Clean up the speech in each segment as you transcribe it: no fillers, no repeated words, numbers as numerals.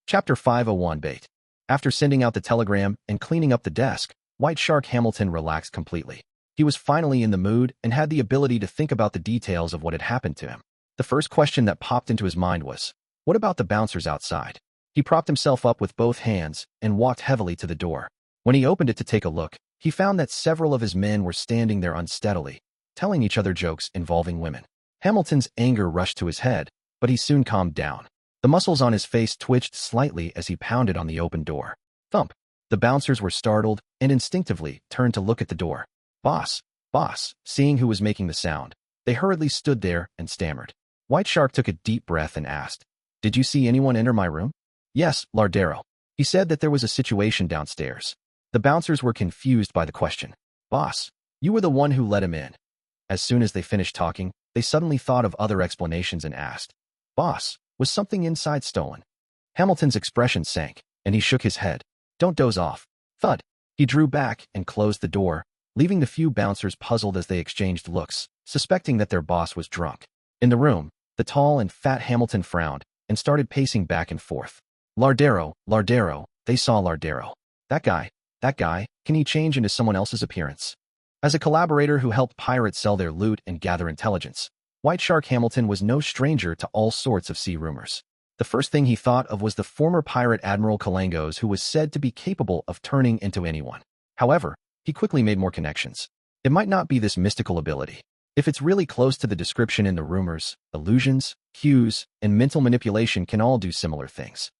Chapter 501 Bait. After sending out the telegram and cleaning up the desk, White Shark Hamilton relaxed completely. He was finally in the mood and had the ability to think about the details of what had happened to him. The first question that popped into his mind was, what about the bouncers outside? He propped himself up with both hands and walked heavily to the door. When he opened it to take a look, he found that several of his men were standing there unsteadily, telling each other jokes involving women. Hamilton's anger rushed to his head, but he soon calmed down. The muscles on his face twitched slightly as he pounded on the open door. Thump! The bouncers were startled and instinctively turned to look at the door. Boss! Boss! Seeing who was making the sound, they hurriedly stood there and stammered. White Shark took a deep breath and asked, "Did you see anyone enter my room?" "Yes, Lardero." He said that there was a situation downstairs. The bouncers were confused by the question. "Boss, you were the one who let him in." As soon as they finished talking, they suddenly thought of other explanations and asked, "Boss, was something inside stolen?" Hamilton's expression sank, and he shook his head. "Don't doze off." Thud! He drew back and closed the door, leaving the few bouncers puzzled as they exchanged looks, suspecting that their boss was drunk. In the room, the tall and fat Hamilton frowned and started pacing back and forth. Lardero, Lardero, they saw Lardero. That guy, can he change into someone else's appearance? As a collaborator who helped pirates sell their loot and gather intelligence, White Shark Hamilton was no stranger to all sorts of sea rumors. The first thing he thought of was the former pirate Admiral Kalangos, who was said to be capable of turning into anyone. However, he quickly made more connections. It might not be this mystical ability. If it's really close to the description in the rumors, illusions, cues, and mental manipulation can all do similar things.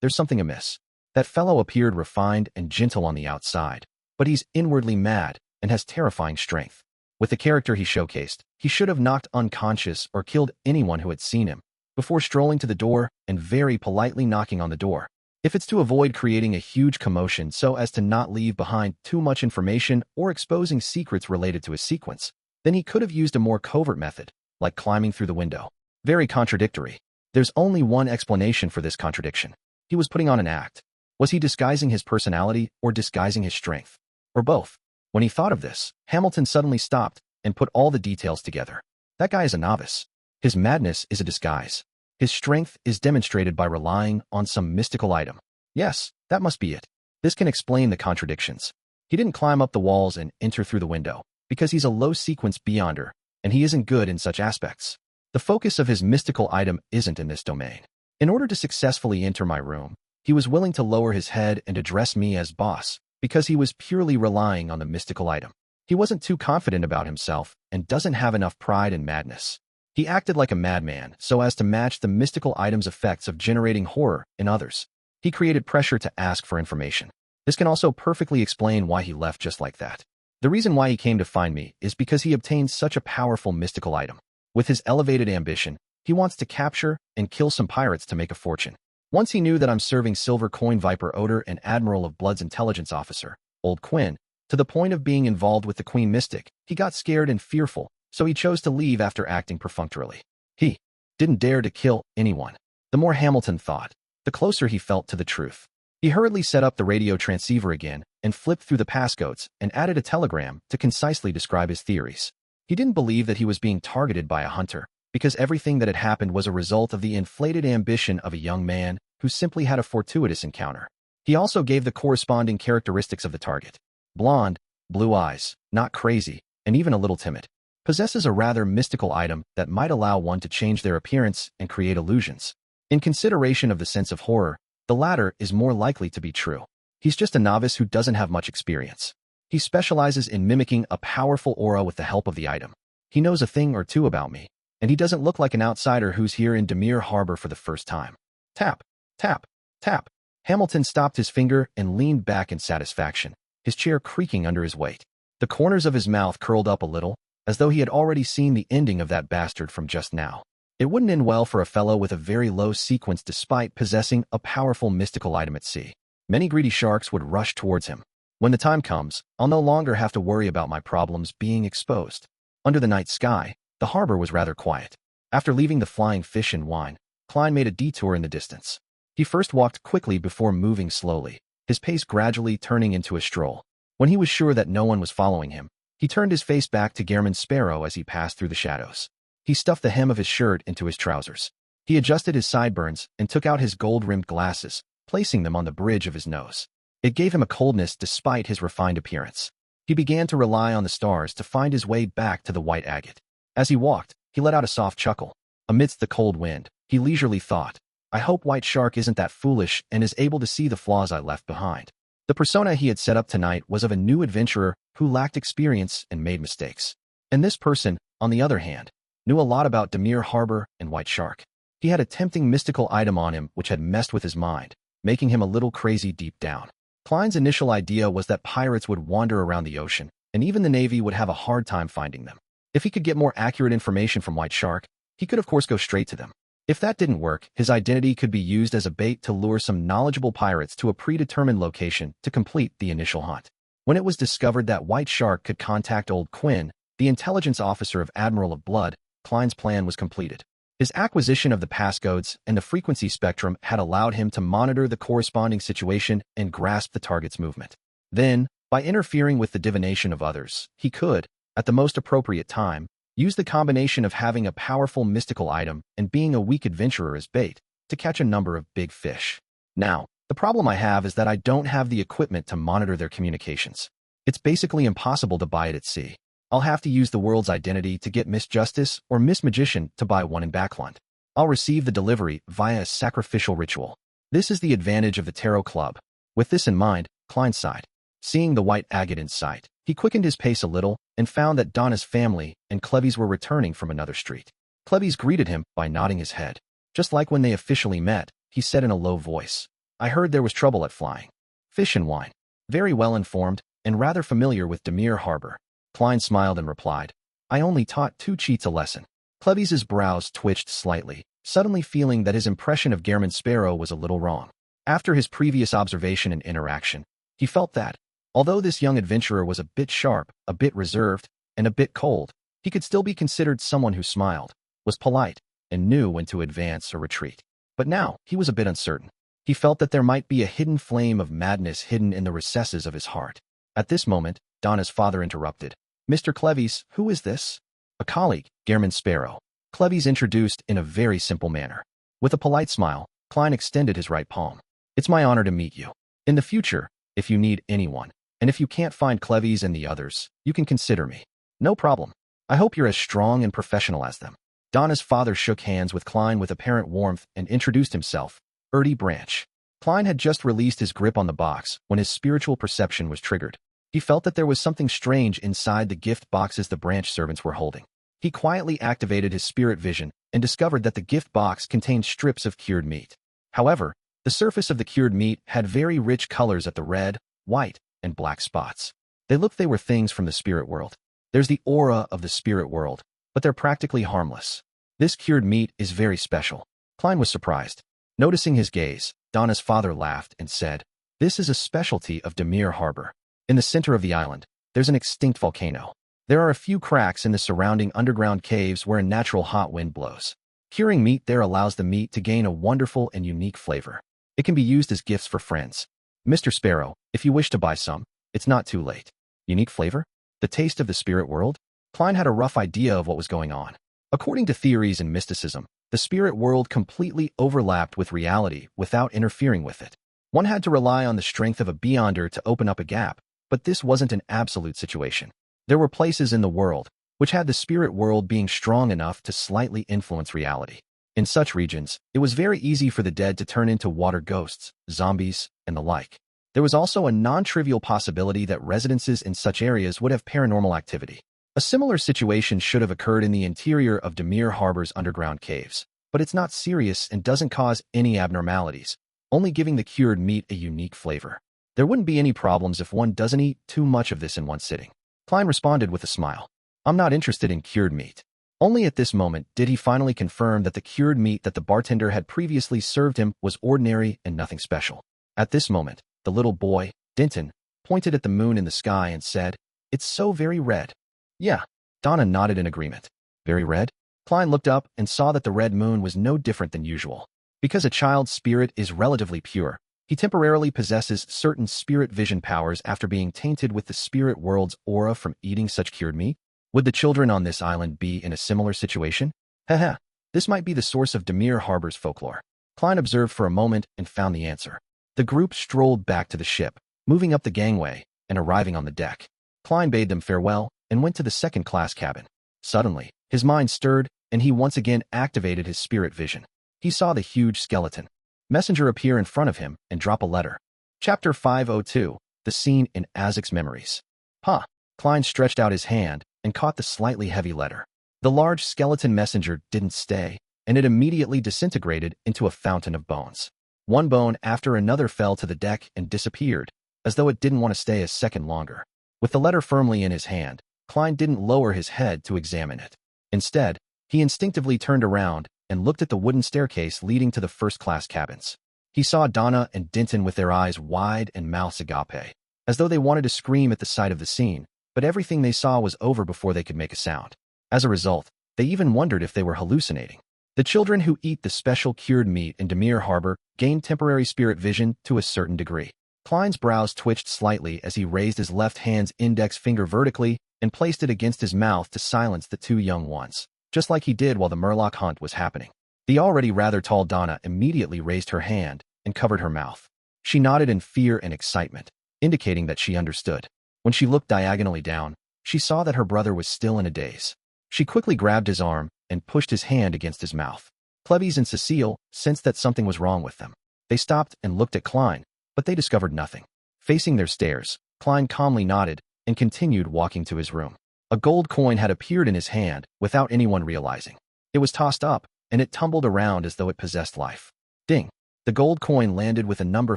There's something amiss. That fellow appeared refined and gentle on the outside, but he's inwardly mad and has terrifying strength. With the character he showcased, he should have knocked unconscious or killed anyone who had seen him, before strolling to the door and very politely knocking on the door. If it's to avoid creating a huge commotion so as to not leave behind too much information or exposing secrets related to his sequence, then he could have used a more covert method, like climbing through the window. Very contradictory. There's only one explanation for this contradiction. He was putting on an act. Was he disguising his personality or disguising his strength? Or both? When he thought of this, Hamilton suddenly stopped and put all the details together. That guy is a novice. His madness is a disguise. His strength is demonstrated by relying on some mystical item. Yes, that must be it. This can explain the contradictions. He didn't climb up the walls and enter through the window, because he's a low-sequence beyonder, and he isn't good in such aspects. The focus of his mystical item isn't in this domain. In order to successfully enter my room, he was willing to lower his head and address me as boss, because he was purely relying on the mystical item. He wasn't too confident about himself and doesn't have enough pride and madness. He acted like a madman so as to match the mystical item's effects of generating horror in others. He created pressure to ask for information. This can also perfectly explain why he left just like that. The reason why he came to find me is because he obtained such a powerful mystical item. With his elevated ambition, he wants to capture and kill some pirates to make a fortune. Once he knew that I'm serving Silver Coin Viper Odor and Admiral of Blood's intelligence officer, Old Quinn, to the point of being involved with the Queen Mystic, he got scared and fearful, so he chose to leave after acting perfunctorily. He didn't dare to kill anyone. The more Hamilton thought, the closer he felt to the truth. He hurriedly set up the radio transceiver again and flipped through the passcodes and added a telegram to concisely describe his theories. He didn't believe that he was being targeted by a hunter, because everything that had happened was a result of the inflated ambition of a young man who simply had a fortuitous encounter. He also gave the corresponding characteristics of the target. Blonde, blue eyes, not crazy, and even a little timid. Possesses a rather mystical item that might allow one to change their appearance and create illusions. In consideration of the sense of horror, the latter is more likely to be true. He's just a novice who doesn't have much experience. He specializes in mimicking a powerful aura with the help of the item. He knows a thing or two about me, and he doesn't look like an outsider who's here in Demir Harbor for the first time. Tap, tap, tap. Hamilton stopped his finger and leaned back in satisfaction, his chair creaking under his weight. The corners of his mouth curled up a little, as though he had already seen the ending of that bastard from just now. It wouldn't end well for a fellow with a very low sequence despite possessing a powerful mystical item at sea. Many greedy sharks would rush towards him. When the time comes, I'll no longer have to worry about my problems being exposed. Under the night sky, the harbor was rather quiet. After leaving the flying fish and wine, Klein made a detour in the distance. He first walked quickly before moving slowly, his pace gradually turning into a stroll. When he was sure that no one was following him, he turned his face back to Gehrman Sparrow as he passed through the shadows. He stuffed the hem of his shirt into his trousers. He adjusted his sideburns and took out his gold-rimmed glasses, placing them on the bridge of his nose. It gave him a coldness despite his refined appearance. He began to rely on the stars to find his way back to the white agate. As he walked, he let out a soft chuckle. Amidst the cold wind, he leisurely thought, I hope White Shark isn't that foolish and is able to see the flaws I left behind. The persona he had set up tonight was of a new adventurer who lacked experience and made mistakes. And this person, on the other hand, knew a lot about Demir Harbor and White Shark. He had a tempting mystical item on him which had messed with his mind, making him a little crazy deep down. Klein's initial idea was that pirates would wander around the ocean, and even the Navy would have a hard time finding them. If he could get more accurate information from White Shark, he could of course go straight to them. If that didn't work, his identity could be used as a bait to lure some knowledgeable pirates to a predetermined location to complete the initial hunt. When it was discovered that White Shark could contact Old Quinn, the intelligence officer of Admiral of Blood, Klein's plan was completed. His acquisition of the passcodes and the frequency spectrum had allowed him to monitor the corresponding situation and grasp the target's movement. Then, by interfering with the divination of others, he could, at the most appropriate time, use the combination of having a powerful mystical item and being a weak adventurer as bait to catch a number of big fish. Now, the problem I have is that I don't have the equipment to monitor their communications. It's basically impossible to buy it at sea. I'll have to use the world's identity to get Miss Justice or Miss Magician to buy one in Backlund. I'll receive the delivery via a sacrificial ritual. This is the advantage of the Tarot Club. With this in mind, Klein sighed. Seeing the white agate in sight, he quickened his pace a little and found that Donna's family and Clevy's were returning from another street. Clevy's greeted him by nodding his head. Just like when they officially met, he said in a low voice, I heard there was trouble at Flying Fish and Wine. Very well informed and rather familiar with Demir Harbor. Klein smiled and replied, I only taught 2 cheats a lesson. Clevy's brows twitched slightly, suddenly feeling that his impression of Gehrman Sparrow was a little wrong. After his previous observation and interaction, he felt that, although this young adventurer was a bit sharp, a bit reserved, and a bit cold, he could still be considered someone who smiled, was polite, and knew when to advance or retreat. But now, he was a bit uncertain. He felt that there might be a hidden flame of madness hidden in the recesses of his heart. At this moment, Donna's father interrupted. Mr. Clevy's, who is this? A colleague, Gehrman Sparrow. Clevy's introduced in a very simple manner. With a polite smile, Klein extended his right palm. It's my honor to meet you. In the future, if you need anyone, and if you can't find Clevy's and the others, you can consider me. No problem. I hope you're as strong and professional as them. Donna's father shook hands with Klein with apparent warmth and introduced himself, Erdy Branch. Klein had just released his grip on the box when his spiritual perception was triggered. He felt that there was something strange inside the gift boxes the branch servants were holding. He quietly activated his spirit vision and discovered that the gift box contained strips of cured meat. However, the surface of the cured meat had very rich colors at the red, white, and black spots. They were things from the spirit world. There's the aura of the spirit world, but they're practically harmless. This cured meat is very special. Klein was surprised. Noticing his gaze, Donna's father laughed and said, This is a specialty of Demir Harbor. In the center of the island, there's an extinct volcano. There are a few cracks in the surrounding underground caves where a natural hot wind blows. Curing meat there allows the meat to gain a wonderful and unique flavor. It can be used as gifts for friends. Mr. Sparrow, if you wish to buy some, it's not too late. Unique flavor? The taste of the spirit world? Klein had a rough idea of what was going on. According to theories and mysticism, the spirit world completely overlapped with reality without interfering with it. One had to rely on the strength of a beyonder to open up a gap, but this wasn't an absolute situation. There were places in the world which had the spirit world being strong enough to slightly influence reality. In such regions, it was very easy for the dead to turn into water ghosts, zombies, and the like. There was also a non-trivial possibility that residences in such areas would have paranormal activity. A similar situation should have occurred in the interior of Demir Harbor's underground caves, but it's not serious and doesn't cause any abnormalities, only giving the cured meat a unique flavor. There wouldn't be any problems if one doesn't eat too much of this in one sitting. Klein responded with a smile. I'm not interested in cured meat. Only at this moment did he finally confirm that the cured meat that the bartender had previously served him was ordinary and nothing special. At this moment, the little boy, Denton, pointed at the moon in the sky and said, It's so very red. Yeah. Donna nodded in agreement. Very red? Klein looked up and saw that the red moon was no different than usual. Because a child's spirit is relatively pure, he temporarily possesses certain spirit vision powers after being tainted with the spirit world's aura from eating such cured meat. Would the children on this island be in a similar situation? Haha. This might be the source of Demir Harbor's folklore. Klein observed for a moment and found the answer. The group strolled back to the ship, moving up the gangway and arriving on the deck. Klein bade them farewell and went to the second-class cabin. Suddenly, his mind stirred, and he once again activated his spirit vision. He saw the huge skeleton messenger appear in front of him and drop a letter. Chapter 502, The Scene in Azik's Memories. Huh. Klein stretched out his hand and caught the slightly heavy letter. The large skeleton messenger didn't stay, and it immediately disintegrated into a fountain of bones. One bone after another fell to the deck and disappeared, as though it didn't want to stay a second longer. With the letter firmly in his hand, Klein didn't lower his head to examine it. Instead, he instinctively turned around and looked at the wooden staircase leading to the first-class cabins. He saw Donna and Denton with their eyes wide and mouths agape, as though they wanted to scream at the sight of the scene, but everything they saw was over before they could make a sound. As a result, they even wondered if they were hallucinating. The children who eat the special cured meat in Demir Harbor gained temporary spirit vision to a certain degree. Klein's brows twitched slightly as he raised his left hand's index finger vertically and placed it against his mouth to silence the two young ones, just like he did while the Murloc hunt was happening. The already rather tall Donna immediately raised her hand and covered her mouth. She nodded in fear and excitement, indicating that she understood. When she looked diagonally down, she saw that her brother was still in a daze. She quickly grabbed his arm and pushed his hand against his mouth. Cleves and Cecile sensed that something was wrong with them. They stopped and looked at Klein, but they discovered nothing. Facing their stares, Klein calmly nodded and continued walking to his room. A gold coin had appeared in his hand without anyone realizing. It was tossed up, and it tumbled around as though it possessed life. Ding! The gold coin landed with a number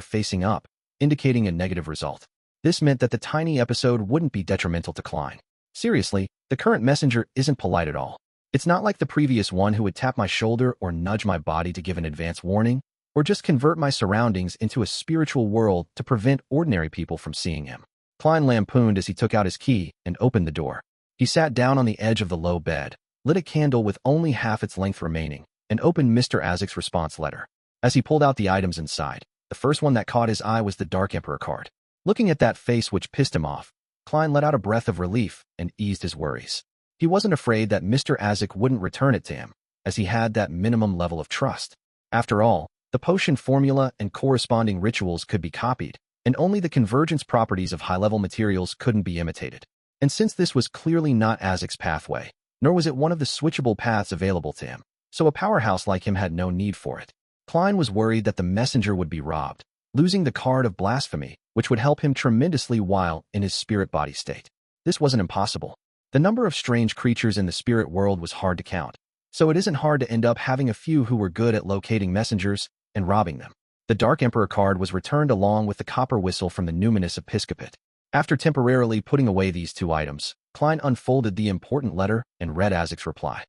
facing up, indicating a negative result. This meant that the tiny episode wouldn't be detrimental to Klein. Seriously, the current messenger isn't polite at all. It's not like the previous one who would tap my shoulder or nudge my body to give an advance warning, or just convert my surroundings into a spiritual world to prevent ordinary people from seeing him. Klein lampooned as he took out his key and opened the door. He sat down on the edge of the low bed, lit a candle with only half its length remaining, and opened Mr. Azik's response letter. As he pulled out the items inside, the first one that caught his eye was the Dark Emperor card. Looking at that face which pissed him off, Klein let out a breath of relief and eased his worries. He wasn't afraid that Mr. Azik wouldn't return it to him, as he had that minimum level of trust. After all, the potion formula and corresponding rituals could be copied, and only the convergence properties of high-level materials couldn't be imitated. And since this was clearly not Azik's pathway, nor was it one of the switchable paths available to him, so a powerhouse like him had no need for it. Klein was worried that the messenger would be robbed, losing the card of blasphemy, which would help him tremendously while in his spirit body state. This wasn't impossible. The number of strange creatures in the spirit world was hard to count, so it isn't hard to end up having a few who were good at locating messengers and robbing them. The Dark Emperor card was returned along with the copper whistle from the numinous episcopate. After temporarily putting away these two items, Klein unfolded the important letter and read Azik's reply.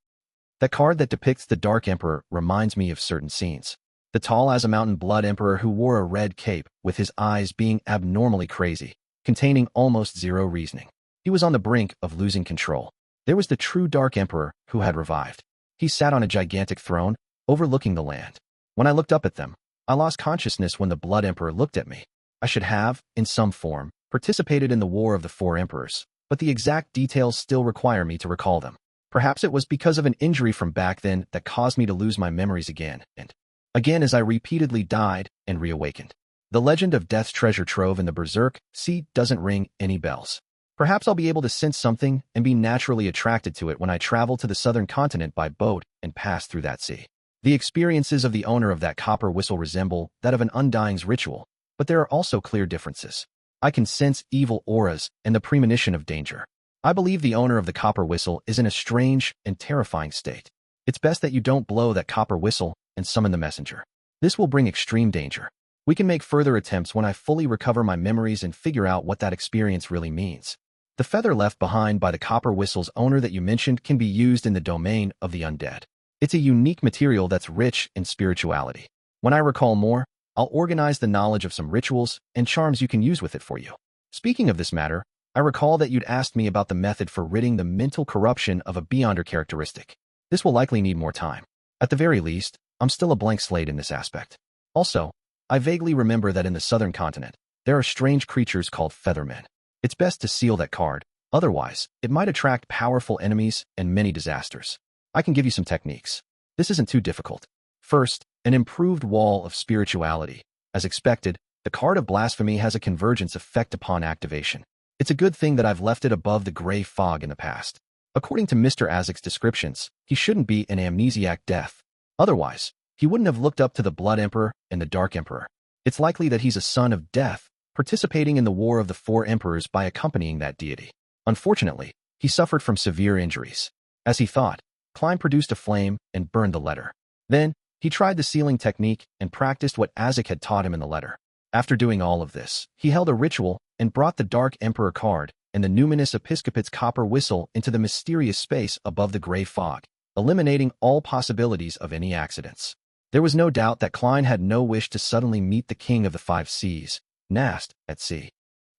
That card that depicts the Dark Emperor reminds me of certain scenes. The tall as a mountain blood emperor who wore a red cape with his eyes being abnormally crazy, containing almost zero reasoning. He was on the brink of losing control. There was the true Dark Emperor who had revived. He sat on a gigantic throne, overlooking the land. When I looked up at them, I lost consciousness when the Blood Emperor looked at me. I should have, in some form, participated in the War of the Four Emperors, but the exact details still require me to recall them. Perhaps it was because of an injury from back then that caused me to lose my memories again and again as I repeatedly died and reawakened. The legend of Death's treasure trove in the Berserk Sea doesn't ring any bells. Perhaps I'll be able to sense something and be naturally attracted to it when I travel to the southern continent by boat and pass through that sea. The experiences of the owner of that copper whistle resemble that of an undying's ritual, but there are also clear differences. I can sense evil auras and the premonition of danger. I believe the owner of the copper whistle is in a strange and terrifying state. It's best that you don't blow that copper whistle and summon the messenger. This will bring extreme danger. We can make further attempts when I fully recover my memories and figure out what that experience really means. The feather left behind by the copper whistle's owner that you mentioned can be used in the domain of the undead. It's a unique material that's rich in spirituality. When I recall more, I'll organize the knowledge of some rituals and charms you can use with it for you. Speaking of this matter, I recall that you'd asked me about the method for ridding the mental corruption of a Beyonder characteristic. This will likely need more time. At the very least, I'm still a blank slate in this aspect. Also, I vaguely remember that in the southern continent, there are strange creatures called feathermen. It's best to seal that card, otherwise, it might attract powerful enemies and many disasters. I can give you some techniques. This isn't too difficult. First, an improved wall of spirituality. As expected, the card of blasphemy has a convergence effect upon activation. It's a good thing that I've left it above the gray fog in the past. According to Mr. Azik's descriptions, he shouldn't be an amnesiac death. Otherwise, he wouldn't have looked up to the Blood Emperor and the Dark Emperor. It's likely that he's a son of death, participating in the War of the Four Emperors by accompanying that deity. Unfortunately, he suffered from severe injuries. As he thought, Klein produced a flame and burned the letter. Then, he tried the sealing technique and practiced what Azik had taught him in the letter. After doing all of this, he held a ritual and brought the Dark Emperor card and the Numinous Episcopate's copper whistle into the mysterious space above the gray fog, eliminating all possibilities of any accidents. There was no doubt that Klein had no wish to suddenly meet the King of the Five Seas, Nast, at sea.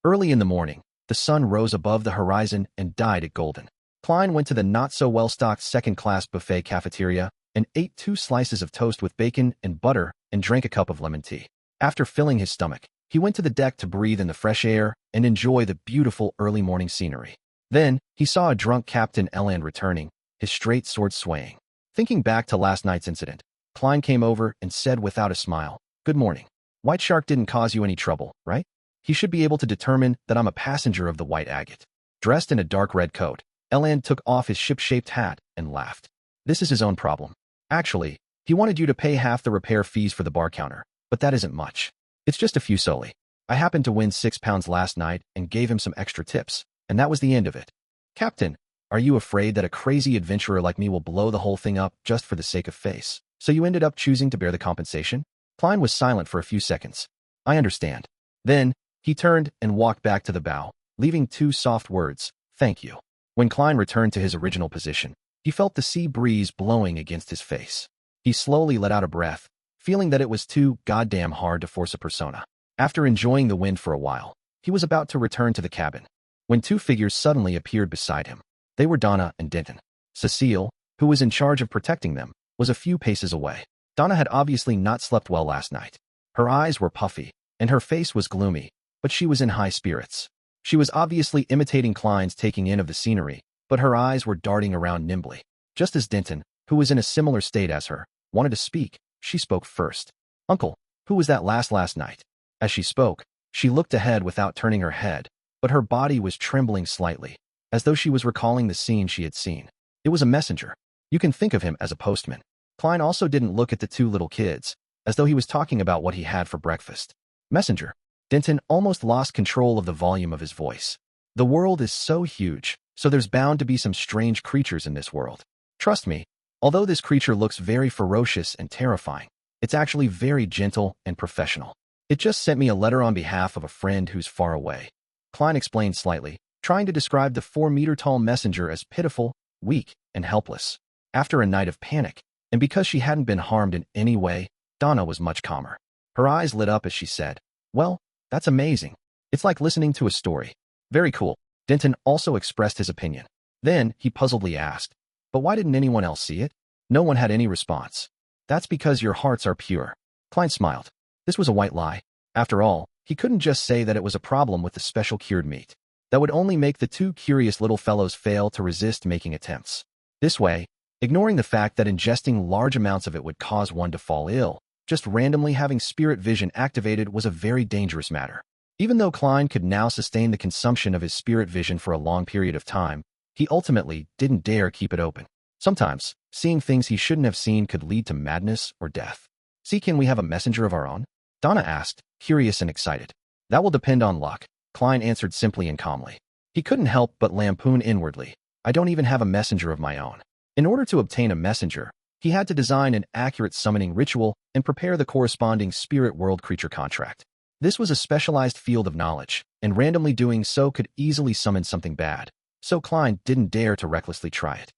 Early in the morning, the sun rose above the horizon and died at golden. Klein went to the not-so-well-stocked second-class buffet cafeteria and ate 2 slices of toast with bacon and butter and drank a cup of lemon tea. After filling his stomach, he went to the deck to breathe in the fresh air and enjoy the beautiful early morning scenery. Then, he saw a drunk Captain Eland returning, his straight sword swaying. Thinking back to last night's incident, Klein came over and said without a smile, "Good morning. White Shark didn't cause you any trouble, right? He should be able to determine that I'm a passenger of the White Agate." Dressed in a dark red coat, Eland took off his ship-shaped hat and laughed. "This is his own problem. Actually, he wanted you to pay half the repair fees for the bar counter, but that isn't much. It's just a few soli. I happened to win £6 last night and gave him some extra tips, and that was the end of it." "Captain, are you afraid that a crazy adventurer like me will blow the whole thing up just for the sake of face? So you ended up choosing to bear the compensation?" Klein was silent for a few seconds. "I understand." Then, he turned and walked back to the bow, leaving 2 soft words, "Thank you." When Klein returned to his original position, he felt the sea breeze blowing against his face. He slowly let out a breath, feeling that it was too goddamn hard to force a persona. After enjoying the wind for a while, he was about to return to the cabin, when 2 figures suddenly appeared beside him. They were Donna and Denton. Cecile, who was in charge of protecting them, was a few paces away. Donna had obviously not slept well last night. Her eyes were puffy, and her face was gloomy, but she was in high spirits. She was obviously imitating Klein's taking in of the scenery, but her eyes were darting around nimbly. Just as Denton, who was in a similar state as her, wanted to speak, she spoke first. "Uncle, who was that last night?" As she spoke, she looked ahead without turning her head, but her body was trembling slightly, as though she was recalling the scene she had seen. "It was a messenger. You can think of him as a postman." Klein also didn't look at the 2 little kids, as though he was talking about what he had for breakfast. "Messenger." Denton almost lost control of the volume of his voice. "The world is so huge, so there's bound to be some strange creatures in this world. Trust me, although this creature looks very ferocious and terrifying, it's actually very gentle and professional. It just sent me a letter on behalf of a friend who's far away." Klein explained slightly, trying to describe the 4-meter-tall messenger as pitiful, weak, and helpless. After a night of panic, and because she hadn't been harmed in any way, Donna was much calmer. Her eyes lit up as she said, "Well, that's amazing. It's like listening to a story." "Very cool." Denton also expressed his opinion. Then, he puzzledly asked, "But why didn't anyone else see it?" No one had any response. "That's because your hearts are pure." Klein smiled. This was a white lie. After all, he couldn't just say that it was a problem with the special cured meat. That would only make the 2 curious little fellows fail to resist making attempts. This way, ignoring the fact that ingesting large amounts of it would cause one to fall ill, just randomly having spirit vision activated was a very dangerous matter. Even though Klein could now sustain the consumption of his spirit vision for a long period of time, he ultimately didn't dare keep it open. Sometimes, seeing things he shouldn't have seen could lead to madness or death. "See, can we have a messenger of our own?" Donna asked, curious and excited. "That will depend on luck," Klein answered simply and calmly. He couldn't help but lampoon inwardly. "I don't even have a messenger of my own." In order to obtain a messenger, he had to design an accurate summoning ritual and prepare the corresponding spirit world creature contract. This was a specialized field of knowledge, and randomly doing so could easily summon something bad, so Klein didn't dare to recklessly try it.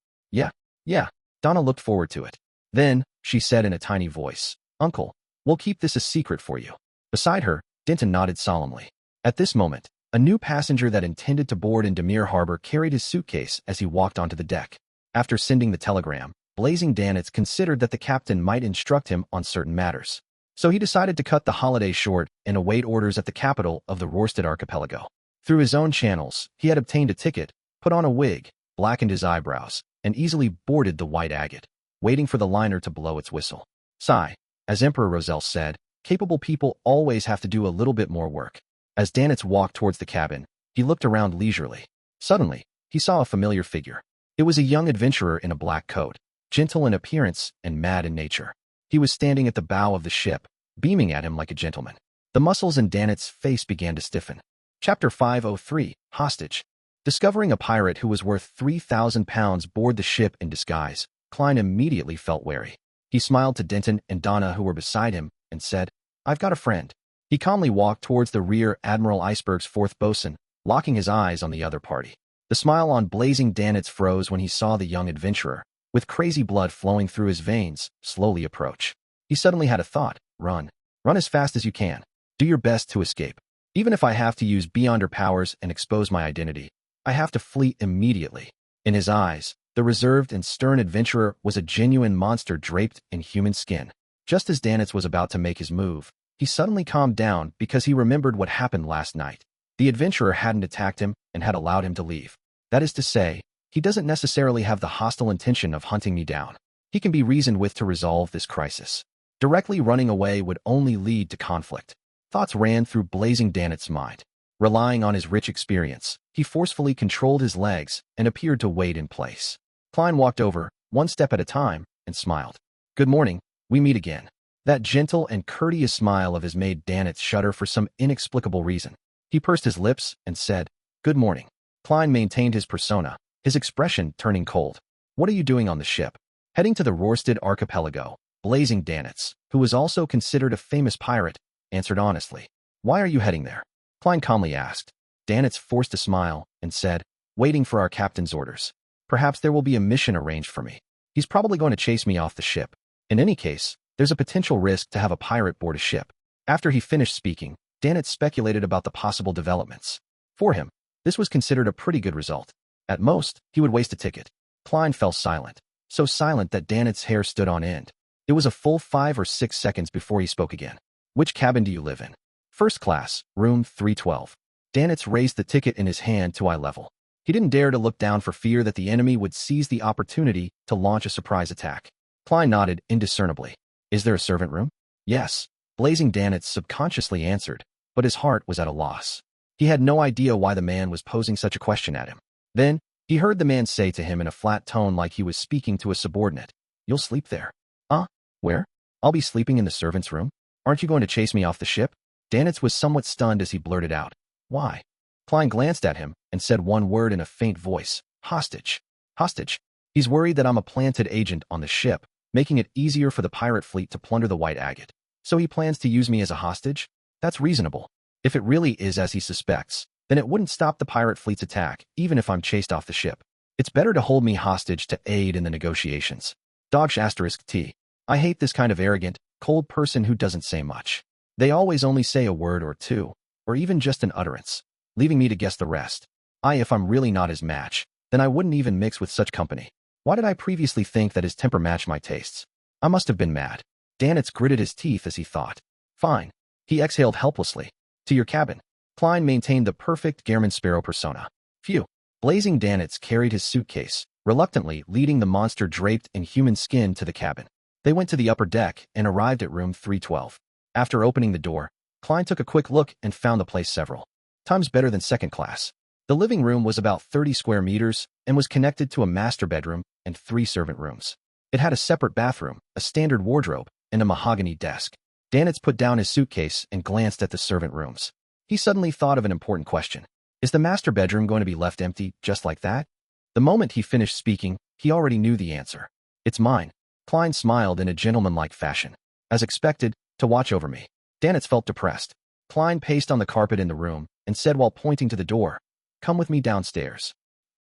Yeah, Donna looked forward to it. Then, she said in a tiny voice, "Uncle, we'll keep this a secret for you." Beside her, Denton nodded solemnly. At this moment, a new passenger that intended to board in Demir Harbor carried his suitcase as he walked onto the deck. After sending the telegram, Blazing Danitz considered that the captain might instruct him on certain matters. So he decided to cut the holiday short and await orders at the capital of the Rorstad archipelago. Through his own channels, he had obtained a ticket, put on a wig, blackened his eyebrows, and easily boarded the White Agate. waiting for the liner to blow its whistle. Sigh. As Emperor Roselle said, capable people always have to do a little bit more work. As Danitz walked towards the cabin, he looked around leisurely. Suddenly, he saw a familiar figure. It was a young adventurer in a black coat, gentle in appearance and mad in nature. He was standing at the bow of the ship, beaming at him like a gentleman. The muscles in Danitz's face began to stiffen. Chapter 503, Hostage. Discovering a pirate who was worth 3,000 pounds board the ship in disguise, Klein immediately felt wary. He smiled to Denton and Donna who were beside him and said, "I've got a friend." He calmly walked towards the rear Admiral Iceberg's fourth bosun, locking his eyes on the other party. The smile on blazing Danitz froze when he saw the young adventurer, with crazy blood flowing through his veins, slowly approach. He suddenly had a thought. Run. Run as fast as you can. Do your best to escape. Even if I have to use beyonder powers and expose my identity, I have to flee immediately. In his eyes, the reserved and stern adventurer was a genuine monster draped in human skin. Just as Danitz was about to make his move, he suddenly calmed down because he remembered what happened last night. The adventurer hadn't attacked him and had allowed him to leave. That is to say, he doesn't necessarily have the hostile intention of hunting me down. He can be reasoned with to resolve this crisis. Directly running away would only lead to conflict. Thoughts ran through blazing Danitz's mind. Relying on his rich experience, he forcefully controlled his legs and appeared to wait in place. Klein walked over, one step at a time, and smiled. "Good morning, we meet again." That gentle and courteous smile of his made Danitz shudder for some inexplicable reason. He pursed his lips and said, "Good morning." Klein maintained his persona, his expression turning cold. "What are you doing on the ship?" "Heading to the Rorstad archipelago." Blazing Danitz, who was also considered a famous pirate, answered honestly. "Why are you heading there?" Klein calmly asked. Danitz forced a smile and said, "Waiting for our captain's orders. Perhaps there will be a mission arranged for me. He's probably going to chase me off the ship. In any case, there's a potential risk to have a pirate board a ship." After he finished speaking, Danitz speculated about the possible developments. For him, this was considered a pretty good result. At most, he would waste a ticket. Klein fell silent, so silent that Danitz's hair stood on end. It was a full 5 or 6 seconds before he spoke again. "Which cabin do you live in?" "First class, room 312. Danitz raised the ticket in his hand to eye level. He didn't dare to look down for fear that the enemy would seize the opportunity to launch a surprise attack. Klein nodded indiscernibly. "Is there a servant room?" "Yes," Blazing Danitz subconsciously answered, but his heart was at a loss. He had no idea why the man was posing such a question at him. Then, he heard the man say to him in a flat tone like he was speaking to a subordinate, "You'll sleep there." Where?" "I'll be sleeping in the servant's room." "Aren't you going to chase me off the ship?" Danitz was somewhat stunned as he blurted out, "Why?" Klein glanced at him and said one word in a faint voice, "Hostage." "Hostage?" "He's worried that I'm a planted agent on the ship, making it easier for the pirate fleet to plunder the white agate. So he plans to use me as a hostage? That's reasonable. If it really is as he suspects, then it wouldn't stop the pirate fleet's attack, even if I'm chased off the ship. It's better to hold me hostage to aid in the negotiations. T. I hate this kind of arrogant, cold person who doesn't say much. They always only say a word or two, or even just an utterance, leaving me to guess the rest. If I'm really not his match, then I wouldn't even mix with such company. Why did I previously think that his temper matched my tastes? I must have been mad." Danitz gritted his teeth as he thought. "Fine." He exhaled helplessly. "To your cabin." Klein maintained the perfect Gehrman Sparrow persona. "Phew." Blazing Danitz carried his suitcase, reluctantly leading the monster draped in human skin to the cabin. They went to the upper deck and arrived at room 312. After opening the door, Klein took a quick look and found the place several times better than second class. The living room was about 30 square meters and was connected to a master bedroom and 3 servant rooms. It had a separate bathroom, a standard wardrobe, and a mahogany desk. Danitz put down his suitcase and glanced at the servant rooms. He suddenly thought of an important question. Is the master bedroom going to be left empty just like that? The moment he finished speaking, he already knew the answer. "It's mine." Klein smiled in a gentlemanlike fashion. "As expected, to watch over me." Danitz felt depressed. Klein paced on the carpet in the room and said while pointing to the door, "Come with me downstairs."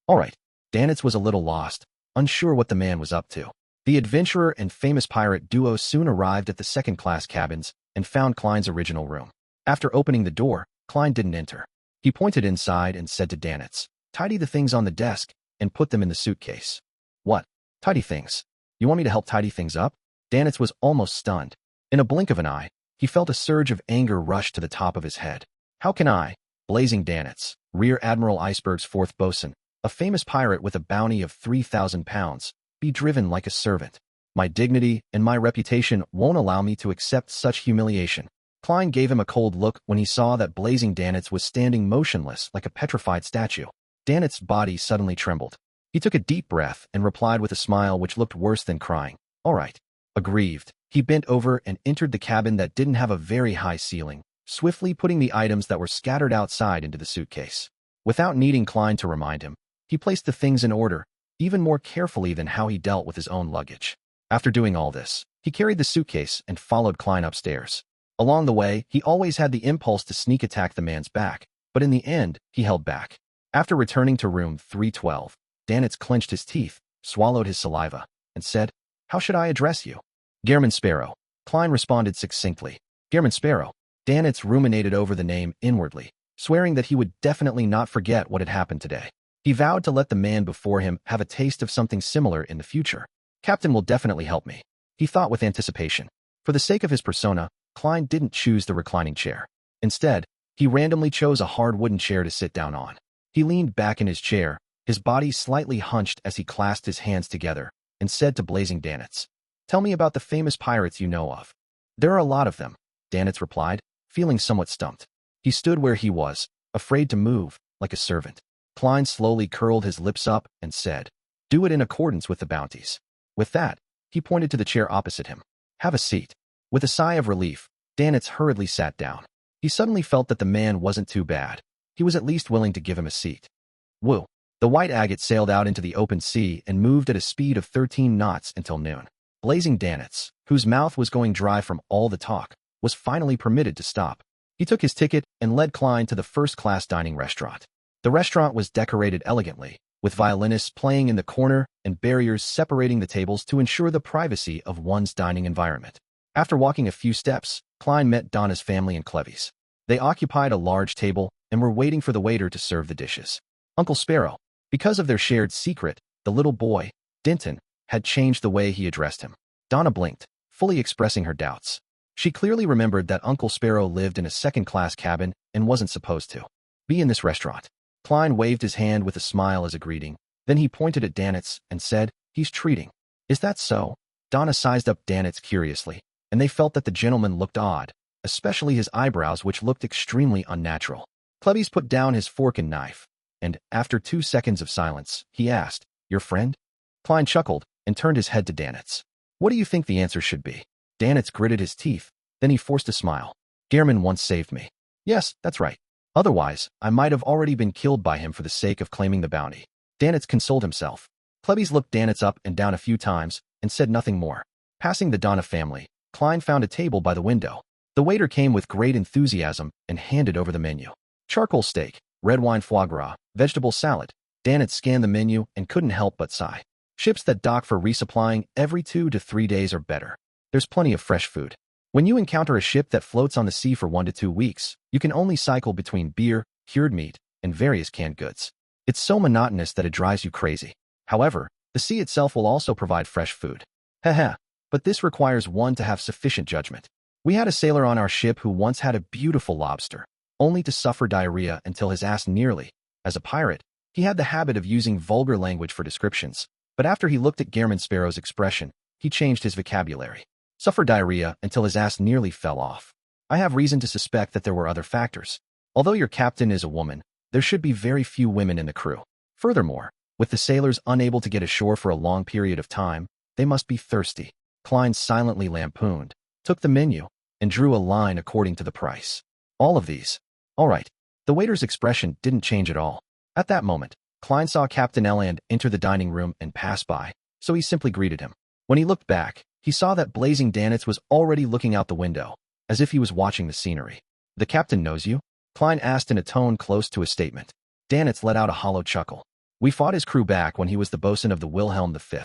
All right. Danitz was a little lost, unsure what the man was up to. The adventurer and famous pirate duo soon arrived at the second-class cabins and found Klein's original room. After opening the door, Klein didn't enter. He pointed inside and said to Danitz, "Tidy the things on the desk and put them in the suitcase." "What? Tidy things? You want me to help tidy things up?" Danitz was almost stunned. In a blink of an eye, he felt a surge of anger rush to the top of his head. "How can I?" Blazing Danitz, Rear Admiral Iceberg's fourth bosun, a famous pirate with a bounty of 3,000 pounds, be driven like a servant? My dignity and my reputation won't allow me to accept such humiliation. Klein gave him a cold look when he saw that Blazing Danitz was standing motionless like a petrified statue. Danitz's body suddenly trembled. He took a deep breath and replied with a smile which looked worse than crying. All right. Aggrieved, he bent over and entered the cabin that didn't have a very high ceiling, swiftly putting the items that were scattered outside into the suitcase. Without needing Klein to remind him, he placed the things in order, even more carefully than how he dealt with his own luggage. After doing all this, he carried the suitcase and followed Klein upstairs. Along the way, he always had the impulse to sneak attack the man's back, but in the end, he held back. After returning to room 312, Danitz clenched his teeth, swallowed his saliva, and said, "How should I address you?" "Gehrman Sparrow," Klein responded succinctly. "Gehrman Sparrow." Danitz ruminated over the name inwardly, swearing that he would definitely not forget what had happened today. He vowed to let the man before him have a taste of something similar in the future. "Captain will definitely help me," he thought with anticipation. For the sake of his persona, Klein didn't choose the reclining chair. Instead, he randomly chose a hard wooden chair to sit down on. He leaned back in his chair, his body slightly hunched as he clasped his hands together, and said to Blazing Danitz, "Tell me about the famous pirates you know of." "There are a lot of them," Danitz replied, feeling somewhat stumped. He stood where he was, afraid to move, like a servant. Klein slowly curled his lips up and said, "Do it in accordance with the bounties." With that, he pointed to the chair opposite him. "Have a seat." With a sigh of relief, Danitz hurriedly sat down. He suddenly felt that the man wasn't too bad. He was at least willing to give him a seat. Woo! The white agate sailed out into the open sea and moved at a speed of 13 knots until noon. Blazing Danitz, whose mouth was going dry from all the talk, was finally permitted to stop. He took his ticket and led Klein to the first-class dining restaurant. The restaurant was decorated elegantly, with violinists playing in the corner and barriers separating the tables to ensure the privacy of one's dining environment. After walking a few steps, Klein met Donna's family and Clevy's. They occupied a large table and were waiting for the waiter to serve the dishes. Uncle Sparrow. Because of their shared secret, the little boy, Denton, had changed the way he addressed him. Donna blinked, fully expressing her doubts. She clearly remembered that Uncle Sparrow lived in a second-class cabin and wasn't supposed to be in this restaurant. Klein waved his hand with a smile as a greeting. Then he pointed at Danitz and said, "He's treating." "Is that so?" Donna sized up Danitz curiously, and they felt that the gentleman looked odd, especially his eyebrows, which looked extremely unnatural. Clevy's put down his fork and knife, and, after 2 seconds of silence, he asked, "Your friend?" Klein chuckled and turned his head to Danitz. "What do you think the answer should be?" Danitz gritted his teeth, then he forced a smile. "Gehrman once saved me." "Yes, that's right. Otherwise, I might have already been killed by him for the sake of claiming the bounty." Danitz consoled himself. Clevy's looked Danitz up and down a few times and said nothing more. Passing the Donna family, Klein found a table by the window. The waiter came with great enthusiasm and handed over the menu. Charcoal steak, red wine foie gras, vegetable salad. Danitz scanned the menu and couldn't help but sigh. Ships that dock for resupplying every 2 to 3 days are better. There's plenty of fresh food. When you encounter a ship that floats on the sea for 1 to 2 weeks, you can only cycle between beer, cured meat, and various canned goods. It's so monotonous that it drives you crazy. However, the sea itself will also provide fresh food. Haha, but this requires one to have sufficient judgment. We had a sailor on our ship who once had a beautiful lobster, only to suffer diarrhea until his ass nearly. As a pirate, he had the habit of using vulgar language for descriptions, but after he looked at Gehrman Sparrow's expression, he changed his vocabulary. Suffer diarrhea until his ass nearly fell off. I have reason to suspect that there were other factors. Although your captain is a woman, there should be very few women in the crew. Furthermore, with the sailors unable to get ashore for a long period of time, they must be thirsty. Klein silently lampooned, took the menu, and drew a line according to the price. All of these. All right. The waiter's expression didn't change at all. At that moment, Klein saw Captain Eland enter the dining room and pass by, so he simply greeted him. When he looked back, he saw that Blazing Danitz was already looking out the window, as if he was watching the scenery. "The captain knows you?" Klein asked in a tone close to a statement. Danitz let out a hollow chuckle. "We fought his crew back when he was the bosun of the Wilhelm V.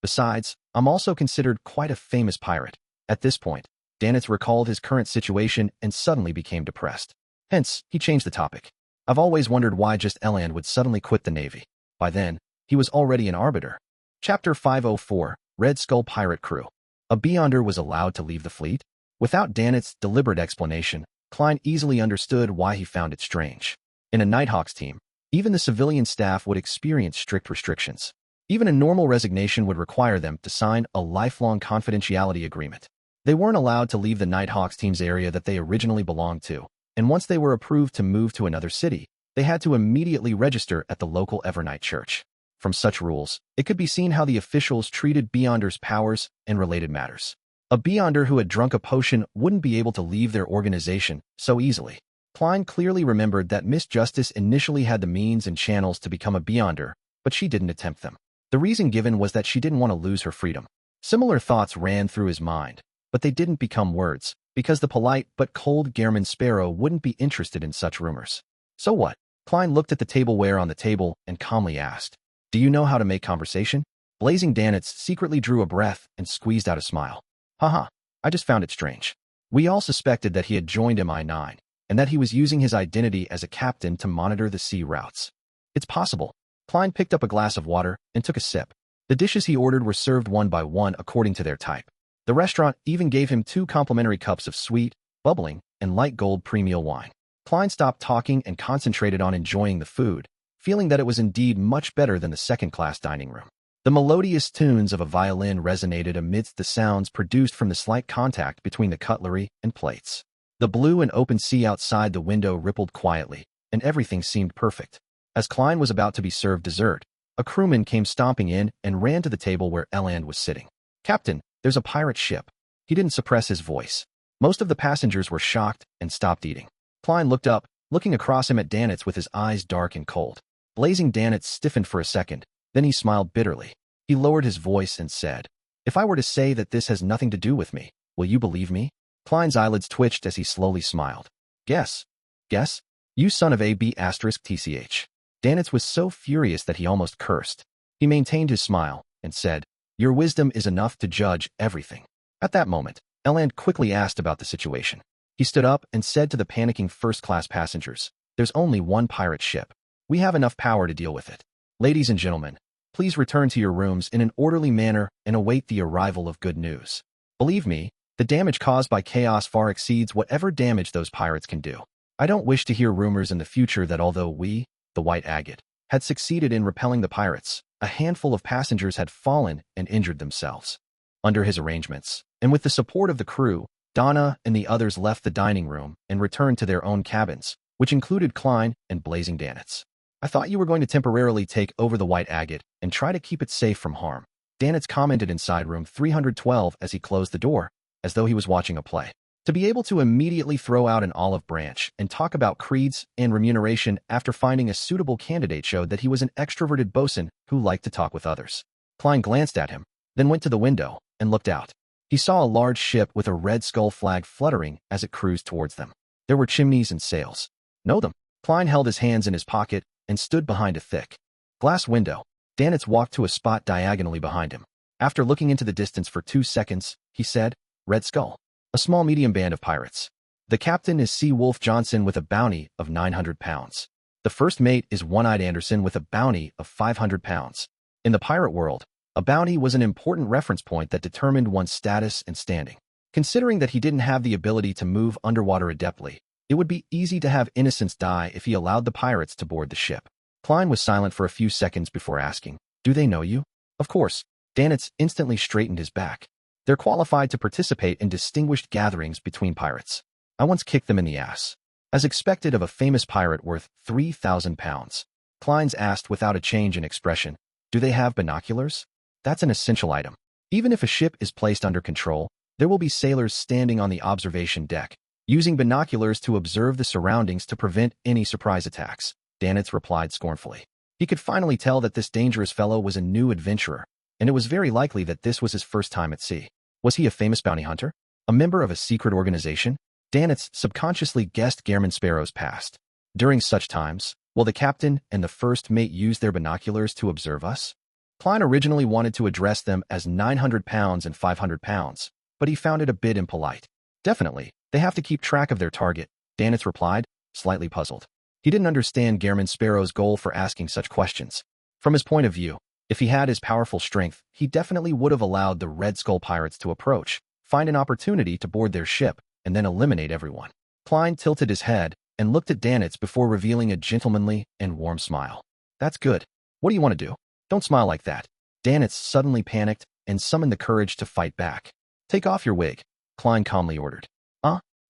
Besides, I'm also considered quite a famous pirate." At this point, Danitz recalled his current situation and suddenly became depressed. Hence, he changed the topic. "I've always wondered why just Eland would suddenly quit the Navy. By then, he was already an arbiter." Chapter 504, Red Skull Pirate Crew. A Beyonder was allowed to leave the fleet? Without Danitz's deliberate explanation, Klein easily understood why he found it strange. In a Nighthawks team, even the civilian staff would experience strict restrictions. Even a normal resignation would require them to sign a lifelong confidentiality agreement. They weren't allowed to leave the Nighthawks team's area that they originally belonged to, and once they were approved to move to another city, they had to immediately register at the local Evernight church. From such rules, it could be seen how the officials treated Beyonders' powers and related matters. A Beyonder who had drunk a potion wouldn't be able to leave their organization so easily. Klein clearly remembered that Miss Justice initially had the means and channels to become a Beyonder, but she didn't attempt them. The reason given was that she didn't want to lose her freedom. Similar thoughts ran through his mind, but they didn't become words, because the polite but cold Gehrman Sparrow wouldn't be interested in such rumors. So what? Klein looked at the tableware on the table and calmly asked, "Do you know how to make conversation?" Blazing Danitz secretly drew a breath and squeezed out a smile. Haha, I just found it strange. We all suspected that he had joined MI9, and that he was using his identity as a captain to monitor the sea routes. It's possible. Klein picked up a glass of water and took a sip. The dishes he ordered were served one by one according to their type. The restaurant even gave him 2 complimentary cups of sweet, bubbling, and light gold pre-meal wine. Klein stopped talking and concentrated on enjoying the food, feeling that it was indeed much better than the second-class dining room. The melodious tunes of a violin resonated amidst the sounds produced from the slight contact between the cutlery and plates. The blue and open sea outside the window rippled quietly, and everything seemed perfect. As Klein was about to be served dessert, a crewman came stomping in and ran to the table where Eland was sitting. "Captain, there's a pirate ship." He didn't suppress his voice. Most of the passengers were shocked and stopped eating. Klein looked up, looking across him at Danitz with his eyes dark and cold. Blazing Danitz stiffened for a second, then he smiled bitterly. He lowered his voice and said, "If I were to say that this has nothing to do with me, will you believe me?" Klein's eyelids twitched as he slowly smiled. Guess. You son of a B***TCH. Danitz was so furious that he almost cursed. He maintained his smile and said, "Your wisdom is enough to judge everything." At that moment, Eland quickly asked about the situation. He stood up and said to the panicking first-class passengers, "There's only one pirate ship. We have enough power to deal with it. Ladies and gentlemen, please return to your rooms in an orderly manner and await the arrival of good news. Believe me, the damage caused by chaos far exceeds whatever damage those pirates can do. I don't wish to hear rumors in the future that although we, the White Agate, had succeeded in repelling the pirates, a handful of passengers had fallen and injured themselves." Under his arrangements, and with the support of the crew, Donna and the others left the dining room and returned to their own cabins, which included Klein and Blazing Danitz. "I thought you were going to temporarily take over the White Agate and try to keep it safe from harm," Danitz commented inside room 312 as he closed the door, as though he was watching a play. To be able to immediately throw out an olive branch and talk about creeds and remuneration after finding a suitable candidate showed that he was an extroverted bosun who liked to talk with others. Klein glanced at him, then went to the window and looked out. He saw a large ship with a Red Skull flag fluttering as it cruised towards them. There were chimneys and sails. Know them. Klein held his hands in his pocket and stood behind a thick glass window. Danitz walked to a spot diagonally behind him. After looking into the distance for 2 seconds, he said, "Red Skull. A small medium band of pirates. The captain is C. Wolf Johnson with a bounty of 900 pounds. The first mate is One-Eyed Anderson with a bounty of 500 pounds. In the pirate world, a bounty was an important reference point that determined one's status and standing. Considering that he didn't have the ability to move underwater adeptly, it would be easy to have innocents die if he allowed the pirates to board the ship." Klein was silent for a few seconds before asking, "Do they know you?" "Of course." Danitz instantly straightened his back. "They're qualified to participate in distinguished gatherings between pirates. I once kicked them in the ass. As expected of a famous pirate worth 3,000 pounds. Klein's asked without a change in expression, "Do they have binoculars?" That's an essential item. Even if a ship is placed under control, there will be sailors standing on the observation deck, using binoculars to observe the surroundings to prevent any surprise attacks. Danitz replied scornfully. He could finally tell that this dangerous fellow was a new adventurer, and it was very likely that this was his first time at sea. Was he a famous bounty hunter? A member of a secret organization? Danitz subconsciously guessed Gehrman Sparrow's past. During such times, will the captain and the first mate use their binoculars to observe us? Klein originally wanted to address them as 900 pounds and 500 pounds, but he found it a bit impolite. Definitely, they have to keep track of their target, Danitz replied, slightly puzzled. He didn't understand Gehrman Sparrow's goal for asking such questions. From his point of view, if he had his powerful strength, he definitely would have allowed the Red Skull pirates to approach, find an opportunity to board their ship, and then eliminate everyone. Klein tilted his head and looked at Danitz before revealing a gentlemanly and warm smile. "That's good. What do you want to do? Don't smile like that. Danitz suddenly panicked and summoned the courage to fight back. "Take off your wig," Klein calmly ordered.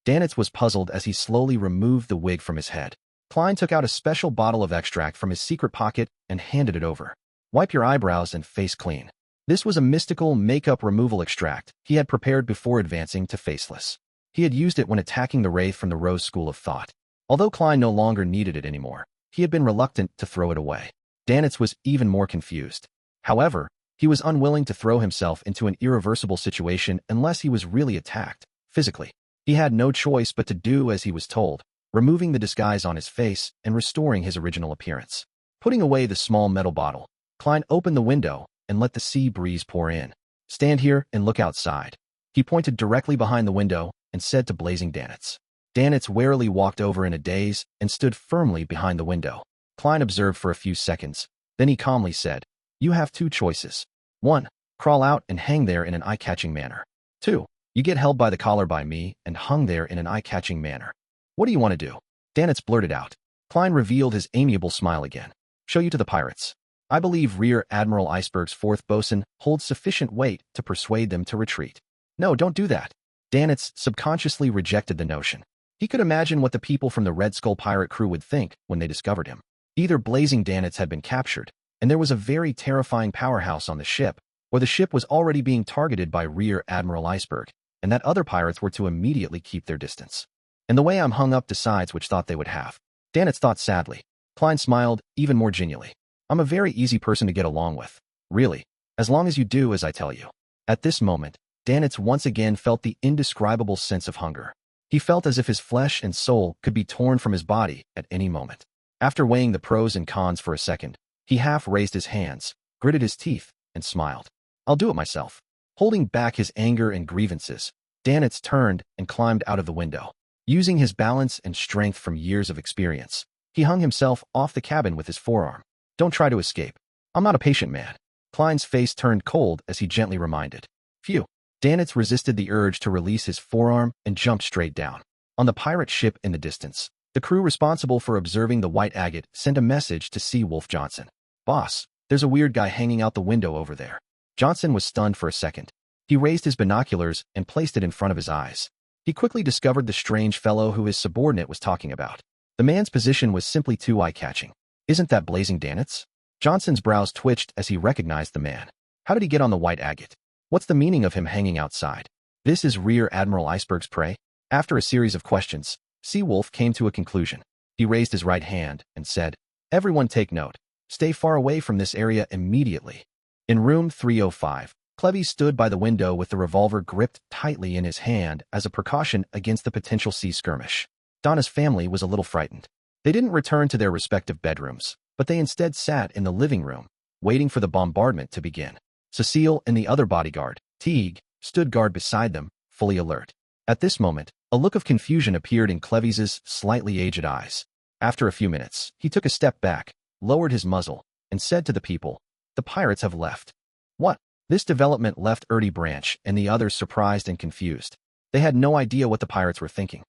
Danitz was puzzled as he slowly removed the wig from his head. Klein took out a special bottle of extract from his secret pocket and handed it over. "Wipe your eyebrows and face clean." This was a mystical makeup removal extract he had prepared before advancing to faceless. He had used it when attacking the Wraith from the Rose School of Thought. Although Klein no longer needed it anymore, he had been reluctant to throw it away. Danitz was even more confused. However, he was unwilling to throw himself into an irreversible situation unless he was really attacked, physically. He had no choice but to do as he was told, removing the disguise on his face and restoring his original appearance. Putting away the small metal bottle, Klein opened the window and let the sea breeze pour in. "Stand here and look outside." He pointed directly behind the window and said to blazing Danitz. Danitz warily walked over in a daze and stood firmly behind the window. Klein observed for a few seconds. Then he calmly said, "You have two choices. 1. Crawl out and hang there in an eye-catching manner. 2. You get held by the collar by me and hung there in an eye-catching manner. What do you want to do?" Danitz blurted out. Klein revealed his amiable smile again. "Show you to the pirates. I believe Rear Admiral Iceberg's 4th bosun holds sufficient weight to persuade them to retreat." "No, don't do that." Danitz subconsciously rejected the notion. He could imagine what the people from the Red Skull pirate crew would think when they discovered him. Either Blazing Danitz had been captured, and there was a very terrifying powerhouse on the ship, or the ship was already being targeted by Rear Admiral Iceberg, and that other pirates were to immediately keep their distance. "And the way I'm hung up decides which thought they would have." Danitz thought sadly. Klein smiled even more genially. "I'm a very easy person to get along with. Really, as long as you do as I tell you." At this moment, Danitz once again felt the indescribable sense of hunger. He felt as if his flesh and soul could be torn from his body at any moment. After weighing the pros and cons for a second, he half raised his hands, gritted his teeth, and smiled. "I'll do it myself." Holding back his anger and grievances, Danitz turned and climbed out of the window. Using his balance and strength from years of experience, he hung himself off the cabin with his forearm. "Don't try to escape. I'm not a patient man." Klein's face turned cold as he gently reminded. "Phew." Danitz resisted the urge to release his forearm and jumped straight down. On the pirate ship in the distance, the crew responsible for observing the white agate sent a message to Sea Wolf Johnson. "Boss, there's a weird guy hanging out the window over there." Johnson was stunned for a second. He raised his binoculars and placed it in front of his eyes. He quickly discovered the strange fellow who his subordinate was talking about. The man's position was simply too eye-catching. "Isn't that Blazing Danitz?" Johnson's brows twitched as he recognized the man. "How did he get on the white agate? What's the meaning of him hanging outside? This is Rear Admiral Iceberg's prey?" After a series of questions, Seawolf came to a conclusion. He raised his right hand and said, "Everyone take note. Stay far away from this area immediately." In room 305, Clevy stood by the window with the revolver gripped tightly in his hand as a precaution against the potential sea skirmish. Donna's family was a little frightened. They didn't return to their respective bedrooms, but they instead sat in the living room, waiting for the bombardment to begin. Cecile and the other bodyguard, Teague, stood guard beside them, fully alert. At this moment, a look of confusion appeared in Clevy's slightly aged eyes. After a few minutes, he took a step back, lowered his muzzle, and said to the people, "The pirates have left." "What?" This development left Ertie Branch and the others surprised and confused. They had no idea what the pirates were thinking.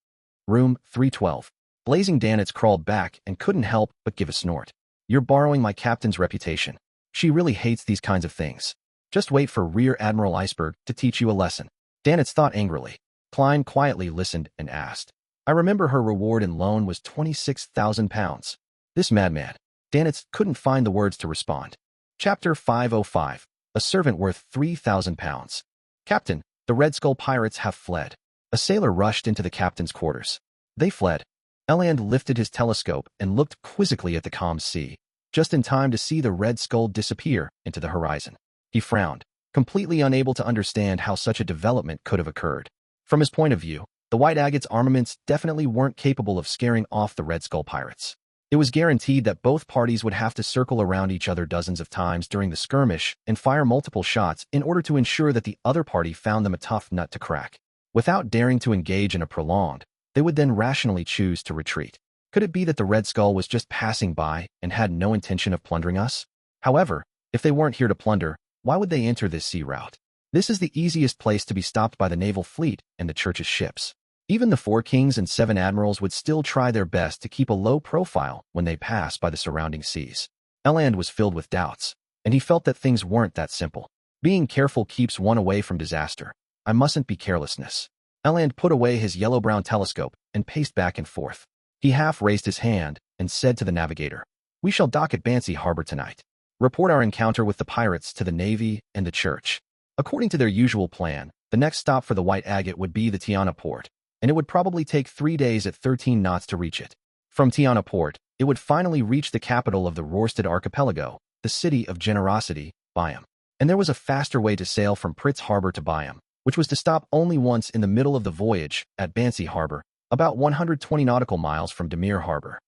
Room 312. Blazing Danitz crawled back and couldn't help but give a snort. "You're borrowing my captain's reputation. She really hates these kinds of things. Just wait for Rear Admiral Iceberg to teach you a lesson." Danitz thought angrily. Klein quietly listened and asked, "I remember her reward and loan was 26,000 pounds. This madman." Danitz couldn't find the words to respond. Chapter 505. A servant worth 3,000 pounds. "Captain, the Red Skull pirates have fled." A sailor rushed into the captain's quarters. "They fled." Eland lifted his telescope and looked quizzically at the calm sea, just in time to see the Red Skull disappear into the horizon. He frowned, completely unable to understand how such a development could have occurred. From his point of view, the White Agate's armaments definitely weren't capable of scaring off the Red Skull pirates. It was guaranteed that both parties would have to circle around each other dozens of times during the skirmish and fire multiple shots in order to ensure that the other party found them a tough nut to crack. Without daring to engage in a prolonged, they would then rationally choose to retreat. Could it be that the Red Skull was just passing by and had no intention of plundering us? However, if they weren't here to plunder, why would they enter this sea route? This is the easiest place to be stopped by the naval fleet and the church's ships. Even the 4 kings and 7 admirals would still try their best to keep a low profile when they pass by the surrounding seas. Eland was filled with doubts, and and he felt that things weren't that simple. Being careful keeps one away from disaster. I mustn't be carelessness. Eland put away his yellow-brown telescope and paced back and forth. He half raised his hand and said to the navigator, "We shall dock at Bansy Harbor tonight. Report our encounter with the pirates to the Navy and the Church." According to their usual plan, the next stop for the White Agate would be the Tiana port, and it would probably take 3 days at 13 knots to reach it. From Tiana port, it would finally reach the capital of the Rorstad archipelago, the city of generosity, Byam. And there was a faster way to sail from Pritz Harbor to Byam, which was to stop only once in the middle of the voyage at Bansy Harbor, about 120 nautical miles from Demir Harbor.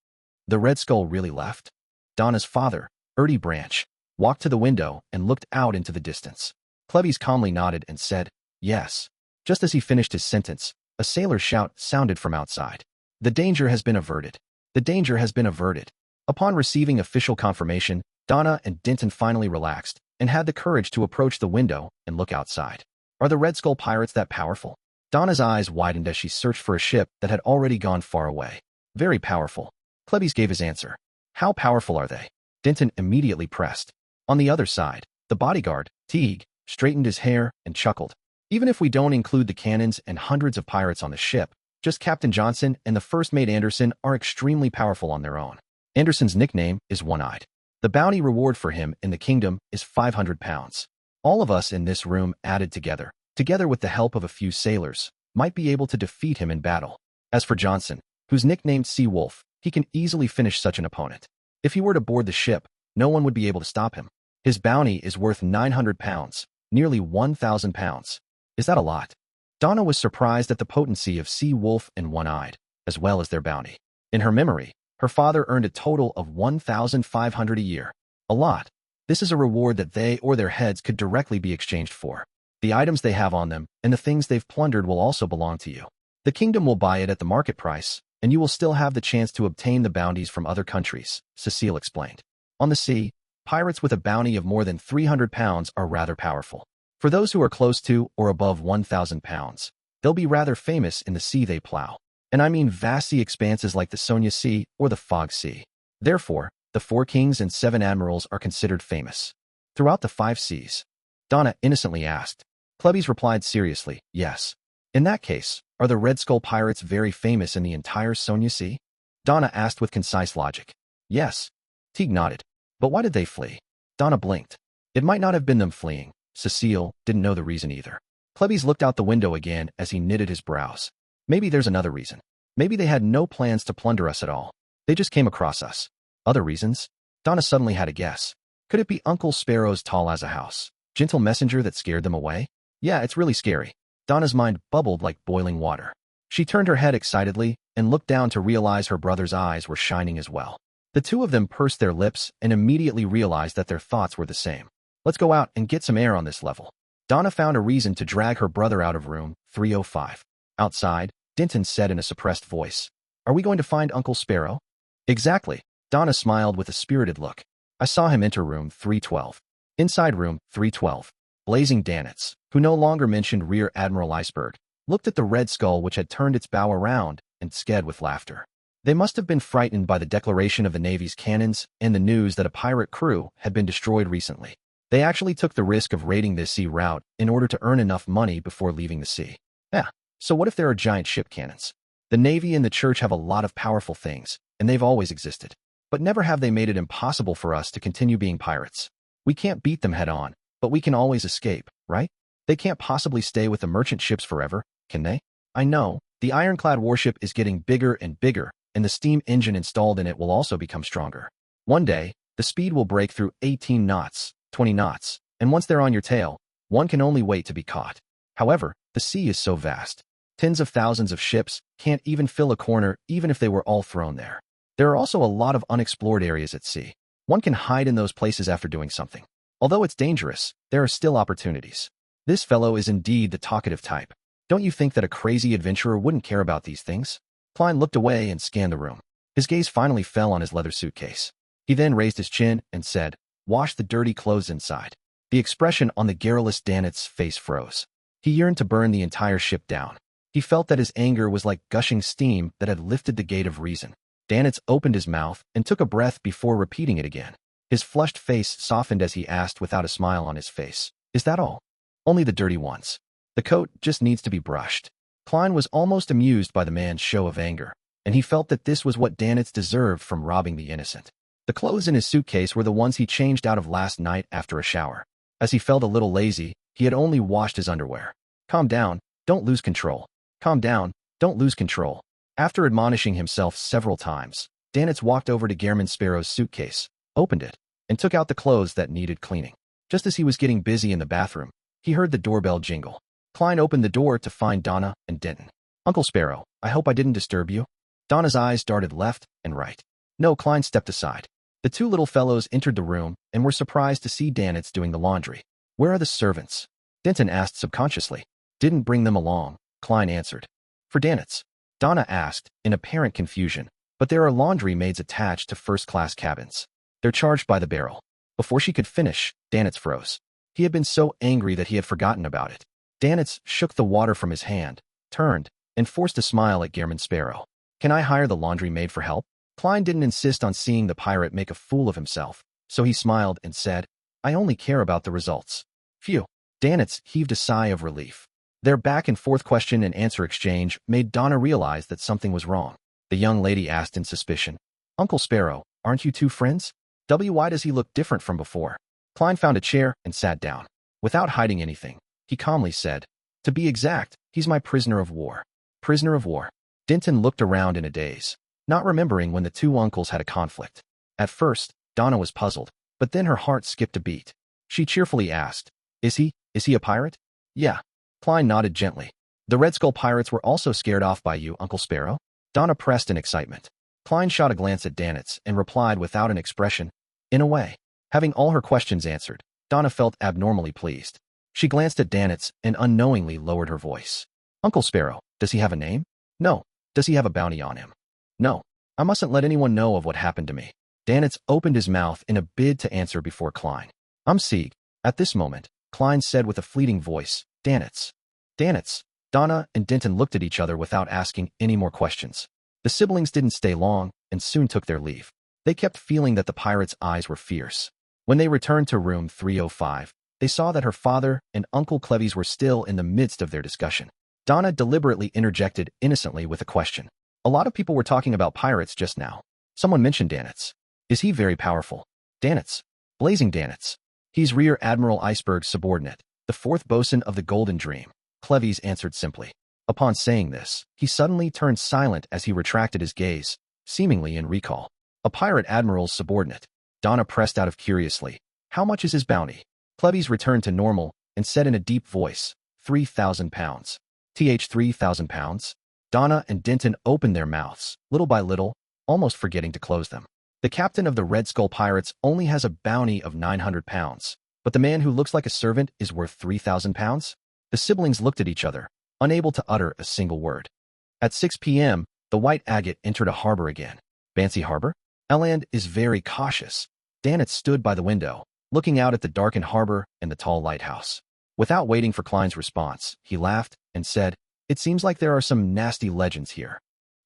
The Red Skull really left? Donna's father, Erdy Branch, walked to the window and looked out into the distance. Klebbies calmly nodded and said, "Yes." Just as he finished his sentence, a sailor's shout sounded from outside. "The danger has been averted. The danger has been averted." Upon receiving official confirmation, Donna and Denton finally relaxed and had the courage to approach the window and look outside. Are the Red Skull pirates that powerful? Donna's eyes widened as she searched for a ship that had already gone far away. "Very powerful." Klebbies gave his answer. "How powerful are they?" Denton immediately pressed. On the other side, the bodyguard, Teague, straightened his hair and chuckled. "Even if we don't include the cannons and hundreds of pirates on the ship, just Captain Johnson and the first mate Anderson are extremely powerful on their own. Anderson's nickname is One-Eyed. The bounty reward for him in the kingdom is 500 pounds. All of us in this room added together with the help of a few sailors, might be able to defeat him in battle. As for Johnson, who's nicknamed Sea Wolf, he can easily finish such an opponent. If he were to board the ship, no one would be able to stop him. His bounty is worth 900 pounds, nearly 1,000 pounds. Is that a lot?" Donna was surprised at the potency of Sea Wolf and One-Eyed, as well as their bounty. In her memory, her father earned a total of 1,500 a year. A lot. This is a reward that they or their heads could directly be exchanged for. The items they have on them and the things they've plundered will also belong to you. The kingdom will buy it at the market price, and you will still have the chance to obtain the bounties from other countries, Cecile explained. On the sea, pirates with a bounty of more than 300 pounds are rather powerful. For those who are close to or above 1,000 pounds, they'll be rather famous in the sea they plow. And I mean vast sea expanses like the Sonia Sea or the Fog Sea. Therefore, the 4 kings and 7 admirals are considered famous. Throughout the 5 seas? Donna innocently asked. Klebbies replied seriously, "Yes." "In that case, are the Red Skull pirates very famous in the entire Sonia Sea?" Donna asked with concise logic. "Yes." Teague nodded. "But why did they flee?" Donna blinked. It might not have been them fleeing. Cecile didn't know the reason either. Klebbies looked out the window again as he knitted his brows. "Maybe there's another reason. Maybe they had no plans to plunder us at all. They just came across us." "Other reasons?" Donna suddenly had a guess. Could it be Uncle Sparrow's tall as a house, gentle messenger that scared them away? "Yeah, it's really scary." Donna's mind bubbled like boiling water. She turned her head excitedly and looked down to realize her brother's eyes were shining as well. The two of them pursed their lips and immediately realized that their thoughts were the same. "Let's go out and get some air on this level." Donna found a reason to drag her brother out of room 305. Outside, Denton said in a suppressed voice, "Are we going to find Uncle Sparrow?" "Exactly." Donna smiled with a spirited look. "I saw him enter room 312. Inside room 312, Blazing Danitz, who no longer mentioned Rear Admiral Iceberg, looked at the Red Skull which had turned its bow around and scared with laughter. They must have been frightened by the declaration of the Navy's cannons and the news that a pirate crew had been destroyed recently. They actually took the risk of raiding this sea route in order to earn enough money before leaving the sea. Yeah, so what if there are giant ship cannons? The Navy and the Church have a lot of powerful things, and they've always existed. But never have they made it impossible for us to continue being pirates. We can't beat them head on, but we can always escape, right? They can't possibly stay with the merchant ships forever, can they? I know, the ironclad warship is getting bigger and bigger, and the steam engine installed in it will also become stronger. One day, the speed will break through 18 knots, 20 knots, and once they're on your tail, one can only wait to be caught. However, the sea is so vast. Tens of thousands of ships can't even fill a corner even if they were all thrown there. There are also a lot of unexplored areas at sea. One can hide in those places after doing something. Although it's dangerous, there are still opportunities. This fellow is indeed the talkative type. Don't you think that a crazy adventurer wouldn't care about these things? Klein looked away and scanned the room. His gaze finally fell on his leather suitcase. He then raised his chin and said, "Wash the dirty clothes inside." The expression on the garrulous Danitz's face froze. He yearned to burn the entire ship down. He felt that his anger was like gushing steam that had lifted the gate of reason. Danitz opened his mouth and took a breath before repeating it again. His flushed face softened as he asked without a smile on his face, "Is that all?" "Only the dirty ones. The coat just needs to be brushed." Klein was almost amused by the man's show of anger, and he felt that this was what Danitz deserved from robbing the innocent. The clothes in his suitcase were the ones he changed out of last night after a shower. As he felt a little lazy, he had only washed his underwear. "Calm down, don't lose control. Calm down, don't lose control." After admonishing himself several times, Danitz walked over to Gehrman Sparrow's suitcase, opened it, and took out the clothes that needed cleaning. Just as he was getting busy in the bathroom, he heard the doorbell jingle. Klein opened the door to find Donna and Denton. "Uncle Sparrow, I hope I didn't disturb you?" Donna's eyes darted left and right. "No," Klein stepped aside. The two little fellows entered the room and were surprised to see Danitz doing the laundry. "Where are the servants?" Denton asked subconsciously. "Didn't bring them along," Klein answered. "For Danitz?" Donna asked, in apparent confusion. "But there are laundry maids attached to first-class cabins. They're charged by the barrel." Before she could finish, Danitz froze. He had been so angry that he had forgotten about it. Danitz shook the water from his hand, turned, and forced a smile at Gehrman Sparrow. "Can I hire the laundry maid for help?" Klein didn't insist on seeing the pirate make a fool of himself, so he smiled and said, "I only care about the results." "Phew." Danitz heaved a sigh of relief. Their back-and-forth question-and-answer exchange made Donna realize that something was wrong. The young lady asked in suspicion, "Uncle Sparrow, aren't you two friends? Why does he look different from before?" Klein found a chair and sat down. Without hiding anything, he calmly said, "To be exact, he's my prisoner of war." "Prisoner of war?" Denton looked around in a daze, not remembering when the two uncles had a conflict. At first, Donna was puzzled, but then her heart skipped a beat. She cheerfully asked, Is he a pirate?" "Yeah." Klein nodded gently. "The Red Skull pirates were also scared off by you, Uncle Sparrow?" Donna pressed in excitement. Klein shot a glance at Danitz and replied without an expression, "In a way." Having all her questions answered, Donna felt abnormally pleased. She glanced at Danitz and unknowingly lowered her voice. "Uncle Sparrow, does he have a name?" "No." "Does he have a bounty on him?" "No. I mustn't let anyone know of what happened to me." Danitz opened his mouth in a bid to answer before Klein. "I'm Sieg." At this moment, Klein said with a fleeting voice, "Danitz." "Danitz." Donna and Denton looked at each other without asking any more questions. The siblings didn't stay long and soon took their leave. They kept feeling that the pirate's eyes were fierce. When they returned to room 305, they saw that her father and Uncle Cleves were still in the midst of their discussion. Donna deliberately interjected innocently with a question. "A lot of people were talking about pirates just now. Someone mentioned Danitz. Is he very powerful?" "Danitz? Blazing Danitz. He's Rear Admiral Iceberg's subordinate, the fourth bosun of the Golden Dream," Cleves answered simply. Upon saying this, he suddenly turned silent as he retracted his gaze, seemingly in recall. "A pirate admiral's subordinate?" Donna pressed out of curiously. "How much is his bounty?" Cleves returned to normal and said in a deep voice, £3,000. £3,000? Donna and Denton opened their mouths, little by little, almost forgetting to close them. The captain of the Red Skull Pirates only has a bounty of £900, but the man who looks like a servant is worth £3,000? The siblings looked at each other, unable to utter a single word. At 6 p.m., the White Agate entered a harbor again. Bansy Harbor? Eland is very cautious. Danitz stood by the window, looking out at the darkened harbor and the tall lighthouse. Without waiting for Klein's response, he laughed and said, "It seems like there are some nasty legends here."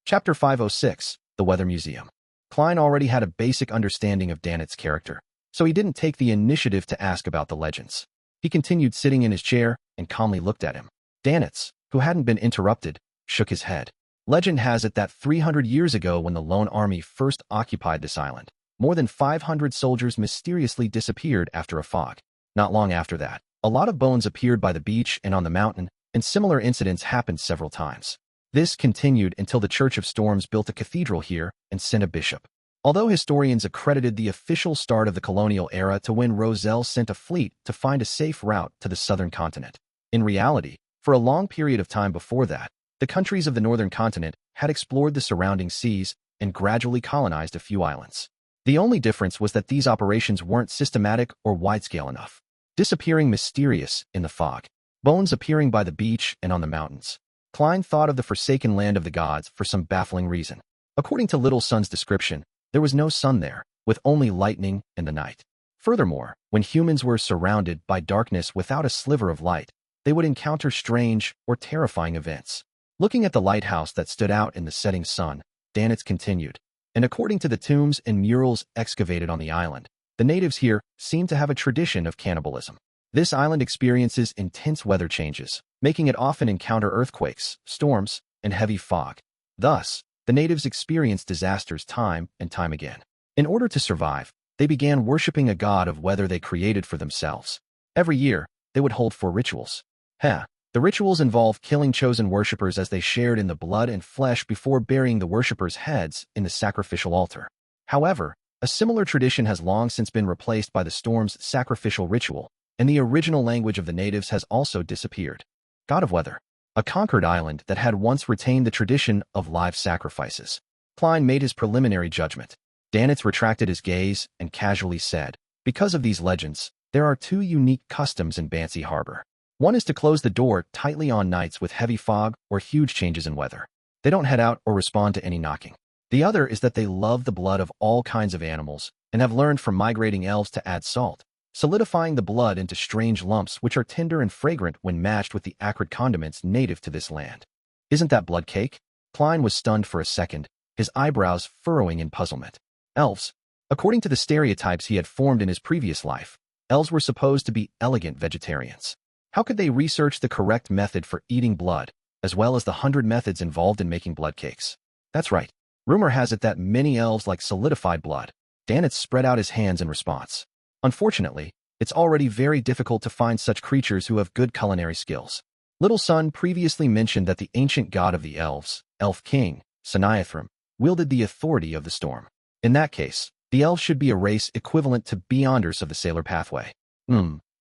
Chapter 506, The Weather Museum. Klein already had a basic understanding of Danitz's character, so he didn't take the initiative to ask about the legends. He continued sitting in his chair and calmly looked at him. Danitz, who hadn't been interrupted, shook his head. Legend has it that 300 years ago, when the Lone Army first occupied this island, more than 500 soldiers mysteriously disappeared after a fog. Not long after that, a lot of bones appeared by the beach and on the mountain, and similar incidents happened several times. This continued until the Church of Storms built a cathedral here and sent a bishop. Although historians accredited the official start of the colonial era to when Roselle sent a fleet to find a safe route to the southern continent, in reality, for a long period of time before that, the countries of the northern continent had explored the surrounding seas and gradually colonized a few islands. The only difference was that these operations weren't systematic or wide-scale enough. Disappearing mysterious in the fog, bones appearing by the beach and on the mountains. Klein thought of the forsaken land of the gods for some baffling reason. According to Little Sun's description, there was no sun there, with only lightning in the night. Furthermore, when humans were surrounded by darkness without a sliver of light, they would encounter strange or terrifying events. Looking at the lighthouse that stood out in the setting sun, Danitz continued, and according to the tombs and murals excavated on the island, The natives here seem to have a tradition of cannibalism. This island experiences intense weather changes, making it often encounter earthquakes, storms, and heavy fog. Thus, the natives experience disasters time and time again. In order to survive, they began worshipping a god of weather they created for themselves. Every year, they would hold 4 rituals. The rituals involve killing chosen worshippers as they shared in the blood and flesh before burying the worshippers' heads in the sacrificial altar. However, a similar tradition has long since been replaced by the storm's sacrificial ritual, and the original language of the natives has also disappeared. God of Weather, a conquered island that had once retained the tradition of live sacrifices. Klein made his preliminary judgment. Danitz retracted his gaze and casually said, "Because of these legends, there are 2 unique customs in Bansy Harbor. One is to close the door tightly on nights with heavy fog or huge changes in weather. They don't head out or respond to any knocking. The other is that they love the blood of all kinds of animals and have learned from migrating elves to add salt, solidifying the blood into strange lumps which are tender and fragrant when matched with the acrid condiments native to this land." Isn't that blood cake? Klein was stunned for a second, his eyebrows furrowing in puzzlement. Elves. According to the stereotypes he had formed in his previous life, elves were supposed to be elegant vegetarians. How could they research the correct method for eating blood, as well as the 100 methods involved in making blood cakes? That's right. Rumor has it that many elves like solidified blood. Danitz spread out his hands in response. Unfortunately, it's already very difficult to find such creatures who have good culinary skills. Little Sun previously mentioned that the ancient god of the elves, Elf King, Saniathrim, wielded the authority of the storm. In that case, the elves should be a race equivalent to Beyonders of the Sailor Pathway.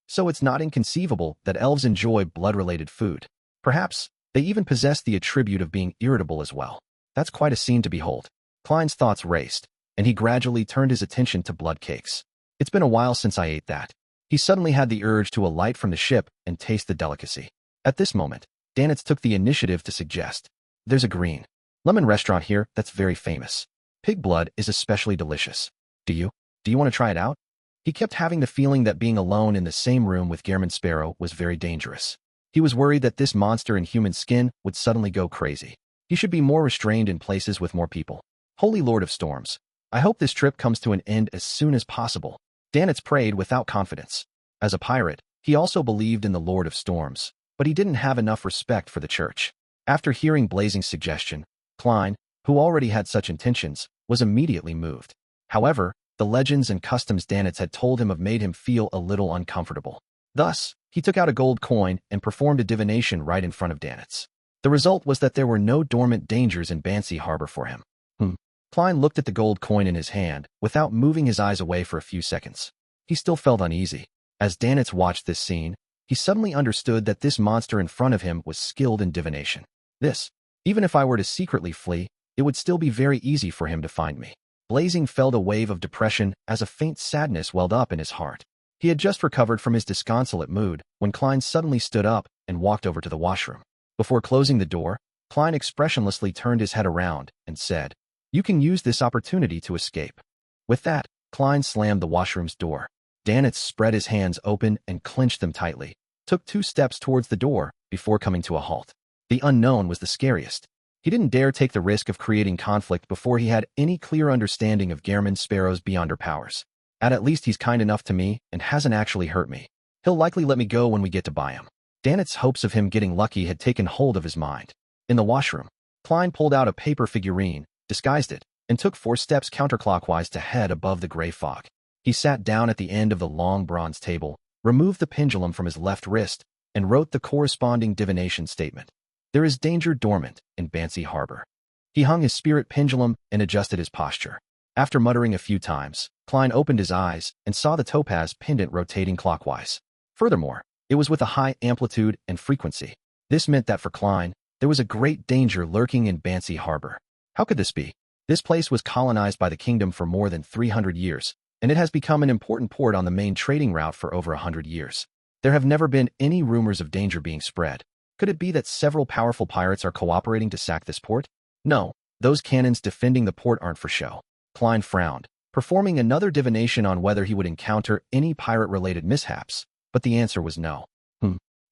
So it's not inconceivable that elves enjoy blood-related food. Perhaps they even possess the attribute of being irritable as well. That's quite a scene to behold. Klein's thoughts raced, and he gradually turned his attention to blood cakes. It's been a while since I ate that. He suddenly had the urge to alight from the ship and taste the delicacy. At this moment, Danitz took the initiative to suggest, "There's a green lemon restaurant here that's very famous. Pig blood is especially delicious. Do you want to try it out?" He kept having the feeling that being alone in the same room with Gehrman Sparrow was very dangerous. He was worried that this monster in human skin would suddenly go crazy. He should be more restrained in places with more people. Holy Lord of Storms, I hope this trip comes to an end as soon as possible. Danitz prayed without confidence. As a pirate, he also believed in the Lord of Storms, but he didn't have enough respect for the church. After hearing Blazing's suggestion, Klein, who already had such intentions, was immediately moved. However, the legends and customs Danitz had told him of made him feel a little uncomfortable. Thus, he took out a gold coin and performed a divination right in front of Danitz. The result was that there were no dormant dangers in Bansy Harbor for him. Klein looked at the gold coin in his hand without moving his eyes away for a few seconds. He still felt uneasy. As Danitz watched this scene, he suddenly understood that this monster in front of him was skilled in divination. Even if I were to secretly flee, it would still be very easy for him to find me. Blazing felt a wave of depression as a faint sadness welled up in his heart. He had just recovered from his disconsolate mood when Klein suddenly stood up and walked over to the washroom. Before closing the door, Klein expressionlessly turned his head around and said, "You can use this opportunity to escape." With that, Klein slammed the washroom's door. Danitz spread his hands open and clenched them tightly, took 2 steps towards the door before coming to a halt. The unknown was the scariest. He didn't dare take the risk of creating conflict before he had any clear understanding of Gehrman Sparrow's Beyonder powers. At least he's kind enough to me and hasn't actually hurt me. He'll likely let me go when we get to Byam. Danitz's hopes of him getting lucky had taken hold of his mind. In the washroom, Klein pulled out a paper figurine, disguised it, and took 4 steps counterclockwise to head above the gray fog. He sat down at the end of the long bronze table, removed the pendulum from his left wrist, and wrote the corresponding divination statement. There is danger dormant in Bansy Harbor. He hung his spirit pendulum and adjusted his posture. After muttering a few times, Klein opened his eyes and saw the topaz pendant rotating clockwise. Furthermore, it was with a high amplitude and frequency. This meant that for Klein, there was a great danger lurking in Bansy Harbor. How could this be? This place was colonized by the kingdom for more than 300 years, and it has become an important port on the main trading route for over 100 years. There have never been any rumors of danger being spread. Could it be that several powerful pirates are cooperating to sack this port? No, those cannons defending the port aren't for show. Klein frowned, performing another divination on whether he would encounter any pirate-related mishaps, but the answer was no.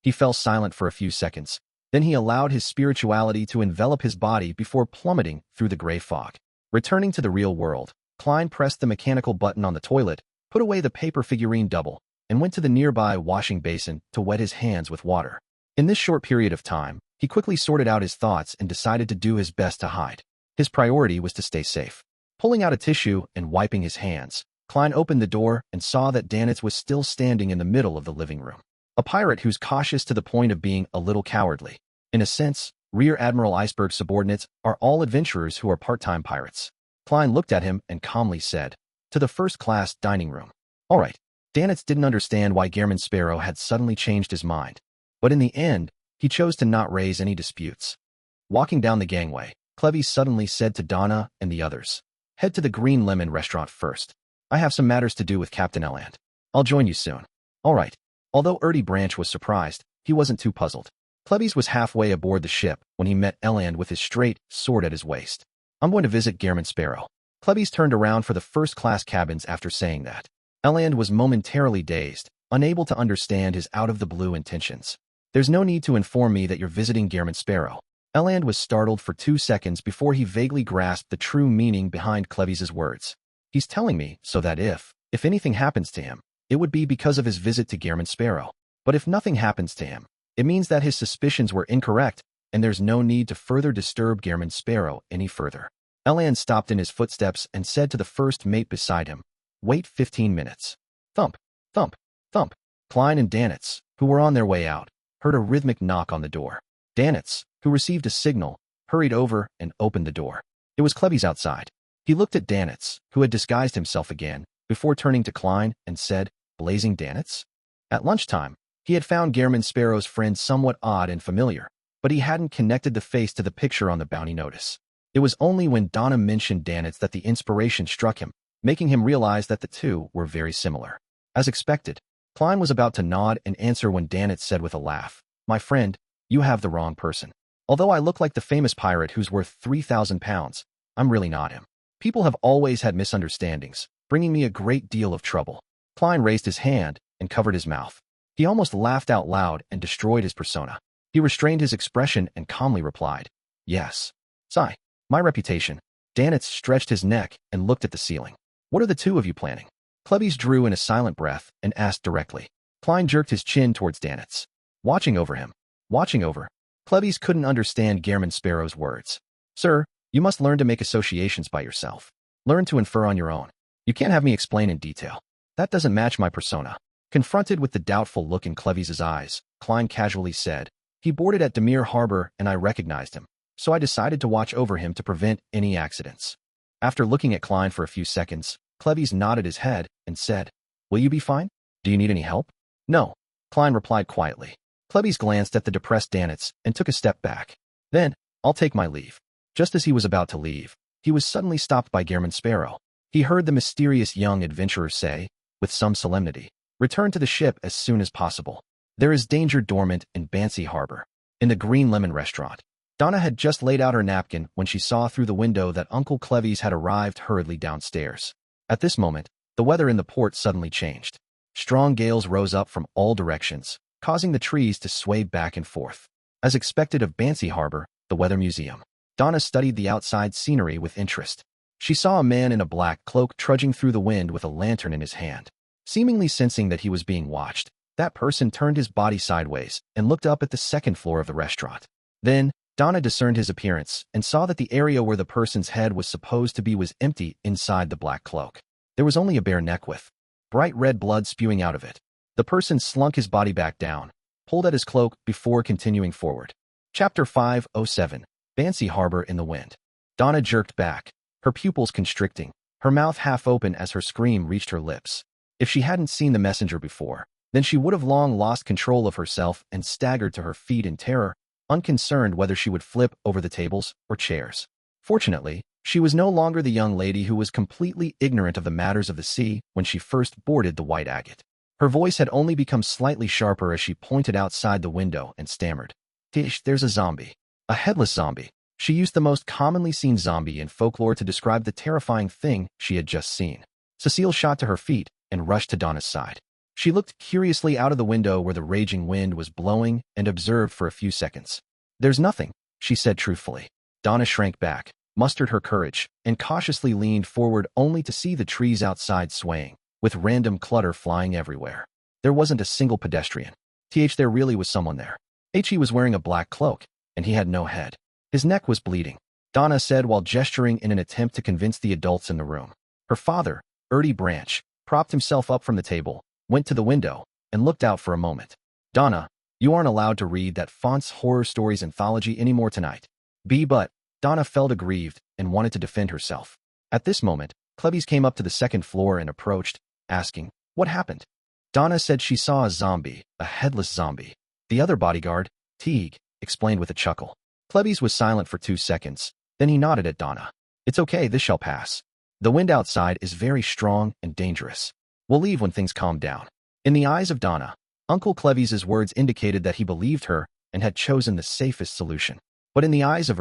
He fell silent for a few seconds. Then he allowed his spirituality to envelop his body before plummeting through the gray fog. Returning to the real world, Klein pressed the mechanical button on the toilet, put away the paper figurine double, and went to the nearby washing basin to wet his hands with water. In this short period of time, he quickly sorted out his thoughts and decided to do his best to hide. His priority was to stay safe. Pulling out a tissue and wiping his hands, Klein opened the door and saw that Danitz was still standing in the middle of the living room. A pirate who's cautious to the point of being a little cowardly. In a sense, Rear Admiral Iceberg's subordinates are all adventurers who are part-time pirates. Klein looked at him and calmly said, "To the first-class dining room." All right. Danitz didn't understand why Gehrman Sparrow had suddenly changed his mind, but in the end, he chose to not raise any disputes. Walking down the gangway, Clevis suddenly said to Donna and the others, "Head to the Green Lemon restaurant first. I have some matters to do with Captain Eland. I'll join you soon." All right. Although Erty Branch was surprised, he wasn't too puzzled. Clevis was halfway aboard the ship when he met Eland with his straight sword at his waist. "I'm going to visit Gehrman Sparrow." Clevis turned around for the first-class cabins after saying that. Eland was momentarily dazed, unable to understand his out-of-the-blue intentions. "There's no need to inform me that you're visiting Gehrman Sparrow." Eland was startled for 2 seconds before he vaguely grasped the true meaning behind Clevis's words. He's telling me so that if anything happens to him, it would be because of his visit to Gehrman Sparrow. But if nothing happens to him, it means that his suspicions were incorrect, and there's no need to further disturb Gehrman Sparrow any further. Eland stopped in his footsteps and said to the first mate beside him, "Wait 15 minutes. Thump, thump, thump. Klein and Danitz, who were on their way out, heard a rhythmic knock on the door. Danitz, who received a signal, hurried over and opened the door. It was Clevis outside. He looked at Danitz, who had disguised himself again, before turning to Klein and said, "Blazing Danitz?" At lunchtime, he had found Gehrman Sparrow's friend somewhat odd and familiar, but he hadn't connected the face to the picture on the bounty notice. It was only when Donna mentioned Danitz that the inspiration struck him, making him realize that the two were very similar. As expected, Klein was about to nod and answer when Danitz said with a laugh, "My friend, you have the wrong person. Although I look like the famous pirate who's worth 3,000 pounds, I'm really not him. People have always had misunderstandings, bringing me a great deal of trouble." Klein raised his hand and covered his mouth. He almost laughed out loud and destroyed his persona. He restrained his expression and calmly replied, "Yes. Sigh. My reputation." Danitz stretched his neck and looked at the ceiling. "What are the two of you planning?" Clevis drew in a silent breath and asked directly. Klein jerked his chin towards Danitz. "Watching over him." "Watching over?" Clevis couldn't understand Gehrman Sparrow's words. "Sir, you must learn to make associations by yourself. Learn to infer on your own. You can't have me explain in detail. That doesn't match my persona." Confronted with the doubtful look in Clevis's eyes, Klein casually said, "He boarded at Demir Harbor and I recognized him, so I decided to watch over him to prevent any accidents." After looking at Klein for a few seconds, Clevis nodded his head and said, "Will you be fine? Do you need any help?" "No," Klein replied quietly. Clevis glanced at the depressed Danitz and took a step back. "Then, I'll take my leave." Just as he was about to leave, he was suddenly stopped by Gehrman Sparrow. He heard the mysterious young adventurer say, with some solemnity, "Return to the ship as soon as possible. There is danger dormant in Bansy Harbor." In the Green Lemon restaurant, Donna had just laid out her napkin when she saw through the window that Uncle Clevis had arrived hurriedly downstairs. At this moment, the weather in the port suddenly changed. Strong gales rose up from all directions, causing the trees to sway back and forth. As expected of Bansy Harbor, the Weather Museum, Donna studied the outside scenery with interest. She saw a man in a black cloak trudging through the wind with a lantern in his hand. Seemingly sensing that he was being watched, that person turned his body sideways and looked up at the second floor of the restaurant. Then, Donna discerned his appearance and saw that the area where the person's head was supposed to be was empty inside the black cloak. There was only a bare neck with bright red blood spewing out of it. The person slunk his body back down, pulled at his cloak before continuing forward. Chapter 507, Bansy Harbor in the Wind. Donna jerked back, her pupils constricting, her mouth half open as her scream reached her lips. If she hadn't seen the messenger before, then she would have long lost control of herself and staggered to her feet in terror, unconcerned whether she would flip over the tables or chairs. Fortunately, she was no longer the young lady who was completely ignorant of the matters of the sea when she first boarded the White Agate. Her voice had only become slightly sharper as she pointed outside the window and stammered, "Tish, there's a zombie. A headless zombie." She used the most commonly seen zombie in folklore to describe the terrifying thing she had just seen. Cecile shot to her feet and rushed to Donna's side. She looked curiously out of the window where the raging wind was blowing and observed for a few seconds. "There's nothing," she said truthfully. Donna shrank back, mustered her courage, and cautiously leaned forward only to see the trees outside swaying, with random clutter flying everywhere. There wasn't a single pedestrian. There really was someone there. He was wearing a black cloak, and he had no head. His neck was bleeding, Donna said while gesturing in an attempt to convince the adults in the room. Her father, Branch, propped himself up from the table, went to the window, and looked out for a moment. Donna, you aren't allowed to read that Font's horror stories anthology anymore tonight. But Donna felt aggrieved and wanted to defend herself. At this moment, Klebbies came up to the second floor and approached, asking, what happened? Donna said she saw a zombie, a headless zombie. The other bodyguard, Teague, explained with a chuckle. Klebbies was silent for 2 seconds, then he nodded at Donna. It's okay, this shall pass. The wind outside is very strong and dangerous. We'll leave when things calm down. In the eyes of Donna, Uncle Klebbies' words indicated that he believed her and had chosen the safest solution. But in the eyes of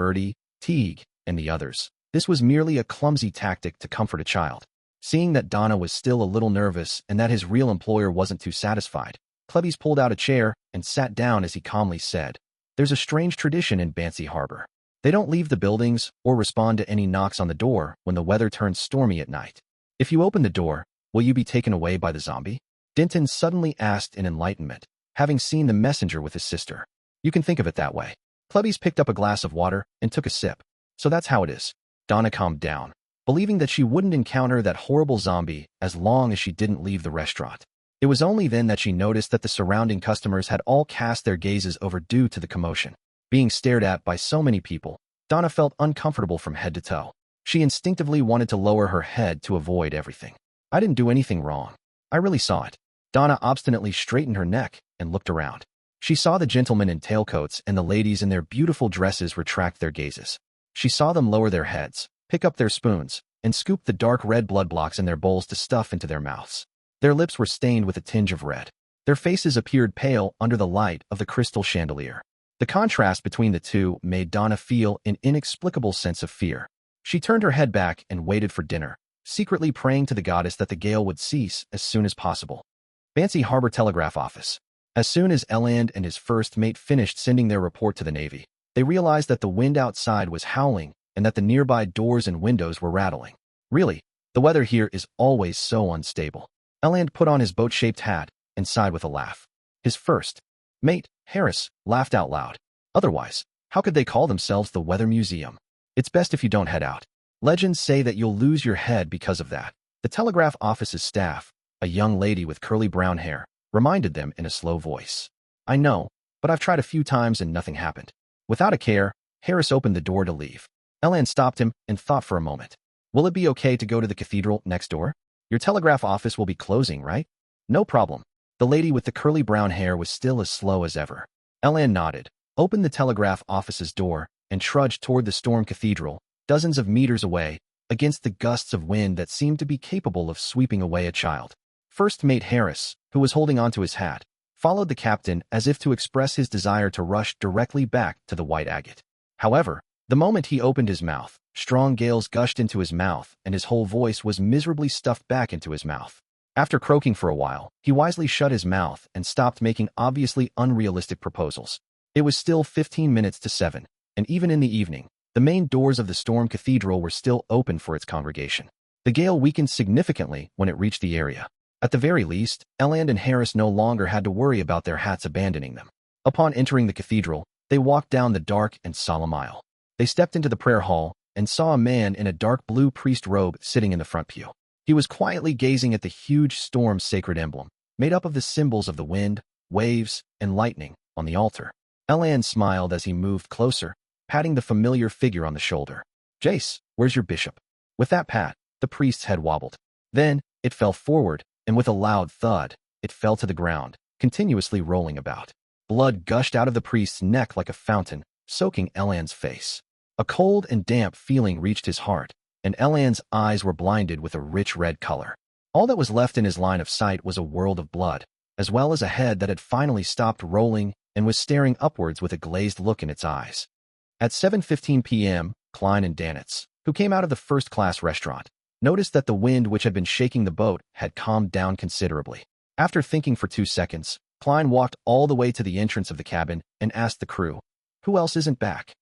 Teague, and the others, this was merely a clumsy tactic to comfort a child. Seeing that Donna was still a little nervous and that his real employer wasn't too satisfied, Klebbies pulled out a chair and sat down as he calmly said, there's a strange tradition in Bansy Harbor. They don't leave the buildings or respond to any knocks on the door when the weather turns stormy at night. If you open the door, will you be taken away by the zombie? Denton suddenly asked in enlightenment, having seen the messenger with his sister. You can think of it that way. Klebbies picked up a glass of water and took a sip. So that's how it is. Donna calmed down, believing that she wouldn't encounter that horrible zombie as long as she didn't leave the restaurant. It was only then that she noticed that the surrounding customers had all cast their gazes over due to the commotion. Being stared at by so many people, Donna felt uncomfortable from head to toe. She instinctively wanted to lower her head to avoid everything. I didn't do anything wrong. I really saw it. Donna obstinately straightened her neck and looked around. She saw the gentlemen in tailcoats and the ladies in their beautiful dresses retract their gazes. She saw them lower their heads, pick up their spoons, and scoop the dark red blood blocks in their bowls to stuff into their mouths. Their lips were stained with a tinge of red. Their faces appeared pale under the light of the crystal chandelier. The contrast between the two made Donna feel an inexplicable sense of fear. She turned her head back and waited for dinner, secretly praying to the goddess that the gale would cease as soon as possible. Bansy Harbor Telegraph Office. As soon as Eland and his first mate finished sending their report to the Navy, they realized that the wind outside was howling and that the nearby doors and windows were rattling. Really, the weather here is always so unstable. Eland put on his boat-shaped hat and sighed with a laugh. His first mate, Harris, laughed out loud. Otherwise, how could they call themselves the Weather Museum? It's best if you don't head out. Legends say that you'll lose your head because of that. The telegraph office's staff, a young lady with curly brown hair, reminded them in a slow voice. I know, but I've tried a few times and nothing happened. Without a care, Harris opened the door to leave. Elan stopped him and thought for a moment. Will it be okay to go to the cathedral next door? Your telegraph office will be closing, right? No problem. The lady with the curly brown hair was still as slow as ever. Elan nodded, opened the telegraph office's door, and trudged toward the storm cathedral, dozens of meters away, against the gusts of wind that seemed to be capable of sweeping away a child. First Mate Harris, who was holding onto his hat, followed the captain as if to express his desire to rush directly back to the white agate. However, the moment he opened his mouth, strong gales gushed into his mouth and his whole voice was miserably stuffed back into his mouth. After croaking for a while, he wisely shut his mouth and stopped making obviously unrealistic proposals. It was still 15 minutes to 7, and even in the evening, the main doors of the Storm Cathedral were still open for its congregation. The gale weakened significantly when it reached the area. At the very least, Eland and Harris no longer had to worry about their hats abandoning them. Upon entering the cathedral, they walked down the dark and solemn aisle. They stepped into the prayer hall and saw a man in a dark blue priest robe sitting in the front pew. He was quietly gazing at the huge storm's sacred emblem, made up of the symbols of the wind, waves, and lightning, on the altar. Eland smiled as he moved closer, patting the familiar figure on the shoulder. Jace, where's your bishop? With that pat, the priest's head wobbled. Then, it fell forward, and with a loud thud, it fell to the ground, continuously rolling about. Blood gushed out of the priest's neck like a fountain, soaking Eland's face. A cold and damp feeling reached his heart, and Eland's eyes were blinded with a rich red color. All that was left in his line of sight was a world of blood, as well as a head that had finally stopped rolling and was staring upwards with a glazed look in its eyes. At 7:15 p.m., Klein and Danitz, who came out of the first-class restaurant, noticed that the wind which had been shaking the boat had calmed down considerably. After thinking for 2 seconds, Klein walked all the way to the entrance of the cabin and asked the crew, "Who else isn't back?"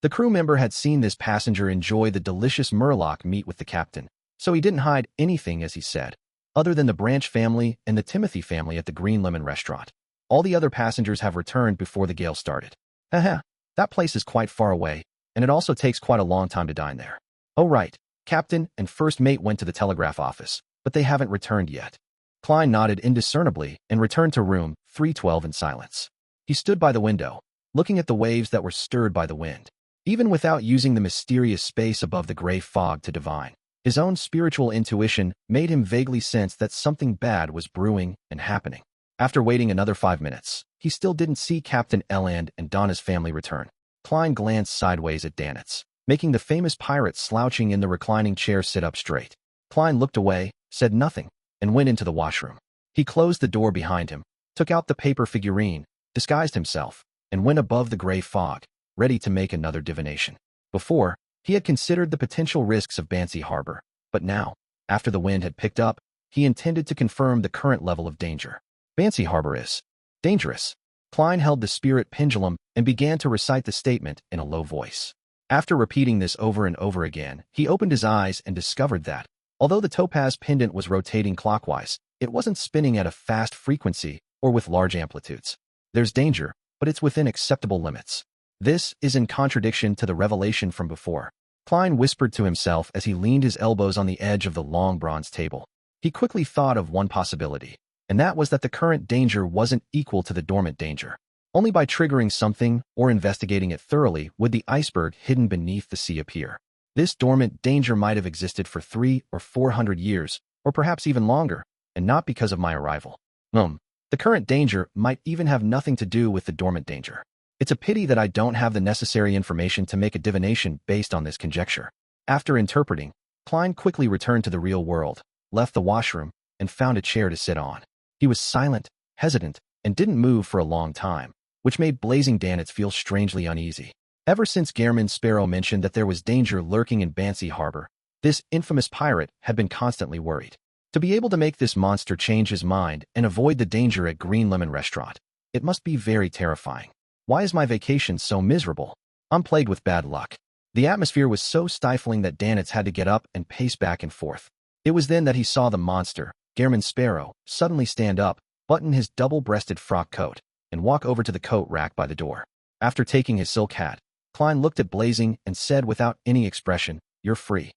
The crew member had seen this passenger enjoy the delicious murloc meat with the captain, so he didn't hide anything as he said, other than the Branch family and the Timothy family at the Green Lemon restaurant. All the other passengers have returned before the gale started. Haha, that place is quite far away, and it also takes quite a long time to dine there. Oh right, Captain and First Mate went to the telegraph office, but they haven't returned yet. Klein nodded indiscernibly and returned to room 312 in silence. He stood by the window, looking at the waves that were stirred by the wind. Even without using the mysterious space above the gray fog to divine, his own spiritual intuition made him vaguely sense that something bad was brewing and happening. After waiting another 5 minutes, he still didn't see Captain Eland and Donna's family return. Klein glanced sideways at Danitz, making the famous pirate slouching in the reclining chair sit up straight. Klein looked away, said nothing, and went into the washroom. He closed the door behind him, took out the paper figurine, disguised himself, and went above the gray fog, ready to make another divination. Before, he had considered the potential risks of Bansy Harbor, but now, after the wind had picked up, he intended to confirm the current level of danger. Bansy Harbor is dangerous. Klein held the spirit pendulum and began to recite the statement in a low voice. After repeating this over and over again, he opened his eyes and discovered that, although the topaz pendant was rotating clockwise, it wasn't spinning at a fast frequency or with large amplitudes. There's danger, but it's within acceptable limits. This is in contradiction to the revelation from before. Klein whispered to himself as he leaned his elbows on the edge of the long bronze table. He quickly thought of one possibility, and that was that the current danger wasn't equal to the dormant danger. Only by triggering something or investigating it thoroughly would the iceberg hidden beneath the sea appear. This dormant danger might have existed for 300 or 400 years, or perhaps even longer, and not because of my arrival. The current danger might even have nothing to do with the dormant danger. It's a pity that I don't have the necessary information to make a divination based on this conjecture. After interpreting, Klein quickly returned to the real world, left the washroom, and found a chair to sit on. He was silent, hesitant, and didn't move for a long time, which made Blazing Danitz feel strangely uneasy. Ever since Gehrman Sparrow mentioned that there was danger lurking in Bansy Harbor, this infamous pirate had been constantly worried. To be able to make this monster change his mind and avoid the danger at Green Lemon Restaurant, it must be very terrifying. Why is my vacation so miserable? I'm plagued with bad luck. The atmosphere was so stifling that Danitz had to get up and pace back and forth. It was then that he saw the monster, Gehrman Sparrow, suddenly stand up, button his double-breasted frock coat, and walk over to the coat rack by the door. After taking his silk hat, Klein looked at Blazing and said without any expression, "You're free."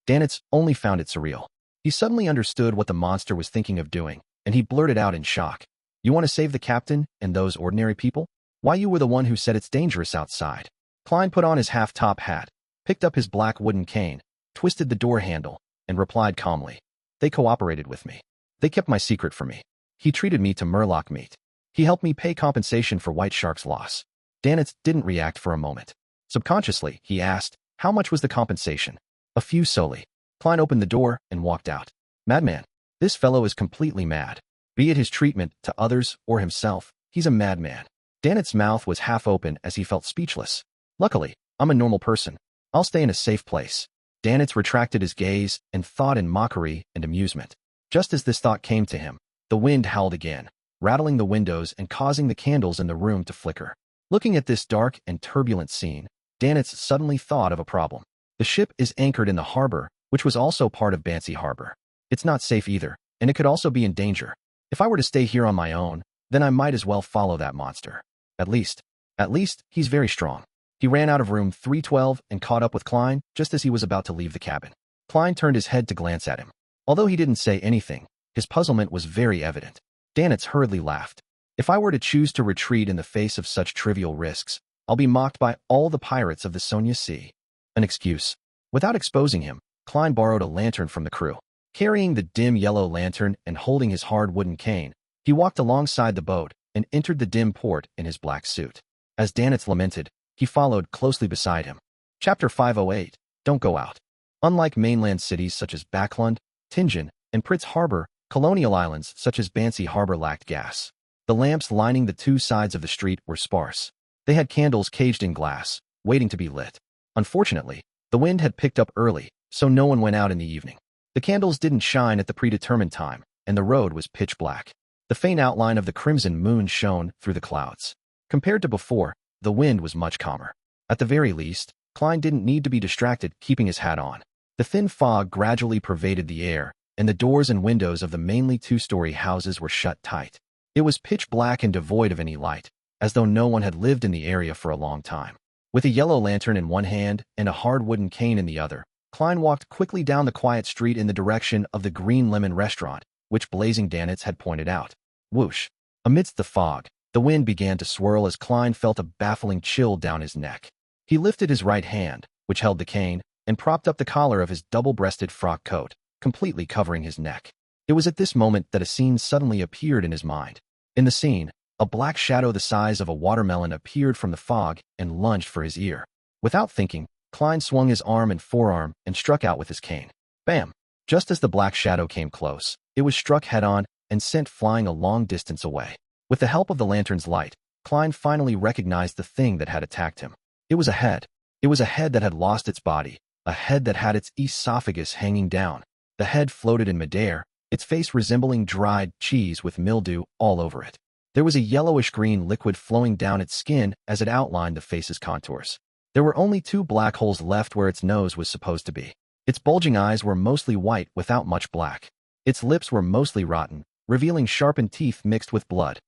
Danitz only found it surreal. He suddenly understood what the monster was thinking of doing, and he blurted out in shock, "You want to save the captain and those ordinary people? Why, you were the one who said it's dangerous outside." Klein put on his half-top hat, picked up his black wooden cane, twisted the door handle, and replied calmly, "They cooperated with me. They kept my secret from me. He treated me to Murloc meat. He helped me pay compensation for White Shark's loss." Danitz didn't react for a moment. Subconsciously, he asked, "How much was the compensation?" "A few solely." Klein opened the door and walked out. "Madman. This fellow is completely mad. Be it his treatment to others or himself, he's a madman." Danitz's mouth was half open as he felt speechless. "Luckily, I'm a normal person. I'll stay in a safe place." Danitz retracted his gaze and thought in mockery and amusement. Just as this thought came to him, the wind howled again, rattling the windows and causing the candles in the room to flicker. Looking at this dark and turbulent scene, Danitz suddenly thought of a problem. The ship is anchored in the harbor, which was also part of Bansy Harbor. It's not safe either, and it could also be in danger. If I were to stay here on my own, then I might as well follow that monster. At least, he's very strong. He ran out of room 312 and caught up with Klein just as he was about to leave the cabin. Klein turned his head to glance at him. Although he didn't say anything, his puzzlement was very evident. Danitz hurriedly laughed. "If I were to choose to retreat in the face of such trivial risks, I'll be mocked by all the pirates of the Sonia Sea." An excuse. Without exposing him, Klein borrowed a lantern from the crew. Carrying the dim yellow lantern and holding his hard wooden cane, he walked alongside the boat and entered the dim port in his black suit. As Danitz lamented, he followed closely beside him. Chapter 508, Don't Go Out. Unlike mainland cities such as Backlund, Tingen, and Pritz Harbor, colonial islands such as Bansy Harbor lacked gas. The lamps lining the two sides of the street were sparse. They had candles caged in glass, waiting to be lit. Unfortunately, the wind had picked up early, so no one went out in the evening. The candles didn't shine at the predetermined time, and the road was pitch black. The faint outline of the crimson moon shone through the clouds. Compared to before, the wind was much calmer. At the very least, Klein didn't need to be distracted keeping his hat on. The thin fog gradually pervaded the air, and the doors and windows of the mainly two-story houses were shut tight. It was pitch black and devoid of any light, as though no one had lived in the area for a long time. With a yellow lantern in one hand and a hard wooden cane in the other, Klein walked quickly down the quiet street in the direction of the Green Lemon restaurant, which Blazing Danitz had pointed out. Whoosh! Amidst the fog, the wind began to swirl as Klein felt a baffling chill down his neck. He lifted his right hand, which held the cane, and propped up the collar of his double-breasted frock coat, completely covering his neck. It was at this moment that a scene suddenly appeared in his mind. In the scene, a black shadow the size of a watermelon appeared from the fog and lunged for his ear. Without thinking, Klein swung his arm and forearm and struck out with his cane. Bam! Just as the black shadow came close, it was struck head-on and sent flying a long distance away. With the help of the lantern's light, Klein finally recognized the thing that had attacked him. It was a head. It was a head that had lost its body, a head that had its esophagus hanging down. The head floated in midair, its face resembling dried cheese with mildew all over it. There was a yellowish-green liquid flowing down its skin as it outlined the face's contours. There were only 2 black holes left where its nose was supposed to be. Its bulging eyes were mostly white without much black. Its lips were mostly rotten, revealing sharpened teeth mixed with blood.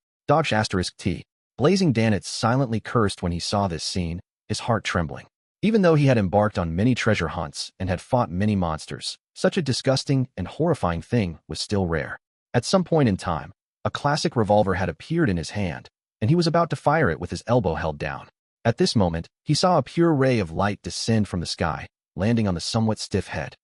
T. Blazing Danitz silently cursed when he saw this scene, his heart trembling. Even though he had embarked on many treasure hunts and had fought many monsters, such a disgusting and horrifying thing was still rare. At some point in time, a classic revolver had appeared in his hand, and he was about to fire it with his elbow held down. At this moment, he saw a pure ray of light descend from the sky, landing on the somewhat stiff head.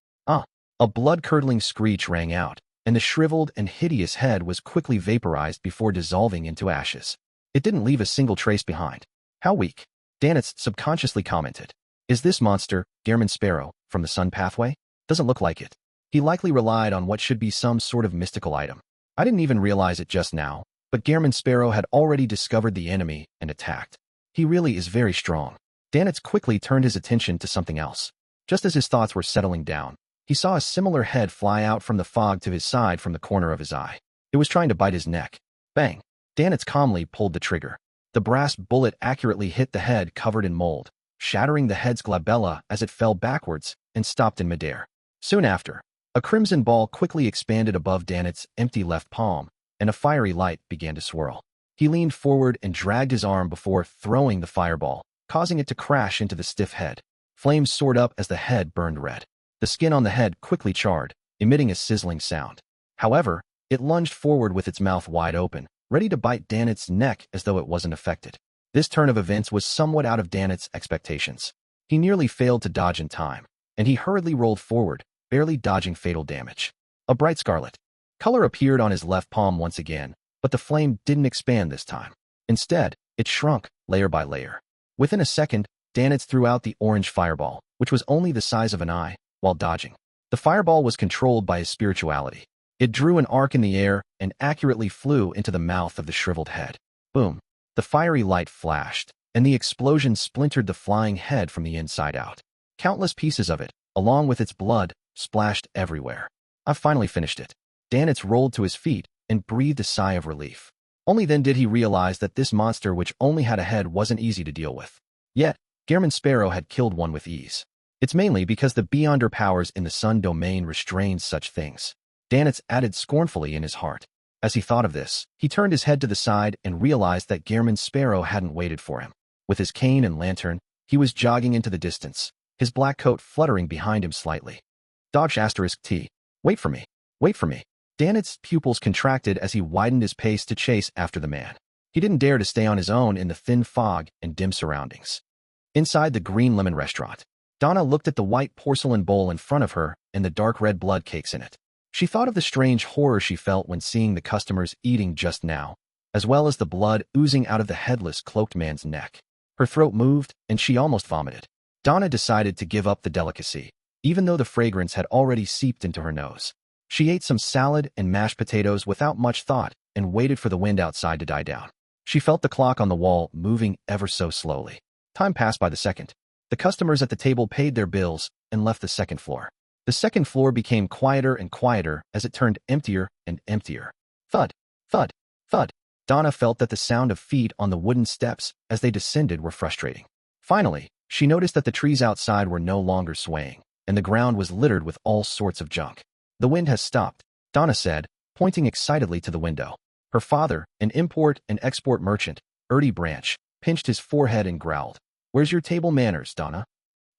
A blood-curdling screech rang out, and the shriveled and hideous head was quickly vaporized before dissolving into ashes. It didn't leave a single trace behind. How weak, Danitz subconsciously commented. Is this monster, Gehrman Sparrow, from the Sun Pathway? Doesn't look like it. He likely relied on what should be some sort of mystical item. I didn't even realize it just now, but Gehrman Sparrow had already discovered the enemy and attacked. He really is very strong. Danitz quickly turned his attention to something else. Just as his thoughts were settling down, he saw a similar head fly out from the fog to his side from the corner of his eye. It was trying to bite his neck. Bang! Danitz calmly pulled the trigger. The brass bullet accurately hit the head covered in mold, shattering the head's glabella as it fell backwards and stopped in midair. Soon after, a crimson ball quickly expanded above Danitz's empty left palm, and a fiery light began to swirl. He leaned forward and dragged his arm before throwing the fireball, causing it to crash into the stiff head. Flames soared up as the head burned red. The skin on the head quickly charred, emitting a sizzling sound. However, it lunged forward with its mouth wide open, ready to bite Danitz's neck as though it wasn't affected. This turn of events was somewhat out of Danitz's expectations. He nearly failed to dodge in time, and he hurriedly rolled forward, barely dodging fatal damage. A bright scarlet color appeared on his left palm once again, but the flame didn't expand this time. Instead, it shrunk, layer by layer. Within a second, Danitz threw out the orange fireball, which was only the size of an eye, while dodging. The fireball was controlled by his spirituality. It drew an arc in the air and accurately flew into the mouth of the shriveled head. Boom! The fiery light flashed, and the explosion splintered the flying head from the inside out. Countless pieces of it, along with its blood, splashed everywhere. I've finally finished it. Danitz rolled to his feet and breathed a sigh of relief. Only then did he realize that this monster which only had a head wasn't easy to deal with. Yet, Gehrman Sparrow had killed one with ease. It's mainly because the beyonder powers in the sun domain restrained such things. Danitz added scornfully in his heart. As he thought of this, he turned his head to the side and realized that Gehrman Sparrow hadn't waited for him. With his cane and lantern, he was jogging into the distance, his black coat fluttering behind him slightly. T. Wait for me. Wait for me. Danitz's pupils contracted as he widened his pace to chase after the man. He didn't dare to stay on his own in the thin fog and dim surroundings. Inside the Green Lemon restaurant, Donna looked at the white porcelain bowl in front of her and the dark red blood cakes in it. She thought of the strange horror she felt when seeing the customers eating just now, as well as the blood oozing out of the headless, cloaked man's neck. Her throat moved, and she almost vomited. Donna decided to give up the delicacy, even though the fragrance had already seeped into her nose. She ate some salad and mashed potatoes without much thought and waited for the wind outside to die down. She felt the clock on the wall moving ever so slowly. Time passed by the second. The customers at the table paid their bills and left the second floor. The second floor became quieter and quieter as it turned emptier and emptier. Thud, thud, thud. Donna felt that the sound of feet on the wooden steps as they descended were frustrating. Finally, she noticed that the trees outside were no longer swaying, and the ground was littered with all sorts of junk. The wind has stopped, Donna said, pointing excitedly to the window. Her father, an import and export merchant, Erty Branch, pinched his forehead and growled. Where's your table manners, Donna?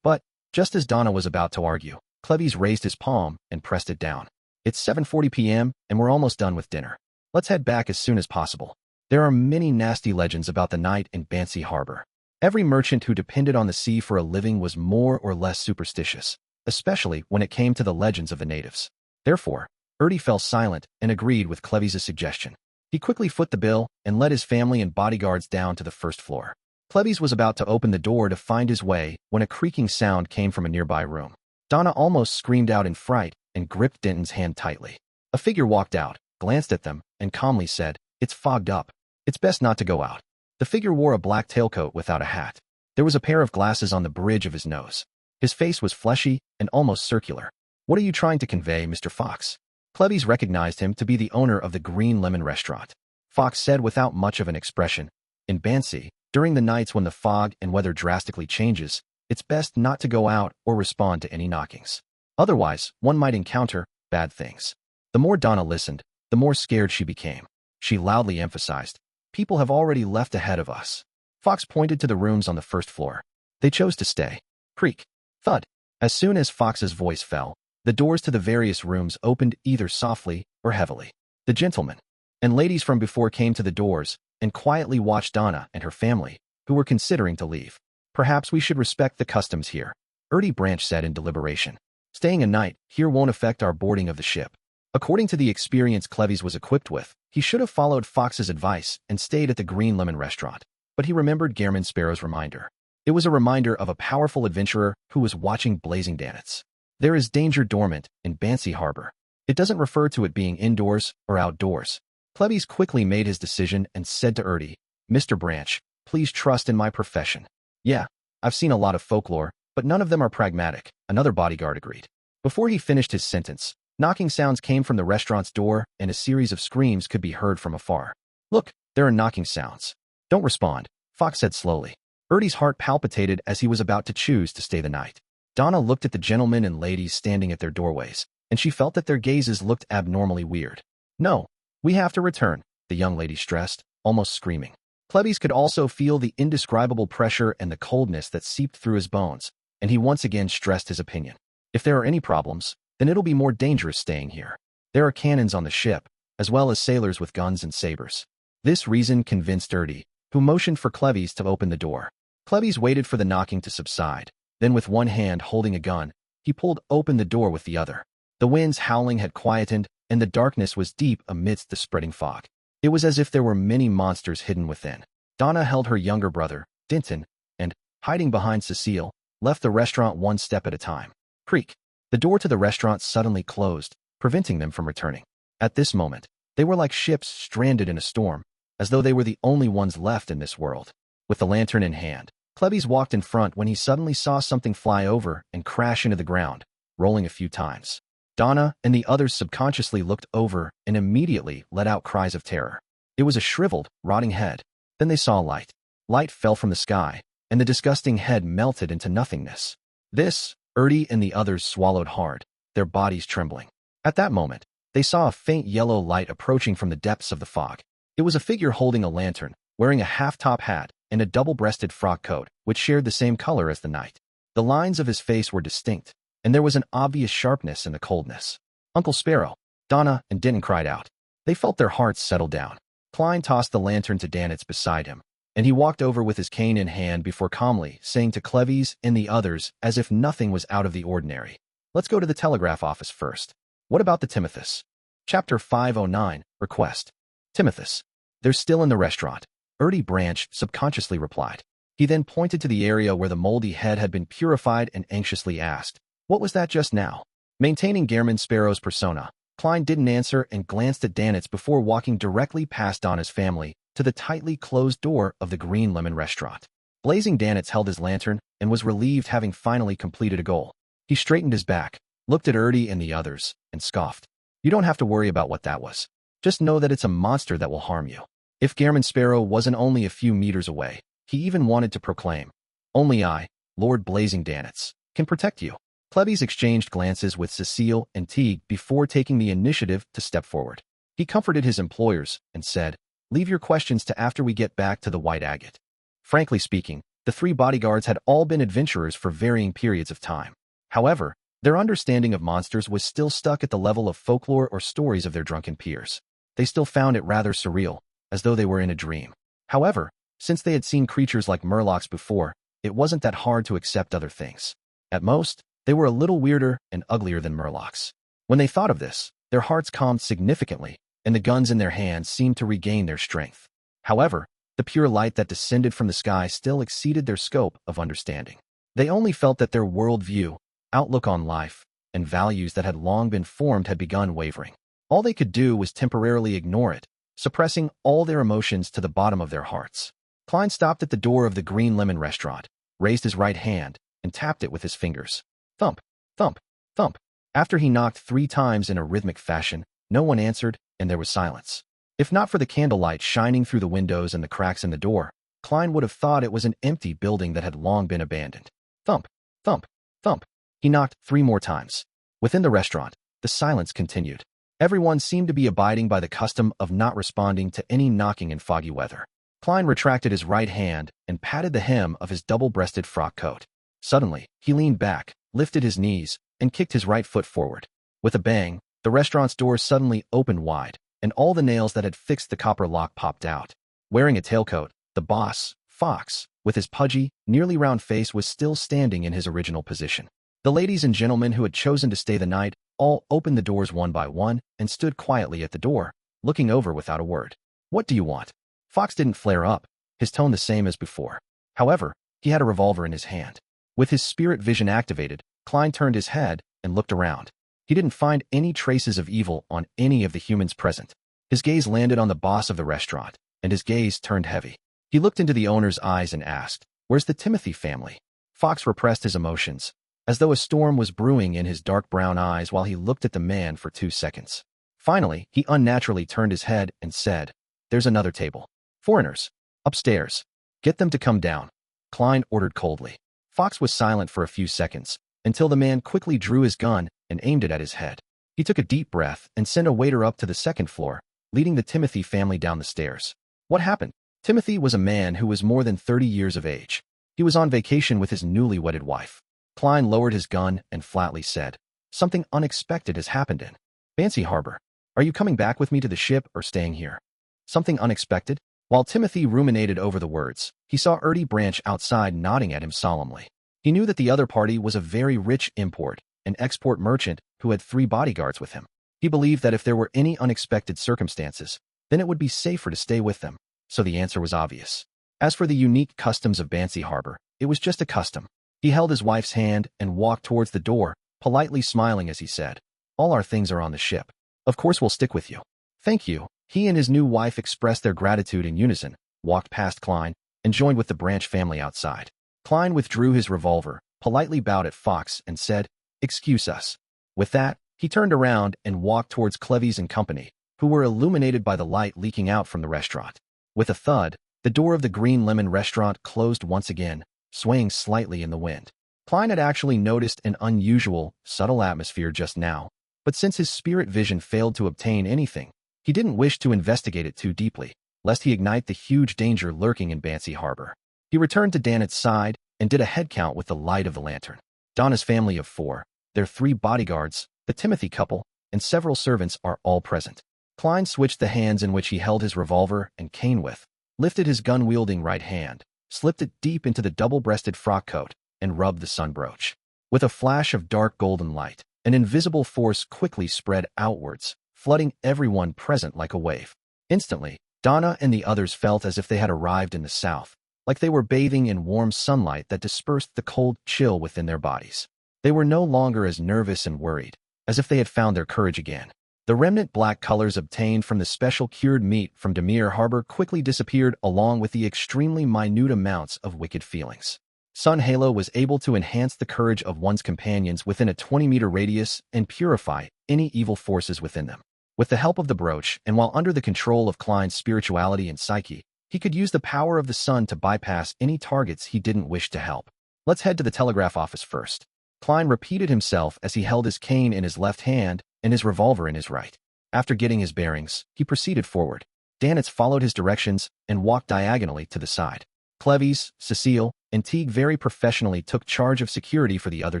But, just as Donna was about to argue, Cleves raised his palm and pressed it down. It's 7:40 p.m. and we're almost done with dinner. Let's head back as soon as possible. There are many nasty legends about the night in Bansy Harbor. Every merchant who depended on the sea for a living was more or less superstitious, especially when it came to the legends of the natives. Therefore, Erty fell silent and agreed with Cleves' suggestion. He quickly foot the bill and led his family and bodyguards down to the first floor. Cleves was about to open the door to find his way when a creaking sound came from a nearby room. Donna almost screamed out in fright and gripped Denton's hand tightly. A figure walked out, glanced at them, and calmly said, "It's fogged up. It's best not to go out." The figure wore a black tailcoat without a hat. There was a pair of glasses on the bridge of his nose. His face was fleshy and almost circular. "What are you trying to convey, Mr. Fox?" Cleves recognized him to be the owner of the Green Lemon restaurant. Fox said without much of an expression, "In Bansy, during the nights when the fog and weather drastically changes, it's best not to go out or respond to any knockings. Otherwise, one might encounter bad things." The more Donna listened, the more scared she became. She loudly emphasized, "People have already left ahead of us." Fox pointed to the rooms on the first floor. They chose to stay. Creak. Thud. As soon as Fox's voice fell, the doors to the various rooms opened either softly or heavily. The gentlemen and ladies from before came to the doors and quietly watched Donna and her family, who were considering to leave. "Perhaps we should respect the customs here," Erty Branch said in deliberation. "Staying a night here won't affect our boarding of the ship." According to the experience Cleves was equipped with, he should have followed Fox's advice and stayed at the Green Lemon restaurant. But he remembered Gehrman Sparrow's reminder. It was a reminder of a powerful adventurer who was watching blazing dannets. There is danger dormant in Bansy Harbor. It doesn't refer to it being indoors or outdoors. Cleves quickly made his decision and said to Erty, "Mr. Branch, please trust in my profession." "Yeah, I've seen a lot of folklore, but none of them are pragmatic," another bodyguard agreed. Before he finished his sentence, knocking sounds came from the restaurant's door and a series of screams could be heard from afar. "Look, there are knocking sounds." "Don't respond," Fox said slowly. Erty's heart palpitated as he was about to choose to stay the night. Donna looked at the gentlemen and ladies standing at their doorways, and she felt that their gazes looked abnormally weird. "No, we have to return," the young lady stressed, almost screaming. Cleves could also feel the indescribable pressure and the coldness that seeped through his bones, and he once again stressed his opinion. "If there are any problems, then it'll be more dangerous staying here. There are cannons on the ship, as well as sailors with guns and sabers." This reason convinced Erty, who motioned for Cleves to open the door. Cleves waited for the knocking to subside. Then with one hand holding a gun, he pulled open the door with the other. The wind's howling had quietened, and the darkness was deep amidst the spreading fog. It was as if there were many monsters hidden within. Donna held her younger brother, Denton, and, hiding behind Cecile, left the restaurant one step at a time. Creak. The door to the restaurant suddenly closed, preventing them from returning. At this moment, they were like ships stranded in a storm, as though they were the only ones left in this world. With the lantern in hand, Cleves walked in front when he suddenly saw something fly over and crash into the ground, rolling a few times. Donna and the others subconsciously looked over and immediately let out cries of terror. It was a shriveled, rotting head. Then they saw light. Light fell from the sky, and the disgusting head melted into nothingness. This, Erty and the others swallowed hard, their bodies trembling. At that moment, they saw a faint yellow light approaching from the depths of the fog. It was a figure holding a lantern, wearing a half-top hat and a double-breasted frock coat, which shared the same color as the night. The lines of his face were distinct, and there was an obvious sharpness in the coldness. "Uncle Sparrow!" Donna and Denton cried out. They felt their hearts settle down. Klein tossed the lantern to Dannets beside him, and he walked over with his cane in hand before calmly saying to Cleves and the others as if nothing was out of the ordinary, "Let's go to the telegraph office first." "What about the Timothus?" Chapter 509, Request. "Timothus. They're still in the restaurant," Erty Branch subconsciously replied. He then pointed to the area where the moldy head had been purified and anxiously asked, "What was that just now?" Maintaining Gehrman Sparrow's persona, Klein didn't answer and glanced at Dannets before walking directly past Donna's family to the tightly closed door of the Green Lemon restaurant. Blazing Dannets held his lantern and was relieved having finally completed a goal. He straightened his back, looked at Erty and the others, and scoffed. "You don't have to worry about what that was. Just know that it's a monster that will harm you." If Gehrman Sparrow wasn't only a few meters away, he even wanted to proclaim, "Only I, Lord Blazing Dannets, can protect you." Klebbies exchanged glances with Cecile and Teague before taking the initiative to step forward. He comforted his employers and said, "Leave your questions to after we get back to the White Agate." Frankly speaking, the three bodyguards had all been adventurers for varying periods of time. However, their understanding of monsters was still stuck at the level of folklore or stories of their drunken peers. They still found it rather surreal, as though they were in a dream. However, since they had seen creatures like murlocs before, it wasn't that hard to accept other things. At most, they were a little weirder and uglier than murlocs. When they thought of this, their hearts calmed significantly, and the guns in their hands seemed to regain their strength. However, the pure light that descended from the sky still exceeded their scope of understanding. They only felt that their worldview, outlook on life, and values that had long been formed had begun wavering. All they could do was temporarily ignore it, suppressing all their emotions to the bottom of their hearts. Klein stopped at the door of the Green Lemon restaurant, raised his right hand, and tapped it with his fingers. Thump, thump, thump. After he knocked 3 times in a rhythmic fashion, no one answered, and there was silence. If not for the candlelight shining through the windows and the cracks in the door, Klein would have thought it was an empty building that had long been abandoned. Thump, thump, thump. He knocked 3 more times. Within the restaurant, the silence continued. Everyone seemed to be abiding by the custom of not responding to any knocking in foggy weather. Klein retracted his right hand and patted the hem of his double-breasted frock coat. Suddenly, he leaned back, lifted his knees, and kicked his right foot forward. With a bang, the restaurant's door suddenly opened wide, and all the nails that had fixed the copper lock popped out. Wearing a tailcoat, the boss, Fox, with his pudgy, nearly round face was still standing in his original position. The ladies and gentlemen who had chosen to stay the night all opened the doors one by one and stood quietly at the door, looking over without a word. "What do you want?" Fox didn't flare up, his tone the same as before. However, he had a revolver in his hand. With his spirit vision activated, Klein turned his head and looked around. He didn't find any traces of evil on any of the humans present. His gaze landed on the boss of the restaurant, and his gaze turned heavy. He looked into the owner's eyes and asked, "Where's the Timothy family?" Fox repressed his emotions, as though a storm was brewing in his dark brown eyes while he looked at the man for 2 seconds. Finally, he unnaturally turned his head and said, "There's another table. Foreigners. Upstairs. Get them to come down," Klein ordered coldly. Fox was silent for a few seconds, until the man quickly drew his gun and aimed it at his head. He took a deep breath and sent a waiter up to the second floor, leading the Timothy family down the stairs. What happened? Timothy was a man who was more than 30 years of age. He was on vacation with his newly wedded wife. Klein lowered his gun and flatly said, "Something unexpected has happened in Bansy Harbor. Are you coming back with me to the ship or staying here?" Something unexpected? While Timothy ruminated over the words, he saw Ertie Branch outside nodding at him solemnly. He knew that the other party was a very rich import and export merchant who had 3 bodyguards with him. He believed that if there were any unexpected circumstances, then it would be safer to stay with them, so the answer was obvious. As for the unique customs of Bansy Harbor, it was just a custom. He held his wife's hand and walked towards the door, politely smiling as he said, "All our things are on the ship. Of course we'll stick with you." "Thank you." He and his new wife expressed their gratitude in unison, walked past Klein, and joined with the Branch family outside. Klein withdrew his revolver, politely bowed at Fox, and said, "Excuse us." With that, he turned around and walked towards Klebbies and company, who were illuminated by the light leaking out from the restaurant. With a thud, the door of the Green Lemon restaurant closed once again, swaying slightly in the wind. Klein had actually noticed an unusual, subtle atmosphere just now, but since his spirit vision failed to obtain anything, he didn't wish to investigate it too deeply, lest he ignite the huge danger lurking in Bansy Harbor. He returned to Danet's side and did a head count with the light of the lantern. Donna's family of 4, their 3 bodyguards, the Timothy couple, and several servants are all present. Klein switched the hands in which he held his revolver and cane with, lifted his gun-wielding right hand, slipped it deep into the double-breasted frock coat, and rubbed the sun brooch. With a flash of dark golden light, an invisible force quickly spread outwards, flooding everyone present like a wave. Instantly, Donna and the others felt as if they had arrived in the south, like they were bathing in warm sunlight that dispersed the cold chill within their bodies. They were no longer as nervous and worried, as if they had found their courage again. The remnant black colors obtained from the special cured meat from Demir Harbor quickly disappeared along with the extremely minute amounts of wicked feelings. Sun Halo was able to enhance the courage of one's companions within a 20-meter radius and purify any evil forces within them. With the help of the brooch, and while under the control of Klein's spirituality and psyche, he could use the power of the sun to bypass any targets he didn't wish to help. "Let's head to the telegraph office first," Klein repeated himself as he held his cane in his left hand and his revolver in his right. After getting his bearings, he proceeded forward. Danitz followed his directions and walked diagonally to the side. Cleves, Cecile, and Teague very professionally took charge of security for the other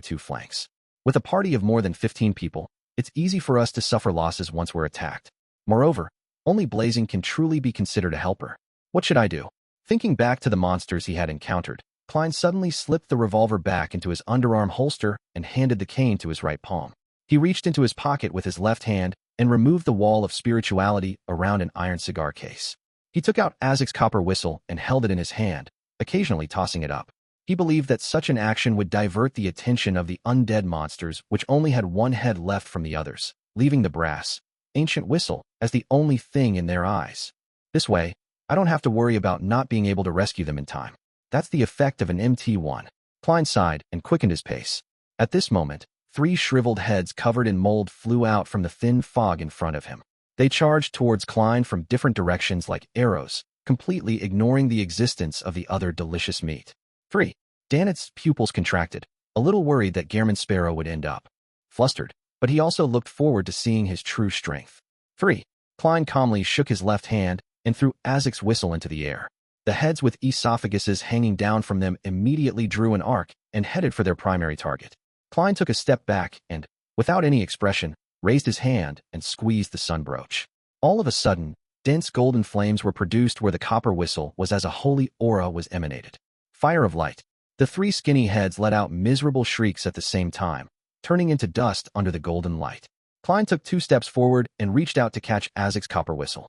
two flanks. With a party of more than 15 people, it's easy for us to suffer losses once we're attacked. Moreover, only Blazing can truly be considered a helper. What should I do? Thinking back to the monsters he had encountered, Klein suddenly slipped the revolver back into his underarm holster and handed the cane to his right palm. He reached into his pocket with his left hand and removed the wall of spirituality around an iron cigar case. He took out Azik's copper whistle and held it in his hand, occasionally tossing it up. He believed that such an action would divert the attention of the undead monsters, which only had one head left from the others, leaving the brass, ancient whistle as the only thing in their eyes. This way, I don't have to worry about not being able to rescue them in time. That's the effect of an MT1. Klein sighed and quickened his pace. At this moment, 3 shriveled heads covered in mold flew out from the thin fog in front of him. They charged towards Klein from different directions like arrows, completely ignoring the existence of the other delicious meat. 3. Danitz's pupils contracted, a little worried that Gehrman Sparrow would end up. Flustered, but he also looked forward to seeing his true strength. 3. Klein calmly shook his left hand and threw Azik's whistle into the air. The heads with esophaguses hanging down from them immediately drew an arc and headed for their primary target. Klein took a step back and, without any expression, raised his hand and squeezed the sun brooch. All of a sudden, dense golden flames were produced where the copper whistle was as a holy aura was emanated. Fire of light. The 3 skinny heads let out miserable shrieks at the same time, turning into dust under the golden light. Klein took 2 steps forward and reached out to catch Azik's copper whistle.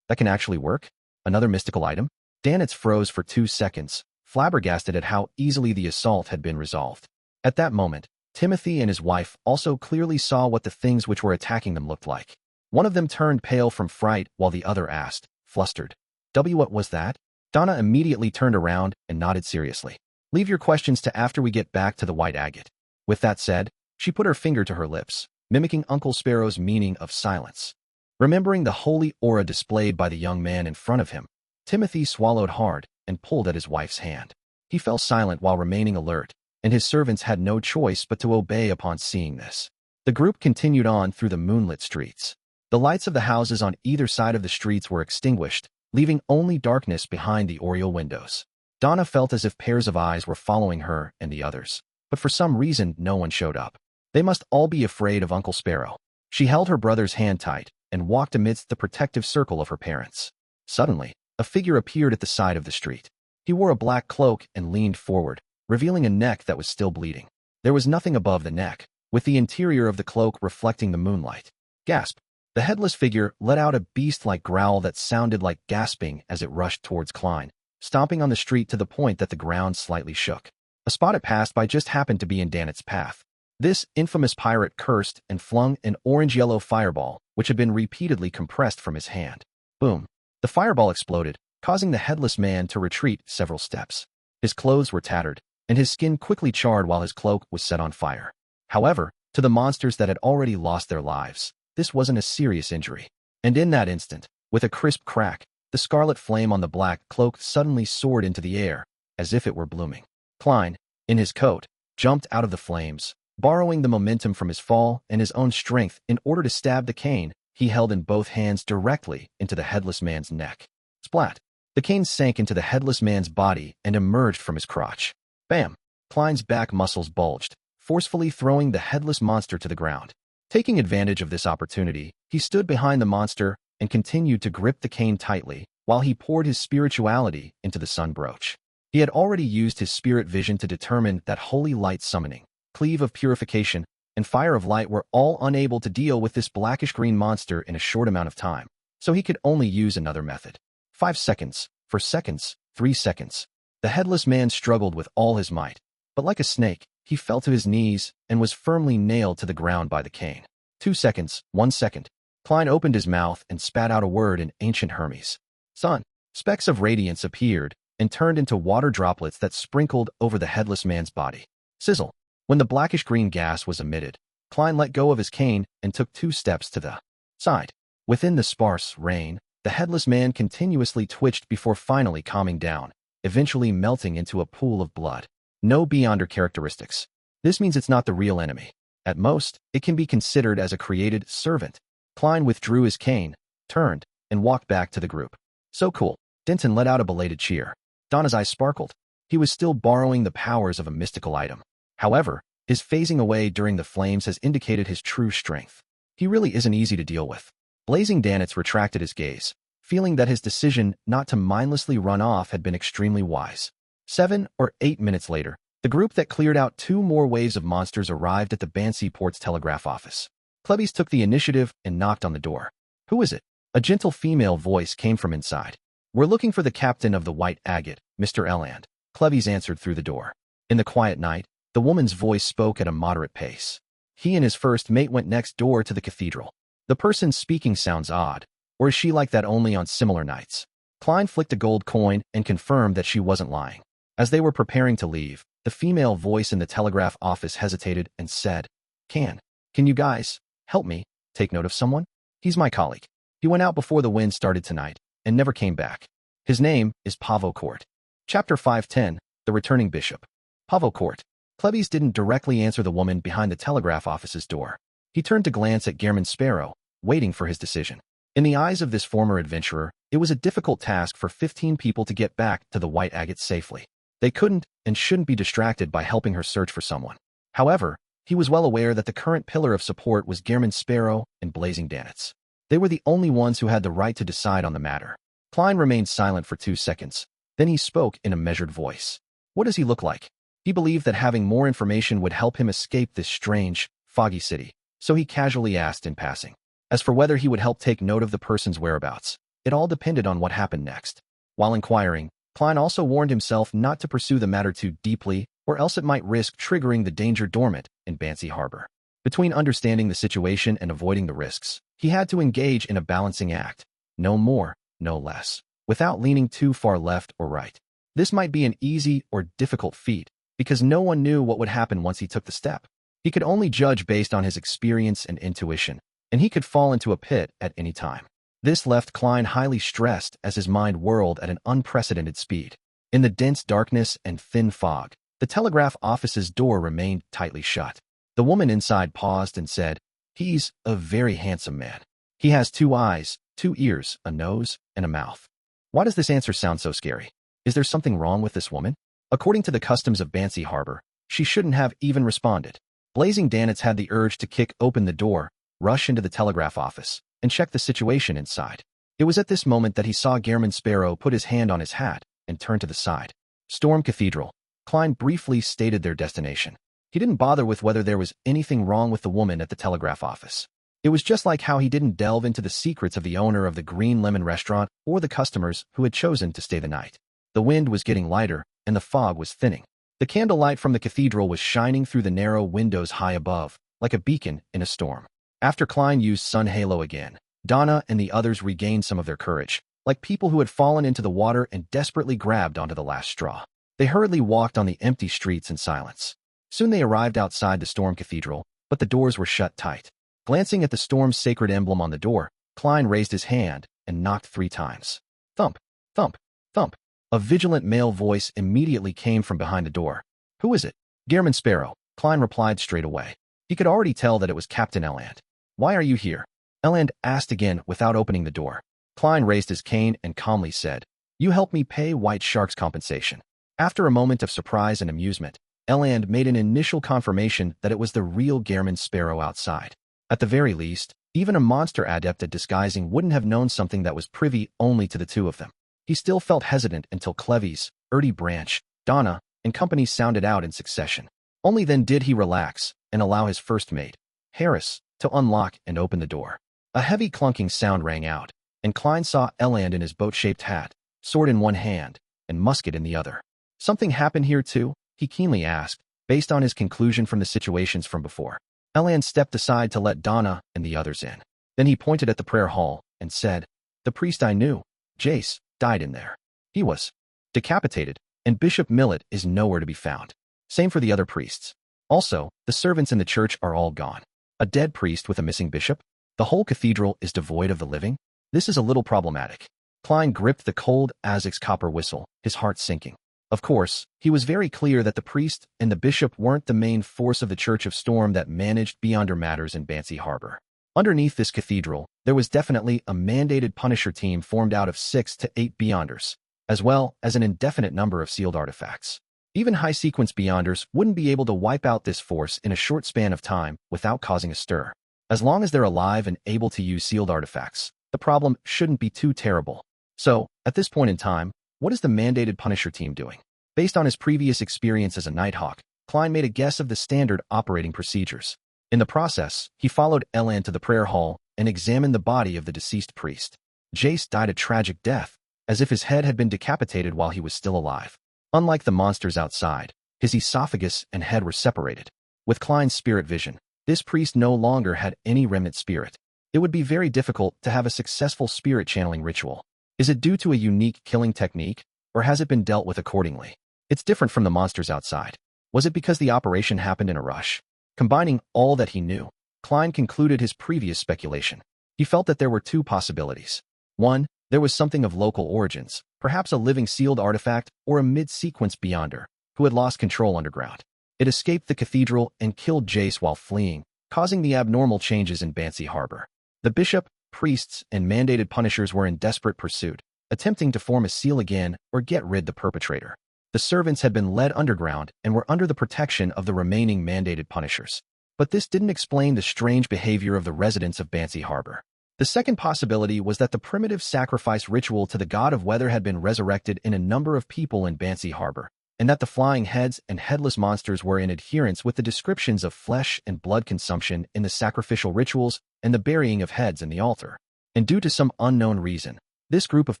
That can actually work? Another mystical item? Danitz froze for 2 seconds, flabbergasted at how easily the assault had been resolved. At that moment, Timothy and his wife also clearly saw what the things which were attacking them looked like. One of them turned pale from fright while the other asked, flustered, What was that? Donna immediately turned around and nodded seriously. Leave your questions to after we get back to the white agate. With that said, she put her finger to her lips, mimicking Uncle Sparrow's meaning of silence. Remembering the holy aura displayed by the young man in front of him, Timothy swallowed hard and pulled at his wife's hand. He fell silent while remaining alert, and his servants had no choice but to obey upon seeing this. The group continued on through the moonlit streets. The lights of the houses on either side of the streets were extinguished, leaving only darkness behind the oriel windows. Donna felt as if pairs of eyes were following her and the others, but for some reason no one showed up. They must all be afraid of Uncle Sparrow. She held her brother's hand tight and walked amidst the protective circle of her parents. Suddenly, a figure appeared at the side of the street. He wore a black cloak and leaned forward, revealing a neck that was still bleeding. There was nothing above the neck, with the interior of the cloak reflecting the moonlight. Gasp! The headless figure let out a beast-like growl that sounded like gasping as it rushed towards Klein, stomping on the street to the point that the ground slightly shook. A spot it passed by just happened to be in Danitz's path. This infamous pirate cursed and flung an orange-yellow fireball, which had been repeatedly compressed from his hand. Boom! The fireball exploded, causing the headless man to retreat several steps. His clothes were tattered, and his skin quickly charred while his cloak was set on fire. However, to the monsters that had already lost their lives, this wasn't a serious injury. And in that instant, with a crisp crack, the scarlet flame on the black cloak suddenly soared into the air, as if it were blooming. Klein, in his coat, jumped out of the flames, borrowing the momentum from his fall and his own strength in order to stab the cane he held in both hands directly into the headless man's neck. Splat! The cane sank into the headless man's body and emerged from his crotch. Bam! Klein's back muscles bulged, forcefully throwing the headless monster to the ground. Taking advantage of this opportunity, he stood behind the monster and continued to grip the cane tightly while he poured his spirituality into the sun brooch. He had already used his spirit vision to determine that holy light summoning, cleave of purification, and fire of light were all unable to deal with this blackish-green monster in a short amount of time, so he could only use another method. 5 seconds, 4 seconds, 3 seconds. The headless man struggled with all his might, but like a snake, he fell to his knees and was firmly nailed to the ground by the cane. 2 seconds, 1 second. Klein opened his mouth and spat out a word in ancient Hermes. Sun. Specks of radiance appeared and turned into water droplets that sprinkled over the headless man's body. Sizzle. When the blackish-green gas was emitted, Klein let go of his cane and took 2 steps to the side. Within the sparse rain, the headless man continuously twitched before finally calming down, eventually melting into a pool of blood. No beyonder characteristics. This means it's not the real enemy. At most, it can be considered as a created servant. Klein withdrew his cane, turned, and walked back to the group. So cool. Denton let out a belated cheer. Donna's eyes sparkled. He was still borrowing the powers of a mystical item. However, his phasing away during the flames has indicated his true strength. He really isn't easy to deal with. Blazing Danitz retracted his gaze, feeling that his decision not to mindlessly run off had been extremely wise. 7 or 8 minutes later, the group that cleared out 2 more waves of monsters arrived at the Bansy Port's telegraph office. Klebbies took the initiative and knocked on the door. Who is it? A gentle female voice came from inside. We're looking for the captain of the White Agate, Mr. Eland. Klebbies answered through the door. In the quiet night, the woman's voice spoke at a moderate pace. He and his first mate went next door to the cathedral. The person speaking sounds odd, or is she like that only on similar nights? Klein flicked a gold coin and confirmed that she wasn't lying. As they were preparing to leave, the female voice in the telegraph office hesitated and said, Can you guys help me take note of someone? He's my colleague. He went out before the wind started tonight and never came back. His name is Pavo Court. Chapter 510, The Returning Bishop. Pavo Court. Klebbies didn't directly answer the woman behind the telegraph office's door. He turned to glance at Gehrman Sparrow, waiting for his decision. In the eyes of this former adventurer, it was a difficult task for 15 people to get back to the White Agate safely. They couldn't and shouldn't be distracted by helping her search for someone. However, he was well aware that the current pillar of support was Gehrman Sparrow and Blazing Danitz. They were the only ones who had the right to decide on the matter. Klein remained silent for 2 seconds. Then he spoke in a measured voice. What does he look like? He believed that having more information would help him escape this strange, foggy city, so he casually asked in passing. As for whether he would help take note of the person's whereabouts, it all depended on what happened next. While inquiring, Klein also warned himself not to pursue the matter too deeply, or else it might risk triggering the danger dormant in Bansy Harbor. Between understanding the situation and avoiding the risks, he had to engage in a balancing act. No more, no less, without leaning too far left or right. This might be an easy or difficult feat, because no one knew what would happen once he took the step. He could only judge based on his experience and intuition, and he could fall into a pit at any time. This left Klein highly stressed as his mind whirled at an unprecedented speed. In the dense darkness and thin fog, the telegraph office's door remained tightly shut. The woman inside paused and said, He's a very handsome man. He has 2 eyes, 2 ears, a nose, and a mouth. Why does this answer sound so scary? Is there something wrong with this woman? According to the customs of Bansy Harbor, she shouldn't have even responded. Blazing Danitz had the urge to kick open the door, rush into the telegraph office, and check the situation inside. It was at this moment that he saw Gehrman Sparrow put his hand on his hat and turn to the side. Storm Cathedral. Klein briefly stated their destination. He didn't bother with whether there was anything wrong with the woman at the telegraph office. It was just like how he didn't delve into the secrets of the owner of the Green Lemon restaurant or the customers who had chosen to stay the night. The wind was getting lighter, and the fog was thinning. The candlelight from the cathedral was shining through the narrow windows high above, like a beacon in a storm. After Klein used Sun Halo again, Donna and the others regained some of their courage, like people who had fallen into the water and desperately grabbed onto the last straw. They hurriedly walked on the empty streets in silence. Soon they arrived outside the Storm Cathedral, but the doors were shut tight. Glancing at the storm's sacred emblem on the door, Klein raised his hand and knocked 3 times. Thump, thump, thump. A vigilant male voice immediately came from behind the door. Who is it? Gehrman Sparrow, Klein replied straight away. He could already tell that it was Captain Eland. Why are you here? Eland asked again without opening the door. Klein raised his cane and calmly said, You help me pay White Shark's compensation. After a moment of surprise and amusement, Eland made an initial confirmation that it was the real Gehrman Sparrow outside. At the very least, even a monster adept at disguising wouldn't have known something that was privy only to the 2 of them. He still felt hesitant until Klebbies, Ertie Branch, Donna, and company sounded out in succession. Only then did he relax and allow his first mate, Harris, to unlock and open the door. A heavy clunking sound rang out, and Klein saw Eland in his boat-shaped hat, sword in one hand, and musket in the other. Something happened here too? He keenly asked, based on his conclusion from the situations from before. Eland stepped aside to let Donna and the others in. Then he pointed at the prayer hall and said, The priest I knew, Jace, died in there. He was decapitated, and Bishop Millet is nowhere to be found. Same for the other priests. Also, the servants in the church are all gone. A dead priest with a missing bishop? The whole cathedral is devoid of the living? This is a little problematic. Klein gripped the cold Azik's copper whistle, his heart sinking. Of course, he was very clear that the priest and the bishop weren't the main force of the Church of Storm that managed Beyonder matters in Bansy Harbor. Underneath this cathedral, there was definitely a mandated Punisher team formed out of 6 to 8 Beyonders, as well as an indefinite number of sealed artifacts. Even high-sequence Beyonders wouldn't be able to wipe out this force in a short span of time without causing a stir. As long as they're alive and able to use sealed artifacts, the problem shouldn't be too terrible. So, at this point in time, what is the mandated Punisher team doing? Based on his previous experience as a Nighthawk, Klein made a guess of the standard operating procedures. In the process, he followed Elan to the prayer hall and examined the body of the deceased priest. Jace died a tragic death, as if his head had been decapitated while he was still alive. Unlike the monsters outside, his esophagus and head were separated. With Klein's spirit vision, this priest no longer had any remnant spirit. It would be very difficult to have a successful spirit channeling ritual. Is it due to a unique killing technique, or has it been dealt with accordingly? It's different from the monsters outside. Was it because the operation happened in a rush? Combining all that he knew, Klein concluded his previous speculation. He felt that there were 2 possibilities. 1, there was something of local origins, perhaps a living sealed artifact or a mid-sequence Beyonder, who had lost control underground. It escaped the cathedral and killed Jace while fleeing, causing the abnormal changes in Bansy Harbor. The bishop, priests, and mandated punishers were in desperate pursuit, attempting to form a seal again or get rid of the perpetrator. The servants had been led underground and were under the protection of the remaining mandated punishers. But this didn't explain the strange behavior of the residents of Bansy Harbor. The second possibility was that the primitive sacrifice ritual to the god of weather had been resurrected in a number of people in Bansy Harbor, and that the flying heads and headless monsters were in adherence with the descriptions of flesh and blood consumption in the sacrificial rituals and the burying of heads in the altar. And due to some unknown reason, this group of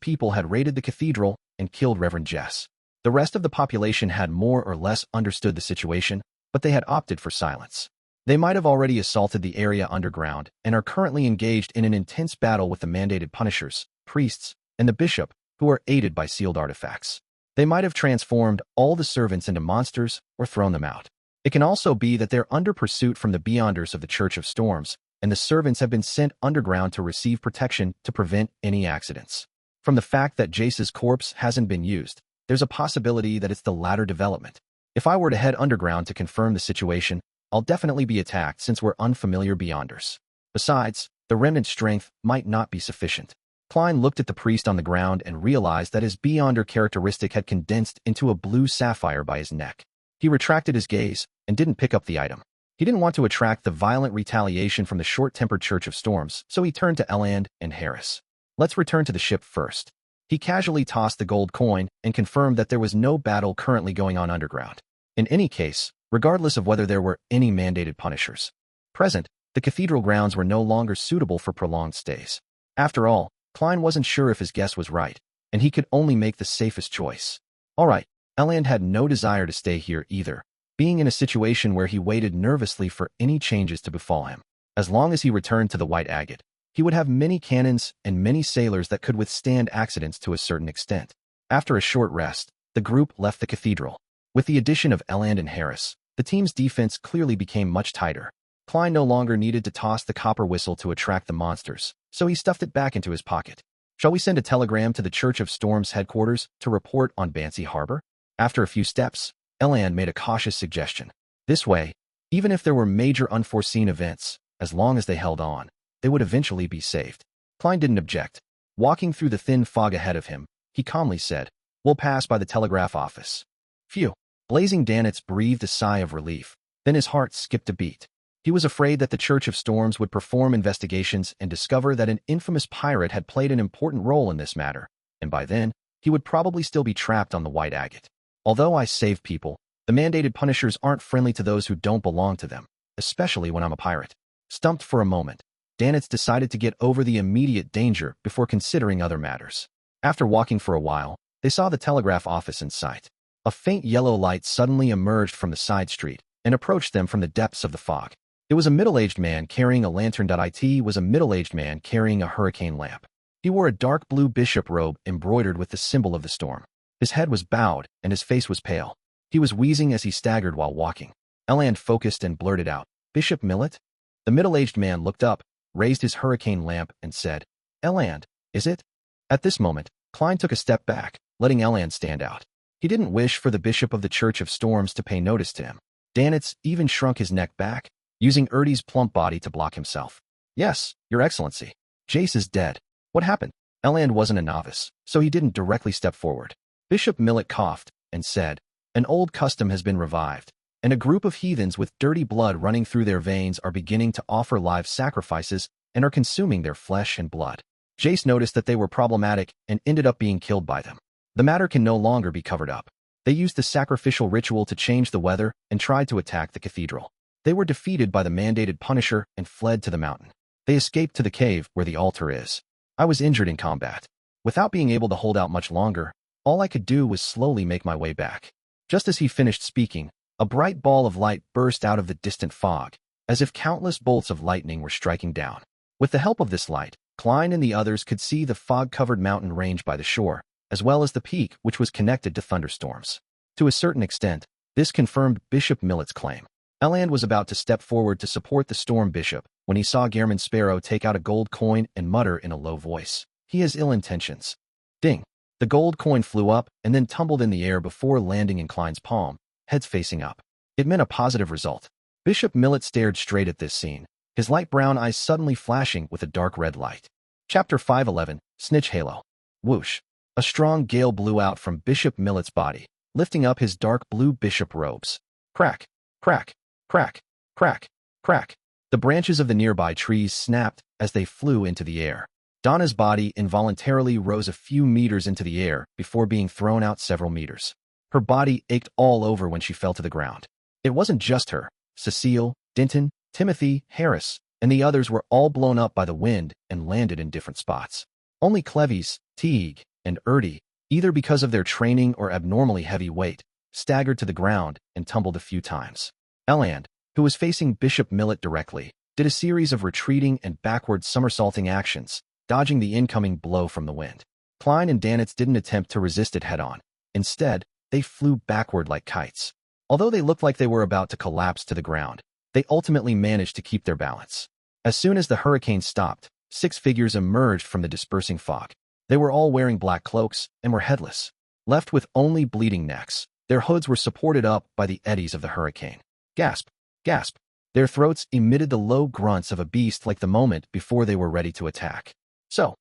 people had raided the cathedral and killed Reverend Jess. The rest of the population had more or less understood the situation, but they had opted for silence. They might have already assaulted the area underground and are currently engaged in an intense battle with the mandated punishers, priests, and the bishop, who are aided by sealed artifacts. They might have transformed all the servants into monsters or thrown them out. It can also be that they're under pursuit from the Beyonders of the Church of Storms, and the servants have been sent underground to receive protection to prevent any accidents. From the fact that Jace's corpse hasn't been used, there's a possibility that it's the latter development. If I were to head underground to confirm the situation, I'll definitely be attacked since we're unfamiliar Beyonders. Besides, the remnant strength might not be sufficient. Klein looked at the priest on the ground and realized that his Beyonder characteristic had condensed into a blue sapphire by his neck. He retracted his gaze and didn't pick up the item. He didn't want to attract the violent retaliation from the short-tempered Church of Storms, so he turned to Eland and Harris. Let's return to the ship first. He casually tossed the gold coin and confirmed that there was no battle currently going on underground. In any case, regardless of whether there were any mandated punishers present, the cathedral grounds were no longer suitable for prolonged stays. After all, Klein wasn't sure if his guess was right, and he could only make the safest choice. All right, Eland had no desire to stay here either, being in a situation where he waited nervously for any changes to befall him. As long as he returned to the White Agate, he would have many cannons and many sailors that could withstand accidents to a certain extent. After a short rest, the group left the cathedral. With the addition of Eland and Harris, the team's defense clearly became much tighter. Klein no longer needed to toss the copper whistle to attract the monsters, so he stuffed it back into his pocket. Shall we send a telegram to the Church of Storms headquarters to report on Bansy Harbor? After a few steps, Eland made a cautious suggestion. This way, even if there were major unforeseen events, as long as they held on, they would eventually be saved. Klein didn't object. Walking through the thin fog ahead of him, he calmly said, "We'll pass by the telegraph office." Phew. Blazing Danitz breathed a sigh of relief. Then his heart skipped a beat. He was afraid that the Church of Storms would perform investigations and discover that an infamous pirate had played an important role in this matter, and by then, he would probably still be trapped on the White Agate. Although I save people, the mandated punishers aren't friendly to those who don't belong to them, especially when I'm a pirate. Stumped for a moment, Danitz decided to get over the immediate danger before considering other matters. After walking for a while, they saw the telegraph office in sight. A faint yellow light suddenly emerged from the side street and approached them from the depths of the fog. It was a middle-aged man carrying a lantern. It was a middle-aged man carrying a hurricane lamp. He wore a dark blue bishop robe embroidered with the symbol of the storm. His head was bowed and his face was pale. He was wheezing as he staggered while walking. Eland focused and blurted out, "Bishop Millet?" The middle-aged man looked up, raised his hurricane lamp, and said, "Eland, is it?" At this moment, Klein took a step back, letting Eland stand out. He didn't wish for the bishop of the Church of Storms to pay notice to him. Danitz even shrunk his neck back, using Ertie's plump body to block himself. Yes, Your Excellency. Jace is dead. What happened? Eland wasn't a novice, so he didn't directly step forward. Bishop Millet coughed and said, an old custom has been revived, and a group of heathens with dirty blood running through their veins are beginning to offer live sacrifices and are consuming their flesh and blood. Jace noticed that they were problematic and ended up being killed by them. The matter can no longer be covered up. They used the sacrificial ritual to change the weather and tried to attack the cathedral. They were defeated by the mandated Punisher and fled to the mountain. They escaped to the cave where the altar is. I was injured in combat. Without being able to hold out much longer, all I could do was slowly make my way back. Just as he finished speaking, a bright ball of light burst out of the distant fog, as if countless bolts of lightning were striking down. With the help of this light, Klein and the others could see the fog-covered mountain range by the shore, as well as the peak which was connected to thunderstorms. To a certain extent, this confirmed Bishop Millet's claim. Eland was about to step forward to support the storm bishop when he saw Gehrman Sparrow take out a gold coin and mutter in a low voice, "He has ill intentions." Ding! The gold coin flew up and then tumbled in the air before landing in Klein's palm, heads facing up. It meant a positive result. Bishop Millet stared straight at this scene, his light brown eyes suddenly flashing with a dark red light. Chapter 511, Snitch Halo. Whoosh! A strong gale blew out from Bishop Millet's body, lifting up his dark blue bishop robes. Crack! Crack! Crack! Crack! Crack! The branches of the nearby trees snapped as they flew into the air. Donna's body involuntarily rose a few meters into the air before being thrown out several meters. Her body ached all over when she fell to the ground. It wasn't just her. Cecile, Denton, Timothy, Harris, and the others were all blown up by the wind and landed in different spots. Only Cleves, Teague, and Ertie, either because of their training or abnormally heavy weight, staggered to the ground and tumbled a few times. Eland, who was facing Bishop Millet directly, did a series of retreating and backward somersaulting actions, dodging the incoming blow from the wind. Klein and Danitz didn't attempt to resist it head-on. Instead, they flew backward like kites. Although they looked like they were about to collapse to the ground, they ultimately managed to keep their balance. As soon as the hurricane stopped, 6 figures emerged from the dispersing fog. They were all wearing black cloaks and were headless. Left with only bleeding necks, their hoods were supported up by the eddies of the hurricane. Gasp! Gasp! Their throats emitted the low grunts of a beast like the moment before they were ready to attack. So.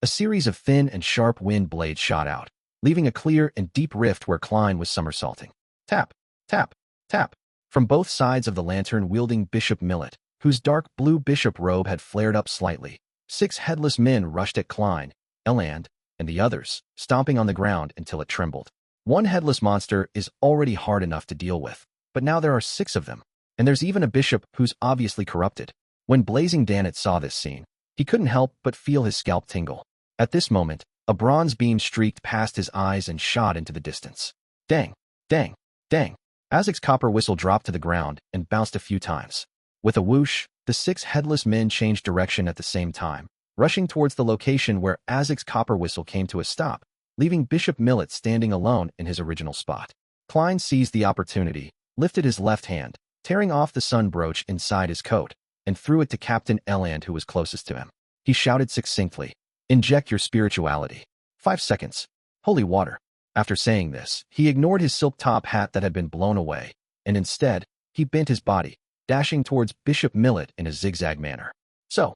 A series of thin and sharp wind blades shot out, leaving a clear and deep rift where Klein was somersaulting. Tap! Tap! Tap! From both sides of the lantern-wielding Bishop Millet, whose dark blue bishop robe had flared up slightly, 6 headless men rushed at Klein, Eland, and the others, stomping on the ground until it trembled. One headless monster is already hard enough to deal with, but now there are 6 of them, and there's even a bishop who's obviously corrupted. When Blazing Danitz saw this scene, he couldn't help but feel his scalp tingle. At this moment, a bronze beam streaked past his eyes and shot into the distance. Dang! Dang! Dang! Azik's copper whistle dropped to the ground and bounced a few times. With a whoosh, the 6 headless men changed direction at the same time, rushing towards the location where Azik's copper whistle came to a stop, leaving Bishop Millet standing alone in his original spot. Klein seized the opportunity, lifted his left hand, tearing off the sun brooch inside his coat, and threw it to Captain Eland, who was closest to him. He shouted succinctly, "Inject your spirituality. 5 seconds. Holy water." After saying this, he ignored his silk top hat that had been blown away, and instead, he bent his body, dashing towards Bishop Millet in a zigzag manner. So.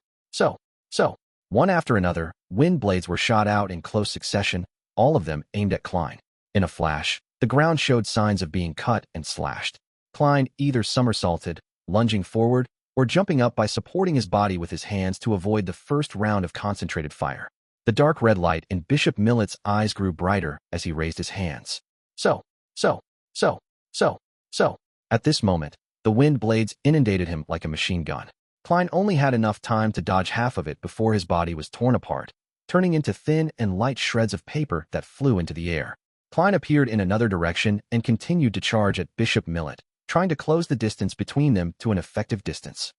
One after another, wind blades were shot out in close succession, all of them aimed at Klein. In a flash, the ground showed signs of being cut and slashed. Klein either somersaulted, lunging forward, or jumping up by supporting his body with his hands to avoid the first round of concentrated fire. The dark red light in Bishop Millet's eyes grew brighter as he raised his hands. So. At this moment, the wind blades inundated him like a machine gun. Klein only had enough time to dodge half of it before his body was torn apart, turning into thin and light shreds of paper that flew into the air. Klein appeared in another direction and continued to charge at Bishop Millet, trying to close the distance between them to an effective distance.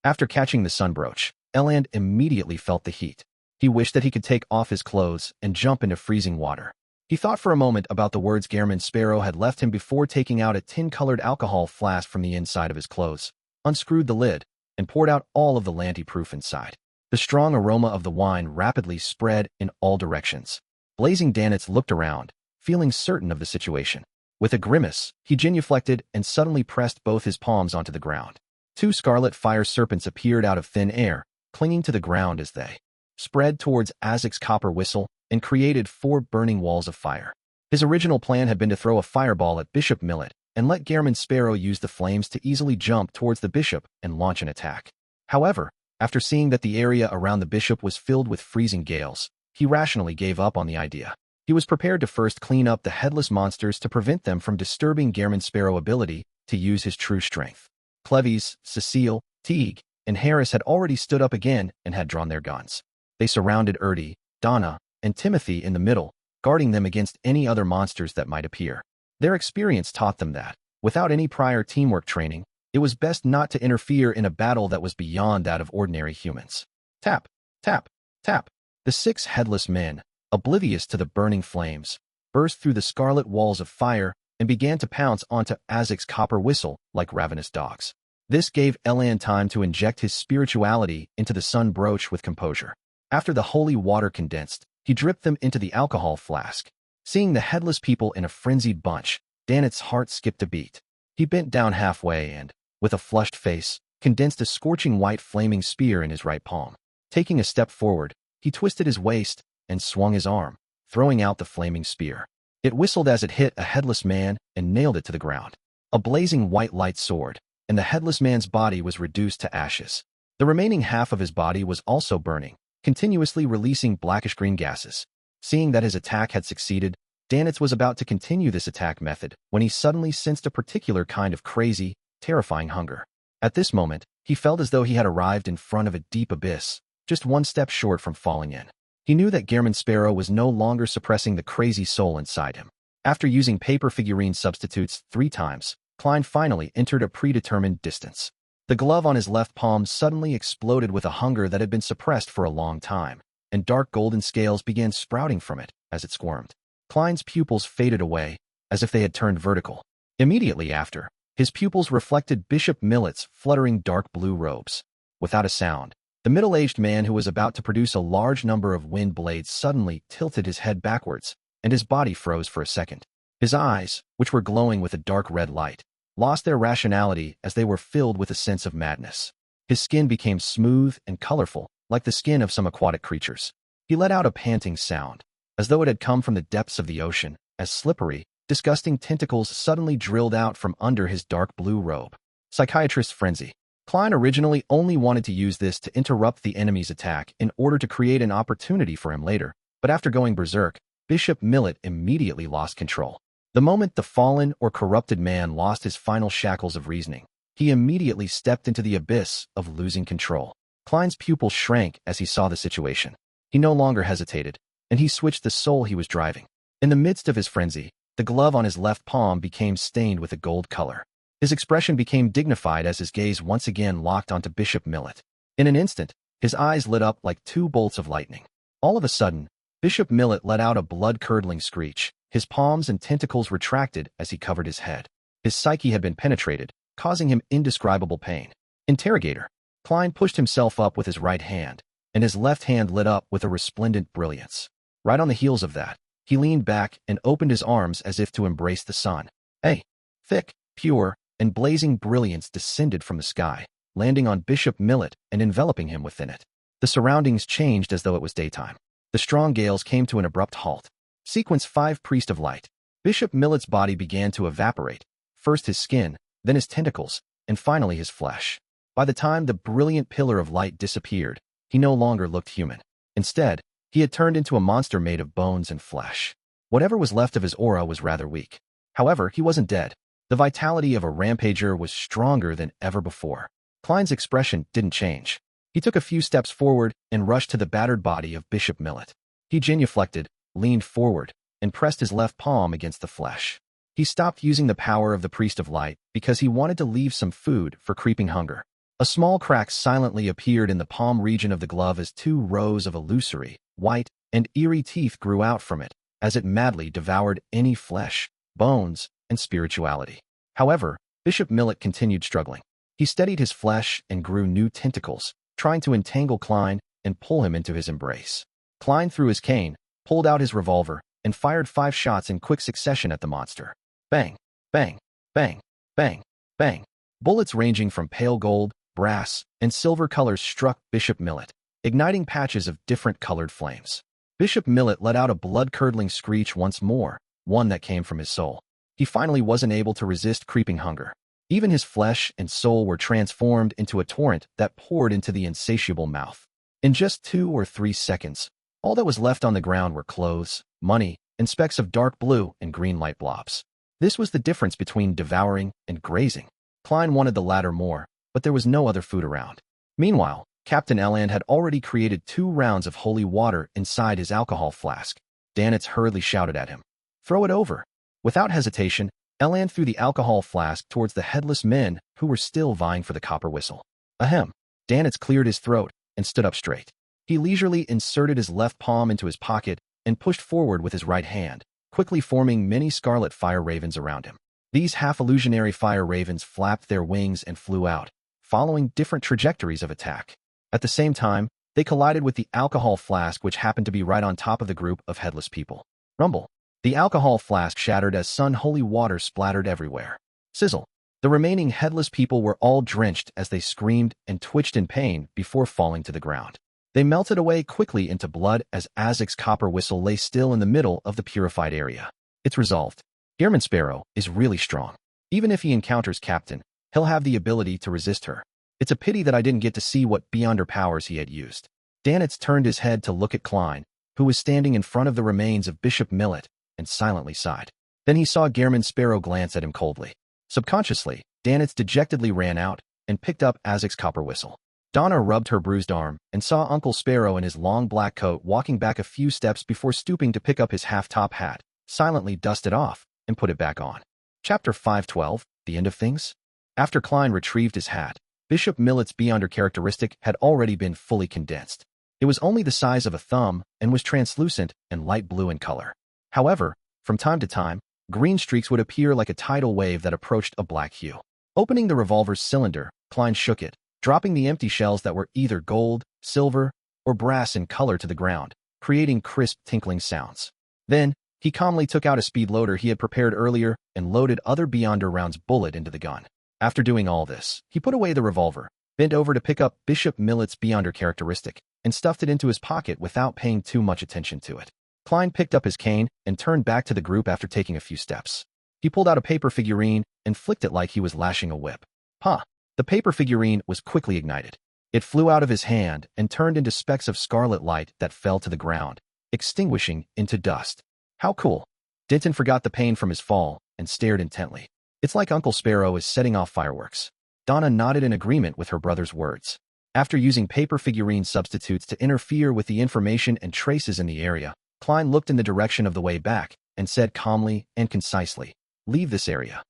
After catching the sun brooch, Eland immediately felt the heat. He wished that he could take off his clothes and jump into freezing water. He thought for a moment about the words Gehrman Sparrow had left him before taking out a tin-colored alcohol flask from the inside of his clothes, unscrewed the lid, and poured out all of the lanty-proof inside. The strong aroma of the wine rapidly spread in all directions. Blazing Danitz looked around, feeling certain of the situation. With a grimace, he genuflected and suddenly pressed both his palms onto the ground. Two scarlet fire serpents appeared out of thin air, clinging to the ground as they spread towards Azik's copper whistle and created 4 burning walls of fire. His original plan had been to throw a fireball at Bishop Millet and let Gairman Sparrow use the flames to easily jump towards the bishop and launch an attack. However, after seeing that the area around the bishop was filled with freezing gales, he rationally gave up on the idea. He was prepared to first clean up the headless monsters to prevent them from disturbing Gairman Sparrow's ability to use his true strength. Cleves, Cecile, Teague, and Harris had already stood up again and had drawn their guns. They surrounded Erdy, Donna, and Timothy in the middle, guarding them against any other monsters that might appear. Their experience taught them that, without any prior teamwork training, it was best not to interfere in a battle that was beyond that of ordinary humans. Tap, tap, tap. The 6 headless men, oblivious to the burning flames, burst through the scarlet walls of fire and began to pounce onto Azik's copper whistle like ravenous dogs. This gave Elan time to inject his spirituality into the sun brooch with composure. After the holy water condensed, he dripped them into the alcohol flask. Seeing the headless people in a frenzied bunch, Danet's heart skipped a beat. He bent down halfway and, with a flushed face, condensed a scorching white flaming spear in his right palm. Taking a step forward, he twisted his waist and swung his arm, throwing out the flaming spear. It whistled as it hit a headless man and nailed it to the ground. A blazing white light soared, and the headless man's body was reduced to ashes. The remaining half of his body was also burning, continuously releasing blackish-green gases. Seeing that his attack had succeeded, Danitz was about to continue this attack method when he suddenly sensed a particular kind of crazy, terrifying hunger. At this moment, he felt as though he had arrived in front of a deep abyss, just one step short from falling in. He knew that Gairman Sparrow was no longer suppressing the crazy soul inside him. After using paper figurine substitutes 3 times, Klein finally entered a predetermined distance. The glove on his left palm suddenly exploded with a hunger that had been suppressed for a long time, and dark golden scales began sprouting from it as it squirmed. Klein's pupils faded away, as if they had turned vertical. Immediately after, his pupils reflected Bishop Millet's fluttering dark blue robes. Without a sound, the middle-aged man who was about to produce a large number of wind blades suddenly tilted his head backwards, and his body froze for a second. His eyes, which were glowing with a dark red light, lost their rationality as they were filled with a sense of madness. His skin became smooth and colorful, like the skin of some aquatic creatures. He let out a panting sound, as though it had come from the depths of the ocean, as slippery, disgusting tentacles suddenly drilled out from under his dark blue robe. Psychiatrist's frenzy. Klein originally only wanted to use this to interrupt the enemy's attack in order to create an opportunity for him later, but after going berserk, Bishop Millet immediately lost control. The moment the fallen or corrupted man lost his final shackles of reasoning, he immediately stepped into the abyss of losing control. Klein's pupils shrank as he saw the situation. He no longer hesitated, and he switched the soul he was driving. In the midst of his frenzy, the glove on his left palm became stained with a gold color. His expression became dignified as his gaze once again locked onto Bishop Millet. In an instant, his eyes lit up like 2 bolts of lightning. All of a sudden, Bishop Millet let out a blood-curdling screech. His palms and tentacles retracted as he covered his head. His psyche had been penetrated, causing him indescribable pain. Interrogator. Klein pushed himself up with his right hand, and his left hand lit up with a resplendent brilliance. Right on the heels of that, he leaned back and opened his arms as if to embrace the sun. A thick, pure, and blazing brilliance descended from the sky, landing on Bishop Millet and enveloping him within it. The surroundings changed as though it was daytime. The strong gales came to an abrupt halt. Sequence 5 Priest of Light. Bishop Millet's body began to evaporate, first his skin, then his tentacles, and finally his flesh. By the time the brilliant pillar of light disappeared, he no longer looked human. Instead, he had turned into a monster made of bones and flesh. Whatever was left of his aura was rather weak. However, he wasn't dead. The vitality of a rampager was stronger than ever before. Klein's expression didn't change. He took a few steps forward and rushed to the battered body of Bishop Millet. He genuflected, leaned forward, and pressed his left palm against the flesh. He stopped using the power of the Priest of Light because he wanted to leave some food for creeping hunger. A small crack silently appeared in the palm region of the glove as 2 rows of illusory, white, and eerie teeth grew out from it, as it madly devoured any flesh, bones, and spirituality. However, Bishop Millet continued struggling. He steadied his flesh and grew new tentacles, trying to entangle Klein and pull him into his embrace. Klein threw his cane, pulled out his revolver, and fired 5 shots in quick succession at the monster. Bang, bang, bang, bang, bang. Bullets ranging from pale gold, brass, and silver colors struck Bishop Millet, igniting patches of different colored flames. Bishop Millet let out a blood-curdling screech once more, one that came from his soul. He finally wasn't able to resist creeping hunger. Even his flesh and soul were transformed into a torrent that poured into the insatiable mouth. In just 2 or 3 seconds, all that was left on the ground were clothes, money, and specks of dark blue and green light blobs. This was the difference between devouring and grazing. Klein wanted the latter more, but there was no other food around. Meanwhile, Captain Eland had already created 2 rounds of holy water inside his alcohol flask. Danitz hurriedly shouted at him, "Throw it over." Without hesitation, Eland threw the alcohol flask towards the headless men who were still vying for the copper whistle. Ahem. Danitz cleared his throat and stood up straight. He leisurely inserted his left palm into his pocket and pushed forward with his right hand, quickly forming many scarlet fire ravens around him. These half-illusionary fire ravens flapped their wings and flew out, following different trajectories of attack. At the same time, they collided with the alcohol flask, which happened to be right on top of the group of headless people. Rumble. The alcohol flask shattered as sun-holy water splattered everywhere. Sizzle. The remaining headless people were all drenched as they screamed and twitched in pain before falling to the ground. They melted away quickly into blood as Azik's copper whistle lay still in the middle of the purified area. It's resolved. Gearman Sparrow is really strong. Even if he encounters Captain, he'll have the ability to resist her. It's a pity that I didn't get to see what beyond her powers he had used. Danitz turned his head to look at Klein, who was standing in front of the remains of Bishop Millet, and silently sighed. Then he saw Gearman Sparrow glance at him coldly. Subconsciously, Danitz dejectedly ran out and picked up Azik's copper whistle. Donna rubbed her bruised arm and saw Uncle Sparrow in his long black coat walking back a few steps before stooping to pick up his half-top hat, silently dust it off, and put it back on. Chapter 512, The End of Things? After Klein retrieved his hat, Bishop Millet's beyonder characteristic had already been fully condensed. It was only the size of a thumb and was translucent and light blue in color. However, from time to time, green streaks would appear like a tidal wave that approached a black hue. Opening the revolver's cylinder, Klein shook it, dropping the empty shells that were either gold, silver, or brass in color to the ground, creating crisp, tinkling sounds. Then, he calmly took out a speed loader he had prepared earlier and loaded other Beyonder rounds bullet into the gun. After doing all this, he put away the revolver, bent over to pick up Bishop Millet's Beyonder characteristic, and stuffed it into his pocket without paying too much attention to it. Klein picked up his cane and turned back to the group after taking a few steps. He pulled out a paper figurine and flicked it like he was lashing a whip. Ha! The paper figurine was quickly ignited. It flew out of his hand and turned into specks of scarlet light that fell to the ground, extinguishing into dust. How cool! Denton forgot the pain from his fall and stared intently. It's like Uncle Sparrow is setting off fireworks. Donna nodded in agreement with her brother's words. After using paper figurine substitutes to interfere with the information and traces in the area, Klein looked in the direction of the way back and said calmly and concisely, "Leave this area."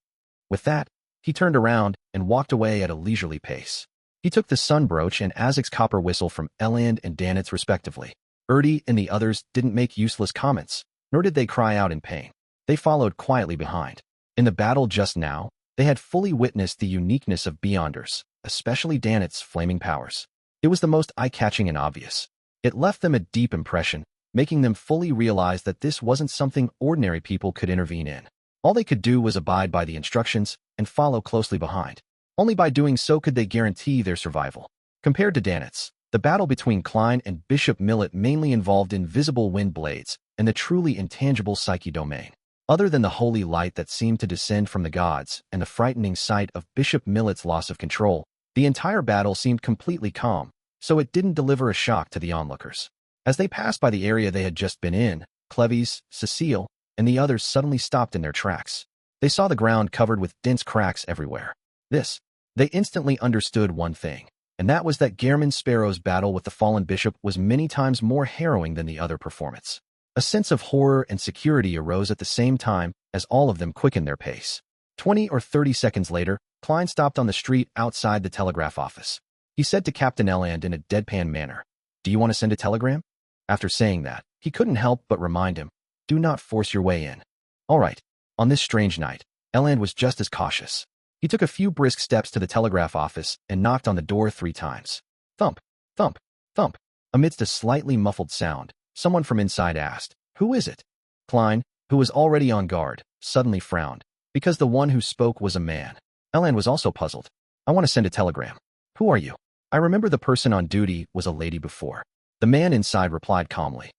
With that, he turned around and walked away at a leisurely pace. He took the sun brooch and Azik's copper whistle from Eland and Danitz respectively. Erdy and the others didn't make useless comments, nor did they cry out in pain. They followed quietly behind. In the battle just now, they had fully witnessed the uniqueness of Beyonders, especially Danitz's flaming powers. It was the most eye-catching and obvious. It left them a deep impression, making them fully realize that this wasn't something ordinary people could intervene in. All they could do was abide by the instructions and follow closely behind. Only by doing so could they guarantee their survival. Compared to Danitz, the battle between Klein and Bishop Millet mainly involved invisible wind blades and the truly intangible psyche domain. Other than the holy light that seemed to descend from the gods and the frightening sight of Bishop Millet's loss of control, the entire battle seemed completely calm, so it didn't deliver a shock to the onlookers. As they passed by the area they had just been in, Cleves, Cecile, and the others suddenly stopped in their tracks. They saw the ground covered with dense cracks everywhere. They instantly understood one thing, and that was that Gearman Sparrow's battle with the fallen bishop was many times more harrowing than the other performance. A sense of horror and security arose at the same time as all of them quickened their pace. 20 or 30 seconds later, Klein stopped on the street outside the telegraph office. He said to Captain Eland in a deadpan manner, "Do you want to send a telegram?" After saying that, he couldn't help but remind him, "Do not force your way in." All right. On this strange night, Eland was just as cautious. He took a few brisk steps to the telegraph office and knocked on the door 3 times. Thump, thump, thump. Amidst a slightly muffled sound, someone from inside asked, "Who is it?" Klein, who was already on guard, suddenly frowned, because the one who spoke was a man. Eland was also puzzled. I want to send a telegram. Who are you? I remember the person on duty was a lady before. The man inside replied calmly.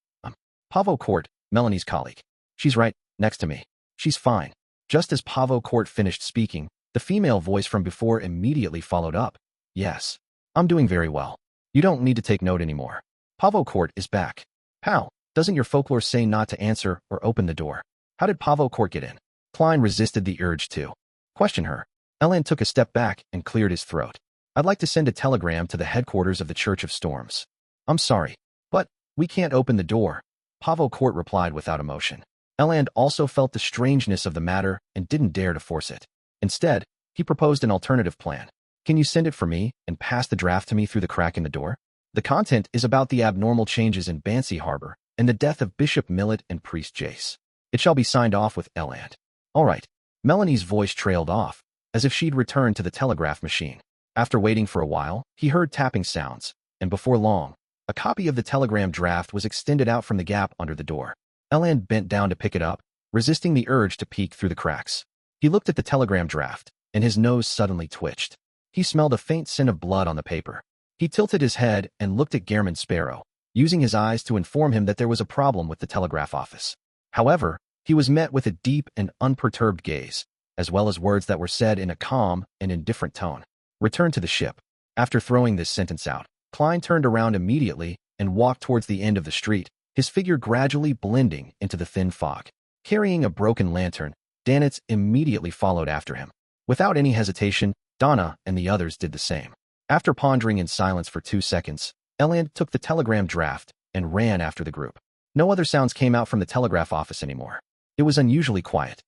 Pavo Court, Melanie's colleague. She's right next to me. She's fine. Just as Pavo Court finished speaking, the female voice from before immediately followed up. Yes. I'm doing very well. You don't need to take note anymore. Pavo Court is back. Pal, doesn't your folklore say not to answer or open the door? How did Pavo Court get in? Klein resisted the urge to question her. Eland took a step back and cleared his throat. I'd like to send a telegram to the headquarters of the Church of Storms. I'm sorry, but we can't open the door. Pavo Court replied without emotion. Eland also felt the strangeness of the matter and didn't dare to force it. Instead, he proposed an alternative plan. Can you send it for me and pass the draft to me through the crack in the door? The content is about the abnormal changes in Bansy Harbor and the death of Bishop Millet and Priest Jace. It shall be signed off with Eland. All right. Melanie's voice trailed off, as if she'd returned to the telegraph machine. After waiting for a while, he heard tapping sounds, and before long, a copy of the telegram draft was extended out from the gap under the door. Eland bent down to pick it up, resisting the urge to peek through the cracks. He looked at the telegram draft, and his nose suddenly twitched. He smelled a faint scent of blood on the paper. He tilted his head and looked at Gehrman Sparrow, using his eyes to inform him that there was a problem with the telegraph office. However, he was met with a deep and unperturbed gaze, as well as words that were said in a calm and indifferent tone. Return to the ship. After throwing this sentence out, Klein turned around immediately and walked towards the end of the street, his figure gradually blending into the thin fog. Carrying a broken lantern, Danitz immediately followed after him. Without any hesitation, Donna and the others did the same. After pondering in silence for 2 seconds, Eland took the telegram draft and ran after the group. No other sounds came out from the telegraph office anymore. It was unusually quiet.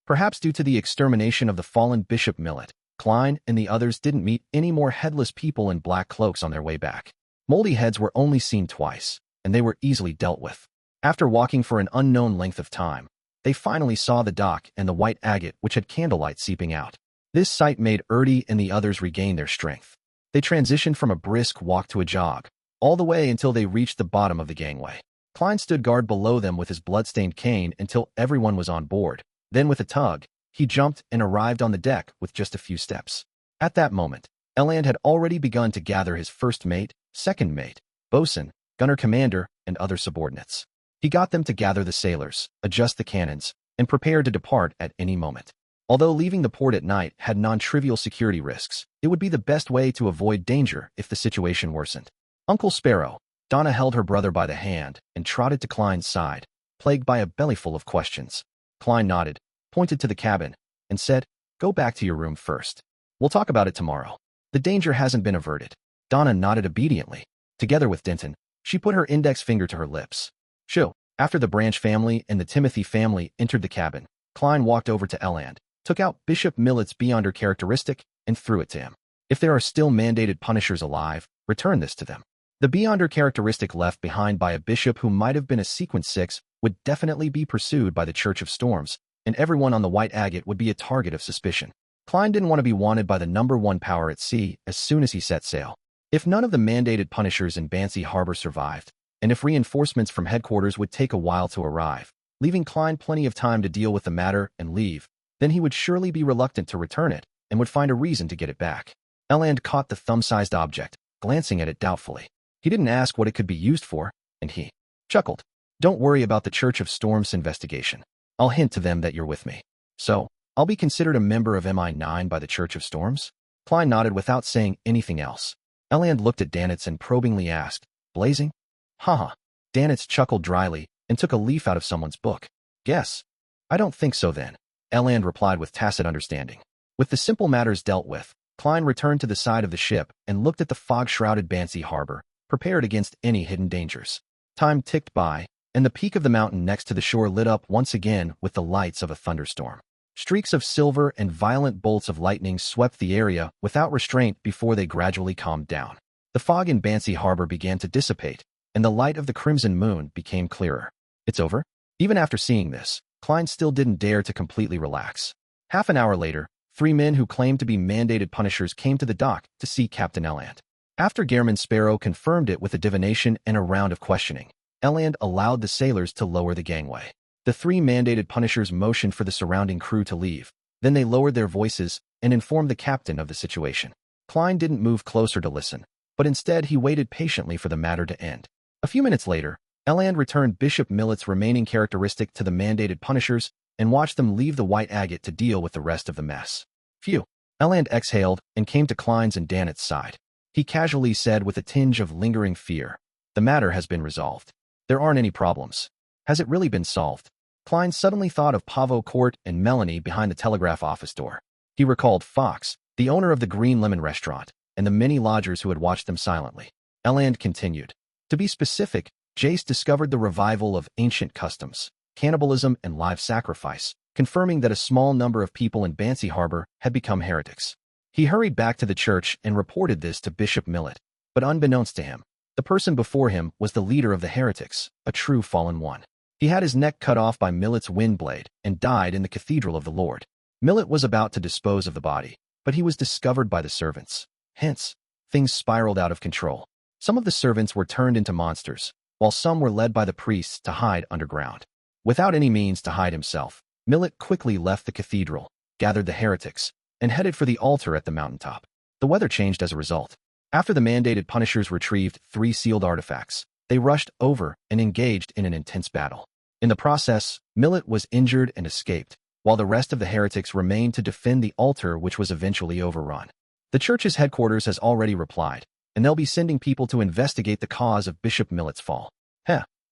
Perhaps due to the extermination of the fallen Bishop Millet, Klein and the others didn't meet any more headless people in black cloaks on their way back. Moldy heads were only seen twice, and they were easily dealt with. After walking for an unknown length of time, they finally saw the dock and the white agate which had candlelight seeping out. This sight made Erdy and the others regain their strength. They transitioned from a brisk walk to a jog, all the way until they reached the bottom of the gangway. Klein stood guard below them with his blood-stained cane until everyone was on board. Then with a tug, he jumped and arrived on the deck with just a few steps. At that moment, Eland had already begun to gather his first mate, second mate, bosun, gunner commander, and other subordinates. He got them to gather the sailors, adjust the cannons, and prepare to depart at any moment. Although leaving the port at night had non-trivial security risks, it would be the best way to avoid danger if the situation worsened. Uncle Sparrow, Donna held her brother by the hand and trotted to Klein's side, plagued by a bellyful of questions. Klein nodded, pointed to the cabin, and said, "Go back to your room first. We'll talk about it tomorrow. The danger hasn't been averted." Donna nodded obediently. Together with Denton, she put her index finger to her lips. Shoo. After the Branch family and the Timothy family entered the cabin, Klein walked over to Eland, took out Bishop Millet's Beyonder characteristic, and threw it to him. If there are still mandated punishers alive, return this to them. The Beyonder characteristic left behind by a bishop who might have been a Sequence 6 would definitely be pursued by the Church of Storms, and everyone on the White Agate would be a target of suspicion. Klein didn't want to be wanted by the #1 power at sea as soon as he set sail. If none of the mandated punishers in Bansy Harbor survived, and if reinforcements from headquarters would take a while to arrive, leaving Klein plenty of time to deal with the matter and leave, then he would surely be reluctant to return it and would find a reason to get it back. Eland caught the thumb-sized object, glancing at it doubtfully. He didn't ask what it could be used for, and he chuckled. Don't worry about the Church of Storms investigation. I'll hint to them that you're with me. So, I'll be considered a member of MI9 by the Church of Storms? Klein nodded without saying anything else. Eland looked at Danitz and probingly asked, Blazing? Haha. Danitz chuckled dryly and took a leaf out of someone's book. Guess. I don't think so then. Eland replied with tacit understanding. With the simple matters dealt with, Klein returned to the side of the ship and looked at the fog-shrouded Bansy Harbor, prepared against any hidden dangers. Time ticked by, and the peak of the mountain next to the shore lit up once again with the lights of a thunderstorm. Streaks of silver and violent bolts of lightning swept the area without restraint before they gradually calmed down. The fog in Bansy Harbor began to dissipate, and the light of the crimson moon became clearer. It's over? Even after seeing this, Klein still didn't dare to completely relax. Half an hour later, 3 men who claimed to be mandated punishers came to the dock to see Captain Eland. After Gehrman Sparrow confirmed it with a divination and a round of questioning, Eland allowed the sailors to lower the gangway. The three mandated punishers motioned for the surrounding crew to leave. Then they lowered their voices and informed the captain of the situation. Klein didn't move closer to listen, but instead he waited patiently for the matter to end. A few minutes later, Eland returned Bishop Millet's remaining characteristic to the mandated punishers and watched them leave the white agate to deal with the rest of the mess. Phew. Eland exhaled and came to Klein's and Dannett's side. He casually said with a tinge of lingering fear, "The matter has been resolved. There aren't any problems." Has it really been solved? Klein suddenly thought of Pavo Court and Melanie behind the telegraph office door. He recalled Fox, the owner of the Green Lemon restaurant, and the many lodgers who had watched them silently. Eland continued. To be specific, Jace discovered the revival of ancient customs, cannibalism and live sacrifice, confirming that a small number of people in Bansy Harbor had become heretics. He hurried back to the church and reported this to Bishop Millet, but unbeknownst to him, the person before him was the leader of the heretics, a true fallen one. He had his neck cut off by Millet's wind blade and died in the Cathedral of the Lord. Millet was about to dispose of the body, but he was discovered by the servants. Hence, things spiraled out of control. Some of the servants were turned into monsters, while some were led by the priests to hide underground. Without any means to hide himself, Millet quickly left the cathedral, gathered the heretics, and headed for the altar at the mountaintop. The weather changed as a result. After the mandated punishers retrieved 3 sealed artifacts, they rushed over and engaged in an intense battle. In the process, Millet was injured and escaped, while the rest of the heretics remained to defend the altar, which was eventually overrun. The church's headquarters has already replied, and they'll be sending people to investigate the cause of Bishop Millet's fall.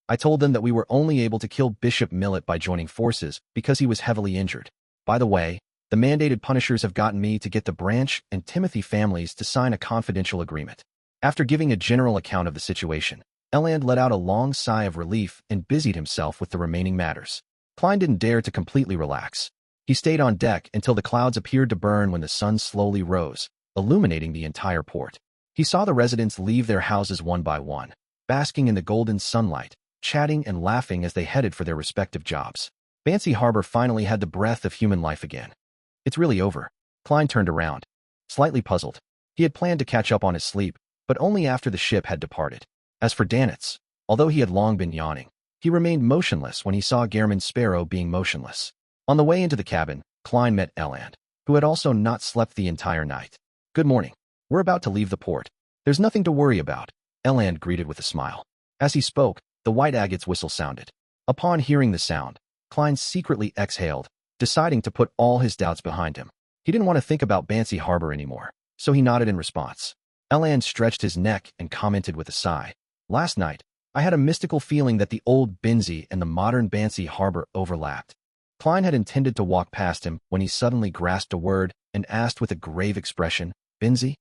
I told them that we were only able to kill Bishop Millet by joining forces because he was heavily injured. By the way, the mandated punishers have gotten me to get the Branch and Timothy families to sign a confidential agreement. After giving a general account of the situation, Eland let out a long sigh of relief and busied himself with the remaining matters. Klein didn't dare to completely relax. He stayed on deck until the clouds appeared to burn when the sun slowly rose, illuminating the entire port. He saw the residents leave their houses one by one, basking in the golden sunlight, chatting and laughing as they headed for their respective jobs. Bansy Harbor finally had the breath of human life again. It's really over. Klein turned around, slightly puzzled. He had planned to catch up on his sleep, but only after the ship had departed. As for Dannett's, although he had long been yawning, he remained motionless when he saw Gehrman Sparrow being motionless. On the way into the cabin, Klein met Eland, who had also not slept the entire night. "Good morning. We're about to leave the port. There's nothing to worry about," Eland greeted with a smile. As he spoke, the white agate's whistle sounded. Upon hearing the sound, Klein secretly exhaled, deciding to put all his doubts behind him. He didn't want to think about Bansy Harbor anymore, so he nodded in response. Eland stretched his neck and commented with a sigh. "Last night, I had a mystical feeling that the old Bansy and the modern Bansy Harbor overlapped." Klein had intended to walk past him when he suddenly grasped a word and asked with a grave expression, "Bansy?"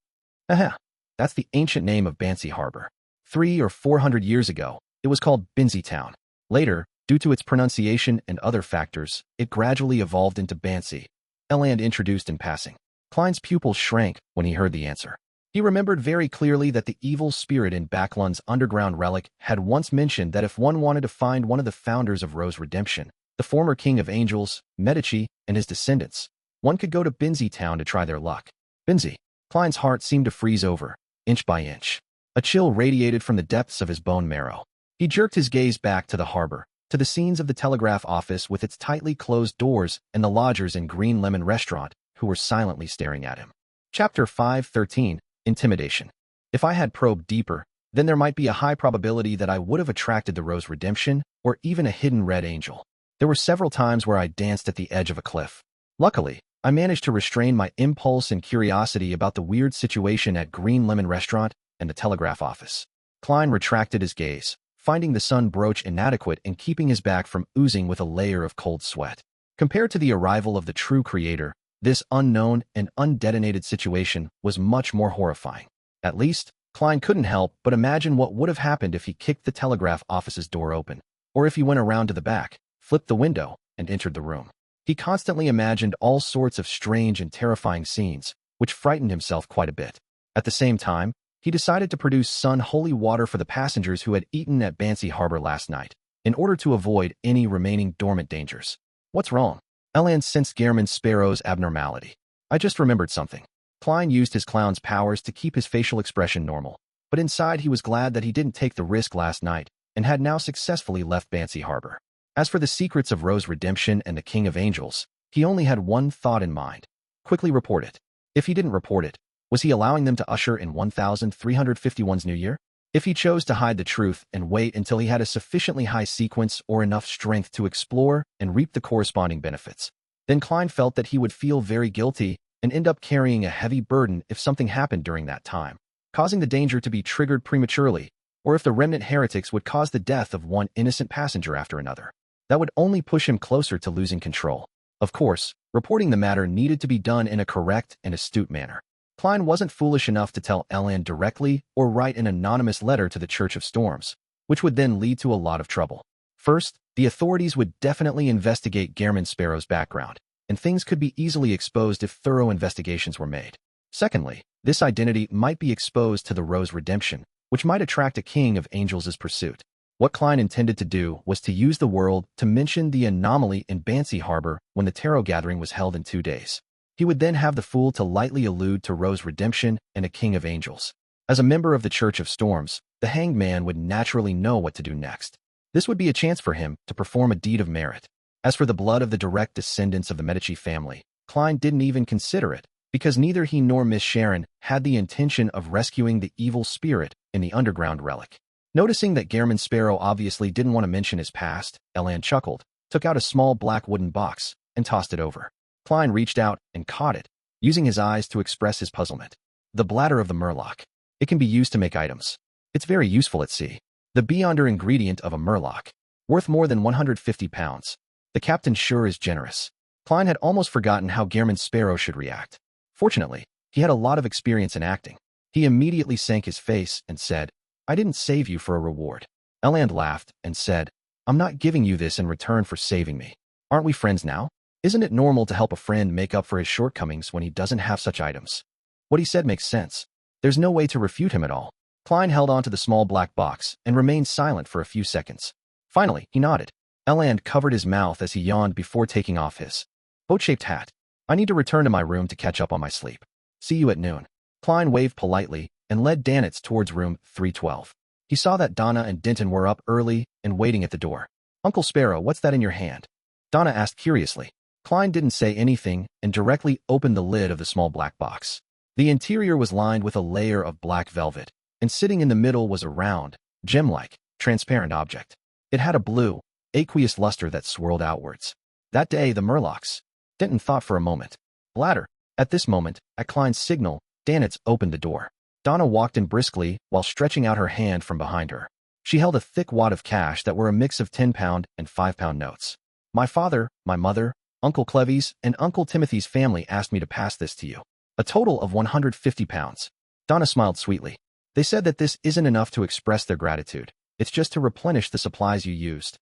"Aha, that's the ancient name of Bansy Harbor. 300 or 400 years ago, it was called Bansy Town. Later, due to its pronunciation and other factors, it gradually evolved into Bansy," Eland introduced in passing. Klein's pupils shrank when he heard the answer. He remembered very clearly that the evil spirit in Backlund's underground relic had once mentioned that if one wanted to find one of the founders of Rose Redemption, the former king of angels, Medici, and his descendants, one could go to Bansy Town to try their luck. Bansy. Klein's heart seemed to freeze over, inch by inch. A chill radiated from the depths of his bone marrow. He jerked his gaze back to the harbor, to the scenes of the telegraph office with its tightly closed doors and the lodgers in Green Lemon restaurant who were silently staring at him. Chapter 5:13, Intimidation. If I had probed deeper, then there might be a high probability that I would have attracted the Rose Redemption or even a hidden red angel. There were several times where I danced at the edge of a cliff. Luckily, I managed to restrain my impulse and curiosity about the weird situation at Green Lemon restaurant and the telegraph office. Klein retracted his gaze, finding the sun brooch inadequate in keeping his back from oozing with a layer of cold sweat. Compared to the arrival of the true creator, this unknown and undetonated situation was much more horrifying. At least, Klein couldn't help but imagine what would have happened if he kicked the telegraph office's door open, or if he went around to the back, flipped the window, and entered the room. He constantly imagined all sorts of strange and terrifying scenes, which frightened himself quite a bit. At the same time, he decided to produce sun holy water for the passengers who had eaten at Bansy Harbor last night, in order to avoid any remaining dormant dangers. "What's wrong?" Eland sensed Gehrman Sparrow's abnormality. "I just remembered something." Klein used his clown's powers to keep his facial expression normal, but inside he was glad that he didn't take the risk last night and had now successfully left Bansy Harbor. As for the secrets of Rose's redemption and the King of Angels, he only had one thought in mind. Quickly report it. If he didn't report it, was he allowing them to usher in 1351's new year? If he chose to hide the truth and wait until he had a sufficiently high sequence or enough strength to explore and reap the corresponding benefits, then Klein felt that he would feel very guilty and end up carrying a heavy burden if something happened during that time, causing the danger to be triggered prematurely, or if the remnant heretics would cause the death of one innocent passenger after another. That would only push him closer to losing control. Of course, reporting the matter needed to be done in a correct and astute manner. Klein wasn't foolish enough to tell Elan directly or write an anonymous letter to the Church of Storms, which would then lead to a lot of trouble. First, the authorities would definitely investigate Gehrman Sparrow's background, and things could be easily exposed if thorough investigations were made. Secondly, this identity might be exposed to the Rose redemption, which might attract a King of Angels' pursuit. What Klein intended to do was to use the world to mention the anomaly in Bansy Harbor when the tarot gathering was held in 2 days. He would then have the fool to lightly allude to Rose's redemption and a King of Angels. As a member of the Church of Storms, the Hanged Man would naturally know what to do next. This would be a chance for him to perform a deed of merit. As for the blood of the direct descendants of the Medici family, Klein didn't even consider it, because neither he nor Miss Sharon had the intention of rescuing the evil spirit in the underground relic. Noticing that Gehrman Sparrow obviously didn't want to mention his past, Elan chuckled, took out a small black wooden box, and tossed it over. Klein reached out and caught it, using his eyes to express his puzzlement. The bladder of the murloc. It can be used to make items. It's very useful at sea. The beyonder ingredient of a murloc. Worth more than 150 pounds. The captain sure is generous. Klein had almost forgotten how Gehrman Sparrow should react. Fortunately, he had a lot of experience in acting. He immediately sank his face and said, "I didn't save you for a reward." Elan laughed and said, "I'm not giving you this in return for saving me. Aren't we friends now? Isn't it normal to help a friend make up for his shortcomings when he doesn't have such items?" What he said makes sense. There's no way to refute him at all. Klein held onto the small black box and remained silent for a few seconds. Finally, he nodded. Elan covered his mouth as he yawned before taking off his boat-shaped hat. "I need to return to my room to catch up on my sleep. See you at noon." Klein waved politely and led Danitz towards room 312. He saw that Donna and Denton were up early and waiting at the door. "Uncle Sparrow, what's that in your hand?" Donna asked curiously. Klein didn't say anything and directly opened the lid of the small black box. The interior was lined with a layer of black velvet, and sitting in the middle was a round, gem-like, transparent object. It had a blue, aqueous luster that swirled outwards. That day, the murlocs. Denton thought for a moment. Bladder. At this moment, at Klein's signal, Danitz opened the door. Donna walked in briskly while stretching out her hand from behind her. She held a thick wad of cash that were a mix of 10-pound and 5-pound notes. "My father, my mother, Uncle Clevy's, and Uncle Timothy's family asked me to pass this to you. A total of 150 pounds. Donna smiled sweetly. "They said that this isn't enough to express their gratitude. It's just to replenish the supplies you used."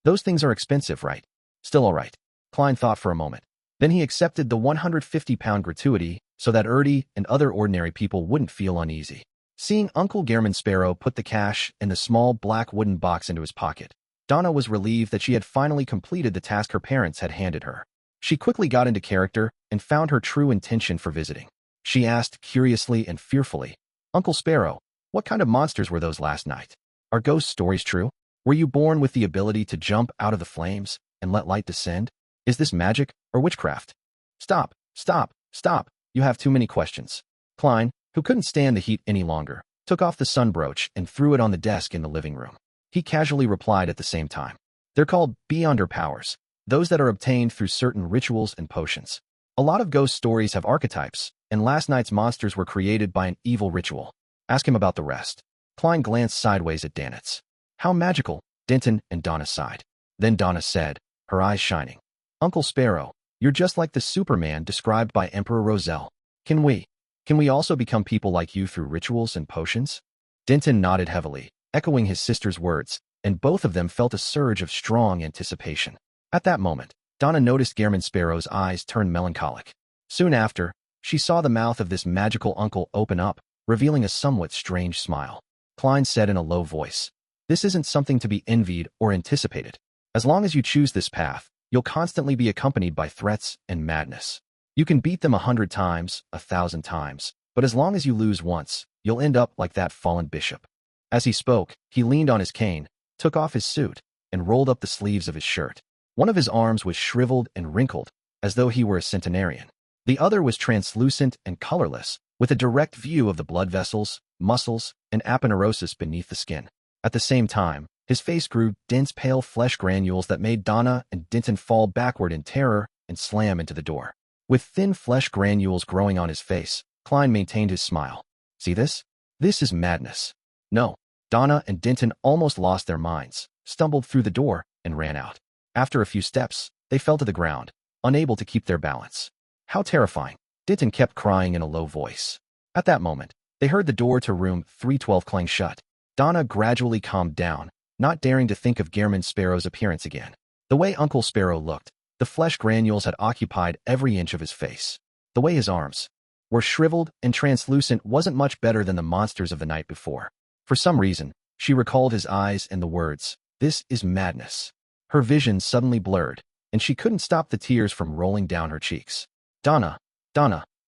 Those things are expensive, right?" "Still all right." Klein thought for a moment. Then he accepted the 150-pound gratuity so that Erdy and other ordinary people wouldn't feel uneasy. Seeing Uncle Gehrman Sparrow put the cash and the small black wooden box into his pocket, Donna was relieved that she had finally completed the task her parents had handed her. She quickly got into character and found her true intention for visiting. She asked curiously and fearfully, "Uncle Sparrow, what kind of monsters were those last night? Are ghost stories true? Were you born with the ability to jump out of the flames and let light descend? Is this magic or witchcraft?" "Stop, stop, stop. You have too many questions." Klein, who couldn't stand the heat any longer, took off the sun brooch and threw it on the desk in the living room. He casually replied at the same time. "They're called beyonder powers, those that are obtained through certain rituals and potions. A lot of ghost stories have archetypes, and last night's monsters were created by an evil ritual. Ask him about the rest." Klein glanced sideways at Danitz. "How magical," Denton and Donna sighed. Then Donna said, her eyes shining, "Uncle Sparrow, you're just like the Superman described by Emperor Roselle. Can we also become people like you through rituals and potions?" Denton nodded heavily, echoing his sister's words, and both of them felt a surge of strong anticipation. At that moment, Donna noticed Gehrman Sparrow's eyes turn melancholic. Soon after, she saw the mouth of this magical uncle open up, revealing a somewhat strange smile. Klein said in a low voice, "This isn't something to be envied or anticipated. As long as you choose this path, you'll constantly be accompanied by threats and madness. You can beat them 100 times, 1,000 times, but as long as you lose once, you'll end up like that fallen bishop." As he spoke, he leaned on his cane, took off his suit, and rolled up the sleeves of his shirt. One of his arms was shriveled and wrinkled, as though he were a centenarian. The other was translucent and colorless, with a direct view of the blood vessels, muscles, and aponeurosis beneath the skin. At the same time, his face grew dense pale flesh granules that made Donna and Denton fall backward in terror and slam into the door. With thin flesh granules growing on his face, Klein maintained his smile. See this? This is madness. No. Donna and Denton almost lost their minds, stumbled through the door, and ran out. After a few steps, they fell to the ground, unable to keep their balance. How terrifying. Denton kept crying in a low voice. At that moment, they heard the door to room 312 clang shut. Donna gradually calmed down, not daring to think of Gehrman Sparrow's appearance again. The way Uncle Sparrow looked, the flesh granules had occupied every inch of his face. The way his arms were shriveled and translucent wasn't much better than the monsters of the night before. For some reason, she recalled his eyes and the words, "This is madness." Her vision suddenly blurred, and she couldn't stop the tears from rolling down her cheeks. Donna,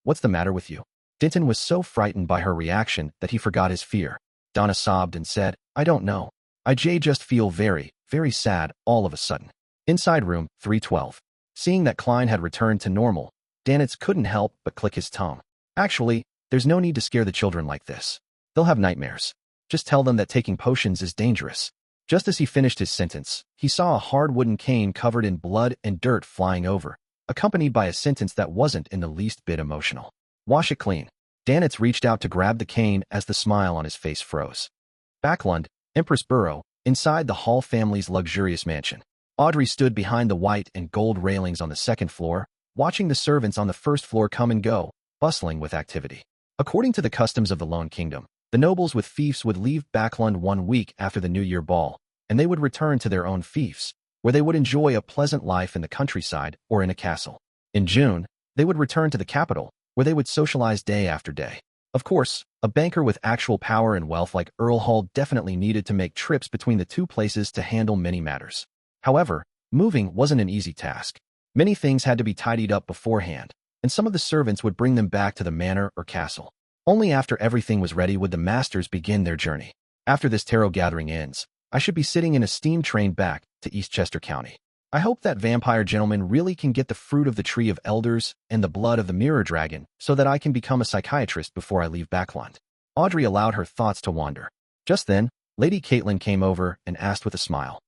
what's the matter with you?" Denton was so frightened by her reaction that he forgot his fear. Donna sobbed and said, "I don't know. I just feel very, very sad all of a sudden." Inside room 312. Seeing that Klein had returned to normal, Danitz couldn't help but click his tongue. "Actually, there's no need to scare the children like this. They'll have nightmares. Just tell them that taking potions is dangerous." Just as he finished his sentence, he saw a hard wooden cane covered in blood and dirt flying over, accompanied by a sentence that wasn't in the least bit emotional. "Wash it clean." Danitz reached out to grab the cane as the smile on his face froze. Backlund, Empress Borough, inside the Hall family's luxurious mansion. Audrey stood behind the white and gold railings on the second floor, watching the servants on the first floor come and go, bustling with activity. According to the customs of the Lone Kingdom, the nobles with fiefs would leave Backlund 1 week after the New Year ball, and they would return to their own fiefs, where they would enjoy a pleasant life in the countryside or in a castle. In June, they would return to the capital, where they would socialize day after day. Of course, a banker with actual power and wealth like Earl Hall definitely needed to make trips between the two places to handle many matters. However, moving wasn't an easy task. Many things had to be tidied up beforehand, and some of the servants would bring them back to the manor or castle. Only after everything was ready would the masters begin their journey. After this tarot gathering ends, I should be sitting in a steam train back to Eastchester County. I hope that vampire gentleman really can get the fruit of the Tree of Elders and the blood of the Mirror Dragon so that I can become a psychiatrist before I leave Backlund. Audrey allowed her thoughts to wander. Just then, Lady Caitlin came over and asked with a smile,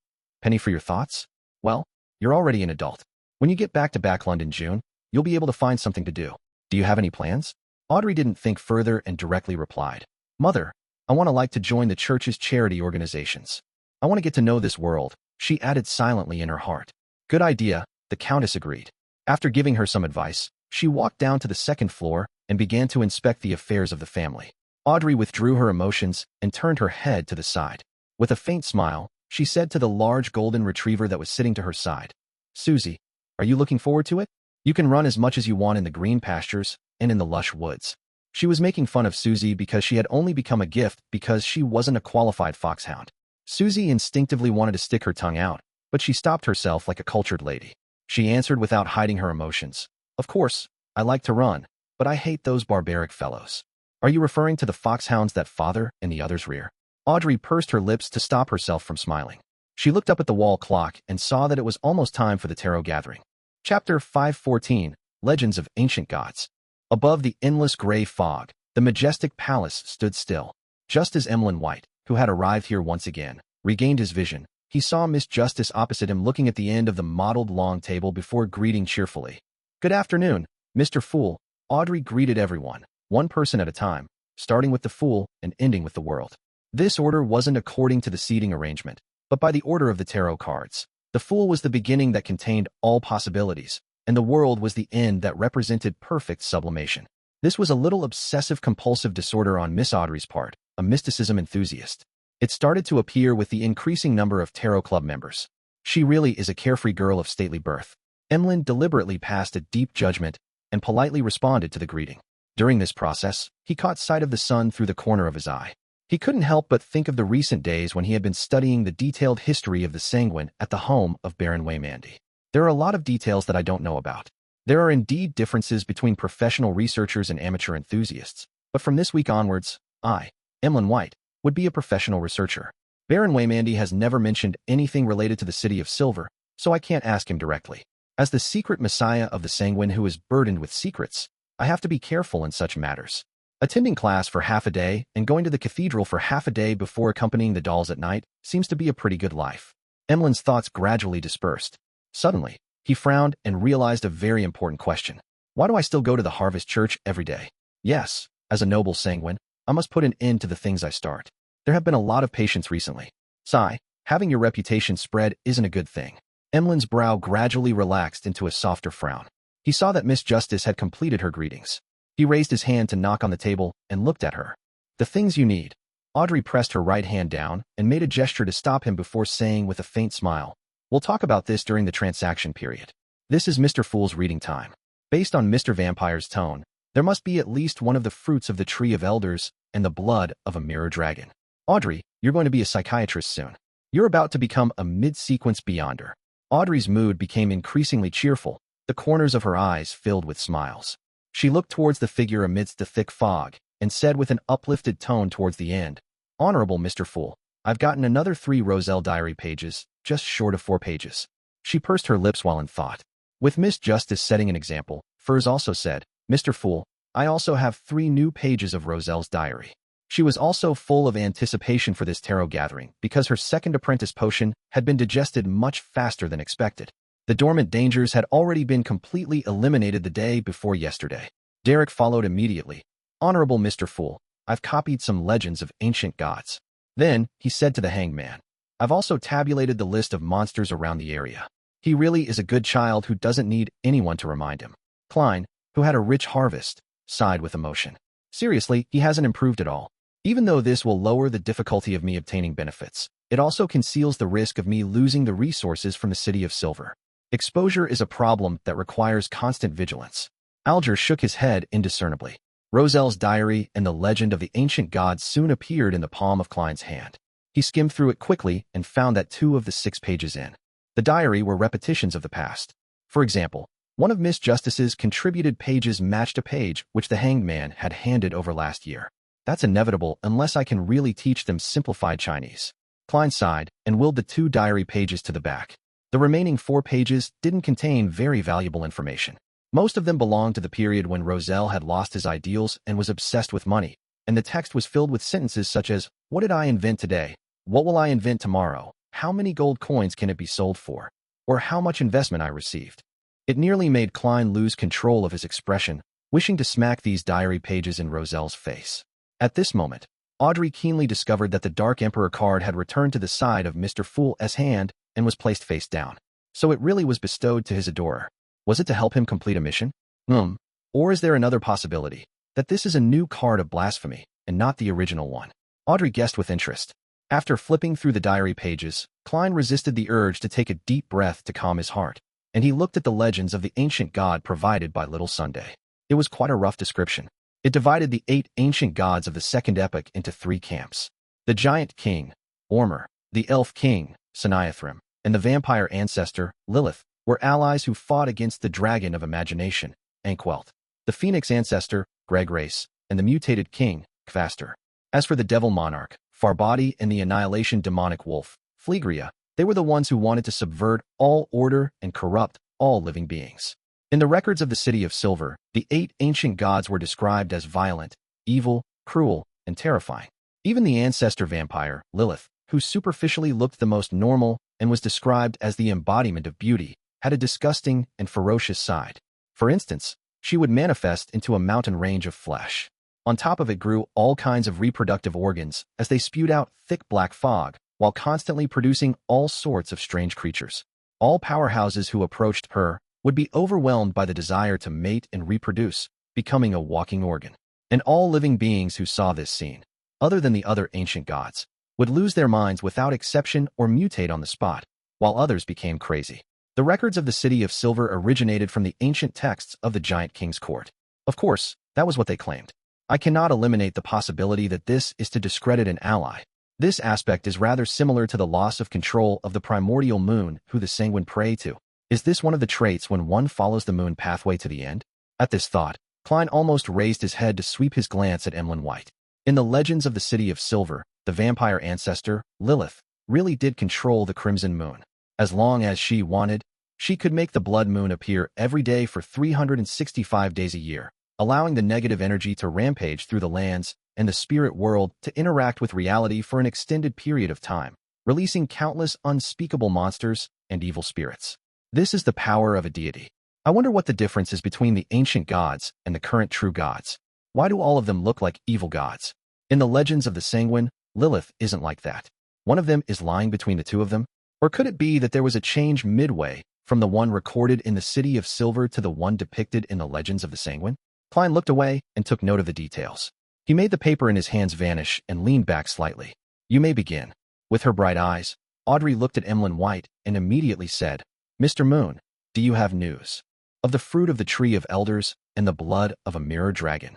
"Penny for your thoughts? Well, you're already an adult. When you get back to Backlund in June, you'll be able to find something to do. Do you have any plans?" Audrey didn't think further and directly replied, "Mother, I want to join the church's charity organizations. I want to get to know this world," she added silently in her heart. "Good idea," the Countess agreed. After giving her some advice, she walked down to the second floor and began to inspect the affairs of the family. Audrey withdrew her emotions and turned her head to the side. With a faint smile, she said to the large golden retriever that was sitting to her side, "Susie, are you looking forward to it? You can run as much as you want in the green pastures and in the lush woods." She was making fun of Susie because she had only become a gift because she wasn't a qualified foxhound. Susie instinctively wanted to stick her tongue out, but she stopped herself like a cultured lady. She answered without hiding her emotions, "Of course, I like to run, but I hate those barbaric fellows." "Are you referring to the foxhounds that father and the others rear?" Audrey pursed her lips to stop herself from smiling. She looked up at the wall clock and saw that it was almost time for the tarot gathering. Chapter 514, Legends of Ancient Gods. Above the endless gray fog, the majestic palace stood still. Just as Emlyn White, who had arrived here once again, regained his vision, he saw Miss Justice opposite him looking at the end of the mottled long table before greeting cheerfully. "Good afternoon, Mr. Fool." Audrey greeted everyone, one person at a time, starting with the Fool and ending with the World. This order wasn't according to the seating arrangement, but by the order of the tarot cards. The Fool was the beginning that contained all possibilities, and the World was the end that represented perfect sublimation. This was a little obsessive-compulsive disorder on Miss Audrey's part, a mysticism enthusiast. It started to appear with the increasing number of tarot club members. She really is a carefree girl of stately birth. Emlyn deliberately passed a deep judgment and politely responded to the greeting. During this process, he caught sight of the sun through the corner of his eye. He couldn't help but think of the recent days when he had been studying the detailed history of the Sanguine at the home of Baron Waymandy. There are a lot of details that I don't know about. There are indeed differences between professional researchers and amateur enthusiasts, but from this week onwards, I, Emlyn White, would be a professional researcher. Baron Waymandy has never mentioned anything related to the City of Silver, so I can't ask him directly. As the secret messiah of the Sanguine who is burdened with secrets, I have to be careful in such matters. Attending class for half a day and going to the cathedral for half a day before accompanying the dolls at night seems to be a pretty good life. Emlyn's thoughts gradually dispersed. Suddenly, he frowned and realized a very important question. Why do I still go to the Harvest Church every day? Yes, as a noble Sanguine, I must put an end to the things I start. There have been a lot of patients recently. Sigh, having your reputation spread isn't a good thing. Emlyn's brow gradually relaxed into a softer frown. He saw that Miss Justice had completed her greetings. He raised his hand to knock on the table and looked at her. The things you need. Audrey pressed her right hand down and made a gesture to stop him before saying with a faint smile, "We'll talk about this during the transaction period. This is Mr. Fool's reading time." Based on Mr. Vampire's tone, there must be at least one of the fruits of the Tree of Elders and the blood of a mirror dragon. Audrey, you're going to be a psychiatrist soon. You're about to become a mid-sequence beyonder. Audrey's mood became increasingly cheerful, the corners of her eyes filled with smiles. She looked towards the figure amidst the thick fog and said with an uplifted tone towards the end, "Honorable Mr. Fool, I've gotten another 3 Roselle diary pages, just short of 4 pages. She pursed her lips while in thought. With Miss Justice setting an example, Furs also said, "Mr. Fool, I also have 3 new pages of Roselle's diary." She was also full of anticipation for this tarot gathering because her second apprentice potion had been digested much faster than expected. The dormant dangers had already been completely eliminated the day before yesterday. Derek followed immediately. "Honorable Mr. Fool, I've copied some legends of ancient gods." Then, he said to the hangman, "I've also tabulated the list of monsters around the area." He really is a good child who doesn't need anyone to remind him. Klein, who had a rich harvest, sighed with emotion. Seriously, he hasn't improved at all. Even though this will lower the difficulty of me obtaining benefits, it also conceals the risk of me losing the resources from the City of Silver. Exposure is a problem that requires constant vigilance. Alger shook his head indiscernibly. Roselle's diary and the legend of the ancient gods soon appeared in the palm of Klein's hand. He skimmed through it quickly and found that 2 of the 6 pages in the diary were repetitions of the past. For example, one of Miss Justice's contributed pages matched a page which the hanged man had handed over last year. That's inevitable unless I can really teach them simplified Chinese. Klein sighed and willed the 2 diary pages to the back. The remaining 4 pages didn't contain very valuable information. Most of them belonged to the period when Roselle had lost his ideals and was obsessed with money, and the text was filled with sentences such as, "What did I invent today? What will I invent tomorrow? How many gold coins can it be sold for? Or how much investment I received?" It nearly made Klein lose control of his expression, wishing to smack these diary pages in Roselle's face. At this moment, Audrey keenly discovered that the Dark Emperor card had returned to the side of Mr. Fool's hand and was placed face down. So it really was bestowed to his adorer. Was it to help him complete a mission? Or is there another possibility, that this is a new card of blasphemy, and not the original one? Audrey guessed with interest. After flipping through the diary pages, Klein resisted the urge to take a deep breath to calm his heart, and he looked at the legends of the ancient god provided by Little Sunday. It was quite a rough description. It divided the 8 ancient gods of the Second Epoch into 3 camps. The Giant King, Ormer, the Elf King, Saniathrim, and the Vampire Ancestor, Lilith, were allies who fought against the Dragon of Imagination, Ankwelt, the Phoenix Ancestor, Gregrace, and the Mutated King, Kvaster. As for the Devil Monarch, Farbody, and the Annihilation Demonic Wolf, Phlegria, they were the ones who wanted to subvert all order and corrupt all living beings. In the records of the City of Silver, the 8 ancient gods were described as violent, evil, cruel, and terrifying. Even the ancestor vampire, Lilith, who superficially looked the most normal and was described as the embodiment of beauty, had a disgusting and ferocious side. For instance, she would manifest into a mountain range of flesh. On top of it grew all kinds of reproductive organs as they spewed out thick black fog, while constantly producing all sorts of strange creatures. All powerhouses who approached her would be overwhelmed by the desire to mate and reproduce, becoming a walking organ. And all living beings who saw this scene, other than the other ancient gods, would lose their minds without exception or mutate on the spot, while others became crazy. The records of the City of Silver originated from the ancient texts of the Giant King's court. Of course, that was what they claimed. I cannot eliminate the possibility that this is to discredit an ally. This aspect is rather similar to the loss of control of the primordial moon who the Sanguine pray to. Is this one of the traits when one follows the moon pathway to the end? At this thought, Klein almost raised his head to sweep his glance at Emlyn White. In the legends of the City of Silver, the vampire ancestor, Lilith, really did control the Crimson Moon. As long as she wanted, she could make the blood moon appear every day for 365 days a year, allowing the negative energy to rampage through the lands and the spirit world to interact with reality for an extended period of time, releasing countless unspeakable monsters and evil spirits. This is the power of a deity. I wonder what the difference is between the ancient gods and the current true gods. Why do all of them look like evil gods? In the legends of the Sanguine, Lilith isn't like that. One of them is lying between the two of them? Or could it be that there was a change midway from the one recorded in the City of Silver to the one depicted in the legends of the Sanguine? Klein looked away and took note of the details. He made the paper in his hands vanish and leaned back slightly. You may begin. With her bright eyes, Audrey looked at Emlyn White and immediately said, Mr. Moon, do you have news of the fruit of the tree of elders and the blood of a mirror dragon?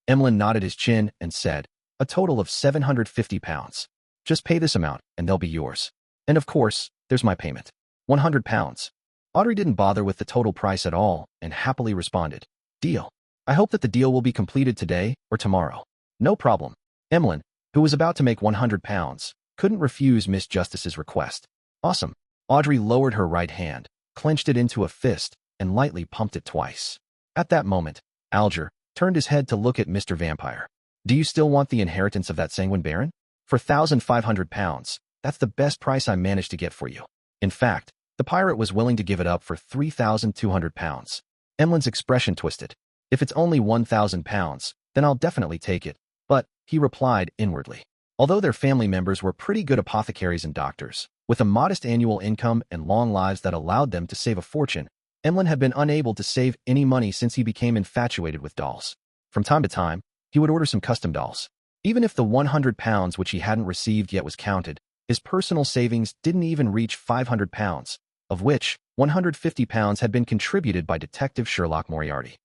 Emlyn nodded his chin and said, a total of 750 pounds. Just pay this amount and they'll be yours. And of course, there's my payment. 100 pounds. Audrey didn't bother with the total price at all and happily responded, deal. I hope that the deal will be completed today or tomorrow. No problem. Emlyn, who was about to make 100 pounds, couldn't refuse Miss Justice's request. Awesome. Audrey lowered her right hand, clenched it into a fist, and lightly pumped it twice. At that moment, Alger turned his head to look at Mr. Vampire. Do you still want the inheritance of that Sanguine Baron? For 1,500 pounds, that's the best price I managed to get for you. In fact, the pirate was willing to give it up for 3,200 pounds. Emlyn's expression twisted. If it's only 1,000 pounds, then I'll definitely take it. But, he replied inwardly. Although their family members were pretty good apothecaries and doctors, with a modest annual income and long lives that allowed them to save a fortune, Emlyn had been unable to save any money since he became infatuated with dolls. From time to time, he would order some custom dolls. Even if the 100 pounds which he hadn't received yet was counted, his personal savings didn't even reach 500 pounds, of which 150 pounds had been contributed by Detective Sherlock Moriarty.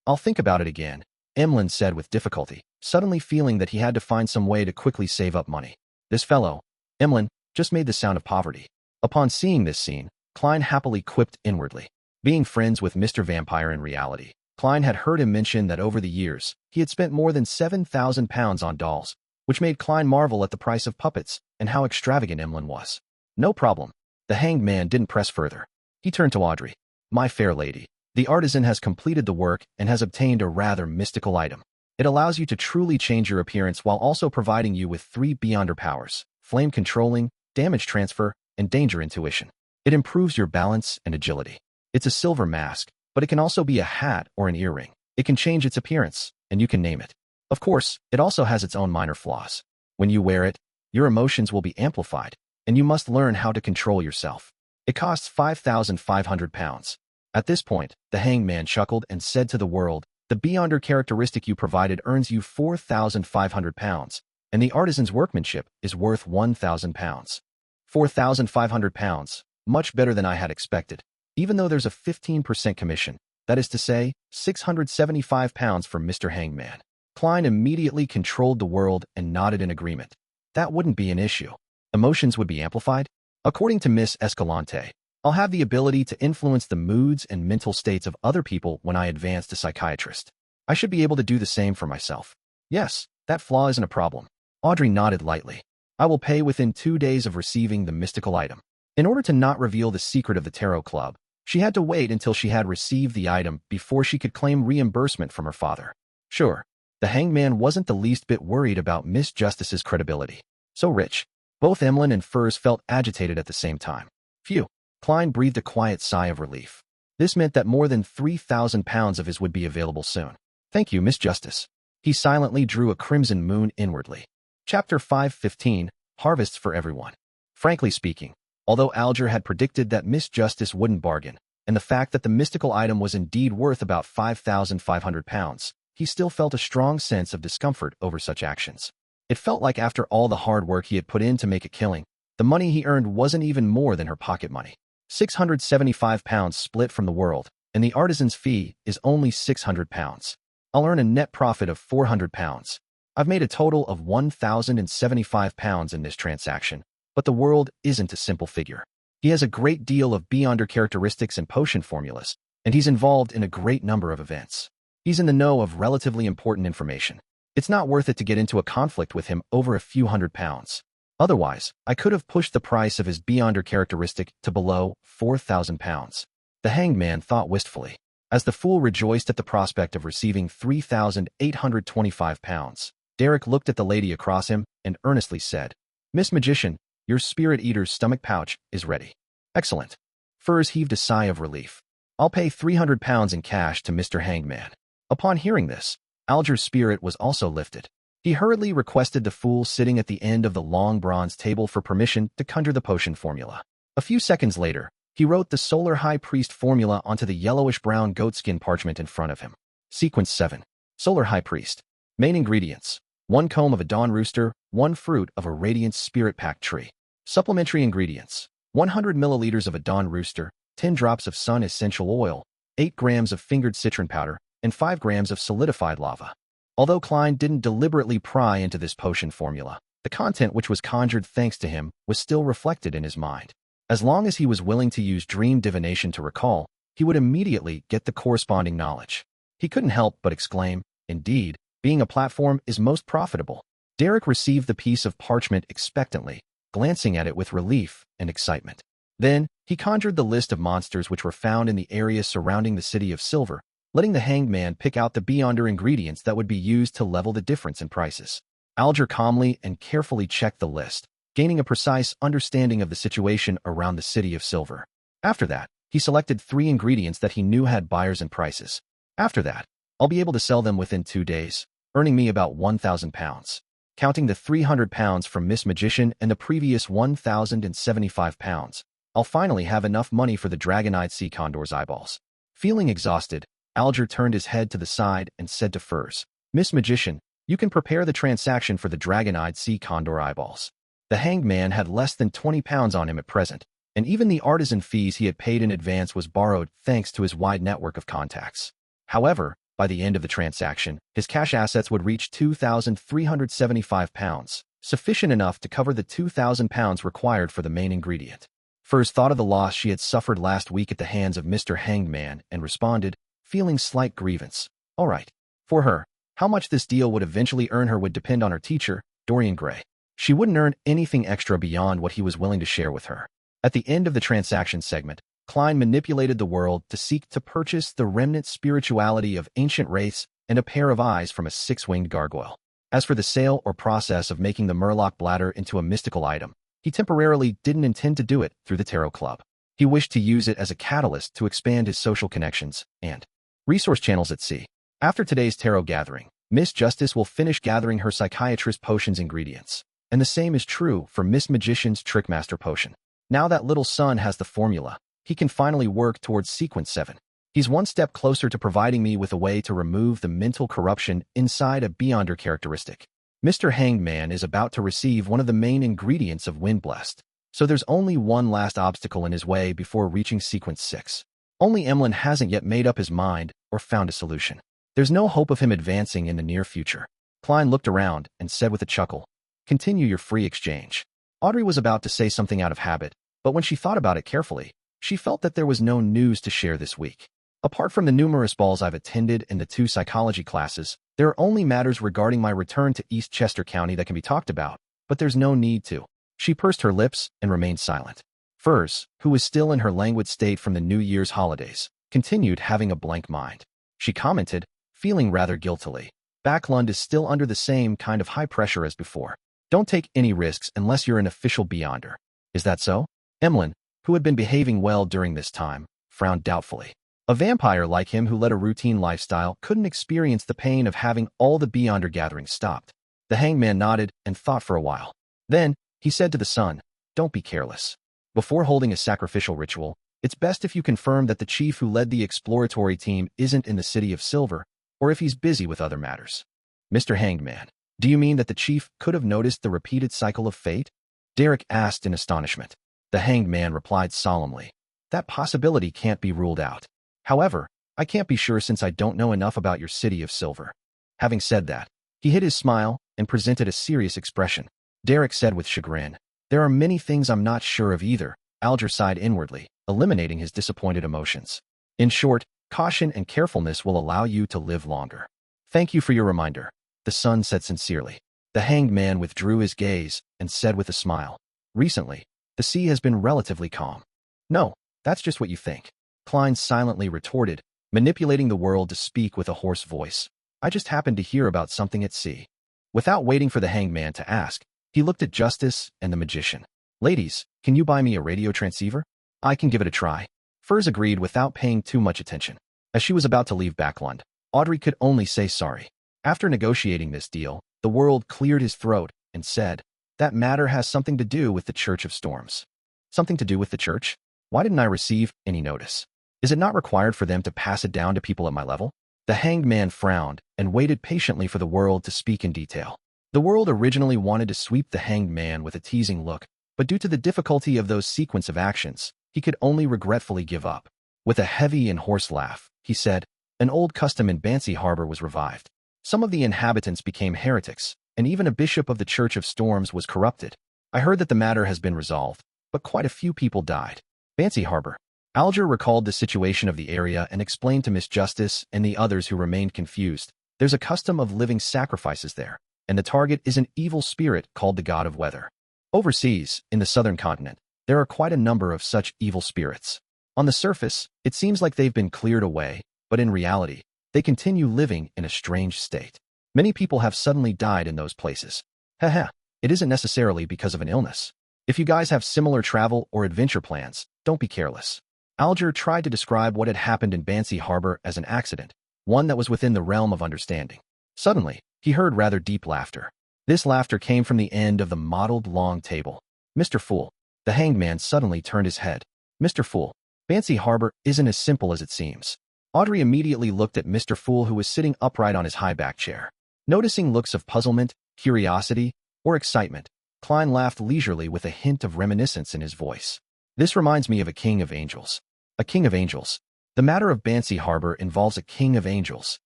I'll think about it again, Emlyn said with difficulty, suddenly feeling that he had to find some way to quickly save up money. This fellow, Emlyn, just made the sound of poverty. Upon seeing this scene, Klein happily quipped inwardly. Being friends with Mr. Vampire in reality, Klein had heard him mention that over the years, he had spent more than 7,000 pounds on dolls, which made Klein marvel at the price of puppets and how extravagant Emlyn was. No problem. The hanged man didn't press further. He turned to Audrey. My fair lady, the artisan has completed the work and has obtained a rather mystical item. It allows you to truly change your appearance while also providing you with 3 Beyonder powers: flame controlling, damage transfer, and danger intuition. It improves your balance and agility. It's a silver mask, but it can also be a hat or an earring. It can change its appearance, and you can name it. Of course, it also has its own minor flaws. When you wear it, your emotions will be amplified, and you must learn how to control yourself. It costs 5,500 pounds. At this point, the hanged man chuckled and said to the world, the Beyonder characteristic you provided earns you 4,500 pounds, and the artisan's workmanship is worth 1,000 pounds. 4,500 pounds, much better than I had expected. Even though there's a 15% commission, that is to say, 675 pounds for Mr. Hangman. Klein immediately controlled the world and nodded in agreement. That wouldn't be an issue. Emotions would be amplified? According to Miss Escalante, I'll have the ability to influence the moods and mental states of other people when I advance to psychiatrist. I should be able to do the same for myself. Yes, that flaw isn't a problem. Audrey nodded lightly. I will pay within 2 days of receiving the mystical item. In order to not reveal the secret of the Tarot Club, she had to wait until she had received the item before she could claim reimbursement from her father. Sure, the hanged man wasn't the least bit worried about Miss Justice's credibility. So rich. Both Emlyn and Furs felt agitated at the same time. Phew. Klein breathed a quiet sigh of relief. This meant that more than 3,000 pounds of his would be available soon. Thank you, Miss Justice. He silently drew a crimson moon inwardly. Chapter 5:15, Harvests for Everyone. Frankly speaking, although Alger had predicted that Miss Justice wouldn't bargain, and the fact that the mystical item was indeed worth about 5,500 pounds, he still felt a strong sense of discomfort over such actions. It felt like after all the hard work he had put in to make a killing, the money he earned wasn't even more than her pocket money. 675 pounds split from the world, and the artisan's fee is only 600 pounds. I'll earn a net profit of 400 pounds. I've made a total of 1,075 pounds in this transaction, but the world isn't a simple figure. He has a great deal of Beyonder characteristics and potion formulas, and he's involved in a great number of events. He's in the know of relatively important information. It's not worth it to get into a conflict with him over a few £100. Otherwise, I could have pushed the price of his beyonder characteristic to below £4,000. The hanged man thought wistfully, as the fool rejoiced at the prospect of receiving £3,825. Derek looked at the lady across him and earnestly said, "Miss Magician, your spirit eater's stomach pouch is ready." "Excellent." Furs heaved a sigh of relief. "I'll pay £300 in cash to Mr. Hangman." Upon hearing this, Alger's spirit was also lifted. He hurriedly requested the fool sitting at the end of the long bronze table for permission to conjure the potion formula. A few seconds later, he wrote the Solar High Priest formula onto the yellowish-brown goatskin parchment in front of him. Sequence 7. Solar High Priest. Main ingredients: 1 comb of a dawn rooster, 1 fruit of a radiant spirit-packed tree. Supplementary ingredients: 100 milliliters of a dawn rooster, 10 drops of sun essential oil, 8 grams of fingered citron powder, and 5 grams of solidified lava. Although Klein didn't deliberately pry into this potion formula, the content which was conjured thanks to him was still reflected in his mind. As long as he was willing to use dream divination to recall, he would immediately get the corresponding knowledge. He couldn't help but exclaim, "Indeed, being a platform is most profitable." Derek received the piece of parchment expectantly, glancing at it with relief and excitement. Then, he conjured the list of monsters which were found in the area surrounding the City of Silver, letting the hanged man pick out the beyonder ingredients that would be used to level the difference in prices. Alger calmly and carefully checked the list, gaining a precise understanding of the situation around the City of Silver. After that, he selected 3 ingredients that he knew had buyers and prices. "After that, I'll be able to sell them within 2 days, earning me about £1,000. Counting the £300 from Miss Magician and the previous £1,075, I'll finally have enough money for the dragon-eyed sea condor's eyeballs." Feeling exhausted, Alger turned his head to the side and said to Furs, "Miss Magician, you can prepare the transaction for the dragon-eyed sea condor eyeballs." The hanged man had less than £20 on him at present, and even the artisan fees he had paid in advance was borrowed thanks to his wide network of contacts. However, by the end of the transaction, his cash assets would reach £2,375, sufficient enough to cover the £2,000 required for the main ingredient. Furs thought of the loss she had suffered last week at the hands of Mr. Hanged Man and responded, feeling slight grievance, "All right." For her, how much this deal would eventually earn her would depend on her teacher, Dorian Gray. She wouldn't earn anything extra beyond what he was willing to share with her. At the end of the transaction segment, Klein manipulated the world to seek to purchase the remnant spirituality of ancient wraiths and a pair of eyes from a 6-winged gargoyle. As for the sale or process of making the Murloc bladder into a mystical item, he temporarily didn't intend to do it through the Tarot Club. He wished to use it as a catalyst to expand his social connections and resource channels at sea. After today's tarot gathering, Miss Justice will finish gathering her psychiatrist potion's ingredients, and the same is true for Miss Magician's Trickmaster potion. Now that little son has the formula, he can finally work towards Sequence 7. He's one step closer to providing me with a way to remove the mental corruption inside a beyonder characteristic. Mr. Hanged Man is about to receive one of the main ingredients of Wind Blessed, so there's only one last obstacle in his way before reaching Sequence 6. Only Emlyn hasn't yet made up his mind or found a solution. There's no hope of him advancing in the near future. Klein looked around and said with a chuckle, "Continue your free exchange." Audrey was about to say something out of habit, but when she thought about it carefully, she felt that there was no news to share this week. Apart from the numerous balls I've attended and the 2 psychology classes, there are only matters regarding my return to East Chester County that can be talked about, but there's no need to. She pursed her lips and remained silent. Furs, who was still in her languid state from the New Year's holidays, continued having a blank mind. She commented, feeling rather guiltily, "Backlund is still under the same kind of high pressure as before. Don't take any risks unless you're an official beyonder." "Is that so?" Emlyn, who had been behaving well during this time, frowned doubtfully. A vampire like him who led a routine lifestyle couldn't experience the pain of having all the beyonder gatherings stopped. The hanged man nodded and thought for a while. Then, he said to the son, "Don't be careless. Before holding a sacrificial ritual, it's best if you confirm that the chief who led the exploratory team isn't in the City of Silver, or if he's busy with other matters." "Mr. Hanged Man, do you mean that the chief could have noticed the repeated cycle of fate?" Derek asked in astonishment. The hanged man replied solemnly, "That possibility can't be ruled out. However, I can't be sure since I don't know enough about your City of Silver." Having said that, he hid his smile and presented a serious expression. Derek said with chagrin, "There are many things I'm not sure of either." Alger sighed inwardly, eliminating his disappointed emotions. "In short, caution and carefulness will allow you to live longer. Thank you for your reminder." the son said sincerely. The hanged man withdrew his gaze and said with a smile, "Recently, the sea has been relatively calm." "No, that's just what you think," Klein silently retorted, manipulating the world to speak with a hoarse voice. "I just happened to hear about something at sea." Without waiting for the hanged man to ask, he looked at Justice and the magician. "Ladies, can you buy me a radio transceiver? I can give it a try." Furs agreed without paying too much attention. As she was about to leave Backland, Audrey could only say sorry. After negotiating this deal, the world cleared his throat and said, "That matter has something to do with the Church of Storms." Something to do with the church? Why didn't I receive any notice? Is it not required for them to pass it down to people at my level? The hanged man frowned and waited patiently for the world to speak in detail. The world originally wanted to sweep the hanged man with a teasing look, but due to the difficulty of those sequence of actions, he could only regretfully give up. With a heavy and hoarse laugh, he said, "An old custom in Bansy Harbor was revived. Some of the inhabitants became heretics, and even a bishop of the Church of Storms was corrupted. I heard that the matter has been resolved, but quite a few people died." Bansy Harbor. Alger recalled the situation of the area and explained to Miss Justice and the others who remained confused. There's a custom of living sacrifices there, and the target is an evil spirit called the God of Weather. Overseas, in the southern continent, there are quite a number of such evil spirits. On the surface, it seems like they've been cleared away, but in reality, they continue living in a strange state. Many people have suddenly died in those places. Haha, it isn't necessarily because of an illness. If you guys have similar travel or adventure plans, don't be careless. Alger tried to describe what had happened in Bansy Harbor as an accident, one that was within the realm of understanding. Suddenly, he heard rather deep laughter. This laughter came from the end of the mottled long table. "Mr. Fool." The hanged man suddenly turned his head. "Mr. Fool, Bansy Harbor isn't as simple as it seems." Audrey immediately looked at Mr. Fool, who was sitting upright on his high-back chair. Noticing looks of puzzlement, curiosity, or excitement, Klein laughed leisurely with a hint of reminiscence in his voice. "This reminds me of a king of angels." A king of angels? The matter of Bansy Harbor involves a king of angels.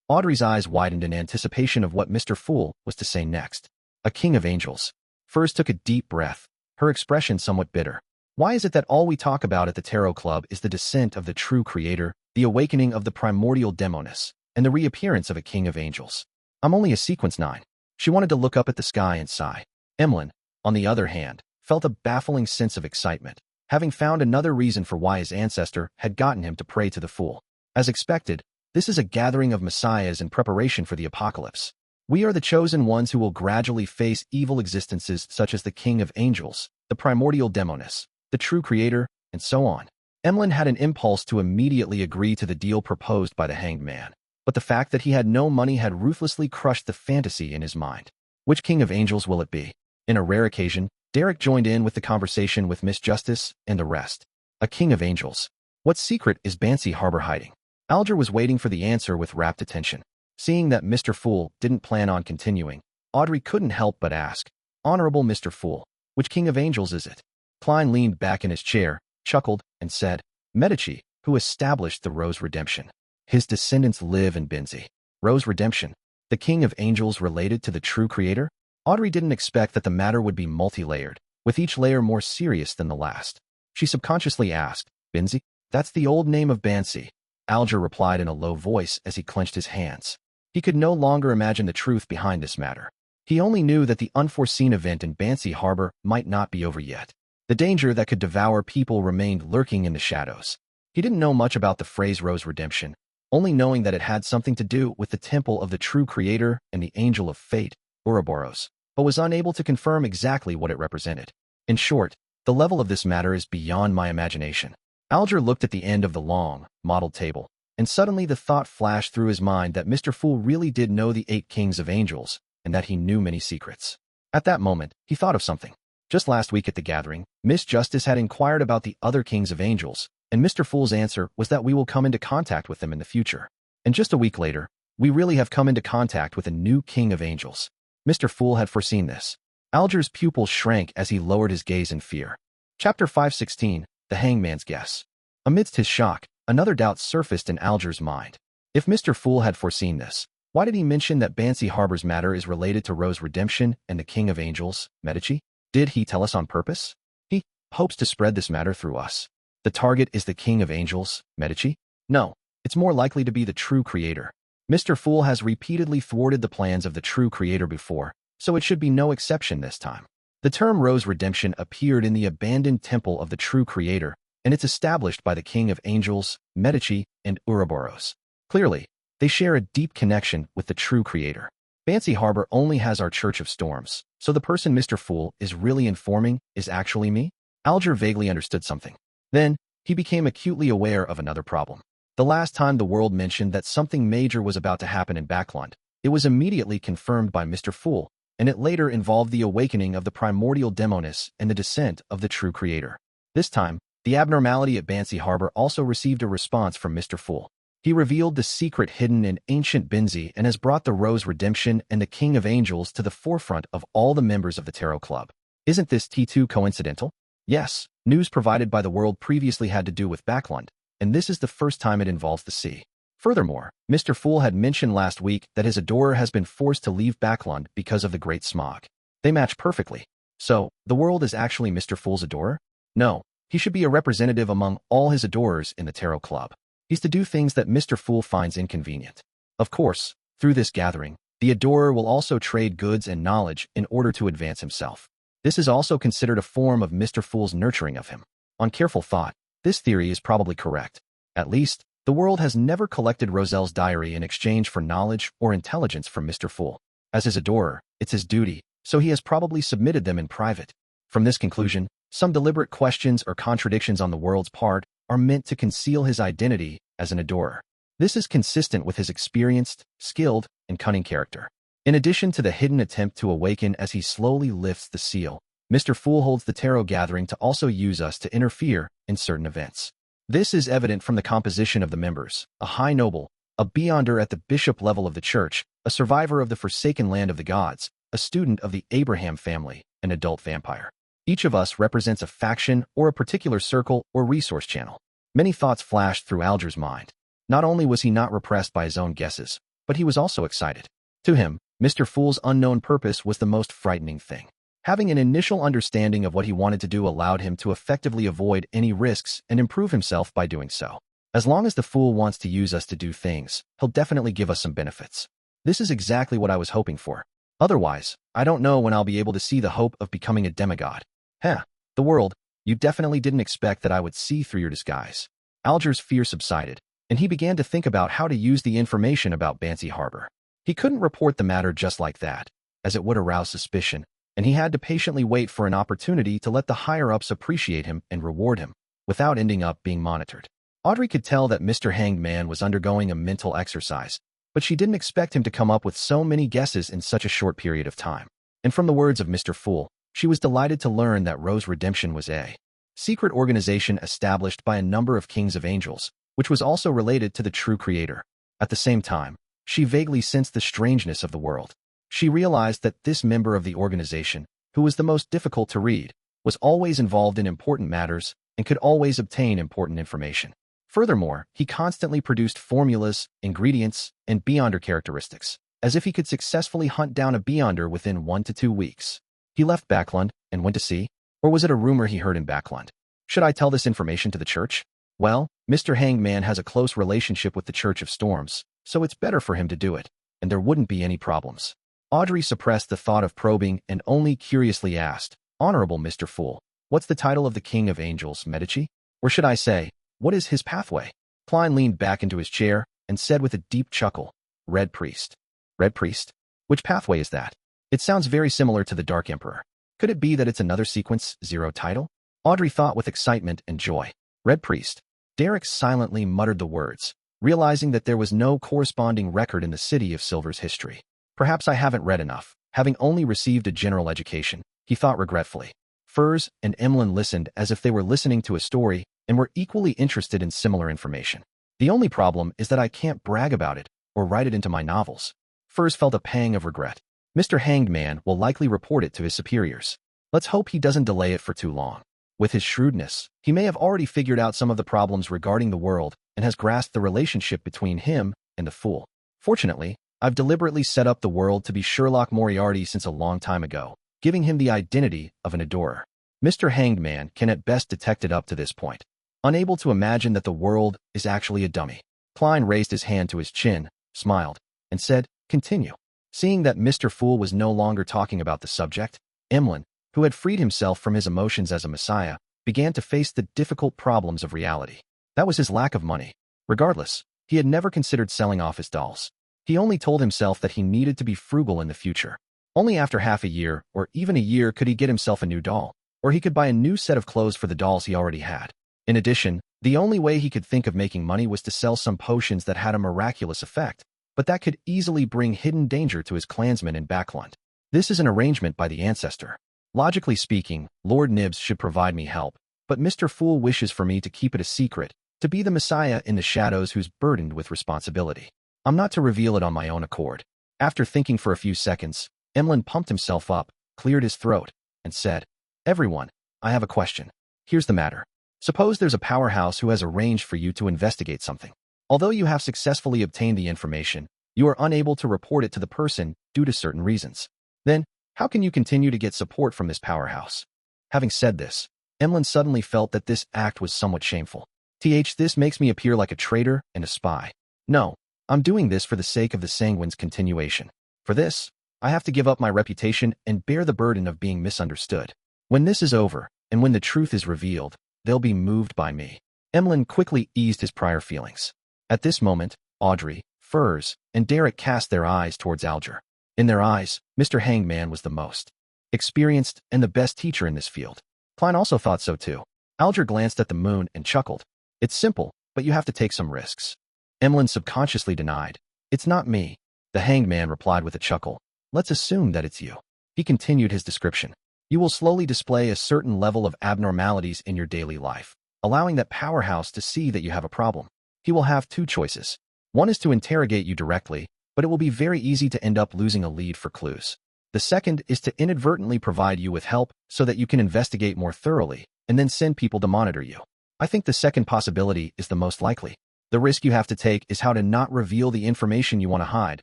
Audrey's eyes widened in anticipation of what Mr. Fool was to say next. A king of angels. Furs took a deep breath, her expression somewhat bitter. "Why is it that all we talk about at the Tarot Club is the descent of the true creator, the awakening of the primordial demoness, and the reappearance of a king of angels? I'm only a sequence 9. She wanted to look up at the sky and sigh. Emlyn, on the other hand, felt a baffling sense of excitement, having found another reason for why his ancestor had gotten him to pray to the fool. As expected, this is a gathering of messiahs in preparation for the apocalypse. We are the chosen ones who will gradually face evil existences such as the king of angels, the primordial demoness, the true creator, and so on. Emlyn had an impulse to immediately agree to the deal proposed by the hanged man, but the fact that he had no money had ruthlessly crushed the fantasy in his mind. Which king of angels will it be? In a rare occasion, Derek joined in with the conversation with Miss Justice and the rest. A king of angels. What secret is Bansy Harbor hiding? Alger was waiting for the answer with rapt attention. Seeing that Mr. Fool didn't plan on continuing, Audrey couldn't help but ask, "Honorable Mr. Fool, which king of angels is it?" Klein leaned back in his chair, chuckled, and said, "Medici, who established the Rose Redemption. His descendants live in Bansy." Rose Redemption, the king of angels related to the true creator? Audrey didn't expect that the matter would be multi-layered, with each layer more serious than the last. She subconsciously asked, "Bansy? That's the old name of Bansy." Alger replied in a low voice as he clenched his hands. He could no longer imagine the truth behind this matter. He only knew that the unforeseen event in Bansy Harbor might not be over yet. The danger that could devour people remained lurking in the shadows. He didn't know much about the phrase Rose Redemption, only knowing that it had something to do with the temple of the true creator and the angel of fate, Ouroboros, but was unable to confirm exactly what it represented. In short, the level of this matter is beyond my imagination. Alger looked at the end of the long, mottled table, and suddenly the thought flashed through his mind that Mr. Fool really did know the 8 kings of angels, and that he knew many secrets. At that moment, he thought of something. Just last week at the gathering, Miss Justice had inquired about the other kings of angels, and Mr. Fool's answer was that we will come into contact with them in the future. And just a week later, we really have come into contact with a new king of angels. Mr. Fool had foreseen this. Alger's pupils shrank as he lowered his gaze in fear. Chapter 516, The Hangman's Guess. Amidst his shock, another doubt surfaced in Alger's mind. If Mr. Fool had foreseen this, why did he mention that Bansy Harbor's matter is related to Rose Redemption and the King of Angels, Medici? Did he tell us on purpose? He hopes to spread this matter through us. The target is the King of Angels, Medici? No, it's more likely to be the true creator. Mr. Fool has repeatedly thwarted the plans of the true creator before, so it should be no exception this time. The term Rose Redemption appeared in the abandoned temple of the true creator, and it's established by the King of Angels, Medici, and Ouroboros. Clearly, they share a deep connection with the true creator. Bansy Harbor only has our Church of Storms, so the person Mr. Fool is really informing is actually me? Alger vaguely understood something. Then, he became acutely aware of another problem. The last time the world mentioned that something major was about to happen in Backland, it was immediately confirmed by Mr. Fool, and it later involved the awakening of the primordial demoness and the descent of the true creator. This time, the abnormality at Bansy Harbor also received a response from Mr. Fool. He revealed the secret hidden in ancient Bansy and has brought the Rose Redemption and the King of Angels to the forefront of all the members of the Tarot Club. Isn't this T2 coincidental? Yes, news provided by the world previously had to do with Backland, and this is the first time it involves the sea. Furthermore, Mr. Fool had mentioned last week that his adorer has been forced to leave Backland because of the Great Smog. They match perfectly. So, the world is actually Mr. Fool's adorer? No, he should be a representative among all his adorers in the Tarot Club. He's to do things that Mr. Fool finds inconvenient. Of course, through this gathering, the adorer will also trade goods and knowledge in order to advance himself. This is also considered a form of Mr. Fool's nurturing of him. On careful thought, this theory is probably correct. At least, the world has never collected Roselle's diary in exchange for knowledge or intelligence from Mr. Fool. As his adorer, it's his duty, so he has probably submitted them in private. From this conclusion, some deliberate questions or contradictions on the world's part are meant to conceal his identity as an adorer. This is consistent with his experienced, skilled, and cunning character. In addition to the hidden attempt to awaken as he slowly lifts the seal, Mr. Fool holds the tarot gathering to also use us to interfere in certain events. This is evident from the composition of the members: a high noble, a beyonder at the bishop level of the church, a survivor of the forsaken land of the gods, a student of the Abraham family, an adult vampire. Each of us represents a faction or a particular circle or resource channel. Many thoughts flashed through Alger's mind. Not only was he not repressed by his own guesses, but he was also excited. To him, Mr. Fool's unknown purpose was the most frightening thing. Having an initial understanding of what he wanted to do allowed him to effectively avoid any risks and improve himself by doing so. As long as the Fool wants to use us to do things, he'll definitely give us some benefits. This is exactly what I was hoping for. Otherwise, I don't know when I'll be able to see the hope of becoming a demigod. The world, you definitely didn't expect that I would see through your disguise. Alger's fear subsided, and he began to think about how to use the information about Bansy Harbor. He couldn't report the matter just like that, as it would arouse suspicion, and he had to patiently wait for an opportunity to let the higher-ups appreciate him and reward him, without ending up being monitored. Audrey could tell that Mr. Hanged Man was undergoing a mental exercise, but she didn't expect him to come up with so many guesses in such a short period of time. And from the words of Mr. Fool, she was delighted to learn that Rose Redemption was a secret organization established by a number of kings of angels, which was also related to the true creator. At the same time, she vaguely sensed the strangeness of the world. She realized that this member of the organization, who was the most difficult to read, was always involved in important matters and could always obtain important information. Furthermore, he constantly produced formulas, ingredients, and beyonder characteristics, as if he could successfully hunt down a beyonder within 1 to 2 weeks. He left Backland and went to sea? Or was it a rumor he heard in Backland? Should I tell this information to the church? Well, Mr. Hanged Man has a close relationship with the Church of Storms, so it's better for him to do it, and there wouldn't be any problems. Audrey suppressed the thought of probing and only curiously asked, "Honorable Mr. Fool, what's the title of the King of Angels, Medici? Or should I say, what is his pathway?" Klein leaned back into his chair and said with a deep chuckle, "Red Priest." Red Priest? Which pathway is that? It sounds very similar to the Dark Emperor. Could it be that it's another Sequence Zero title? Audrey thought with excitement and joy. Red Priest. Derek silently muttered the words, realizing that there was no corresponding record in the City of Silver's history. Perhaps I haven't read enough, having only received a general education, he thought regretfully. Furs and Emlyn listened as if they were listening to a story and were equally interested in similar information. The only problem is that I can't brag about it or write it into my novels. Furs felt a pang of regret. Mr. Hanged Man will likely report it to his superiors. Let's hope he doesn't delay it for too long. With his shrewdness, he may have already figured out some of the problems regarding the world and has grasped the relationship between him and the Fool. Fortunately, I've deliberately set up the world to be Sherlock Moriarty since a long time ago, giving him the identity of an adorer. Mr. Hanged Man can at best detect it up to this point, unable to imagine that the world is actually a dummy. Klein raised his hand to his chin, smiled, and said, "Continue." Seeing that Mr. Fool was no longer talking about the subject, Emlyn, who had freed himself from his emotions as a messiah, began to face the difficult problems of reality. That was his lack of money. Regardless, he had never considered selling off his dolls. He only told himself that he needed to be frugal in the future. Only after half a year, or even a year, could he get himself a new doll, or he could buy a new set of clothes for the dolls he already had. In addition, the only way he could think of making money was to sell some potions that had a miraculous effect, but that could easily bring hidden danger to his clansmen in Backland. This is an arrangement by the ancestor. Logically speaking, Lord Nibs should provide me help, but Mr. Fool wishes for me to keep it a secret, to be the messiah in the shadows who's burdened with responsibility. I'm not to reveal it on my own accord. After thinking for a few seconds, Emlyn pumped himself up, cleared his throat, and said, "Everyone, I have a question. Here's the matter. Suppose there's a powerhouse who has arranged for you to investigate something. Although you have successfully obtained the information, you are unable to report it to the person due to certain reasons. Then, how can you continue to get support from this powerhouse?" Having said this, Emlyn suddenly felt that this act was somewhat shameful. This makes me appear like a traitor and a spy. No, I'm doing this for the sake of the Sanguine's continuation. For this, I have to give up my reputation and bear the burden of being misunderstood. When this is over, and when the truth is revealed, they'll be moved by me. Emlyn quickly eased his prior feelings. At this moment, Audrey, Furs, and Derek cast their eyes towards Alger. In their eyes, Mr. Hangman was the most experienced and the best teacher in this field. Klein also thought so too. Alger glanced at the moon and chuckled. "It's simple, but you have to take some risks." Emlyn subconsciously denied. "It's not me." The Hanged Man replied with a chuckle. "Let's assume that it's you." He continued his description. "You will slowly display a certain level of abnormalities in your daily life, allowing that powerhouse to see that you have a problem. He will have two choices. One is to interrogate you directly, but it will be very easy to end up losing a lead for clues. The second is to inadvertently provide you with help so that you can investigate more thoroughly, and then send people to monitor you. I think the second possibility is the most likely. The risk you have to take is how to not reveal the information you want to hide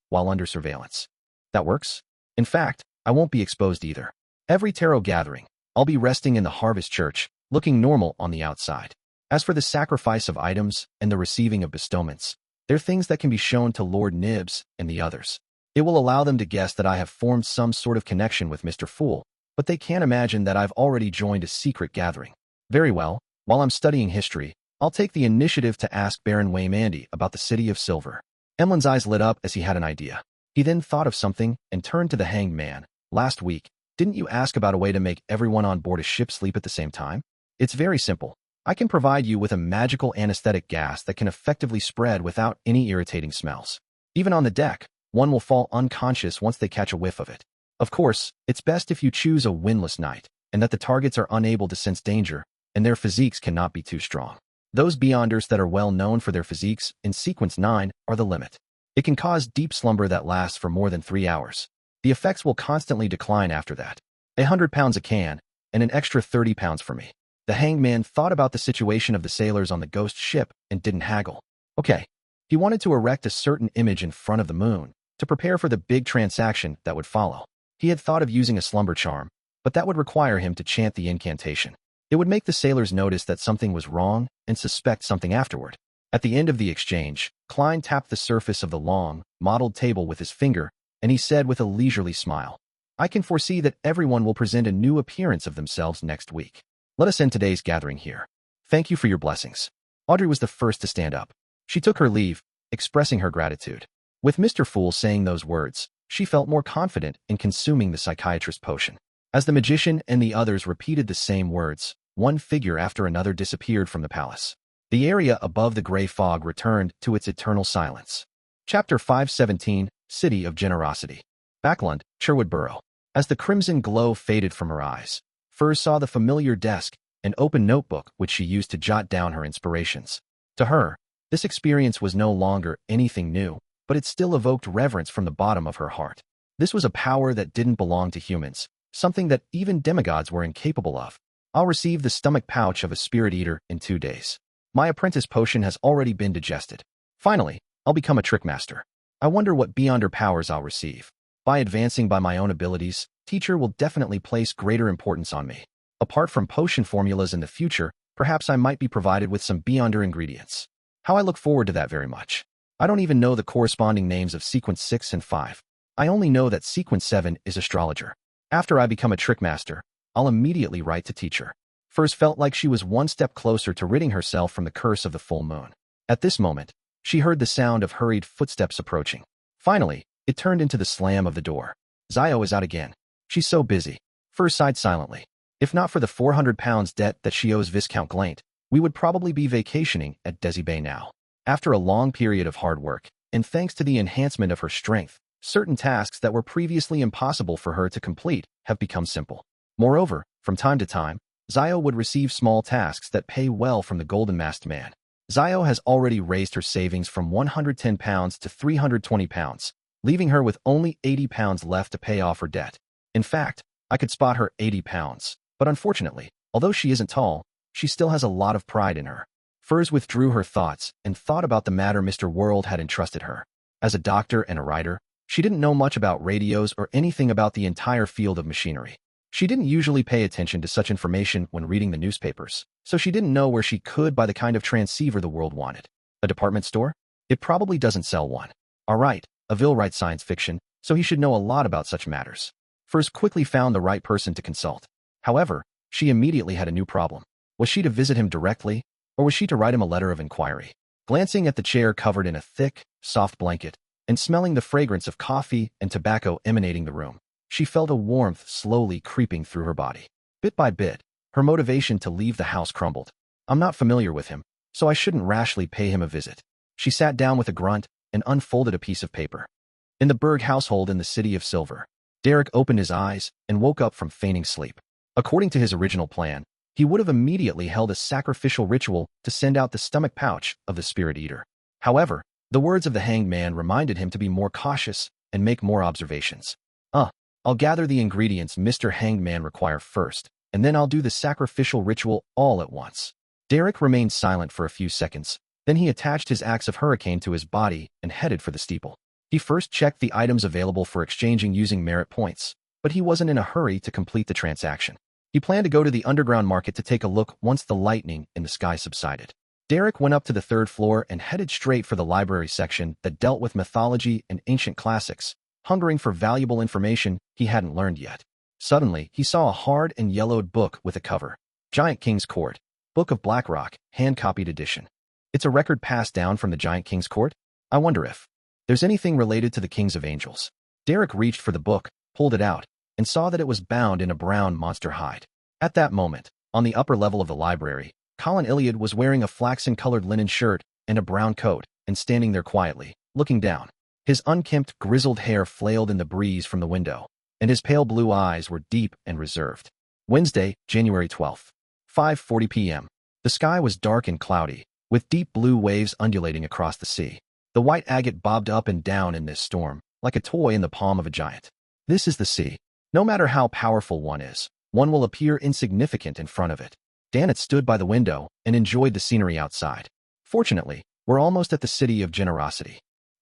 while under surveillance. That works? In fact, I won't be exposed either. Every tarot gathering, I'll be resting in the Harvest Church, looking normal on the outside. As for the sacrifice of items and the receiving of bestowments, they're things that can be shown to Lord Nibs and the others. It will allow them to guess that I have formed some sort of connection with Mr. Fool, but they can't imagine that I've already joined a secret gathering. Very well, while I'm studying history, I'll take the initiative to ask Baron Waymandy about the City of Silver." Emlyn's eyes lit up as he had an idea. He then thought of something and turned to the Hanged Man. "Last week, didn't you ask about a way to make everyone on board a ship sleep at the same time? It's very simple. I can provide you with a magical anesthetic gas that can effectively spread without any irritating smells. Even on the deck, one will fall unconscious once they catch a whiff of it. Of course, it's best if you choose a windless night, and that the targets are unable to sense danger, and their physiques cannot be too strong. Those Beyonders that are well known for their physiques in Sequence 9 are the limit. It can cause deep slumber that lasts for more than 3 hours. The effects will constantly decline after that. 100 pounds a can, and an extra 30 pounds for me." The Hanged Man thought about the situation of the sailors on the ghost ship and didn't haggle. Okay. He wanted to erect a certain image in front of the moon to prepare for the big transaction that would follow. He had thought of using a slumber charm, but that would require him to chant the incantation. It would make the sailors notice that something was wrong and suspect something afterward. At the end of the exchange, Klein tapped the surface of the long, mottled table with his finger, and he said with a leisurely smile, "I can foresee that everyone will present a new appearance of themselves next week. Let us end today's gathering here. Thank you for your blessings." Audrey was the first to stand up. She took her leave, expressing her gratitude. With Mr. Fool saying those words, she felt more confident in consuming the psychiatrist potion. As the magician and the others repeated the same words, one figure after another disappeared from the palace. The area above the gray fog returned to its eternal silence. Chapter 517, City of Generosity. Backland, Sherwood Borough. As the crimson glow faded from her eyes, Furs saw the familiar desk and open notebook which she used to jot down her inspirations. To her, this experience was no longer anything new, but it still evoked reverence from the bottom of her heart. This was a power that didn't belong to humans, something that even demigods were incapable of. "I'll receive the stomach pouch of a spirit eater in 2 days. My apprentice potion has already been digested. Finally, I'll become a trickmaster. I wonder what Beyonder powers I'll receive. By advancing by my own abilities, teacher will definitely place greater importance on me. Apart from potion formulas in the future, perhaps I might be provided with some Beyonder ingredients. How I look forward to that very much." I don't even know the corresponding names of sequence 6 and 5. I only know that sequence 7 is astrologer. After I become a trickmaster, I'll immediately write to teacher. Furs felt like she was one step closer to ridding herself from the curse of the full moon. At this moment, she heard the sound of hurried footsteps approaching. Finally, it turned into the slam of the door. Zio is out again. She's so busy. Furs sighed silently. If not for the 400 pounds debt that she owes Viscount Glaint, we would probably be vacationing at Desi Bay now. After a long period of hard work, and thanks to the enhancement of her strength, certain tasks that were previously impossible for her to complete have become simple. Moreover, from time to time, Zio would receive small tasks that pay well from the golden-masked man. Zio has already raised her savings from 110 pounds to 320 pounds, leaving her with only 80 pounds left to pay off her debt. In fact, I could spot her 80 pounds, but unfortunately, although she isn't tall, she still has a lot of pride in her. Furs withdrew her thoughts and thought about the matter Mr. World had entrusted her. As a doctor and a writer, she didn't know much about radios or anything about the entire field of machinery. She didn't usually pay attention to such information when reading the newspapers, so she didn't know where she could buy the kind of transceiver the world wanted. A department store? It probably doesn't sell one. Alright, Avil writes science fiction, so he should know a lot about such matters. Furs quickly found the right person to consult. However, she immediately had a new problem. Was she to visit him directly, or was she to write him a letter of inquiry? Glancing at the chair covered in a thick, soft blanket, and smelling the fragrance of coffee and tobacco emanating the room, she felt a warmth slowly creeping through her body. Bit by bit, her motivation to leave the house crumbled. I'm not familiar with him, so I shouldn't rashly pay him a visit. She sat down with a grunt and unfolded a piece of paper. In the Berg household in the City of Silver, Derek opened his eyes and woke up from feigning sleep. According to his original plan, he would have immediately held a sacrificial ritual to send out the stomach pouch of the Spirit Eater. However, the words of the hanged man reminded him to be more cautious and make more observations. I'll gather the ingredients Mr. Hanged Man require first, and then I'll do the sacrificial ritual all at once. Derek remained silent for a few seconds, then he attached his axe of hurricane to his body and headed for the steeple. He first checked the items available for exchanging using merit points, but he wasn't in a hurry to complete the transaction. He planned to go to the underground market to take a look once the lightning in the sky subsided. Derek went up to the third floor and headed straight for the library section that dealt with mythology and ancient classics, hungering for valuable information he hadn't learned yet. Suddenly, he saw a hard and yellowed book with a cover. Giant King's Court, Book of Blackrock, hand-copied edition. It's a record passed down from the Giant King's Court? I wonder if there's anything related to the Kings of Angels. Derek reached for the book, pulled it out, and saw that it was bound in a brown monster hide. At that moment, on the upper level of the library, Colin Iliad was wearing a flaxen-colored linen shirt and a brown coat, and standing there quietly, looking down. His unkempt, grizzled hair flailed in the breeze from the window, and his pale blue eyes were deep and reserved. Wednesday, January 12th, 5:40 p.m. The sky was dark and cloudy, with deep blue waves undulating across the sea. The white agate bobbed up and down in this storm, like a toy in the palm of a giant. This is the sea. No matter how powerful one is, one will appear insignificant in front of it. Danet stood by the window and enjoyed the scenery outside. Fortunately, we're almost at the City of Generosity.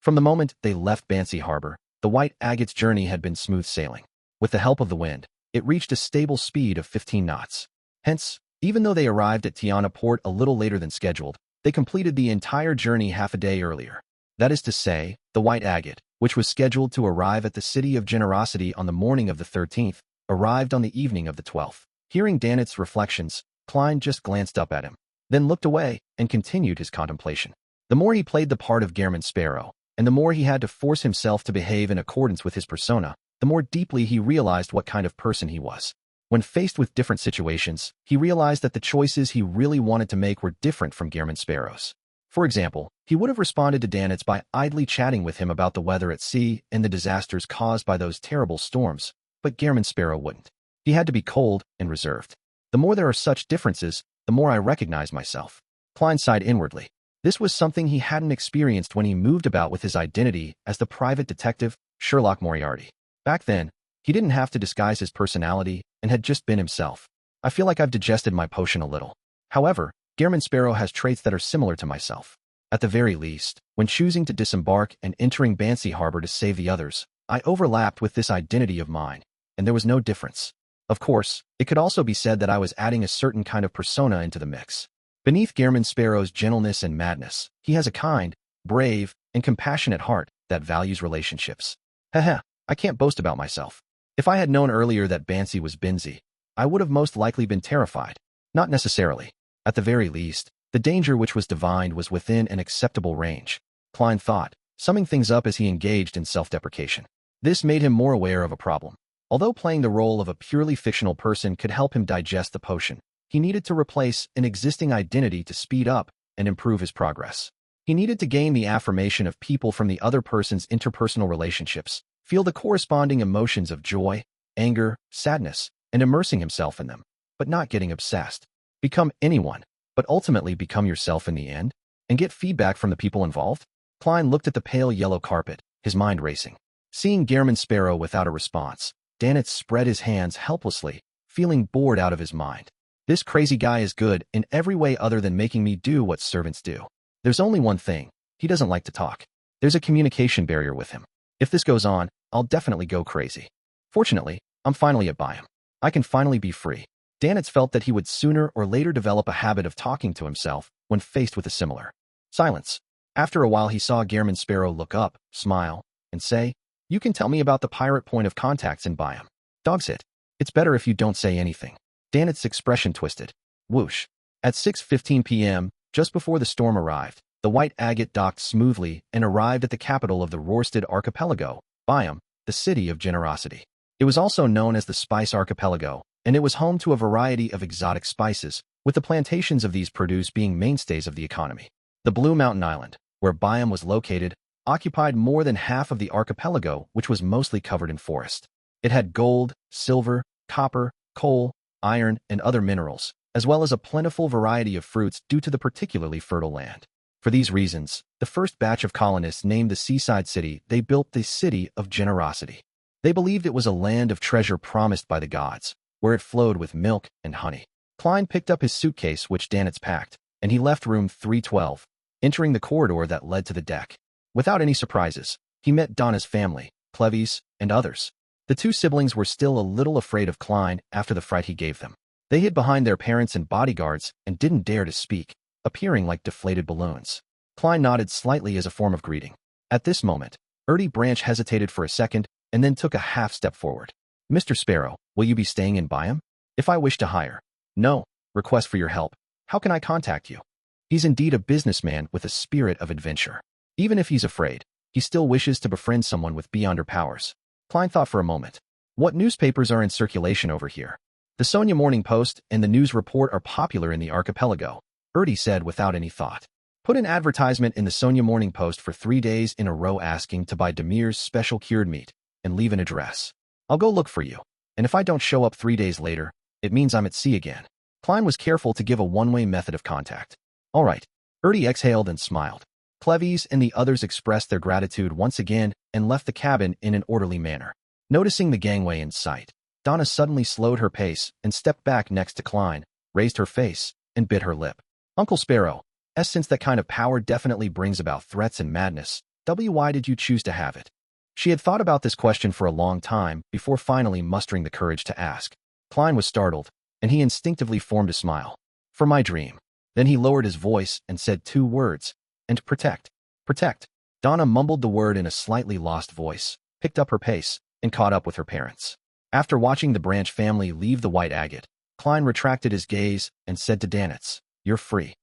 From the moment they left Bansy Harbor, the white agate's journey had been smooth sailing. With the help of the wind, it reached a stable speed of 15 knots. Hence, even though they arrived at Tiana Port a little later than scheduled, they completed the entire journey half a day earlier. That is to say, the white agate, which was scheduled to arrive at the City of Generosity on the morning of the 13th, arrived on the evening of the 12th. Hearing Danet's reflections, Klein just glanced up at him, then looked away and continued his contemplation. The more he played the part of Gehrman Sparrow, and the more he had to force himself to behave in accordance with his persona, the more deeply he realized what kind of person he was. When faced with different situations, he realized that the choices he really wanted to make were different from Gehrman Sparrow's. For example, he would have responded to Danitz by idly chatting with him about the weather at sea and the disasters caused by those terrible storms, but Gehrman Sparrow wouldn't. He had to be cold and reserved. The more there are such differences, the more I recognize myself. Klein sighed inwardly. This was something he hadn't experienced when he moved about with his identity as the private detective, Sherlock Moriarty. Back then, he didn't have to disguise his personality and had just been himself. I feel like I've digested my potion a little. However, Gehrman Sparrow has traits that are similar to myself. At the very least, when choosing to disembark and entering Bansy Harbor to save the others, I overlapped with this identity of mine, and there was no difference. Of course, it could also be said that I was adding a certain kind of persona into the mix. Beneath Gehrman Sparrow's gentleness and madness, he has a kind, brave, and compassionate heart that values relationships. Haha, I can't boast about myself. If I had known earlier that Bansy was Bansy, I would have most likely been terrified. Not necessarily. At the very least, the danger which was divined was within an acceptable range, Klein thought, summing things up as he engaged in self-deprecation. This made him more aware of a problem. Although playing the role of a purely fictional person could help him digest the potion, he needed to replace an existing identity to speed up and improve his progress. He needed to gain the affirmation of people from the other person's interpersonal relationships, feel the corresponding emotions of joy, anger, sadness, and immersing himself in them, but not getting obsessed. Become anyone, but ultimately become yourself in the end, and get feedback from the people involved? Klein looked at the pale yellow carpet, his mind racing. Seeing Gehrman Sparrow without a response, Danitz spread his hands helplessly, feeling bored out of his mind. This crazy guy is good in every way other than making me do what servants do. There's only one thing. He doesn't like to talk. There's a communication barrier with him. If this goes on, I'll definitely go crazy. Fortunately, I'm finally at Byam. I can finally be free. Danitz felt that he would sooner or later develop a habit of talking to himself when faced with a similar silence. After a while he saw Gehrman Sparrow look up, smile, and say, "You can tell me about the pirate point of contacts in Byam." Dog's it. It's better if you don't say anything. Danitz's expression twisted. Whoosh. At 6:15 p.m., just before the storm arrived, the white agate docked smoothly and arrived at the capital of the Rorstad Archipelago, Byam, the city of generosity. It was also known as the Spice Archipelago, and it was home to a variety of exotic spices, with the plantations of these produce being mainstays of the economy. The Blue Mountain Island, where Byam was located, occupied more than half of the archipelago, which was mostly covered in forest. It had gold, silver, copper, coal, iron, and other minerals, as well as a plentiful variety of fruits due to the particularly fertile land. For these reasons, the first batch of colonists named the seaside city they built the City of Generosity. They believed it was a land of treasure promised by the gods, where it flowed with milk and honey. Klein picked up his suitcase which Danitz packed, and he left room 312, entering the corridor that led to the deck. Without any surprises, he met Donna's family, Cleves, and others. The two siblings were still a little afraid of Klein after the fright he gave them. They hid behind their parents and bodyguards and didn't dare to speak, appearing like deflated balloons. Klein nodded slightly as a form of greeting. At this moment, Ertie Branch hesitated for a second and then took a half step forward. "Mr. Sparrow, will you be staying in Byam? If I wish to hire." "No. Request for your help. How can I contact you?" He's indeed a businessman with a spirit of adventure. Even if he's afraid, he still wishes to befriend someone with beyonder powers. Klein thought for a moment. What newspapers are in circulation over here? The Sonia Morning Post and the News Report are popular in the archipelago, Ertie said without any thought. Put an advertisement in the Sonia Morning Post for 3 days in a row asking to buy Demir's special cured meat, and leave an address. I'll go look for you, and if I don't show up 3 days later, it means I'm at sea again. Klein was careful to give a one-way method of contact. All right. Ertie exhaled and smiled. Cleves and the others expressed their gratitude once again and left the cabin in an orderly manner. Noticing the gangway in sight, Donna suddenly slowed her pace and stepped back next to Klein, raised her face, and bit her lip. "Uncle Sparrow, since that kind of power definitely brings about threats and madness, why did you choose to have it?" She had thought about this question for a long time before finally mustering the courage to ask. Klein was startled, and he instinctively formed a smile. "For my dream." Then he lowered his voice and said 2 words, "And protect." "Protect." Donna mumbled the word in a slightly lost voice, picked up her pace, and caught up with her parents. After watching the Branch family leave the white agate, Klein retracted his gaze and said to Danitz, "You're free."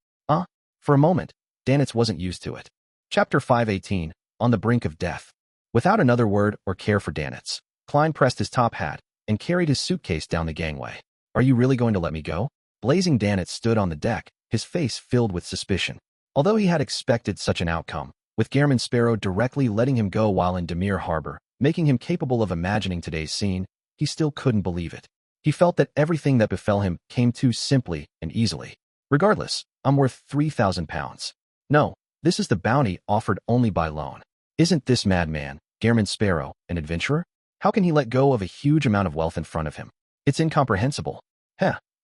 For a moment, Danitz wasn't used to it. Chapter 518, On the Brink of Death. Without another word or care for Danitz, Klein pressed his top hat and carried his suitcase down the gangway. "Are you really going to let me go?" Blazing Danitz stood on the deck, his face filled with suspicion. Although he had expected such an outcome, with Gehrman Sparrow directly letting him go while in Demir Harbor, making him capable of imagining today's scene, he still couldn't believe it. He felt that everything that befell him came too simply and easily. "Regardless, I'm worth 3,000 pounds. No, this is the bounty offered only by loan." Isn't this madman, Gehrman Sparrow, an adventurer? How can he let go of a huge amount of wealth in front of him? It's incomprehensible.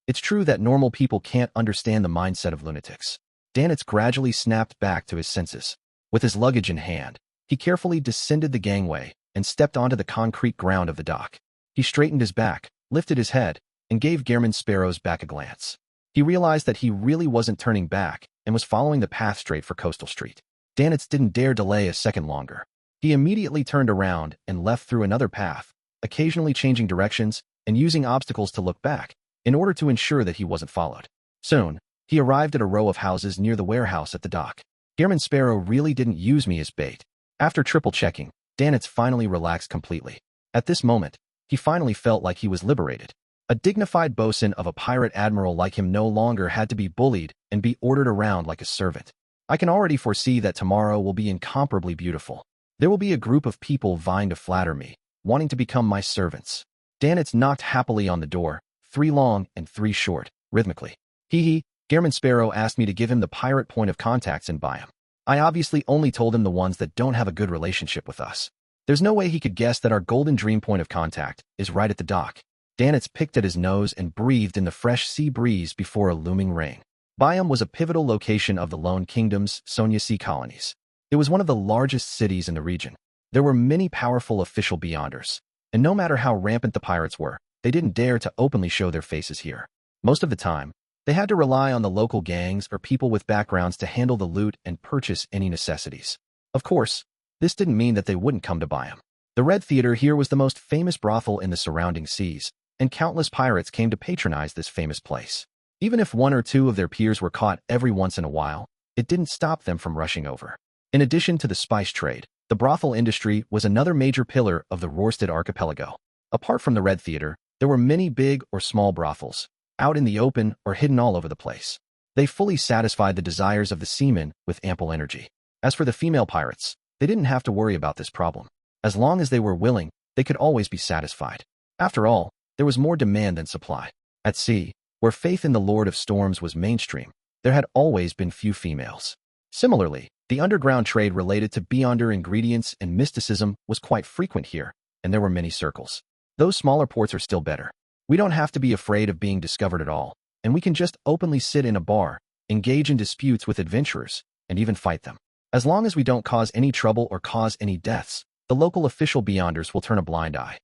It's true that normal people can't understand the mindset of lunatics. Danitz gradually snapped back to his senses. With his luggage in hand, he carefully descended the gangway and stepped onto the concrete ground of the dock. He straightened his back, lifted his head, and gave Gehrman Sparrow's back a glance. He realized that he really wasn't turning back and was following the path straight for Coastal Street. Danitz didn't dare delay a second longer. He immediately turned around and left through another path, occasionally changing directions and using obstacles to look back, in order to ensure that he wasn't followed. Soon, he arrived at a row of houses near the warehouse at the dock. Gearman Sparrow really didn't use me as bait. After triple-checking, Danitz finally relaxed completely. At this moment, he finally felt like he was liberated. A dignified bosun of a pirate admiral like him no longer had to be bullied and be ordered around like a servant. I can already foresee that tomorrow will be incomparably beautiful. There will be a group of people vying to flatter me, wanting to become my servants. Danitz knocked happily on the door, 3 long and 3 short, rhythmically. Hee. Gearman Sparrow asked me to give him the pirate point of contacts and buy him. I obviously only told him the ones that don't have a good relationship with us. There's no way he could guess that our golden dream point of contact is right at the dock. Danitz picked at his nose and breathed in the fresh sea breeze before a looming rain. Byam was a pivotal location of the Lone Kingdom's Sonia Sea colonies. It was one of the largest cities in the region. There were many powerful official beyonders, and no matter how rampant the pirates were, they didn't dare to openly show their faces here. Most of the time, they had to rely on the local gangs or people with backgrounds to handle the loot and purchase any necessities. Of course, this didn't mean that they wouldn't come to Byam. The Red Theater here was the most famous brothel in the surrounding seas, and countless pirates came to patronize this famous place. Even if 1 or 2 of their peers were caught every once in a while, it didn't stop them from rushing over. In addition to the spice trade, the brothel industry was another major pillar of the Rorstad archipelago. Apart from the Red Theater, there were many big or small brothels, out in the open or hidden all over the place. They fully satisfied the desires of the seamen with ample energy. As for the female pirates, they didn't have to worry about this problem. As long as they were willing, they could always be satisfied. After all, there was more demand than supply. At sea, where faith in the Lord of Storms was mainstream, there had always been few females. Similarly, the underground trade related to beyonder ingredients and mysticism was quite frequent here, and there were many circles. Those smaller ports are still better. We don't have to be afraid of being discovered at all, and we can just openly sit in a bar, engage in disputes with adventurers, and even fight them. As long as we don't cause any trouble or cause any deaths, the local official beyonders will turn a blind eye.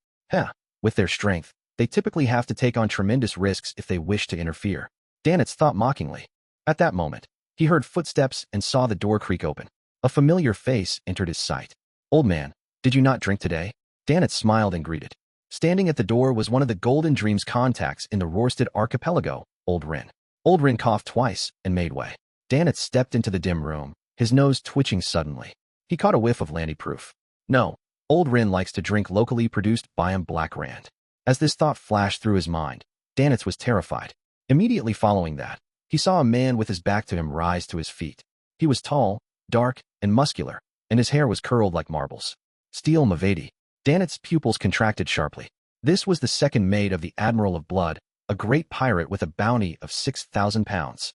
With their strength, they typically have to take on tremendous risks if they wish to interfere. Danitz thought mockingly. At that moment, he heard footsteps and saw the door creak open. A familiar face entered his sight. "Old man, did you not drink today?" Danitz smiled and greeted. Standing at the door was one of the Golden Dreams contacts in the Rorstad archipelago, Old Rin. Old Rin coughed twice and made way. Danitz stepped into the dim room, his nose twitching suddenly. He caught a whiff of Landy Proof. No, Old Rin likes to drink locally produced Byam Black Rand. As this thought flashed through his mind, Danitz was terrified. Immediately following that, he saw a man with his back to him rise to his feet. He was tall, dark, and muscular, and his hair was curled like marbles. Steel Mavedi. Danitz's pupils contracted sharply. This was the second mate of the Admiral of Blood, a great pirate with a bounty of 6,000 pounds.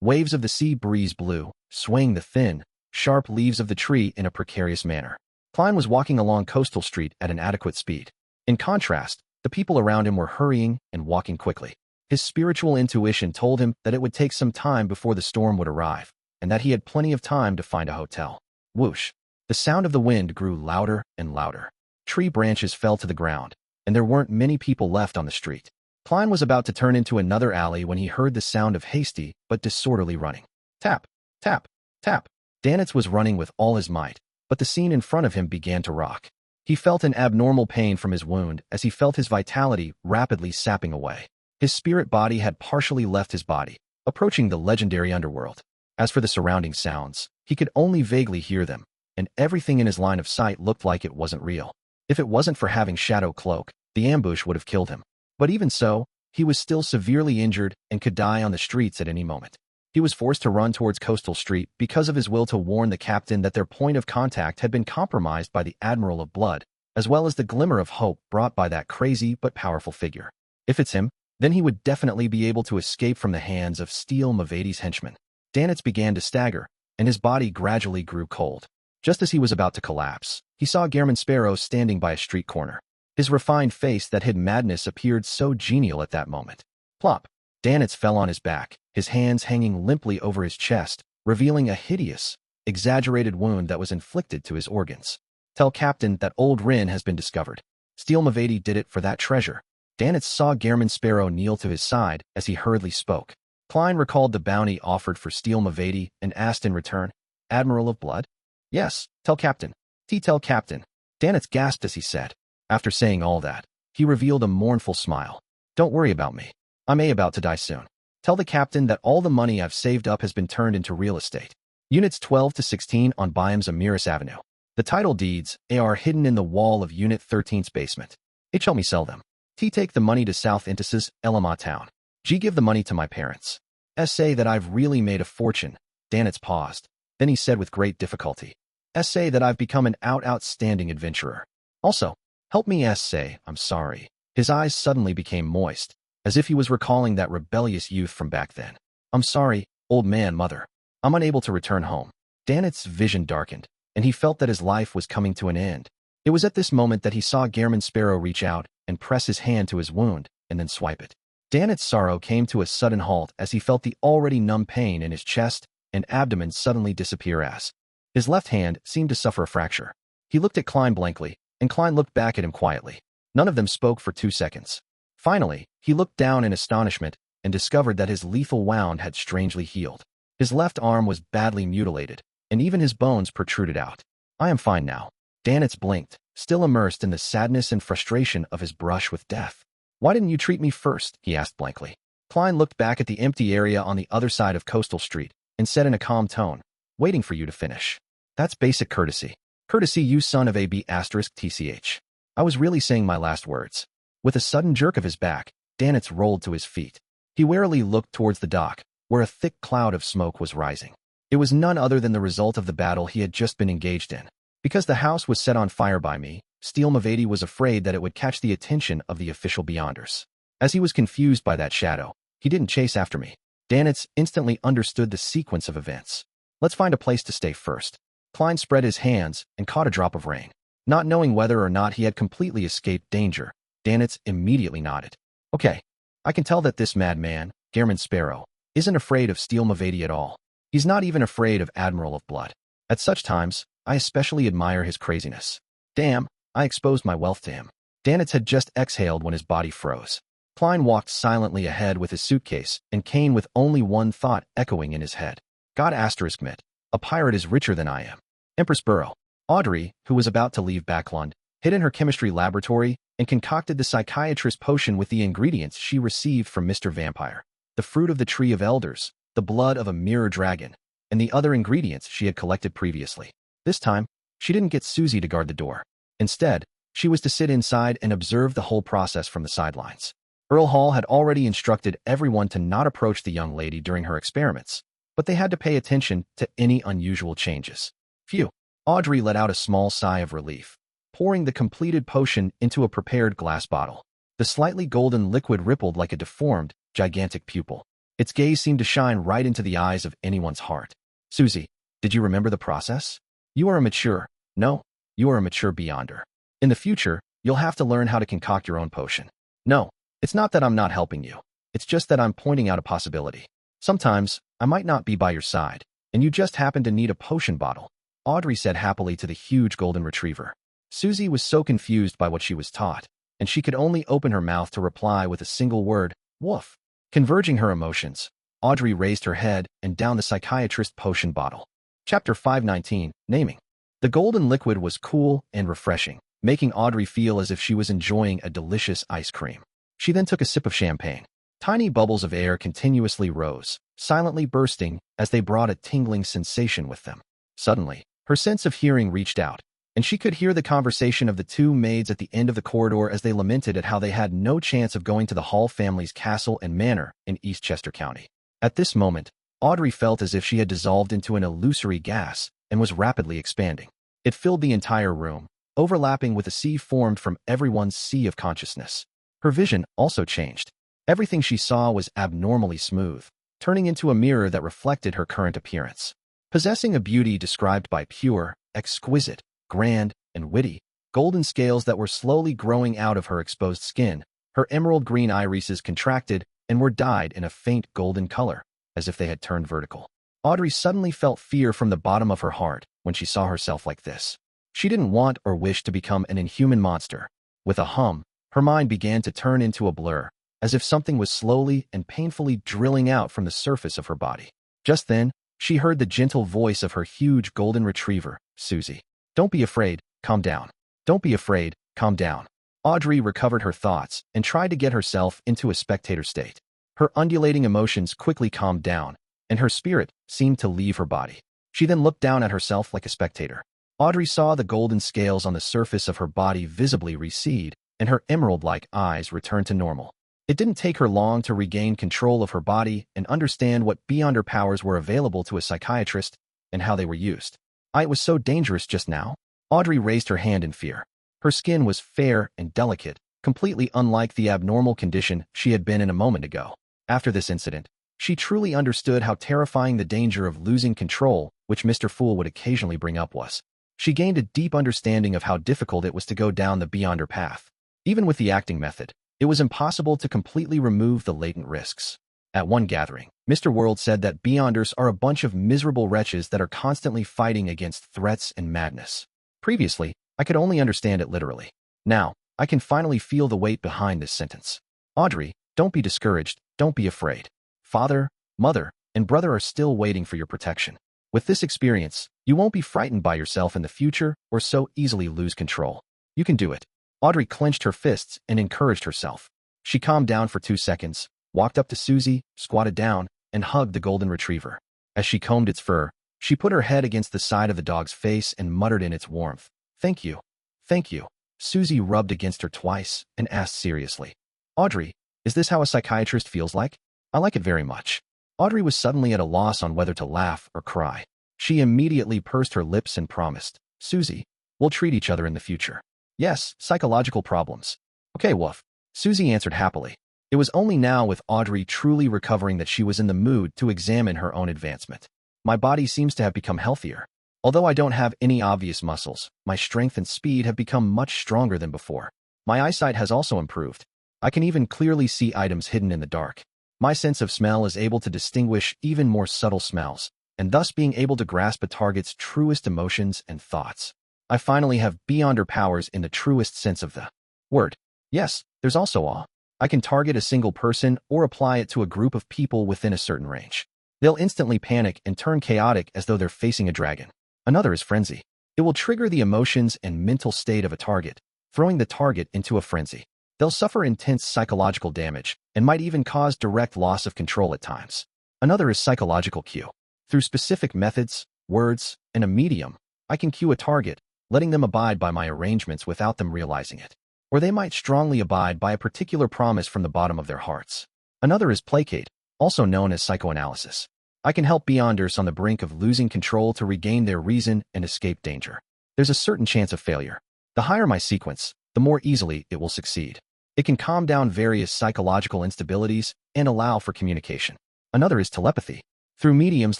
Waves of the sea breeze blew, swaying the thin, sharp leaves of the tree in a precarious manner. Klein was walking along Coastal Street at an adequate speed. In contrast, the people around him were hurrying and walking quickly. His spiritual intuition told him that it would take some time before the storm would arrive, and that he had plenty of time to find a hotel. Whoosh! The sound of the wind grew louder and louder. Tree branches fell to the ground, and there weren't many people left on the street. Klein was about to turn into another alley when he heard the sound of hasty but disorderly running. Tap, tap, tap. Danitz was running with all his might, but the scene in front of him began to rock. He felt an abnormal pain from his wound as he felt his vitality rapidly sapping away. His spirit body had partially left his body, approaching the legendary underworld. As for the surrounding sounds, he could only vaguely hear them, and everything in his line of sight looked like it wasn't real. If it wasn't for having Shadow Cloak, the ambush would have killed him. But even so, he was still severely injured and could die on the streets at any moment. He was forced to run towards Coastal Street because of his will to warn the captain that their point of contact had been compromised by the Admiral of Blood, as well as the glimmer of hope brought by that crazy but powerful figure. If it's him, then he would definitely be able to escape from the hands of Steel Mavedi's henchmen. Danitz began to stagger, and his body gradually grew cold. Just as he was about to collapse, he saw Gearman Sparrow standing by a street corner. His refined face that hid madness appeared so genial at that moment. Plop! Danitz fell on his back, his hands hanging limply over his chest, revealing a hideous, exaggerated wound that was inflicted to his organs. Tell Captain that Old Rin has been discovered. Steel Mavedi did it for that treasure. Danitz saw Gearman Sparrow kneel to his side as he hurriedly spoke. Klein recalled the bounty offered for Steel Mavedi and asked in return, "Admiral of Blood?" Yes, tell Captain. Tell Captain. Danitz gasped as he said. After saying all that, he revealed a mournful smile. Don't worry about me. I'm about to die soon. Tell the captain that all the money I've saved up has been turned into real estate. Units 12 to 16 on Byam's Amiris Avenue. The title deeds are hidden in the wall of Unit 13's basement. Help me sell them. Take the money to South Intices, Elama Town. Give the money to my parents. Say that I've really made a fortune. Danitz paused. Then he said with great difficulty. Say that I've become an outstanding adventurer. Also, help me say I'm sorry. His eyes suddenly became moist, as if he was recalling that rebellious youth from back then. I'm sorry, old man, mother. I'm unable to return home. Danitz's vision darkened, and he felt that his life was coming to an end. It was at this moment that he saw Gehrman Sparrow reach out and press his hand to his wound and then swipe it. Danitz's sorrow came to a sudden halt as he felt the already numb pain in his chest and abdomen suddenly disappear as his left hand seemed to suffer a fracture. He looked at Klein blankly, and Klein looked back at him quietly. None of them spoke for 2 seconds. Finally, he looked down in astonishment and discovered that his lethal wound had strangely healed. His left arm was badly mutilated, and even his bones protruded out. I am fine now. Danitz blinked, still immersed in the sadness and frustration of his brush with death. Why didn't you treat me first? He asked blankly. Klein looked back at the empty area on the other side of Coastal Street and said in a calm tone, waiting for you to finish. That's basic courtesy. Courtesy, you son of a B***tch. I was really saying my last words. With a sudden jerk of his back, Danitz rolled to his feet. He warily looked towards the dock, where a thick cloud of smoke was rising. It was none other than the result of the battle he had just been engaged in. Because the house was set on fire by me, Steel Mavati was afraid that it would catch the attention of the official Beyonders. As he was confused by that shadow, he didn't chase after me. Danitz instantly understood the sequence of events. Let's find a place to stay first. Klein spread his hands and caught a drop of rain. Not knowing whether or not he had completely escaped danger, Danitz immediately nodded. Okay, I can tell that this madman, Gehrman Sparrow, isn't afraid of Steel Mavati at all. He's not even afraid of Admiral of Blood. At such times, I especially admire his craziness. Damn, I exposed my wealth to him. Danitz had just exhaled when his body froze. Klein walked silently ahead with his suitcase and Kane with only one thought echoing in his head. God *mit. A pirate is richer than I am. Empress Burrow. Audrey, who was about to leave Backlund, hid in her chemistry laboratory and concocted the psychiatrist potion with the ingredients she received from Mr. Vampire. The fruit of the Tree of Elders, the blood of a mirror dragon, and the other ingredients she had collected previously. This time, she didn't get Susie to guard the door. Instead, she was to sit inside and observe the whole process from the sidelines. Earl Hall had already instructed everyone to not approach the young lady during her experiments, but they had to pay attention to any unusual changes. Phew! Audrey let out a small sigh of relief, pouring the completed potion into a prepared glass bottle. The slightly golden liquid rippled like a deformed, gigantic pupil. Its gaze seemed to shine right into the eyes of anyone's heart. Susie, did you remember the process? You are a mature Beyonder. In the future, you'll have to learn how to concoct your own potion. No, it's not that I'm not helping you. It's just that I'm pointing out a possibility. Sometimes, I might not be by your side, and you just happen to need a potion bottle, Audrey said happily to the huge golden retriever. Susie was so confused by what she was taught, and she could only open her mouth to reply with a single word, woof. Converging her emotions, Audrey raised her head and downed the psychiatrist potion bottle. Chapter 519, Naming. The golden liquid was cool and refreshing, making Audrey feel as if she was enjoying a delicious ice cream. She then took a sip of champagne. Tiny bubbles of air continuously rose, silently bursting as they brought a tingling sensation with them. Suddenly, her sense of hearing reached out, and she could hear the conversation of the two maids at the end of the corridor as they lamented at how they had no chance of going to the Hall family's castle and manor in Eastchester County. At this moment, Audrey felt as if she had dissolved into an illusory gas and was rapidly expanding. It filled the entire room, overlapping with a sea formed from everyone's sea of consciousness. Her vision also changed. Everything she saw was abnormally smooth, turning into a mirror that reflected her current appearance. Possessing a beauty described by pure, exquisite, grand, and witty, golden scales that were slowly growing out of her exposed skin, her emerald green irises contracted and were dyed in a faint golden color, as if they had turned vertical. Audrey suddenly felt fear from the bottom of her heart when she saw herself like this. She didn't want or wish to become an inhuman monster. With a hum, her mind began to turn into a blur, as if something was slowly and painfully drilling out from the surface of her body. Just then, she heard the gentle voice of her huge golden retriever, Susie. Don't be afraid, calm down. Don't be afraid, calm down. Audrey recovered her thoughts and tried to get herself into a spectator state. Her undulating emotions quickly calmed down, and her spirit seemed to leave her body. She then looked down at herself like a spectator. Audrey saw the golden scales on the surface of her body visibly recede, and her emerald-like eyes return to normal. It didn't take her long to regain control of her body and understand what beyond her powers were available to a psychiatrist and how they were used. It was so dangerous just now. Audrey raised her hand in fear. Her skin was fair and delicate, completely unlike the abnormal condition she had been in a moment ago. After this incident, she truly understood how terrifying the danger of losing control, which Mr. Fool would occasionally bring up, was. She gained a deep understanding of how difficult it was to go down the beyonder path. Even with the acting method, it was impossible to completely remove the latent risks. At one gathering, Mr. World said that beyonders are a bunch of miserable wretches that are constantly fighting against threats and madness. Previously, I could only understand it literally. Now, I can finally feel the weight behind this sentence. Audrey, don't be discouraged, don't be afraid. Father, mother, and brother are still waiting for your protection. With this experience, you won't be frightened by yourself in the future or so easily lose control. You can do it. Audrey clenched her fists and encouraged herself. She calmed down for 2 seconds, walked up to Susie, squatted down, and hugged the golden retriever. As she combed its fur, she put her head against the side of the dog's face and muttered in its warmth, "Thank you. Thank you." Susie rubbed against her twice and asked seriously, "Audrey, is this how a psychiatrist feels like?" "I like it very much." Audrey was suddenly at a loss on whether to laugh or cry. She immediately pursed her lips and promised, "Susie, we'll treat each other in the future." "Yes, psychological problems." "Okay, woof," Susie answered happily. It was only now, with Audrey truly recovering, that she was in the mood to examine her own advancement. "My body seems to have become healthier. Although I don't have any obvious muscles, my strength and speed have become much stronger than before. My eyesight has also improved. I can even clearly see items hidden in the dark. My sense of smell is able to distinguish even more subtle smells, and thus being able to grasp a target's truest emotions and thoughts. I finally have beyonder powers in the truest sense of the word. Yes, there's also awe. I can target a single person or apply it to a group of people within a certain range. They'll instantly panic and turn chaotic as though they're facing a dragon. Another is frenzy. It will trigger the emotions and mental state of a target, throwing the target into a frenzy. They'll suffer intense psychological damage and might even cause direct loss of control at times. Another is psychological cue. Through specific methods, words, and a medium, I can cue a target, letting them abide by my arrangements without them realizing it. Or they might strongly abide by a particular promise from the bottom of their hearts. Another is placate, also known as psychoanalysis. I can help beyonders on the brink of losing control to regain their reason and escape danger. There's a certain chance of failure. The higher my sequence, the more easily it will succeed. It can calm down various psychological instabilities and allow for communication. Another is telepathy. Through mediums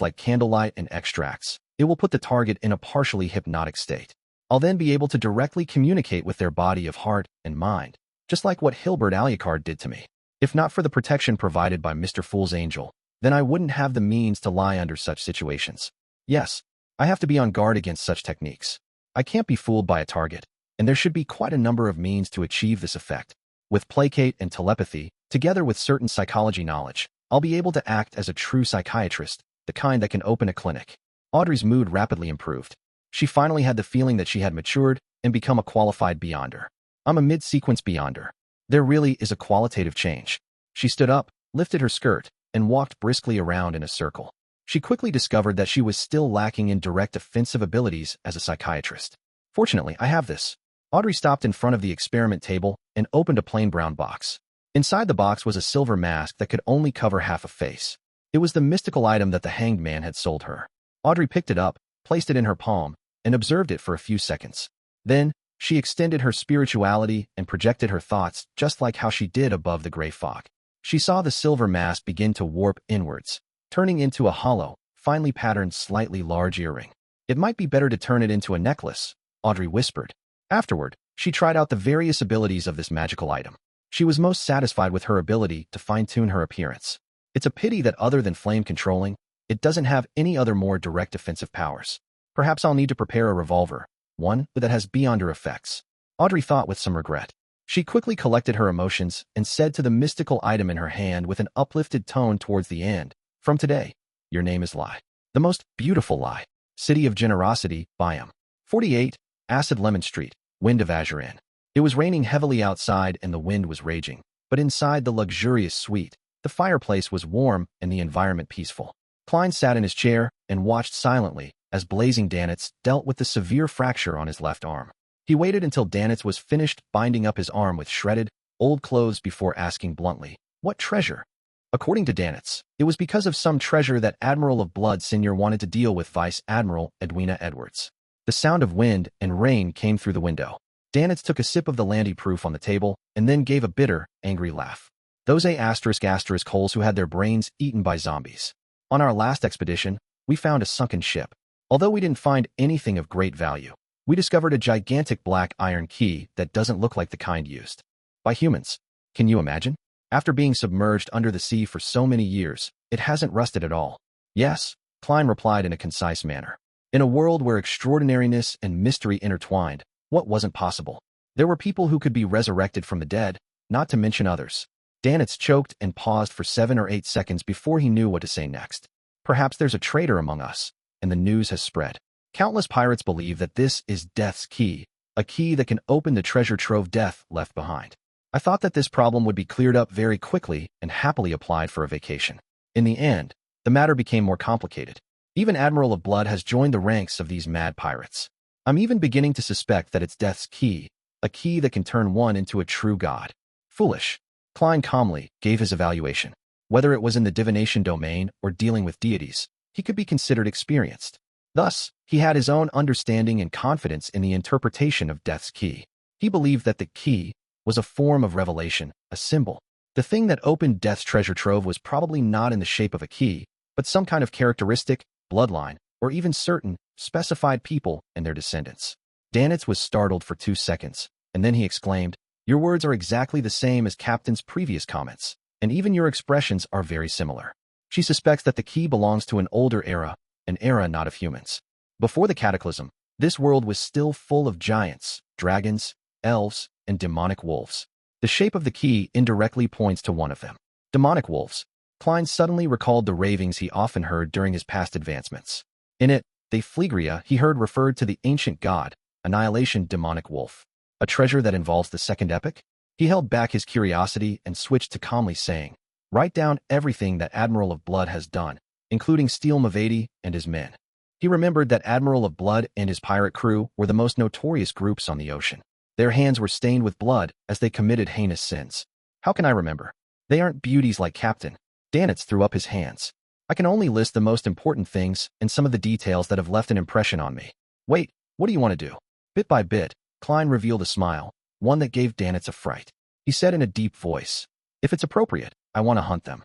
like candlelight and extracts, it will put the target in a partially hypnotic state. I'll then be able to directly communicate with their body of heart and mind, just like what Hilbert Alucard did to me. If not for the protection provided by Mr. Fool's angel, then I wouldn't have the means to lie under such situations. Yes, I have to be on guard against such techniques. I can't be fooled by a target, and there should be quite a number of means to achieve this effect. With placate and telepathy, together with certain psychology knowledge, I'll be able to act as a true psychiatrist, the kind that can open a clinic. Audrey's mood rapidly improved. She finally had the feeling that she had matured and become a qualified beyonder. I'm a mid-sequence beyonder. There really is a qualitative change. She stood up, lifted her skirt, and walked briskly around in a circle. She quickly discovered that she was still lacking in direct offensive abilities as a psychiatrist. Fortunately, I have this. Audrey stopped in front of the experiment table and opened a plain brown box. Inside the box was a silver mask that could only cover half a face. It was the mystical item that the hanged man had sold her. Audrey picked it up, placed it in her palm, and observed it for a few seconds. Then, she extended her spirituality and projected her thoughts just like how she did above the gray fog. She saw the silver mask begin to warp inwards, turning into a hollow, finely patterned, slightly large earring. "It might be better to turn it into a necklace," Audrey whispered. Afterward, she tried out the various abilities of this magical item. She was most satisfied with her ability to fine-tune her appearance. It's a pity that other than flame controlling, it doesn't have any other more direct offensive powers. Perhaps I'll need to prepare a revolver, one that has beyonder effects. Audrey thought with some regret. She quickly collected her emotions and said to the mystical item in her hand with an uplifted tone towards the end, "From today, your name is Lie." The Most Beautiful Lie. City of Generosity, Biome. 48, Acid Lemon Street, Wind of Azure Inn. It was raining heavily outside and the wind was raging, but inside the luxurious suite, the fireplace was warm and the environment peaceful. Klein sat in his chair and watched silently as blazing Danitz dealt with the severe fracture on his left arm. He waited until Danitz was finished binding up his arm with shredded, old clothes before asking bluntly, "What treasure?" According to Danitz, it was because of some treasure that Admiral of Blood Sr. wanted to deal with Vice Admiral Edwina Edwards. The sound of wind and rain came through the window. Danitz took a sip of the Landy proof on the table and then gave a bitter, angry laugh. Those *** holes who had their brains eaten by zombies. On our last expedition, we found a sunken ship. Although we didn't find anything of great value, we discovered a gigantic black iron key that doesn't look like the kind used by humans. Can you imagine? After being submerged under the sea for so many years, it hasn't rusted at all. Yes, Klein replied in a concise manner. In a world where extraordinariness and mystery intertwined, what wasn't possible? There were people who could be resurrected from the dead, not to mention others. Danitz choked and paused for 7 or 8 seconds before he knew what to say next. Perhaps there's a traitor among us, and the news has spread. Countless pirates believe that this is Death's key, a key that can open the treasure trove Death left behind. I thought that this problem would be cleared up very quickly and happily applied for a vacation. In the end, the matter became more complicated. Even Admiral of Blood has joined the ranks of these mad pirates. I'm even beginning to suspect that it's Death's key, a key that can turn one into a true god. Foolish. Klein calmly gave his evaluation. Whether it was in the divination domain or dealing with deities, he could be considered experienced. Thus, he had his own understanding and confidence in the interpretation of Death's key. He believed that the key was a form of revelation, a symbol. The thing that opened Death's treasure trove was probably not in the shape of a key, but some kind of characteristic, bloodline, or even certain, specified people and their descendants. Danitz was startled for 2 seconds, and then he exclaimed, "Your words are exactly the same as Captain's previous comments, and even your expressions are very similar." She suspects that the key belongs to an older era, an era not of humans. Before the cataclysm, this world was still full of giants, dragons, elves, and demonic wolves. The shape of the key indirectly points to one of them. Demonic wolves. Klein suddenly recalled the ravings he often heard during his past advancements. In it, the Phlegria he heard referred to the ancient god, Annihilation demonic wolf. A treasure that involves the second epic? He held back his curiosity and switched to calmly saying, "Write down everything that Admiral of Blood has done, including Steel Mavedi and his men." He remembered that Admiral of Blood and his pirate crew were the most notorious groups on the ocean. Their hands were stained with blood as they committed heinous sins. How can I remember? They aren't beauties like Captain. Danitz threw up his hands. I can only list the most important things and some of the details that have left an impression on me. Wait, what do you want to do? Bit by bit, Klein revealed a smile, one that gave Danitz a fright. He said in a deep voice, "If it's appropriate, I want to hunt them."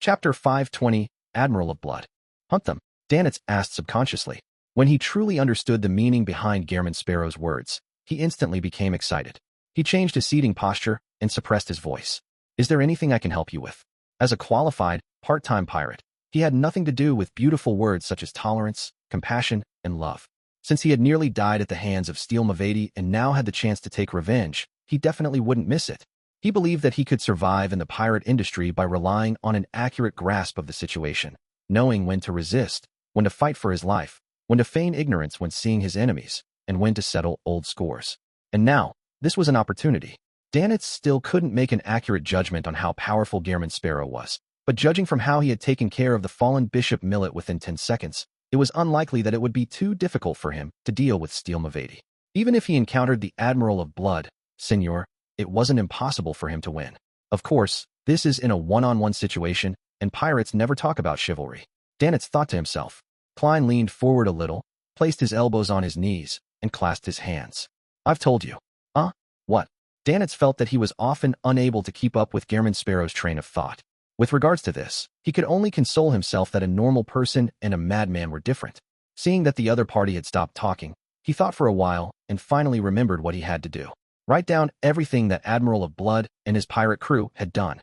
Chapter 520, Admiral of Blood. Hunt them? Danitz asked subconsciously. When he truly understood the meaning behind Gehrman Sparrow's words, he instantly became excited. He changed his seating posture and suppressed his voice. "Is there anything I can help you with?" As a qualified, part-time pirate, he had nothing to do with beautiful words such as tolerance, compassion, and love. Since he had nearly died at the hands of Steel Mavedi and now had the chance to take revenge, he definitely wouldn't miss it. He believed that he could survive in the pirate industry by relying on an accurate grasp of the situation, knowing when to resist, when to fight for his life, when to feign ignorance when seeing his enemies, and when to settle old scores. And now, this was an opportunity. Danitz still couldn't make an accurate judgment on how powerful Gehrman Sparrow was, but judging from how he had taken care of the fallen Bishop Millet within 10 seconds, it was unlikely that it would be too difficult for him to deal with Steel Mavedi. Even if he encountered the Admiral of Blood, Senor, it wasn't impossible for him to win. Of course, this is in a one-on-one situation, and pirates never talk about chivalry. Danitz thought to himself. Klein leaned forward a little, placed his elbows on his knees, and clasped his hands. "I've told you." What? Danitz felt that he was often unable to keep up with Gehrman Sparrow's train of thought. With regards to this, he could only console himself that a normal person and a madman were different. Seeing that the other party had stopped talking, he thought for a while and finally remembered what he had to do. Write down everything that Admiral of Blood and his pirate crew had done.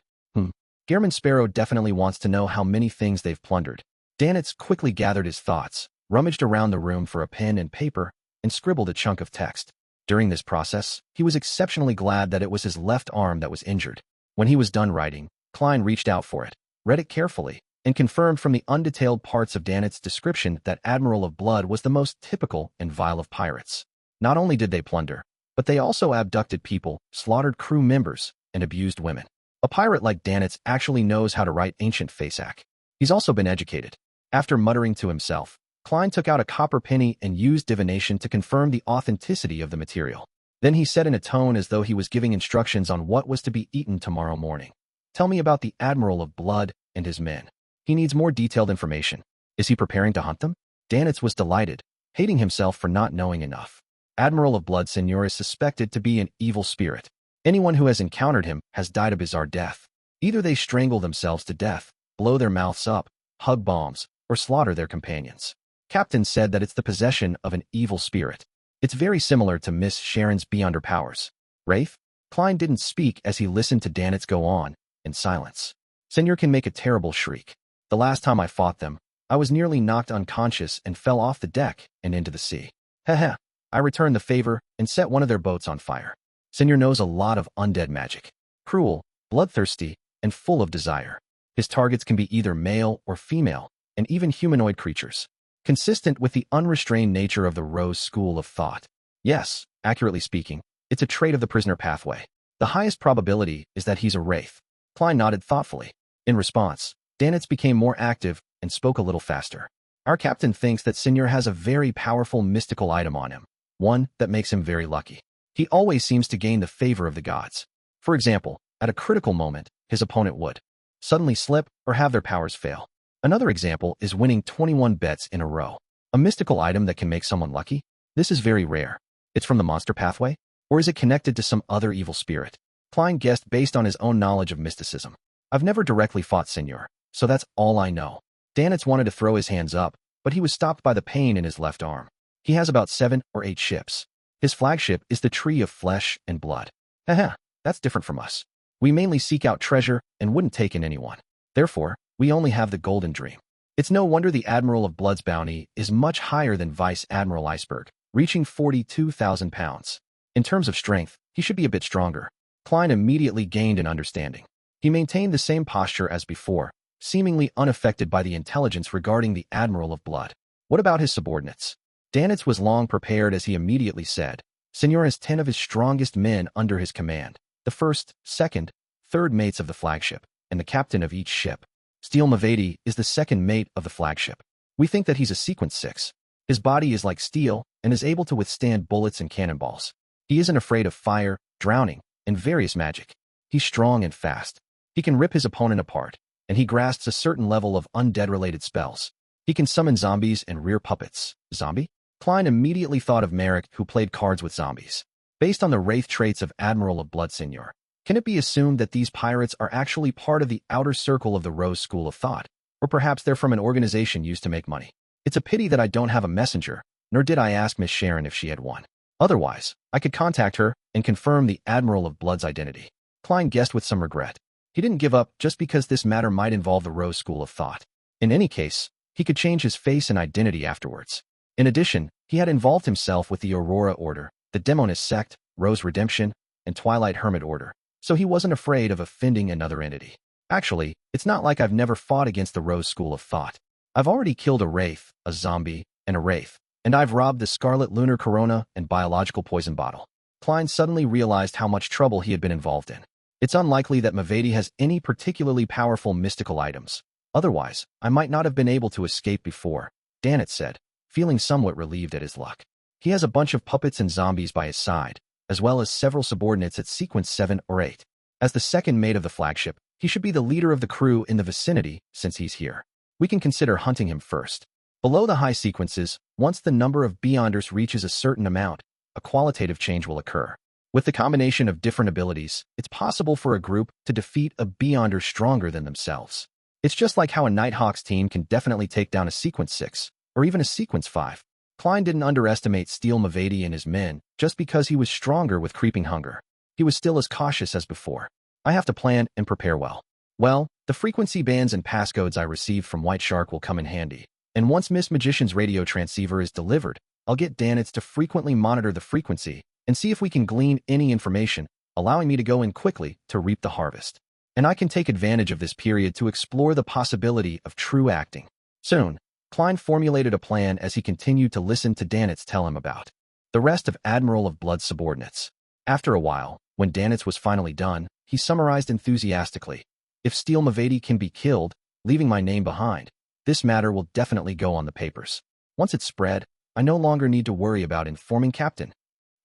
Gehrman Sparrow definitely wants to know how many things they've plundered. Danitz quickly gathered his thoughts, rummaged around the room for a pen and paper, and scribbled a chunk of text. During this process, he was exceptionally glad that it was his left arm that was injured. When he was done writing, Klein reached out for it, read it carefully, and confirmed from the undetailed parts of Danet's description that Admiral of Blood was the most typical and vile of pirates. Not only did they plunder, but they also abducted people, slaughtered crew members, and abused women. A pirate like Danet's actually knows how to write ancient Fasak. He's also been educated. After muttering to himself, Klein took out a copper penny and used divination to confirm the authenticity of the material. Then he said in a tone as though he was giving instructions on what was to be eaten tomorrow morning. Tell me about the Admiral of Blood and his men. He needs more detailed information. Is he preparing to hunt them? Danitz was delighted, hating himself for not knowing enough. Admiral of Blood Senior is suspected to be an evil spirit. Anyone who has encountered him has died a bizarre death. Either they strangle themselves to death, blow their mouths up, hug bombs, or slaughter their companions. Captain said that it's the possession of an evil spirit. It's very similar to Miss Sharon's Beyonder powers. Wraith? Klein didn't speak as he listened to Danitz go on, in silence. Senior can make a terrible shriek. The last time I fought them, I was nearly knocked unconscious and fell off the deck and into the sea. Heh. I returned the favor and set one of their boats on fire. Senior knows a lot of undead magic. Cruel, bloodthirsty, and full of desire. His targets can be either male or female, and even humanoid creatures. Consistent with the unrestrained nature of the Rose school of thought. Yes, accurately speaking, it's a trait of the prisoner pathway. The highest probability is that he's a wraith. Klein nodded thoughtfully. In response, Danitz became more active and spoke a little faster. Our captain thinks that Senior has a very powerful mystical item on him, one that makes him very lucky. He always seems to gain the favor of the gods. For example, at a critical moment, his opponent would suddenly slip or have their powers fail. Another example is winning 21 bets in a row. A mystical item that can make someone lucky? This is very rare. It's from the monster pathway? Or is it connected to some other evil spirit? Klein guessed based on his own knowledge of mysticism. I've never directly fought Senior, so that's all I know. Danitz wanted to throw his hands up, but he was stopped by the pain in his left arm. He has about 7 or 8 ships. His flagship is the Tree of Flesh and Blood. That's different from us. We mainly seek out treasure and wouldn't take in anyone. Therefore, we only have the Golden Dream. It's no wonder the Admiral of Blood's bounty is much higher than Vice Admiral Iceberg, reaching 42,000 pounds. In terms of strength, he should be a bit stronger. Klein immediately gained an understanding. He maintained the same posture as before, seemingly unaffected by the intelligence regarding the Admiral of Blood. What about his subordinates? Danitz was long prepared as he immediately said, Senior has 10 of his strongest men under his command, the first, second, third mates of the flagship, and the captain of each ship. Steel Mavedi is the second mate of the flagship. We think that he's a sequence 6. His body is like steel and is able to withstand bullets and cannonballs. He isn't afraid of fire, drowning, and various magic. He's strong and fast. He can rip his opponent apart, and he grasps a certain level of undead-related spells. He can summon zombies and rear puppets. Zombie? Klein immediately thought of Merrick, who played cards with zombies. Based on the wraith traits of Admiral of Blood Senior, can it be assumed that these pirates are actually part of the outer circle of the Rose School of Thought? Or perhaps they're from an organization used to make money? It's a pity that I don't have a messenger, nor did I ask Miss Sharon if she had one. Otherwise, I could contact her and confirm the Admiral of Blood's identity. Klein guessed with some regret. He didn't give up just because this matter might involve the Rose School of Thought. In any case, he could change his face and identity afterwards. In addition, he had involved himself with the Aurora Order, the Demonist Sect, Rose Redemption, and Twilight Hermit Order, so he wasn't afraid of offending another entity. Actually, it's not like I've never fought against the Rose School of Thought. I've already killed a wraith, a zombie, and a wraith, and I've robbed the Scarlet Lunar Corona and biological poison bottle. Klein suddenly realized how much trouble he had been involved in. It's unlikely that Mavedi has any particularly powerful mystical items. Otherwise, I might not have been able to escape before, Danitz said, feeling somewhat relieved at his luck. He has a bunch of puppets and zombies by his side, as well as several subordinates at sequence 7 or 8. As the second mate of the flagship, he should be the leader of the crew in the vicinity since he's here. We can consider hunting him first. Below the high sequences, once the number of Beyonders reaches a certain amount, a qualitative change will occur. With the combination of different abilities, it's possible for a group to defeat a Beyonder stronger than themselves. It's just like how a Nighthawks team can definitely take down a sequence 6, or even a sequence 5. Klein didn't underestimate Steel Mavedi and his men just because he was stronger with creeping hunger. He was still as cautious as before. I have to plan and prepare well. Well, the frequency bands and passcodes I received from White Shark will come in handy. And once Miss Magician's radio transceiver is delivered, I'll get Danitz to frequently monitor the frequency and see if we can glean any information, allowing me to go in quickly to reap the harvest. and I can take advantage of this period to explore the possibility of true acting. Soon, Klein formulated a plan as he continued to listen to Danitz tell him about the rest of Admiral of Blood's subordinates. After a while, when Danitz was finally done, he summarized enthusiastically, "If Steel Mavady can be killed, leaving my name behind, this matter will definitely go on the papers. Once it's spread, I no longer need to worry about informing Captain."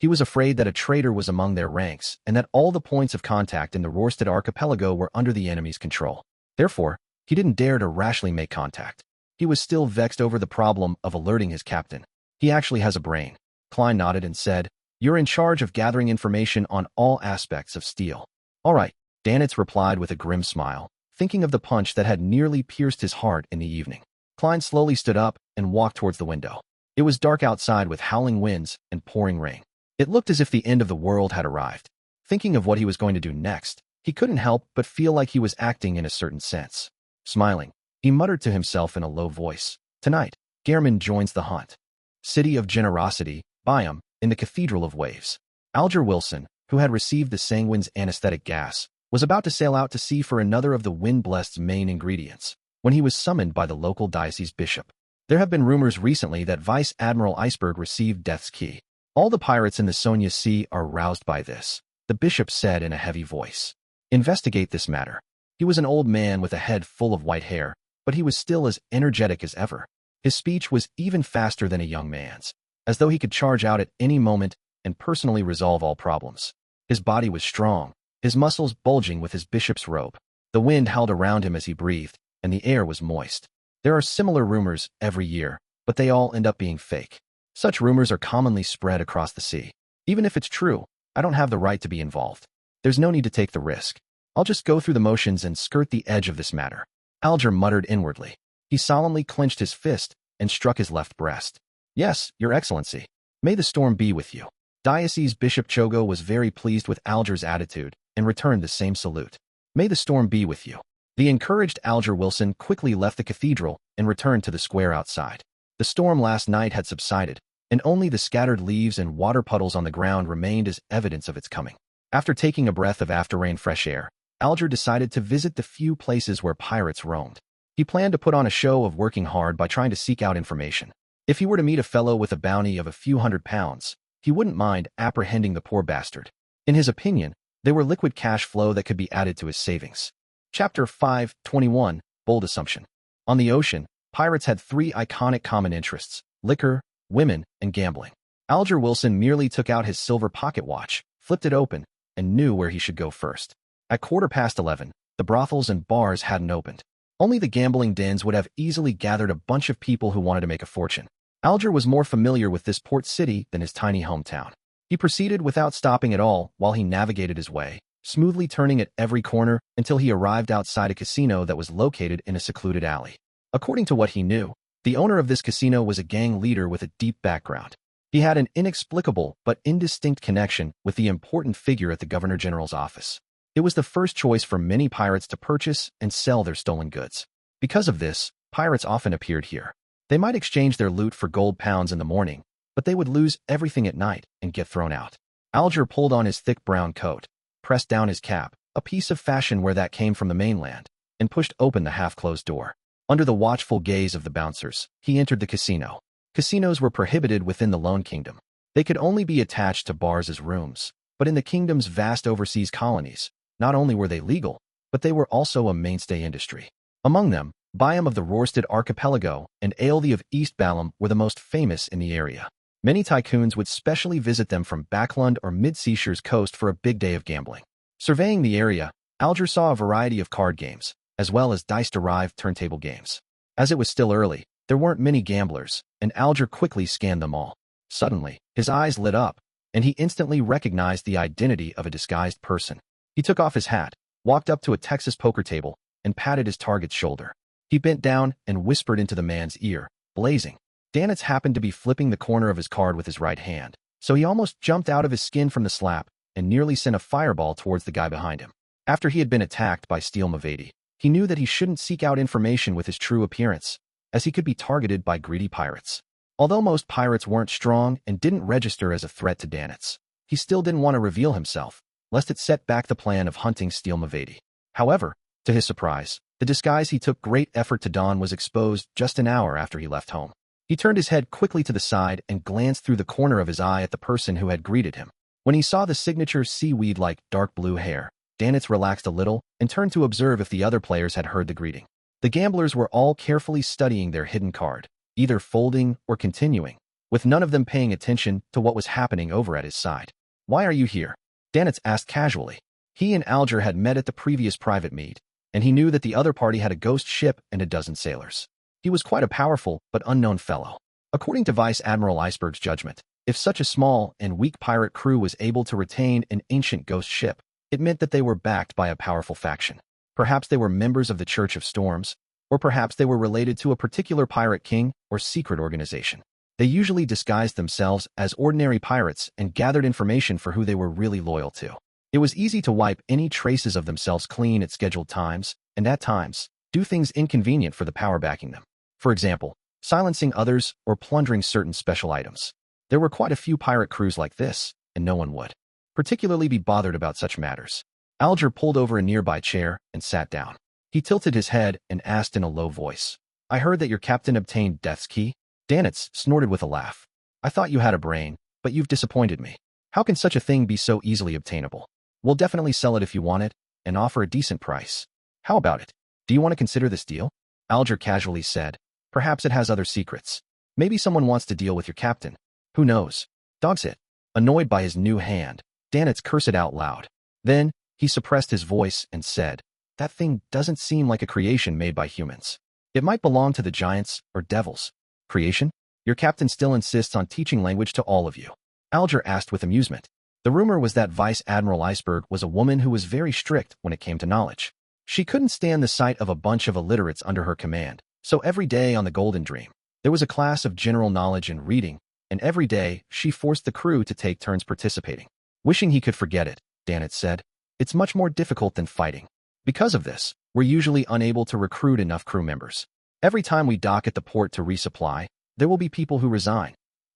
He was afraid that a traitor was among their ranks and that all the points of contact in the Rorstad archipelago were under the enemy's control. Therefore, he didn't dare to rashly make contact. He was still vexed over the problem of alerting his captain. "He actually has a brain." Klein nodded and said, "You're in charge of gathering information on all aspects of steel." "All right," Danitz replied with a grim smile, thinking of the punch that had nearly pierced his heart in the evening. Klein slowly stood up and walked towards the window. It was dark outside with howling winds and pouring rain. It looked as if the end of the world had arrived. Thinking of what he was going to do next, he couldn't help but feel like he was acting in a certain sense. Smiling, he muttered to himself in a low voice, "Tonight, Gehrman joins the hunt." City of Generosity, Byam, in the Cathedral of Waves. Alger Wilson, who had received the Sanguine's anesthetic gas, was about to sail out to sea for another of the Wind-Blessed's main ingredients, when he was summoned by the local diocese bishop. There have been rumors recently that Vice Admiral Iceberg received Death's Key. All the pirates in the Sonia Sea are roused by this, the bishop said in a heavy voice. "Investigate this matter." He was an old man with a head full of white hair, but he was still as energetic as ever. His speech was even faster than a young man's, as though he could charge out at any moment and personally resolve all problems. His body was strong, his muscles bulging with his bishop's robe. The wind howled around him as he breathed, and the air was moist. There are similar rumors every year, but they all end up being fake. Such rumors are commonly spread across the sea. Even if it's true, I don't have the right to be involved. There's no need to take the risk. I'll just go through the motions and skirt the edge of this matter." Alger muttered inwardly. He solemnly clenched his fist and struck his left breast. "Yes, Your Excellency. May the storm be with you." Diocese Bishop Chogo was very pleased with Alger's attitude and returned the same salute. "May the storm be with you." The encouraged Alger Wilson quickly left the cathedral and returned to the square outside. The storm last night had subsided, and only the scattered leaves and water puddles on the ground remained as evidence of its coming. After taking a breath of after-rain fresh air, Alger decided to visit the few places where pirates roamed. He planned to put on a show of working hard by trying to seek out information. If he were to meet a fellow with a bounty of a few £100s, he wouldn't mind apprehending the poor bastard. In his opinion, they were liquid cash flow that could be added to his savings. Chapter 5:21, Bold Assumption. On the ocean, pirates had three iconic common interests: liquor, women, and gambling. Alger Wilson merely took out his silver pocket watch, flipped it open, and knew where he should go first. At 11:15, the brothels and bars hadn't opened. Only the gambling dens would have easily gathered a bunch of people who wanted to make a fortune. Alger was more familiar with this port city than his tiny hometown. He proceeded without stopping at all while he navigated his way, smoothly turning at every corner until he arrived outside a casino that was located in a secluded alley. According to what he knew, the owner of this casino was a gang leader with a deep background. He had an inexplicable but indistinct connection with the important figure at the Governor General's office. It was the first choice for many pirates to purchase and sell their stolen goods. Because of this, pirates often appeared here. They might exchange their loot for gold pounds in the morning, but they would lose everything at night and get thrown out. Alger pulled on his thick brown coat, pressed down his cap, a piece of fashion where that came from the mainland, and pushed open the half-closed door. Under the watchful gaze of the bouncers, he entered the casino. Casinos were prohibited within the Lone Kingdom. They could only be attached to bars as rooms, but in the kingdom's vast overseas colonies, not only were they legal, but they were also a mainstay industry. Among them, Byam of the Rorstad archipelago and Ailey of East Balam were the most famous in the area. Many tycoons would specially visit them from Backlund or Mid-Seashire's coast for a big day of gambling. Surveying the area, Alger saw a variety of card games, as well as dice-derived turntable games. As it was still early, there weren't many gamblers, and Alger quickly scanned them all. Suddenly, his eyes lit up, and he instantly recognized the identity of a disguised person. He took off his hat, walked up to a Texas poker table, and patted his target's shoulder. He bent down and whispered into the man's ear, blazing. Danitz happened to be flipping the corner of his card with his right hand, so he almost jumped out of his skin from the slap and nearly sent a fireball towards the guy behind him. After he had been attacked by Steel Mavady, he knew that he shouldn't seek out information with his true appearance, as he could be targeted by greedy pirates. Although most pirates weren't strong and didn't register as a threat to Danitz, he still didn't want to reveal himself, lest it set back the plan of hunting Steel Mavady. However, to his surprise, the disguise he took great effort to don was exposed just an hour after he left home. He turned his head quickly to the side and glanced through the corner of his eye at the person who had greeted him. When he saw the signature seaweed-like dark blue hair, Danitz relaxed a little and turned to observe if the other players had heard the greeting. The gamblers were all carefully studying their hidden card, either folding or continuing, with none of them paying attention to what was happening over at his side. "Why are you here?" Danitz asked casually. He and Alger had met at the previous private meet, and he knew that the other party had a ghost ship and a dozen sailors. He was quite a powerful but unknown fellow. According to Vice Admiral Iceberg's judgment, if such a small and weak pirate crew was able to retain an ancient ghost ship, it meant that they were backed by a powerful faction. Perhaps they were members of the Church of Storms, or perhaps they were related to a particular pirate king or secret organization. They usually disguised themselves as ordinary pirates and gathered information for who they were really loyal to. It was easy to wipe any traces of themselves clean at scheduled times, and at times, do things inconvenient for the power backing them. For example, silencing others or plundering certain special items. There were quite a few pirate crews like this, and no one would particularly be bothered about such matters. Alger pulled over a nearby chair and sat down. He tilted his head and asked in a low voice, "I heard that your captain obtained Death's Key?" Danitz snorted with a laugh. "I thought you had a brain, but you've disappointed me. How can such a thing be so easily obtainable? We'll definitely sell it if you want it, and offer a decent price. How about it? Do you want to consider this deal?" Alger casually said, "Perhaps it has other secrets. Maybe someone wants to deal with your captain. Who knows?" Dog's it. Annoyed by his new hand, Danitz cursed out loud. Then, he suppressed his voice and said, "That thing doesn't seem like a creation made by humans. It might belong to the giants or devils." "Creation? Your captain still insists on teaching language to all of you?" Alger asked with amusement. The rumor was that Vice Admiral Iceberg was a woman who was very strict when it came to knowledge. She couldn't stand the sight of a bunch of illiterates under her command, so every day on the Golden Dream, there was a class of general knowledge and reading, and every day she forced the crew to take turns participating. Wishing he could forget it, Danitz said, "It's much more difficult than fighting. Because of this, we're usually unable to recruit enough crew members. Every time we dock at the port to resupply, there will be people who resign."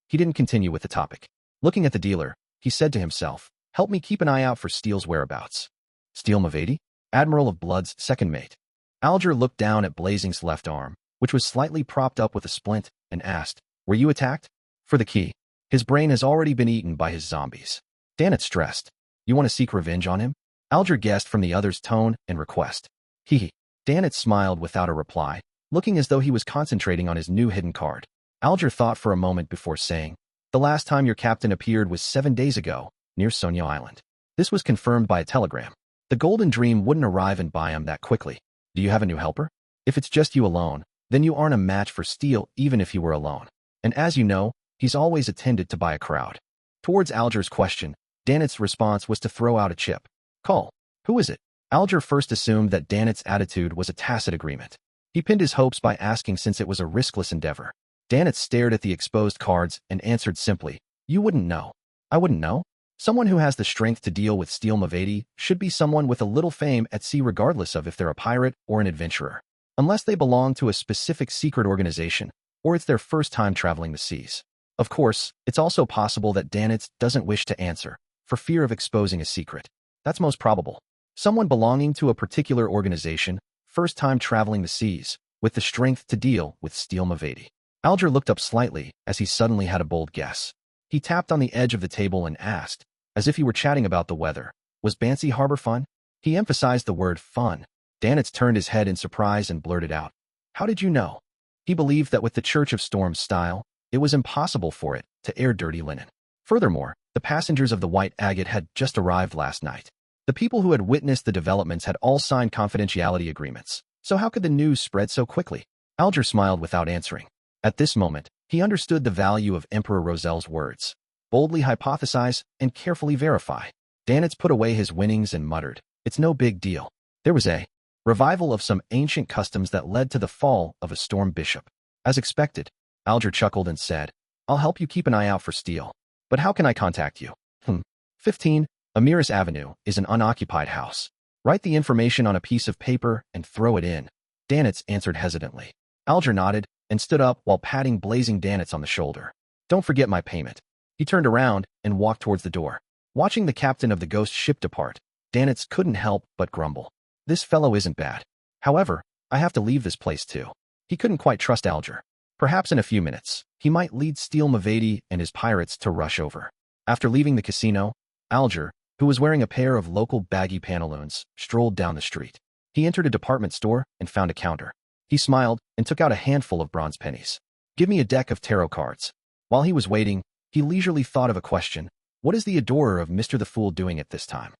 He didn't continue with the topic. Looking at the dealer, he said to himself, "Help me keep an eye out for Steele's whereabouts." "Steele Mavady? Admiral of Blood's second mate." Alger looked down at Blazing's left arm, which was slightly propped up with a splint, and asked, "Were you attacked?" "For the key. His brain has already been eaten by his zombies." Danitz stressed. "You want to seek revenge on him?" Alger guessed from the other's tone and request. He. Danitz smiled without a reply, looking as though he was concentrating on his new hidden card. Alger thought for a moment before saying, "The last time your captain appeared was 7 days ago, near Sonia Island." This was confirmed by a telegram. The Golden Dream wouldn't arrive in Byam that quickly. "Do you have a new helper?" "If it's just you alone, then you aren't a match for Steele even if you were alone. And as you know, he's always attended to by a crowd." Towards Alger's question, Danitz's response was to throw out a chip. "Call. Who is it?" Alger first assumed that Danitz's attitude was a tacit agreement. He pinned his hopes by asking since it was a riskless endeavor. Danitz stared at the exposed cards and answered simply, "You wouldn't know." "I wouldn't know?" Someone who has the strength to deal with Steele Mavady should be someone with a little fame at sea regardless of if they're a pirate or an adventurer. Unless they belong to a specific secret organization, or it's their first time traveling the seas. Of course, it's also possible that Danitz doesn't wish to answer, for fear of exposing a secret. That's most probable. Someone belonging to a particular organization, first time traveling the seas, with the strength to deal with Steele Mavady. Alger looked up slightly as he suddenly had a bold guess. He tapped on the edge of the table and asked, as if he were chatting about the weather, "Was Bansy Harbor fun?" He emphasized the word fun. Danitz turned his head in surprise and blurted out, "How did you know?" He believed that with the Church of Storm's style, it was impossible for it to air dirty linen. Furthermore, the passengers of the White Agate had just arrived last night. The people who had witnessed the developments had all signed confidentiality agreements, so how could the news spread so quickly? Alger smiled without answering. At this moment, he understood the value of Emperor Roselle's words. Boldly hypothesize and carefully verify. Danitz put away his winnings and muttered, "It's no big deal." There was a revival of some ancient customs that led to the fall of a storm bishop. As expected, Alger chuckled and said, "I'll help you keep an eye out for Steele. But how can I contact you?" 15. Amiris Avenue is an unoccupied house. Write the information on a piece of paper and throw it in. Danitz answered hesitantly. Alger nodded and stood up while patting Blazing Danitz on the shoulder. "Don't forget my payment." He turned around and walked towards the door. Watching the captain of the ghost ship depart, Danitz couldn't help but grumble. This fellow isn't bad. However, I have to leave this place too. He couldn't quite trust Alger. Perhaps in a few minutes, he might lead Steel Mavedi and his pirates to rush over. After leaving the casino, Alger, who was wearing a pair of local baggy pantaloons, strolled down the street. He entered a department store and found a counter. He smiled and took out a handful of bronze pennies. "Give me a deck of tarot cards." While he was waiting, he leisurely thought of a question. What is the adorer of Mr. the Fool doing at this time?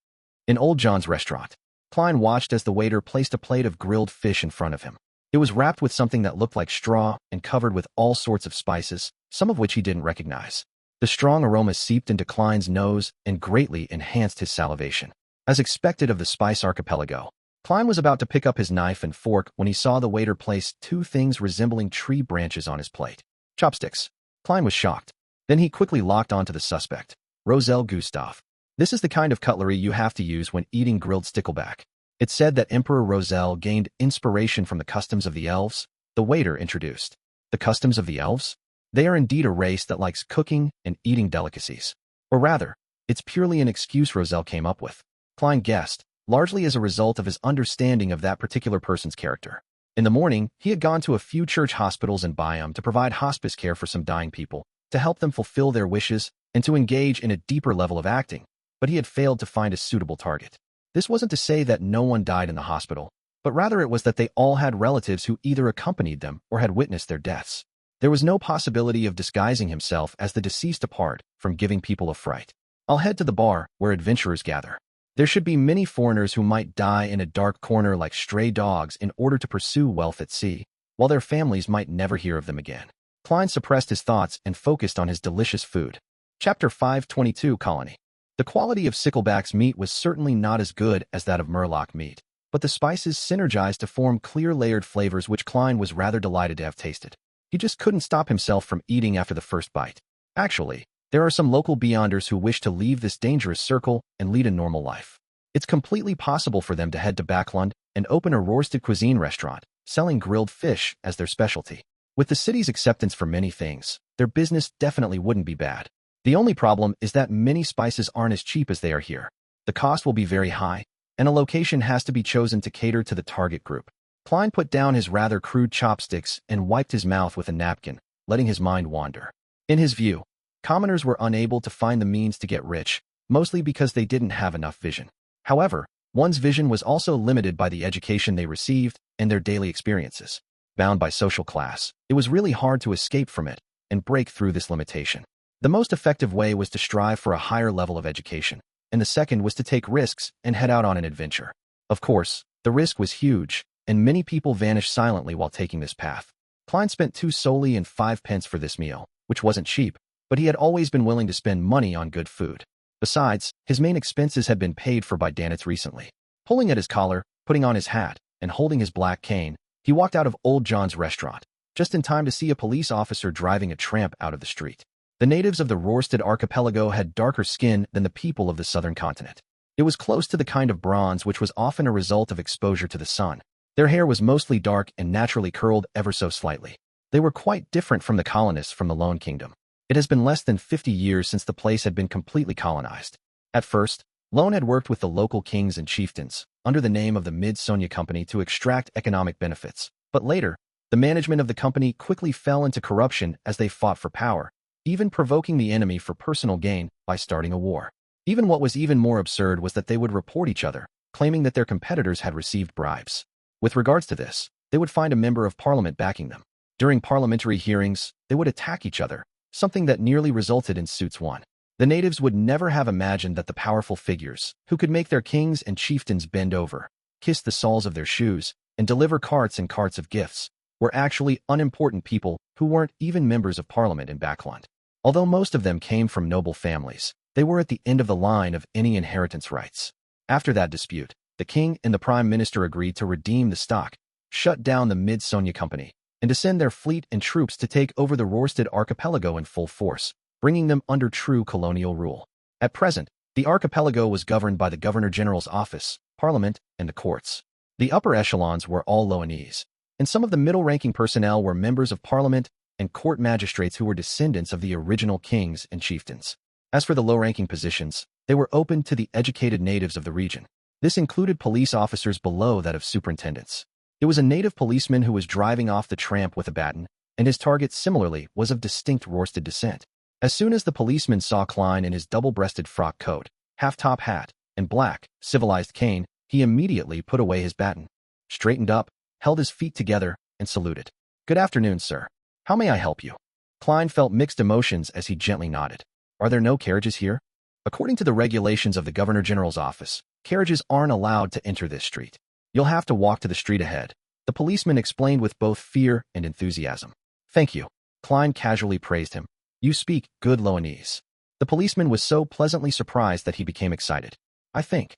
In Old John's restaurant, Klein watched as the waiter placed a plate of grilled fish in front of him. It was wrapped with something that looked like straw and covered with all sorts of spices, some of which he didn't recognize. The strong aroma seeped into Klein's nose and greatly enhanced his salivation. As expected of the spice archipelago, Klein was about to pick up his knife and fork when he saw the waiter place two things resembling tree branches on his plate. Chopsticks. Klein was shocked. Then he quickly locked onto the suspect, Roselle Gustave. This is the kind of cutlery you have to use when eating grilled stickleback. It's said that Emperor Roselle gained inspiration from the customs of the elves, the waiter introduced. The customs of the elves? They are indeed a race that likes cooking and eating delicacies. Or rather, it's purely an excuse Roselle came up with. Klein guessed, largely as a result of his understanding of that particular person's character. In the morning, he had gone to a few church hospitals in Bayam to provide hospice care for some dying people, to help them fulfill their wishes, and to engage in a deeper level of acting, but he had failed to find a suitable target. This wasn't to say that no one died in the hospital, but rather it was that they all had relatives who either accompanied them or had witnessed their deaths. There was no possibility of disguising himself as the deceased apart from giving people a fright. "I'll head to the bar where adventurers gather. There should be many foreigners who might die in a dark corner like stray dogs in order to pursue wealth at sea, while their families might never hear of them again." Klein suppressed his thoughts and focused on his delicious food. Chapter 522 Colony. The quality of Sickleback's meat was certainly not as good as that of Murloc meat, but the spices synergized to form clear layered flavors which Klein was rather delighted to have tasted. He just couldn't stop himself from eating after the first bite. Actually, there are some local beyonders who wish to leave this dangerous circle and lead a normal life. It's completely possible for them to head to Backlund and open a roasted cuisine restaurant, selling grilled fish as their specialty. With the city's acceptance for many things, their business definitely wouldn't be bad. The only problem is that many spices aren't as cheap as they are here. The cost will be very high, and a location has to be chosen to cater to the target group. Klein put down his rather crude chopsticks and wiped his mouth with a napkin, letting his mind wander. In his view, commoners were unable to find the means to get rich, mostly because they didn't have enough vision. However, one's vision was also limited by the education they received and their daily experiences. Bound by social class, it was really hard to escape from it and break through this limitation. The most effective way was to strive for a higher level of education, and the second was to take risks and head out on an adventure. Of course, the risk was huge, and many people vanished silently while taking this path. Klein spent 2 solely and 5 pence for this meal, which wasn't cheap, but he had always been willing to spend money on good food. Besides, his main expenses had been paid for by Danitz recently. Pulling at his collar, putting on his hat, and holding his black cane, he walked out of Old John's restaurant, just in time to see a police officer driving a tramp out of the street. The natives of the Rorstad archipelago had darker skin than the people of the southern continent. It was close to the kind of bronze which was often a result of exposure to the sun. Their hair was mostly dark and naturally curled ever so slightly. They were quite different from the colonists from the Lone Kingdom. It has been less than 50 years since the place had been completely colonized. At first, Lone had worked with the local kings and chieftains, under the name of the Mid-Sonia Company to extract economic benefits. But later, the management of the company quickly fell into corruption as they fought for power, even provoking the enemy for personal gain by starting a war. Even what was even more absurd was that they would report each other, claiming that their competitors had received bribes. With regards to this, they would find a member of parliament backing them. During parliamentary hearings, they would attack each other, something that nearly resulted in suits won. The natives would never have imagined that the powerful figures, who could make their kings and chieftains bend over, kiss the soles of their shoes, and deliver carts and carts of gifts, were actually unimportant people who weren't even members of parliament in Backlund. Although most of them came from noble families, they were at the end of the line of any inheritance rights. After that dispute, the king and the prime minister agreed to redeem the stock, shut down the Mid-Sonia Company, and to send their fleet and troops to take over the Rorstad archipelago in full force, bringing them under true colonial rule. At present, the archipelago was governed by the Governor-General's office, parliament, and the courts. The upper echelons were all Loanese, and some of the middle-ranking personnel were members of parliament and court magistrates who were descendants of the original kings and chieftains. As for the low-ranking positions, they were open to the educated natives of the region. This included police officers below that of superintendents. It was a native policeman who was driving off the tramp with a baton, and his target similarly was of distinct Rorsted descent. As soon as the policeman saw Klein in his double-breasted frock coat, half-top hat, and black, civilized cane, he immediately put away his baton, straightened up, held his feet together, and saluted. "Good afternoon, sir. How may I help you?" Klein felt mixed emotions as he gently nodded. "Are there no carriages here?" According to the regulations of the Governor General's office, carriages aren't allowed to enter this street. "You'll have to walk to the street ahead," the policeman explained with both fear and enthusiasm. "Thank you." Klein casually praised him. "You speak good Loanese." The policeman was so pleasantly surprised that he became excited. I think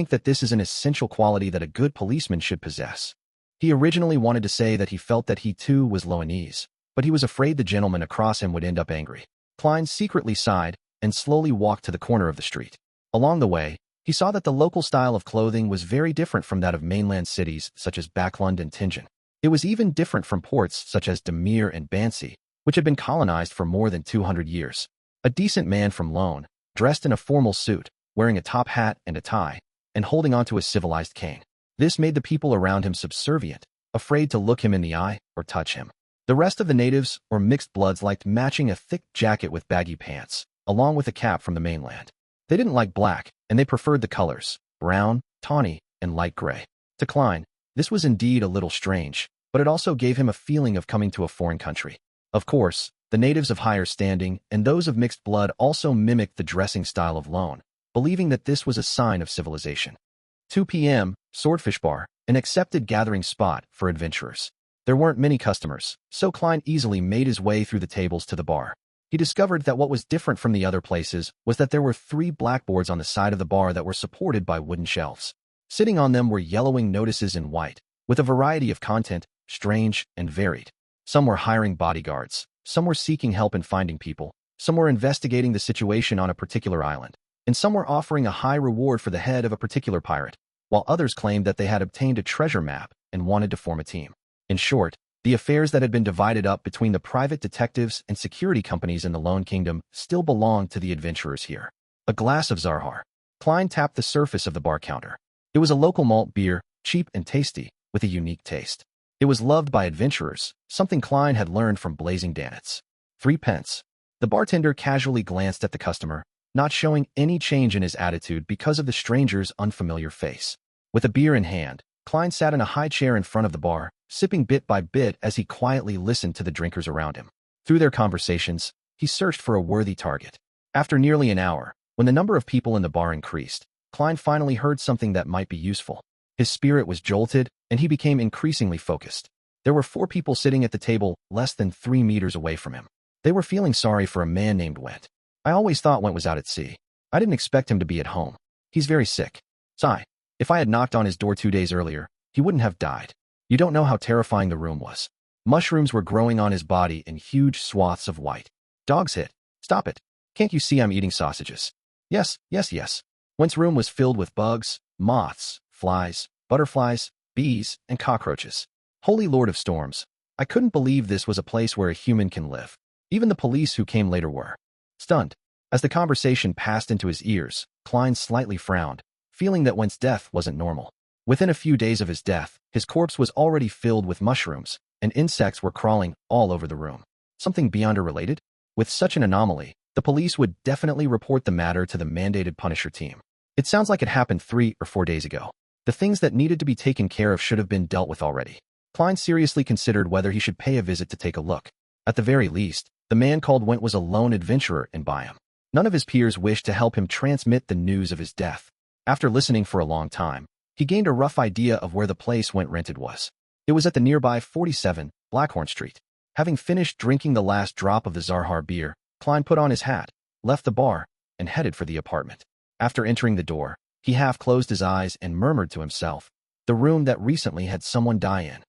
that this is an essential quality that a good policeman should possess." He originally wanted to say that he felt that he too was Loanese, but he was afraid the gentleman across him would end up angry. Klein secretly sighed and slowly walked to the corner of the street. Along the way, he saw that the local style of clothing was very different from that of mainland cities such as Backlund and Tianjin. It was even different from ports such as Demir and Bansy, which had been colonized for more than 200 years. A decent man from Lone, dressed in a formal suit, wearing a top hat and a tie, and holding onto a civilized cane. This made the people around him subservient, afraid to look him in the eye or touch him. The rest of the natives or mixed bloods liked matching a thick jacket with baggy pants, along with a cap from the mainland. They didn't like black, and they preferred the colors, brown, tawny, and light gray. To Klein, this was indeed a little strange, but it also gave him a feeling of coming to a foreign country. Of course, the natives of higher standing and those of mixed blood also mimicked the dressing style of Lone, believing that this was a sign of civilization. 2 p.m., Swordfish Bar, an accepted gathering spot for adventurers. There weren't many customers, so Klein easily made his way through the tables to the bar. He discovered that what was different from the other places was that there were 3 blackboards on the side of the bar that were supported by wooden shelves. Sitting on them were yellowing notices in white, with a variety of content, strange and varied. Some were hiring bodyguards, some were seeking help in finding people, some were investigating the situation on a particular island, and some were offering a high reward for the head of a particular pirate, while others claimed that they had obtained a treasure map and wanted to form a team. In short, the affairs that had been divided up between the private detectives and security companies in the Lone Kingdom still belonged to the adventurers here. A glass of Zarhar. Klein tapped the surface of the bar counter. It was a local malt beer, cheap and tasty, with a unique taste. It was loved by adventurers, something Klein had learned from Blazing Dannets. 3 pence. The bartender casually glanced at the customer, not showing any change in his attitude because of the stranger's unfamiliar face. With a beer in hand, Klein sat in a high chair in front of the bar, sipping bit by bit as he quietly listened to the drinkers around him. Through their conversations, he searched for a worthy target. After nearly an hour, when the number of people in the bar increased, Klein finally heard something that might be useful. His spirit was jolted, and he became increasingly focused. There were 4 people sitting at the table less than 3 meters away from him. They were feeling sorry for a man named Went. "I always thought Went was out at sea. I didn't expect him to be at home. He's very sick. Sigh. If I had knocked on his door 2 days earlier, he wouldn't have died. You don't know how terrifying the room was. Mushrooms were growing on his body in huge swaths of white. Dogs hit. Stop it. Can't you see I'm eating sausages? Yes. Went's room was filled with bugs, moths, flies, butterflies, bees, and cockroaches. Holy Lord of Storms. I couldn't believe this was a place where a human can live. Even the police who came later were stunned. As the conversation passed into his ears, Klein slightly frowned, feeling that Went's death wasn't normal. Within a few days of his death, his corpse was already filled with mushrooms, and insects were crawling all over the room. Something beyond related? With such an anomaly, the police would definitely report the matter to the mandated Punisher team. It sounds like it happened 3 or 4 days ago. The things that needed to be taken care of should have been dealt with already. Klein seriously considered whether he should pay a visit to take a look. At the very least, the man called Went was a lone adventurer in Byam. None of his peers wished to help him transmit the news of his death. After listening for a long time, he gained a rough idea of where the place Went rented was. It was at the nearby 47 Blackhorn Street. Having finished drinking the last drop of the Zarhar beer, Klein put on his hat, left the bar, and headed for the apartment. After entering the door, he half closed his eyes and murmured to himself, "The room that recently had someone die in."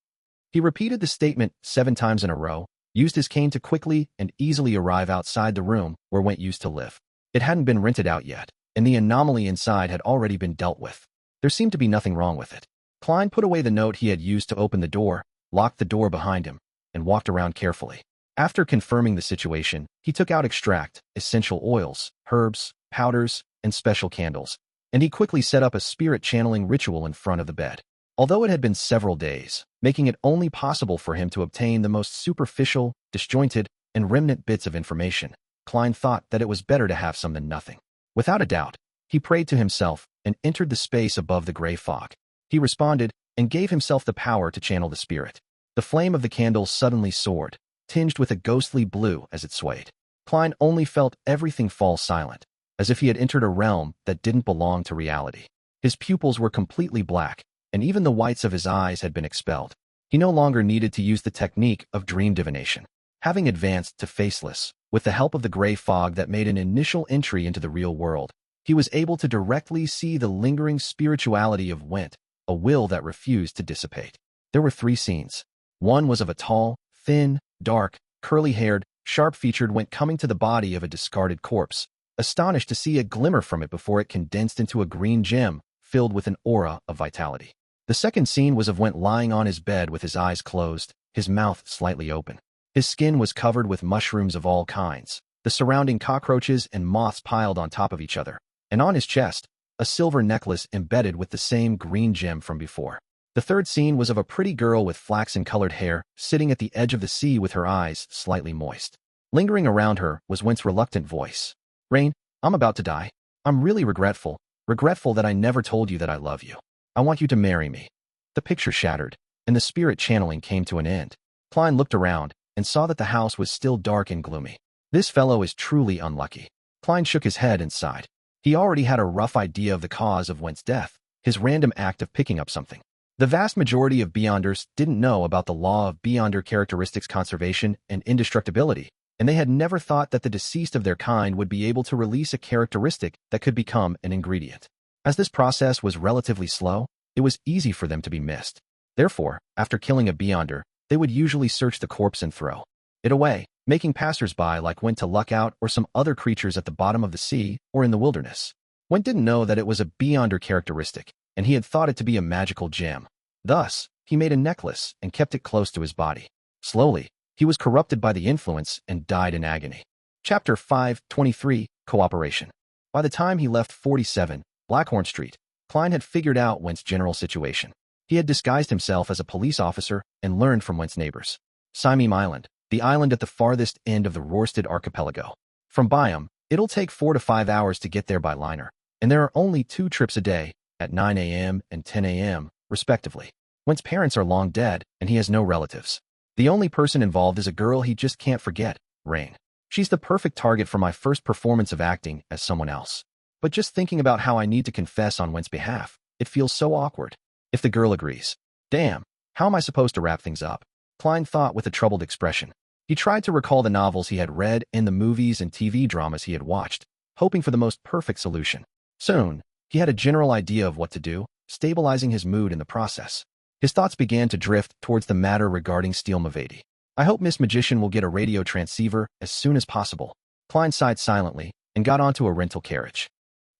He repeated the statement 7 times in a row, used his cane to quickly and easily arrive outside the room where Went used to live. It hadn't been rented out yet, and the anomaly inside had already been dealt with. There seemed to be nothing wrong with it. Klein put away the note he had used to open the door, locked the door behind him, and walked around carefully. After confirming the situation, he took out extract, essential oils, herbs, powders, and special candles, and he quickly set up a spirit-channeling ritual in front of the bed. Although it had been several days, making it only possible for him to obtain the most superficial, disjointed, and remnant bits of information, Klein thought that it was better to have some than nothing. Without a doubt, he prayed to himself and entered the space above the gray fog. He responded and gave himself the power to channel the spirit. The flame of the candle suddenly soared, tinged with a ghostly blue as it swayed. Klein only felt everything fall silent, as if he had entered a realm that didn't belong to reality. His pupils were completely black, and even the whites of his eyes had been expelled. He no longer needed to use the technique of dream divination. Having advanced to faceless, with the help of the gray fog that made an initial entry into the real world, he was able to directly see the lingering spirituality of Went, a will that refused to dissipate. There were 3 scenes. One was of a tall, thin, dark, curly-haired, sharp-featured Went coming to the body of a discarded corpse, astonished to see a glimmer from it before it condensed into a green gem filled with an aura of vitality. The second scene was of Went lying on his bed with his eyes closed, his mouth slightly open. His skin was covered with mushrooms of all kinds, the surrounding cockroaches and moths piled on top of each other, and on his chest, a silver necklace embedded with the same green gem from before. The third scene was of a pretty girl with flaxen-colored hair, sitting at the edge of the sea with her eyes slightly moist. Lingering around her was Went's reluctant voice. "Rain, I'm about to die. I'm really regretful that I never told you that I love you. I want you to marry me." The picture shattered, and the spirit channeling came to an end. Klein looked around and saw that the house was still dark and gloomy. This fellow is truly unlucky. Klein shook his head and sighed. He already had a rough idea of the cause of Went's death, his random act of picking up something. The vast majority of Beyonders didn't know about the law of Beyonder characteristics conservation and indestructibility, and they had never thought that the deceased of their kind would be able to release a characteristic that could become an ingredient. As this process was relatively slow, it was easy for them to be missed. Therefore, after killing a Beyonder, they would usually search the corpse and throw it away, making passers-by like Went to luck out or some other creatures at the bottom of the sea or in the wilderness. Went didn't know that it was a Beyonder characteristic, and he had thought it to be a magical gem. Thus, he made a necklace and kept it close to his body. Slowly, he was corrupted by the influence and died in agony. Chapter 5:23 Cooperation. By the time he left 47 Blackhorn Street, Klein had figured out Went's general situation. He had disguised himself as a police officer and learned from Went's neighbors. Simeem Island, the island at the farthest end of the Rorsted archipelago. From Byam, it'll take 4 to 5 hours to get there by liner, and there are only 2 trips a day, at 9 a.m. and 10 a.m., respectively. Went's parents are long dead, and he has no relatives. The only person involved is a girl he just can't forget, Rain. She's the perfect target for my first performance of acting as someone else. But just thinking about how I need to confess on Went's behalf, it feels so awkward. If the girl agrees. Damn, how am I supposed to wrap things up? Klein thought with a troubled expression. He tried to recall the novels he had read and the movies and TV dramas he had watched, hoping for the most perfect solution. Soon, he had a general idea of what to do, stabilizing his mood in the process. His thoughts began to drift towards the matter regarding Steel Mavedi. I hope Miss Magician will get a radio transceiver as soon as possible. Klein sighed silently and got onto a rental carriage.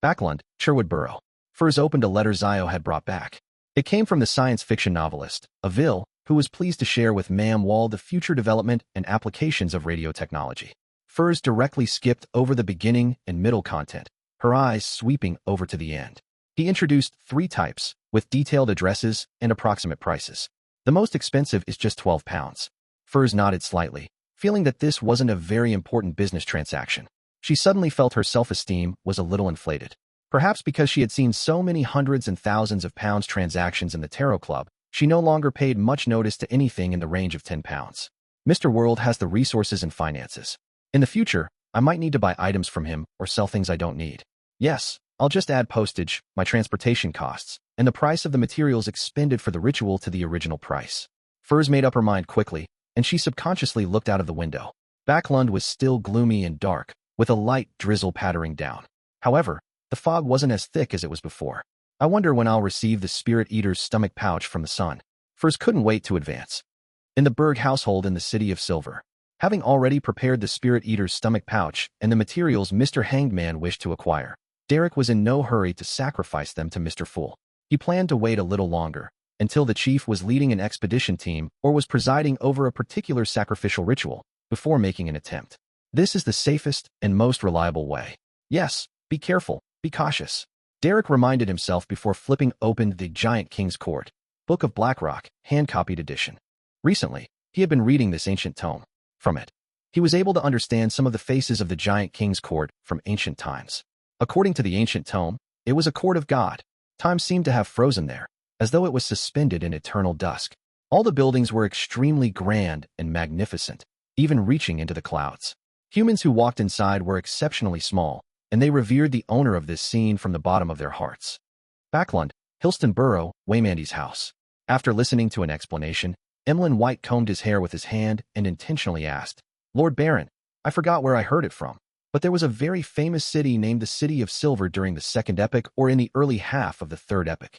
Backlund, Sherwood Borough. Furs opened a letter Zio had brought back. It came from the science fiction novelist, Avil, who was pleased to share with Ma'am Wall the future development and applications of radio technology. Furs directly skipped over the beginning and middle content, her eyes sweeping over to the end. He introduced 3 types, with detailed addresses and approximate prices. The most expensive is just £12. Furs nodded slightly, feeling that this wasn't a very important business transaction. She suddenly felt her self-esteem was a little inflated. Perhaps because she had seen so many hundreds and thousands of pounds transactions in the Tarot Club, she no longer paid much notice to anything in the range of £10. Mr. World has the resources and finances. In the future, I might need to buy items from him or sell things I don't need. Yes, I'll just add postage, my transportation costs, and the price of the materials expended for the ritual to the original price. Furs made up her mind quickly, and she subconsciously looked out of the window. Backlund was still gloomy and dark, with a light drizzle pattering down. However, the fog wasn't as thick as it was before. I wonder when I'll receive the Spirit Eater's stomach pouch from the sun. Furs couldn't wait to advance. In the Berg household in the City of Silver, having already prepared the Spirit Eater's stomach pouch and the materials Mr. Hanged Man wished to acquire, Derek was in no hurry to sacrifice them to Mr. Fool. He planned to wait a little longer, until the chief was leading an expedition team or was presiding over a particular sacrificial ritual, before making an attempt. This is the safest and most reliable way. Yes, be careful, be cautious. Derek reminded himself before flipping open the Giant King's Court, Book of Blackrock, hand-copied edition. Recently, he had been reading this ancient tome. From it, he was able to understand some of the faces of the Giant King's Court from ancient times. According to the ancient tome, it was a court of God. Time seemed to have frozen there, as though it was suspended in eternal dusk. All the buildings were extremely grand and magnificent, even reaching into the clouds. Humans who walked inside were exceptionally small, and they revered the owner of this scene from the bottom of their hearts. Backlund, Hilston Borough, Waymandy's house. After listening to an explanation, Emlyn White combed his hair with his hand and intentionally asked, "Lord Baron, I forgot where I heard it from, but there was a very famous city named the City of Silver during the Second Epoch or in the early half of the Third Epoch."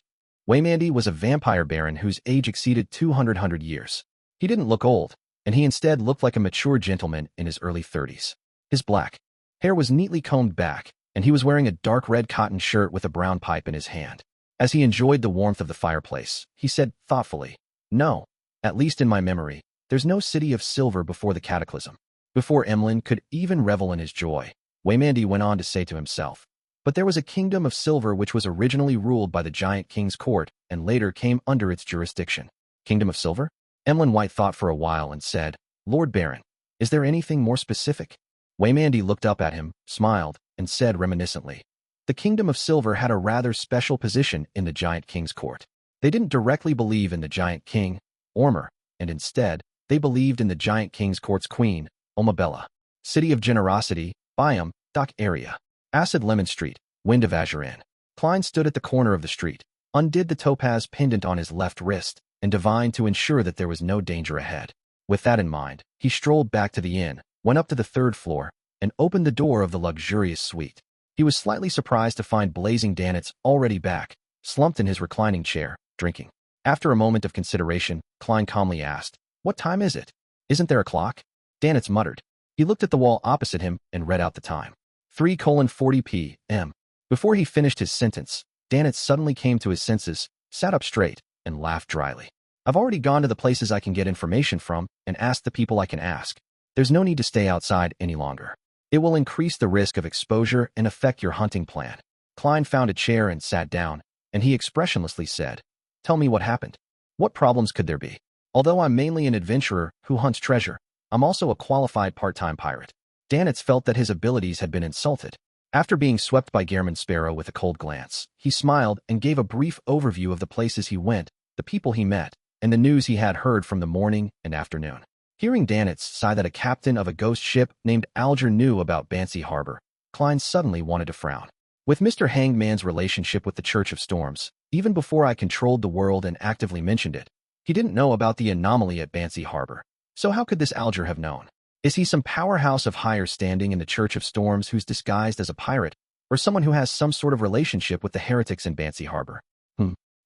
Waymandy was a vampire baron whose age exceeded 200 years. He didn't look old, and he instead looked like a mature gentleman in his early 30s. His black hair was neatly combed back, and he was wearing a dark red cotton shirt with a brown pipe in his hand. As he enjoyed the warmth of the fireplace, he said thoughtfully, "No, at least in my memory, there's no City of Silver before the Cataclysm." Before Emlyn could even revel in his joy, Waymandy went on to say to himself, "But there was a kingdom of silver which was originally ruled by the Giant King's Court and later came under its jurisdiction." Kingdom of Silver? Emlyn White thought for a while and said, "Lord Baron, is there anything more specific?" Waymandy looked up at him, smiled, and said reminiscently, "The Kingdom of Silver had a rather special position in the Giant King's Court. They didn't directly believe in the Giant King, Ormer, and instead, they believed in the Giant King's Court's queen, Omabella. City of Generosity, Biome, Dock Area. Acid Lemon Street, Wind of Azurin." Klein stood at the corner of the street, undid the topaz pendant on his left wrist, and divined to ensure that there was no danger ahead. With that in mind, he strolled back to the inn, went up to the third floor, and opened the door of the luxurious suite. He was slightly surprised to find Blazing Danitz already back, slumped in his reclining chair, drinking. After a moment of consideration, Klein calmly asked, "What time is it? Isn't there a clock?" Danitz muttered. He looked at the wall opposite him and read out the time. 3:40 p.m. Before he finished his sentence, Danitz suddenly came to his senses, sat up straight, and laughed dryly. "I've already gone to the places I can get information from and asked the people I can ask. There's no need to stay outside any longer. It will increase the risk of exposure and affect your hunting plan." Klein found a chair and sat down, and he expressionlessly said, "Tell me what happened. What problems could there be? Although I'm mainly an adventurer who hunts treasure, I'm also a qualified part-time pirate." Danitz felt that his abilities had been insulted. After being swept by Gehrman Sparrow with a cold glance, he smiled and gave a brief overview of the places he went, the people he met, and the news he had heard from the morning and afternoon. Hearing Danitz sigh that a captain of a ghost ship named Alger knew about Bansy Harbor, Klein suddenly wanted to frown. With Mr. Hangman's relationship with the Church of Storms, even before I controlled the world and actively mentioned it, he didn't know about the anomaly at Bansy Harbor. So how could this Alger have known? Is he some powerhouse of higher standing in the Church of Storms who's disguised as a pirate, or someone who has some sort of relationship with the heretics in Bansy Harbor?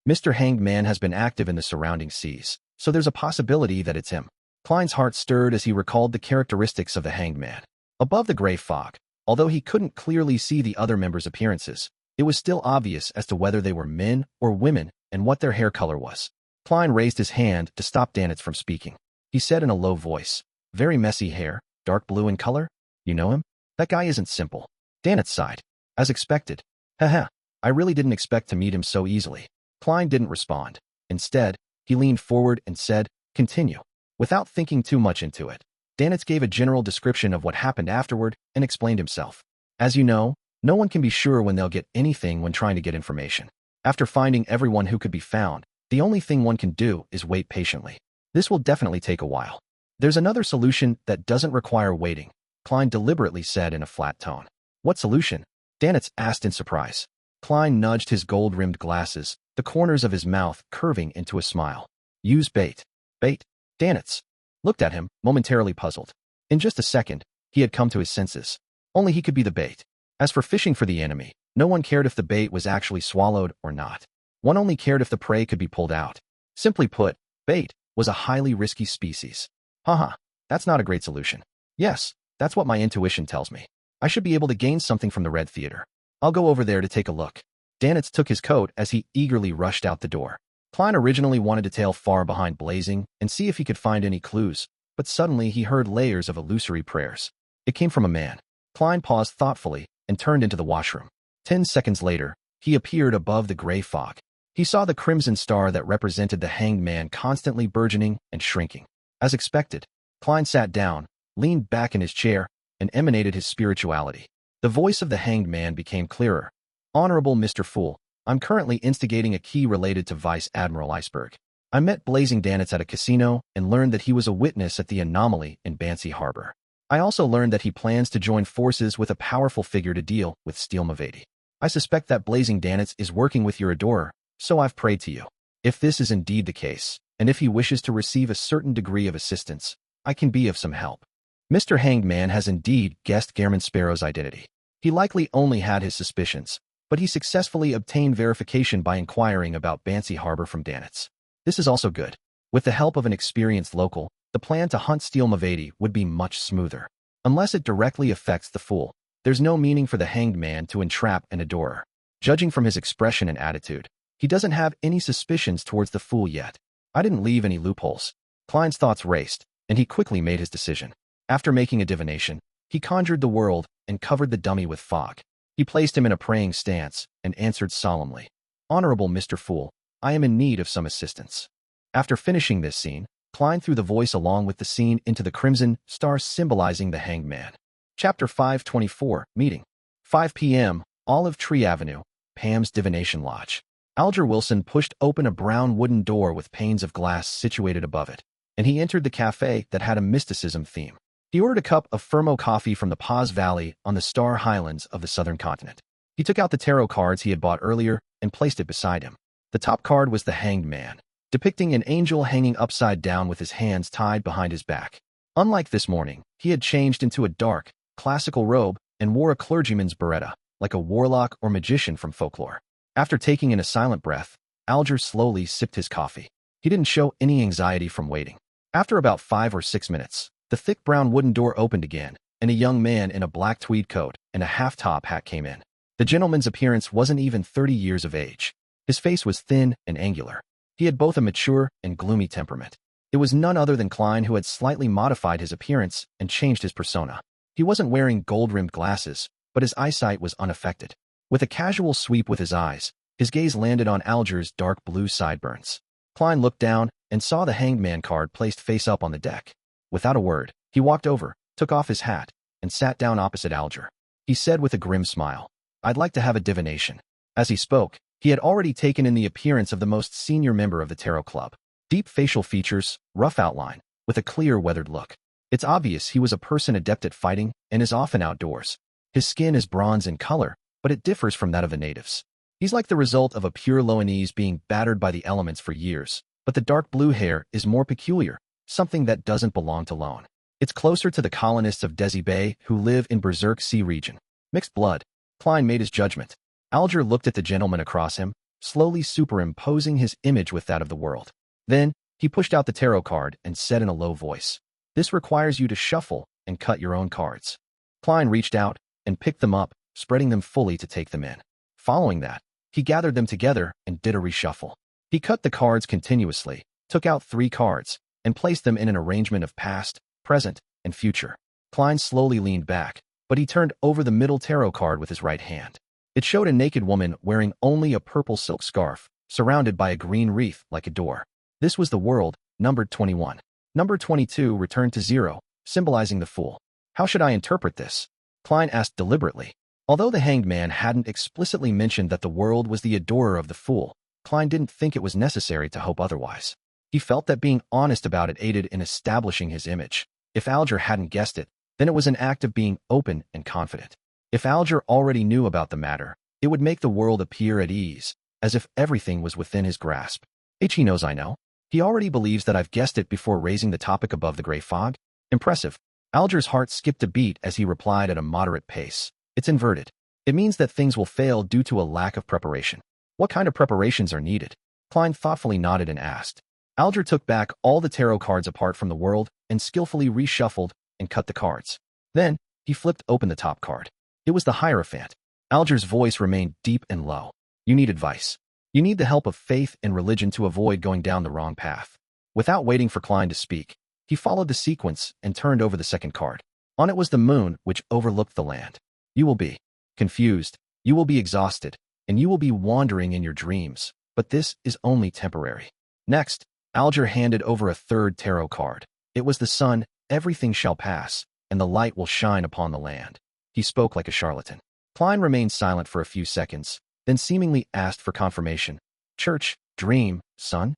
Mr. Hangman has been active in the surrounding seas, so there's a possibility that it's him. Klein's heart stirred as he recalled the characteristics of the Hanged Man. Above the gray fog, although he couldn't clearly see the other members' appearances, it was still obvious as to whether they were men or women and what their hair color was. Klein raised his hand to stop Danitz from speaking. He said in a low voice, "Very messy hair, dark blue in color? You know him? That guy isn't simple." Danitz sighed. "As expected. Haha, I really didn't expect to meet him so easily." Klein didn't respond. Instead, he leaned forward and said, "Continue." Without thinking too much into it, Danitz gave a general description of what happened afterward and explained himself. "As you know, no one can be sure when they'll get anything when trying to get information. After finding everyone who could be found, the only thing one can do is wait patiently. This will definitely take a while. There's another solution that doesn't require waiting," Klein deliberately said in a flat tone. "What solution?" Danitz asked in surprise. Klein nudged his gold-rimmed glasses, the corners of his mouth curving into a smile. "Use bait." "Bait?" Danitz looked at him, momentarily puzzled. In just a second, he had come to his senses. Only he could be the bait. As for fishing for the enemy, no one cared if the bait was actually swallowed or not. One only cared if the prey could be pulled out. Simply put, bait was a highly risky species. Haha, that's not a great solution. Yes, that's what my intuition tells me. I should be able to gain something from the Red Theater. I'll go over there to take a look." Danitz took his coat as he eagerly rushed out the door. Klein originally wanted to tail far behind Blazing and see if he could find any clues, but suddenly he heard layers of illusory prayers. It came from a man. Klein paused thoughtfully and turned into the washroom. 10 seconds later, he appeared above the gray fog. He saw the crimson star that represented the hanged man constantly burgeoning and shrinking. As expected, Klein sat down, leaned back in his chair, and emanated his spirituality. The voice of the hanged man became clearer. Honorable Mr. Fool, I'm currently instigating a key related to Vice Admiral Iceberg. I met Blazing Danitz at a casino and learned that he was a witness at the anomaly in Bansy Harbor. I also learned that he plans to join forces with a powerful figure to deal with Steel Mavati. I suspect that Blazing Danitz is working with your adorer, so I've prayed to you. If this is indeed the case, and if he wishes to receive a certain degree of assistance, I can be of some help. Mr. Hanged Man has indeed guessed Gairman Sparrow's identity. He likely only had his suspicions, but he successfully obtained verification by inquiring about Bansy Harbor from Danitz. This is also good. With the help of an experienced local, the plan to hunt Steel Mavati would be much smoother. Unless it directly affects the fool, there's no meaning for the hanged man to entrap an adorer. Judging from his expression and attitude, he doesn't have any suspicions towards the fool yet. I didn't leave any loopholes. Klein's thoughts raced, and he quickly made his decision. After making a divination, he conjured the world and covered the dummy with fog. He placed him in a praying stance and answered solemnly, Honorable Mr. Fool, I am in need of some assistance. After finishing this scene, Klein threw the voice along with the scene into the crimson star symbolizing the hanged man. Chapter 524, Meeting. 5 p.m., Olive Tree Avenue, Pam's Divination Lodge. Alger Wilson pushed open a brown wooden door with panes of glass situated above it, and he entered the cafe that had a mysticism theme. He ordered a cup of Fermo coffee from the Paz Valley on the Star Highlands of the southern continent. He took out the tarot cards he had bought earlier and placed it beside him. The top card was the Hanged Man, depicting an angel hanging upside down with his hands tied behind his back. Unlike this morning, he had changed into a dark, classical robe and wore a clergyman's beretta, like a warlock or magician from folklore. After taking in a silent breath, Alger slowly sipped his coffee. He didn't show any anxiety from waiting. After about 5 or 6 minutes, the thick brown wooden door opened again, and a young man in a black tweed coat and a half-top hat came in. The gentleman's appearance wasn't even 30 years of age. His face was thin and angular. He had both a mature and gloomy temperament. It was none other than Klein who had slightly modified his appearance and changed his persona. He wasn't wearing gold-rimmed glasses, but his eyesight was unaffected. With a casual sweep with his eyes, his gaze landed on Alger's dark blue sideburns. Klein looked down and saw the Hanged Man card placed face up on the deck. Without a word, he walked over, took off his hat, and sat down opposite Alger. He said with a grim smile, I'd like to have a divination. As he spoke, he had already taken in the appearance of the most senior member of the Tarot Club. Deep facial features, rough outline, with a clear, weathered look. It's obvious he was a person adept at fighting and is often outdoors. His skin is bronze in color, but it differs from that of the natives. He's like the result of a pure Loanese being battered by the elements for years, but the dark blue hair is more peculiar, something that doesn't belong to Loan. It's closer to the colonists of Desi Bay who live in Berserk Sea region. Mixed blood. Klein made his judgment. Alger looked at the gentleman across him, slowly superimposing his image with that of the world. Then, he pushed out the tarot card and said in a low voice, This requires you to shuffle and cut your own cards. Klein reached out and picked them up, spreading them fully to take them in. Following that, he gathered them together and did a reshuffle. He cut the cards continuously, took out 3 cards, and placed them in an arrangement of past, present, and future. Klein slowly leaned back, but he turned over the middle tarot card with his right hand. It showed a naked woman wearing only a purple silk scarf, surrounded by a green wreath like a door. This was the world, numbered 21. Number 22 returned to 0, symbolizing the fool. How should I interpret this? Klein asked deliberately. Although the Hanged Man hadn't explicitly mentioned that the world was the adorer of the fool, Klein didn't think it was necessary to hope otherwise. He felt that being honest about it aided in establishing his image. If Alger hadn't guessed it, then it was an act of being open and confident. If Alger already knew about the matter, it would make the world appear at ease, as if everything was within his grasp. He knows I know. He already believes that I've guessed it before raising the topic above the gray fog. Impressive. Alger's heart skipped a beat as he replied at a moderate pace. It's inverted. It means that things will fail due to a lack of preparation. What kind of preparations are needed? Klein thoughtfully nodded and asked. Alger took back all the tarot cards apart from the world and skillfully reshuffled and cut the cards. Then, he flipped open the top card. It was the Hierophant. Alger's voice remained deep and low. You need advice. You need the help of faith and religion to avoid going down the wrong path. Without waiting for Klein to speak, he followed the sequence and turned over the second card. On it was the moon, which overlooked the land. You will be confused. You will be exhausted. and you will be wandering in your dreams, but this is only temporary. Next, Alger handed over a third tarot card. It was the sun, everything shall pass, and the light will shine upon the land. He spoke like a charlatan. Klein remained silent for a few seconds, then seemingly asked for confirmation. Church, dream, sun?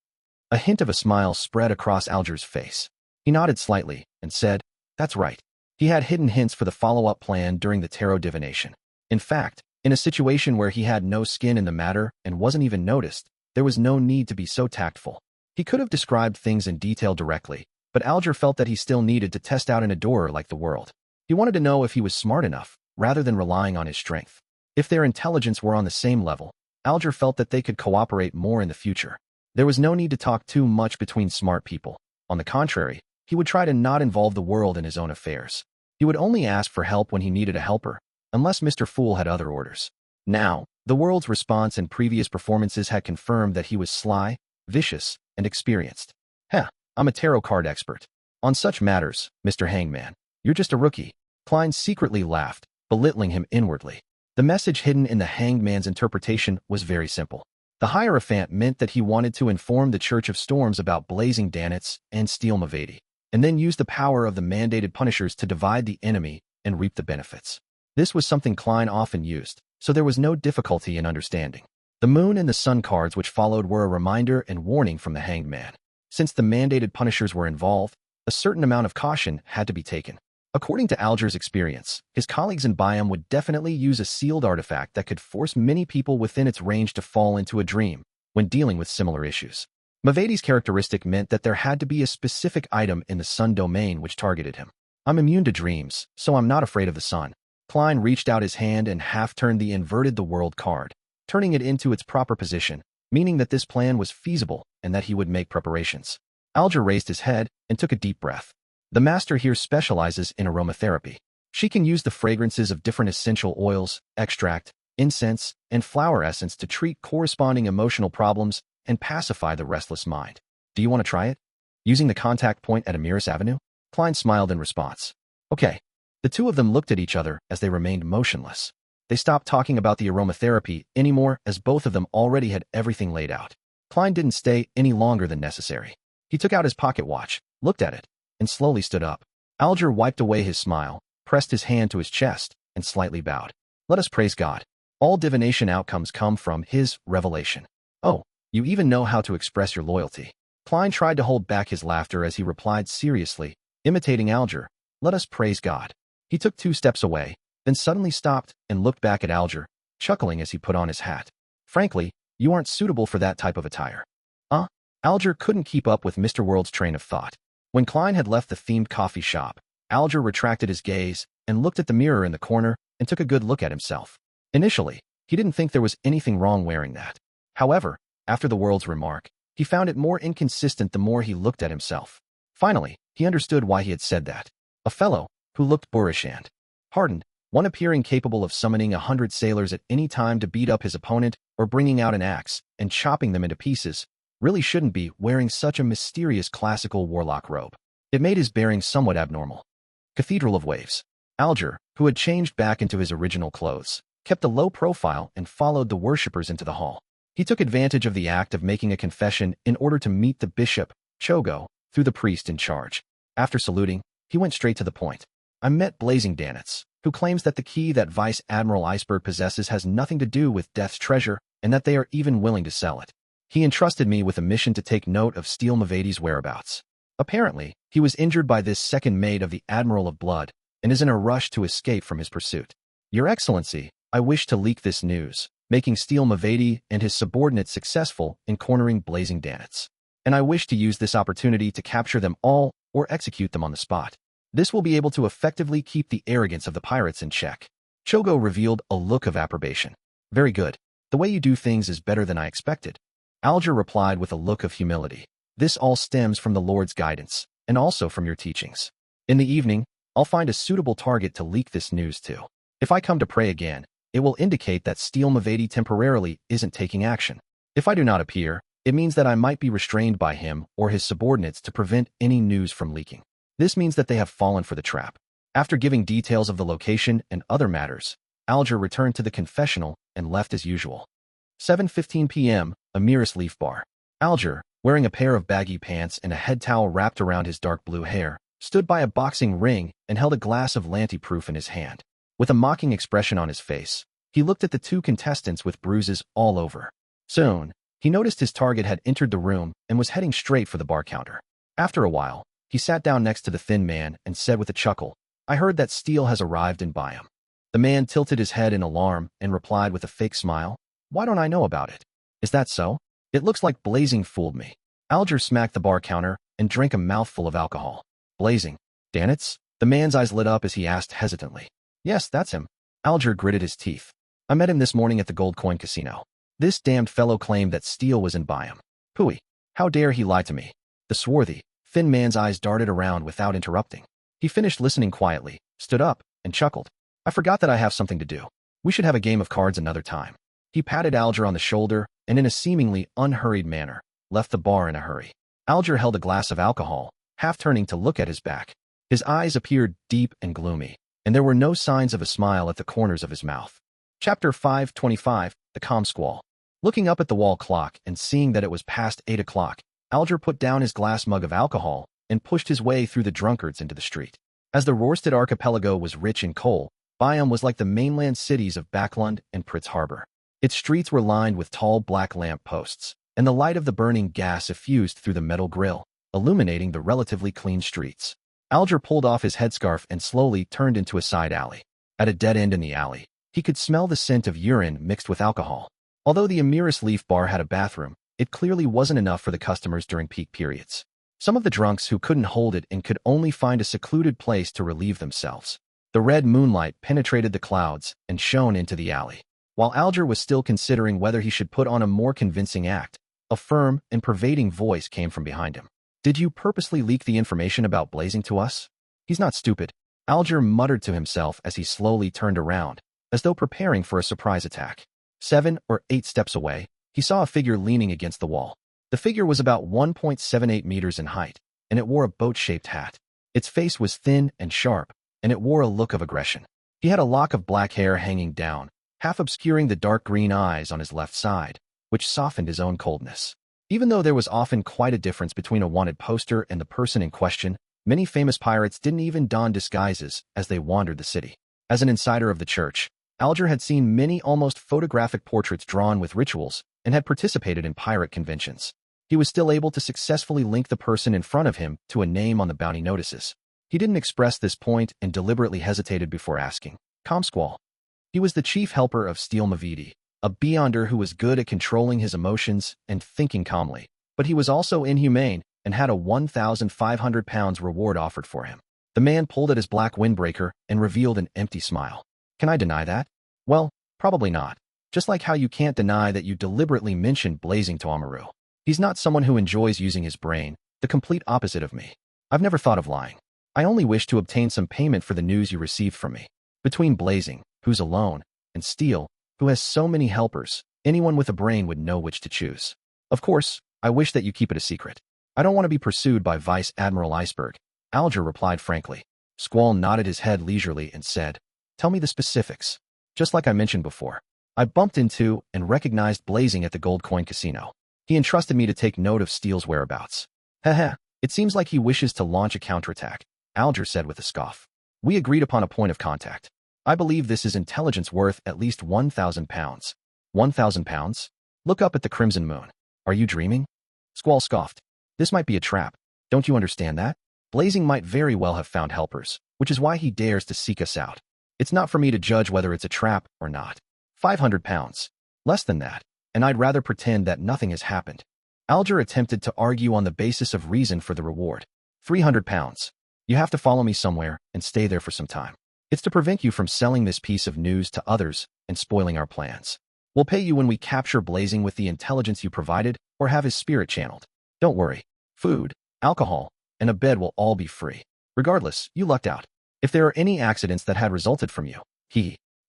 A hint of a smile spread across Alger's face. He nodded slightly and said, that's right. He had hidden hints for the follow-up plan during the tarot divination. In fact, in a situation where he had no skin in the matter and wasn't even noticed, there was no need to be so tactful. He could have described things in detail directly, but Alger felt that he still needed to test out an adorer like the world. He wanted to know if he was smart enough, rather than relying on his strength. If their intelligence were on the same level, Alger felt that they could cooperate more in the future. There was no need to talk too much between smart people. On the contrary, he would try to not involve the world in his own affairs. He would only ask for help when he needed a helper, unless Mr. Fool had other orders. Now, the world's response and previous performances had confirmed that he was sly, vicious, and experienced. I'm a tarot card expert. On such matters, Mr. Hangman, you're just a rookie. Klein secretly laughed, belittling him inwardly. The message hidden in the Hanged Man's interpretation was very simple. The Hierophant meant that he wanted to inform the Church of Storms about blazing Danitz and Steel Mavedi, and then use the power of the mandated punishers to divide the enemy and reap the benefits. This was something Klein often used, so there was no difficulty in understanding. The Moon and the Sun cards which followed were a reminder and warning from the Hanged Man. Since the mandated punishers were involved, a certain amount of caution had to be taken. According to Alger's experience, his colleagues in Biome would definitely use a sealed artifact that could force many people within its range to fall into a dream when dealing with similar issues. Mavedi's characteristic meant that there had to be a specific item in the Sun domain which targeted him. I'm immune to dreams, so I'm not afraid of the sun. Klein reached out his hand and half-turned the inverted the world card, turning it into its proper position, meaning that this plan was feasible and that he would make preparations. Alger raised his head and took a deep breath. The master here specializes in aromatherapy. She can use the fragrances of different essential oils, extract, incense, and flower essence to treat corresponding emotional problems and pacify the restless mind. Do you want to try it? Using the contact point at Amiris Avenue? Klein smiled in response. Okay. The two of them looked at each other as they remained motionless. They stopped talking about the aromatherapy anymore as both of them already had everything laid out. Klein didn't stay any longer than necessary. He took out his pocket watch, looked at it, and slowly stood up. Alger wiped away his smile, pressed his hand to his chest, and slightly bowed. Let us praise God. All divination outcomes come from his revelation. Oh, you even know how to express your loyalty. Klein tried to hold back his laughter as he replied seriously, imitating Alger. Let us praise God. He took 2 steps away, then suddenly stopped and looked back at Alger, chuckling as he put on his hat. Frankly, you aren't suitable for that type of attire. Alger couldn't keep up with Mr. World's train of thought. When Klein had left the themed coffee shop, Alger retracted his gaze and looked at the mirror in the corner and took a good look at himself. Initially, he didn't think there was anything wrong wearing that. However, after the World's remark, he found it more inconsistent the more he looked at himself. Finally, he understood why he had said that. A fellow who looked boorish and hardened, one appearing capable of summoning 100 sailors at any time to beat up his opponent or bringing out an axe and chopping them into pieces, really shouldn't be wearing such a mysterious classical warlock robe. It made his bearing somewhat abnormal. Cathedral of Waves. Alger, who had changed back into his original clothes, kept a low profile and followed the worshippers into the hall. He took advantage of the act of making a confession in order to meet the bishop, Chogo, through the priest in charge. After saluting, he went straight to the point. I met Blazing Danitz, who claims that the key that Vice Admiral Iceberg possesses has nothing to do with Death's treasure and that they are even willing to sell it. He entrusted me with a mission to take note of Steel Mavedi's whereabouts. Apparently, he was injured by this second mate of the Admiral of Blood and is in a rush to escape from his pursuit. Your Excellency, I wish to leak this news, making Steel Mavedi and his subordinates successful in cornering Blazing Danitz. And I wish to use this opportunity to capture them all or execute them on the spot. This will be able to effectively keep the arrogance of the pirates in check. Chogo revealed a look of approbation. Very good. The way you do things is better than I expected. Alger replied with a look of humility. This all stems from the Lord's guidance, and also from your teachings. In the evening, I'll find a suitable target to leak this news to. If I come to pray again, it will indicate that Steel Mavedi temporarily isn't taking action. If I do not appear, it means that I might be restrained by him or his subordinates to prevent any news from leaking. This means that they have fallen for the trap. After giving details of the location and other matters, Alger returned to the confessional and left as usual. 7:15 p.m., a Mirror's Leaf Bar. Alger, wearing a pair of baggy pants and a head towel wrapped around his dark blue hair, stood by a boxing ring and held a glass of Lanty-proof in his hand. With a mocking expression on his face, he looked at the two contestants with bruises all over. Soon, he noticed his target had entered the room and was heading straight for the bar counter. After a while, he sat down next to the thin man and said with a chuckle, "I heard that Steele has arrived in Byam." The man tilted his head in alarm and replied with a fake smile, "Why don't I know about it? Is that so? It looks like Blazing fooled me." Alger smacked the bar counter and drank a mouthful of alcohol. "Blazing? Danitz?" The man's eyes lit up as he asked hesitantly. "Yes, that's him." Alger gritted his teeth. "I met him this morning at the Gold Coin Casino. This damned fellow claimed that Steele was in Byam. Pooey, how dare he lie to me?" The swarthy, thin man's eyes darted around without interrupting. He finished listening quietly, stood up, and chuckled. "I forgot that I have something to do. We should have a game of cards another time." He patted Alger on the shoulder and in a seemingly unhurried manner, left the bar in a hurry. Alger held a glass of alcohol, half turning to look at his back. His eyes appeared deep and gloomy, and there were no signs of a smile at the corners of his mouth. Chapter 525, The Calm Squall. Looking up at the wall clock and seeing that it was past 8 o'clock, Alger put down his glass mug of alcohol and pushed his way through the drunkards into the street. As the Rorsted archipelago was rich in coal, Byam was like the mainland cities of Backlund and Pritz Harbor. Its streets were lined with tall black lamp posts, and the light of the burning gas effused through the metal grill, illuminating the relatively clean streets. Alger pulled off his headscarf and slowly turned into a side alley. At a dead end in the alley, he could smell the scent of urine mixed with alcohol. Although the Amiris Leaf Bar had a bathroom, it clearly wasn't enough for the customers during peak periods. Some of the drunks who couldn't hold it and could only find a secluded place to relieve themselves. The red moonlight penetrated the clouds and shone into the alley. While Alger was still considering whether he should put on a more convincing act, a firm and pervading voice came from behind him. "Did you purposely leak the information about Blazing to us?" "He's not stupid," Alger muttered to himself as he slowly turned around, as though preparing for a surprise attack. 7 or 8 steps away, he saw a figure leaning against the wall. The figure was about 1.78 meters in height, and it wore a boat-shaped hat. Its face was thin and sharp, and it wore a look of aggression. He had a lock of black hair hanging down, half obscuring the dark green eyes on his left side, which softened his own coldness. Even though there was often quite a difference between a wanted poster and the person in question, many famous pirates didn't even don disguises as they wandered the city. As an insider of the church, Alger had seen many almost photographic portraits drawn with rituals and had participated in pirate conventions. He was still able to successfully link the person in front of him to a name on the bounty notices. He didn't express this point and deliberately hesitated before asking. Squall. He was the chief helper of Steele Mavidi, a beyonder who was good at controlling his emotions and thinking calmly, but he was also inhumane and had a 1,500 pounds reward offered for him. The man pulled at his black windbreaker and revealed an empty smile. "Can I deny that?" "Well, probably not. Just like how you can't deny that you deliberately mentioned Blazing to Amaru. He's not someone who enjoys using his brain, the complete opposite of me. I've never thought of lying. I only wish to obtain some payment for the news you received from me. Between Blazing, who's alone, and Steele, who has so many helpers, anyone with a brain would know which to choose. Of course, I wish that you keep it a secret. I don't want to be pursued by Vice Admiral Iceberg," Alger replied frankly. Squall nodded his head leisurely and said, "Tell me the specifics." "Just like I mentioned before, I bumped into and recognized Blazing at the Gold Coin Casino. He entrusted me to take note of Steele's whereabouts." "Heh, it seems like he wishes to launch a counterattack," Alger said with a scoff. "We agreed upon a point of contact. I believe this is intelligence worth at least 1,000 pounds. 1,000 pounds? Look up at the crimson moon. Are you dreaming?" Squall scoffed. "This might be a trap. Don't you understand that? Blazing might very well have found helpers, which is why he dares to seek us out. It's not for me to judge whether it's a trap or not. 500 pounds. Less than that, and I'd rather pretend that nothing has happened." Alger attempted to argue on the basis of reason for the reward. 300 pounds. You have to follow me somewhere and stay there for some time. It's to prevent you from selling this piece of news to others and spoiling our plans. We'll pay you when we capture Blazing with the intelligence you provided or have his spirit channeled. Don't worry. Food, alcohol, and a bed will all be free. Regardless, you lucked out. If there are any accidents that had resulted from you,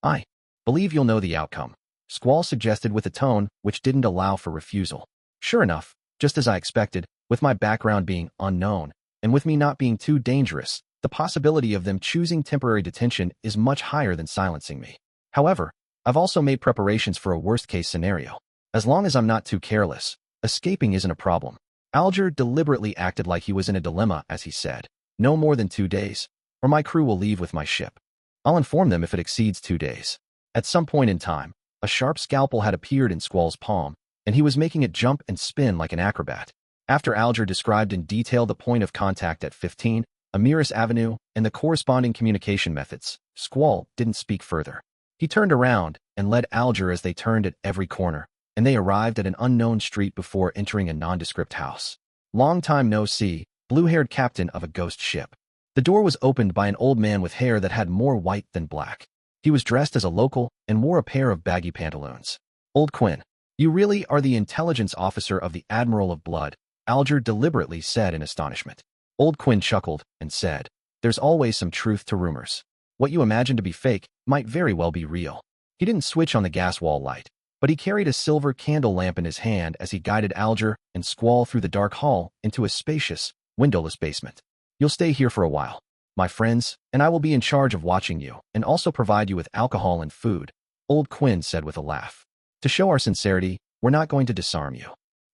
I believe you'll know the outcome," Squall suggested with a tone which didn't allow for refusal. "Sure enough, just as I expected, with my background being unknown, and with me not being too dangerous, the possibility of them choosing temporary detention is much higher than silencing me. However, I've also made preparations for a worst-case scenario. As long as I'm not too careless, escaping isn't a problem. Alger deliberately acted like he was in a dilemma as he said, no more than 2 days, or my crew will leave with my ship. I'll inform them if it exceeds 2 days. At some point in time, a sharp scalpel had appeared in Squall's palm, and he was making it jump and spin like an acrobat. After Alger described in detail the point of contact at 15, Amiris Avenue, and the corresponding communication methods, Squall didn't speak further. He turned around and led Alger as they turned at every corner, and they arrived at an unknown street before entering a nondescript house. Long time no see, blue-haired captain of a ghost ship. The door was opened by an old man with hair that had more white than black. He was dressed as a local and wore a pair of baggy pantaloons. Old Quinn, you really are the intelligence officer of the Admiral of Blood, Alger deliberately said in astonishment. Old Quinn chuckled and said, there's always some truth to rumors. What you imagine to be fake might very well be real. He didn't switch on the gas wall light, but he carried a silver candle lamp in his hand as he guided Alger and Squall through the dark hall into a spacious, windowless basement. You'll stay here for a while, my friends, and I will be in charge of watching you and also provide you with alcohol and food, Old Quinn said with a laugh. To show our sincerity, we're not going to disarm you.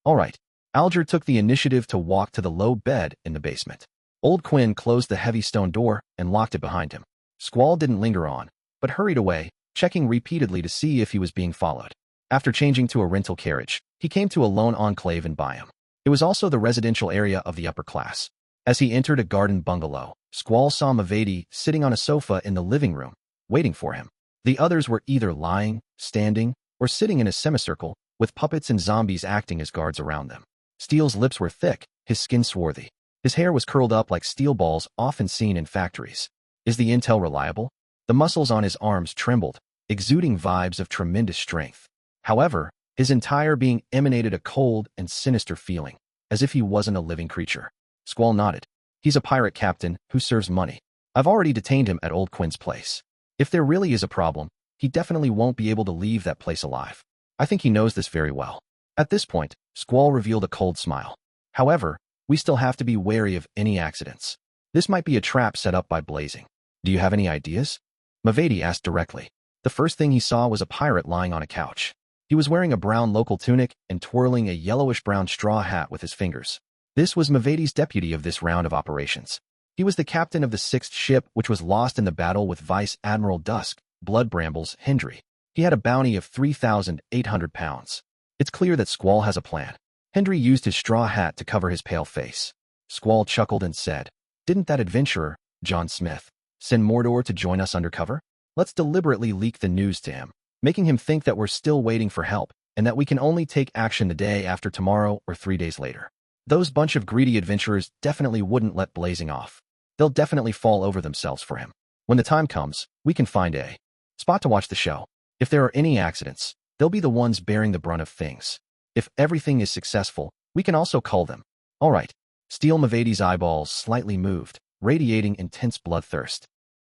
All right. Alger took the initiative to walk to the low bed in the basement. Old Quinn closed the heavy stone door and locked it behind him. Squall didn't linger on, but hurried away, checking repeatedly to see if he was being followed. After changing to a rental carriage, he came to a lone enclave in Byam. It was also the residential area of the upper class. As he entered a garden bungalow, Squall saw Mavedi sitting on a sofa in the living room, waiting for him. The others were either lying, standing, or sitting in a semicircle, with puppets and zombies acting as guards around them. Steele's lips were thick, his skin swarthy. His hair was curled up like steel balls often seen in factories. Is the intel reliable? The muscles on his arms trembled, exuding vibes of tremendous strength. However, his entire being emanated a cold and sinister feeling, as if he wasn't a living creature. Squall nodded. He's a pirate captain who serves money. I've already detained him at Old Quinn's place. If there really is a problem, he definitely won't be able to leave that place alive. I think he knows this very well. At this point, Squall revealed a cold smile. However, we still have to be wary of any accidents. This might be a trap set up by Blazing. Do you have any ideas? Mavedi asked directly. The first thing he saw was a pirate lying on a couch. He was wearing a brown local tunic and twirling a yellowish-brown straw hat with his fingers. This was Mavedi's deputy of this round of operations. He was the captain of the 6th ship which was lost in the battle with Vice Admiral Dusk, Blood Brambles, Hendry. He had a bounty of 3,800 pounds. It's clear that Squall has a plan. Hendry used his straw hat to cover his pale face. Squall chuckled and said, didn't that adventurer, John Smith, send Mordor to join us undercover? Let's deliberately leak the news to him, making him think that we're still waiting for help and that we can only take action the day after tomorrow or 3 days later. Those bunch of greedy adventurers definitely wouldn't let Blazing off. They'll definitely fall over themselves for him. When the time comes, we can find a spot to watch the show. If there are any accidents, they'll be the ones bearing the brunt of things. If everything is successful, we can also cull them. All right. Steele Mavedi's eyeballs slightly moved, radiating intense bloodthirst.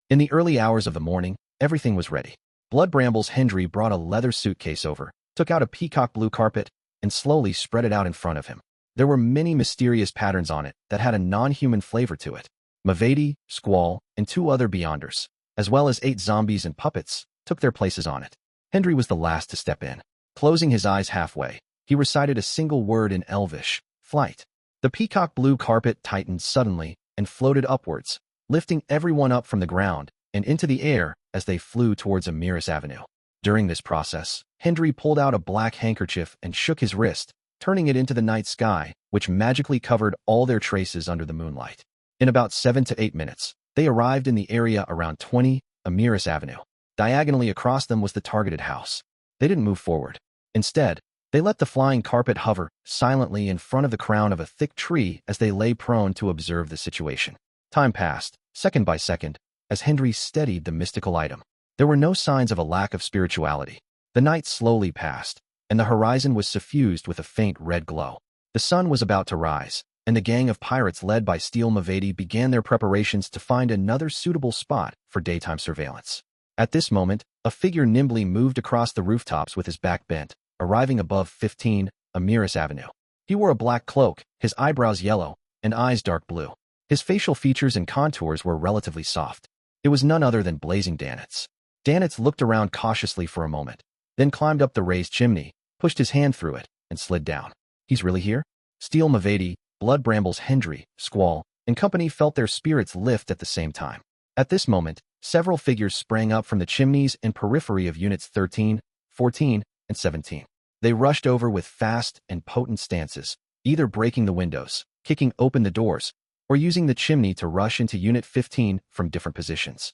In the early hours of the morning, everything was ready. Blood Brambles Hendry brought a leather suitcase over, took out a peacock blue carpet, and slowly spread it out in front of him. There were many mysterious patterns on it that had a non-human flavor to it. Mavedi, Squall, and 2 other Beyonders, as well as 8 zombies and puppets, took their places on it. Hendry was the last to step in. Closing his eyes halfway, he recited a single word in Elvish, flight. The peacock blue carpet tightened suddenly and floated upwards, lifting everyone up from the ground and into the air as they flew towards Amiris Avenue. During this process, Hendry pulled out a black handkerchief and shook his wrist, turning it into the night sky, which magically covered all their traces under the moonlight. In about 7 to 8 minutes, they arrived in the area around 20 Amiris Avenue. Diagonally across them was the targeted house. They didn't move forward. Instead, they let the flying carpet hover silently in front of the crown of a thick tree as they lay prone to observe the situation. Time passed, second by second, as Hendry steadied the mystical item. There were no signs of a lack of spirituality. The night slowly passed, and the horizon was suffused with a faint red glow. The sun was about to rise, and the gang of pirates led by Steele Mavedi began their preparations to find another suitable spot for daytime surveillance. At this moment, a figure nimbly moved across the rooftops with his back bent, arriving above 15 Amiris Avenue. He wore a black cloak, his eyebrows yellow, and eyes dark blue. His facial features and contours were relatively soft. It was none other than Blazing. Danitz looked around cautiously for a moment, then climbed up the raised chimney, pushed his hand through it, and slid down. He's really here? Steel Mavedi, Blood Brambles Hendry, Squall, and company felt their spirits lift at the same time. At this moment, several figures sprang up from the chimneys and periphery of Units 13, 14, and 17. They rushed over with fast and potent stances, either breaking the windows, kicking open the doors, or using the chimney to rush into Unit 15 from different positions.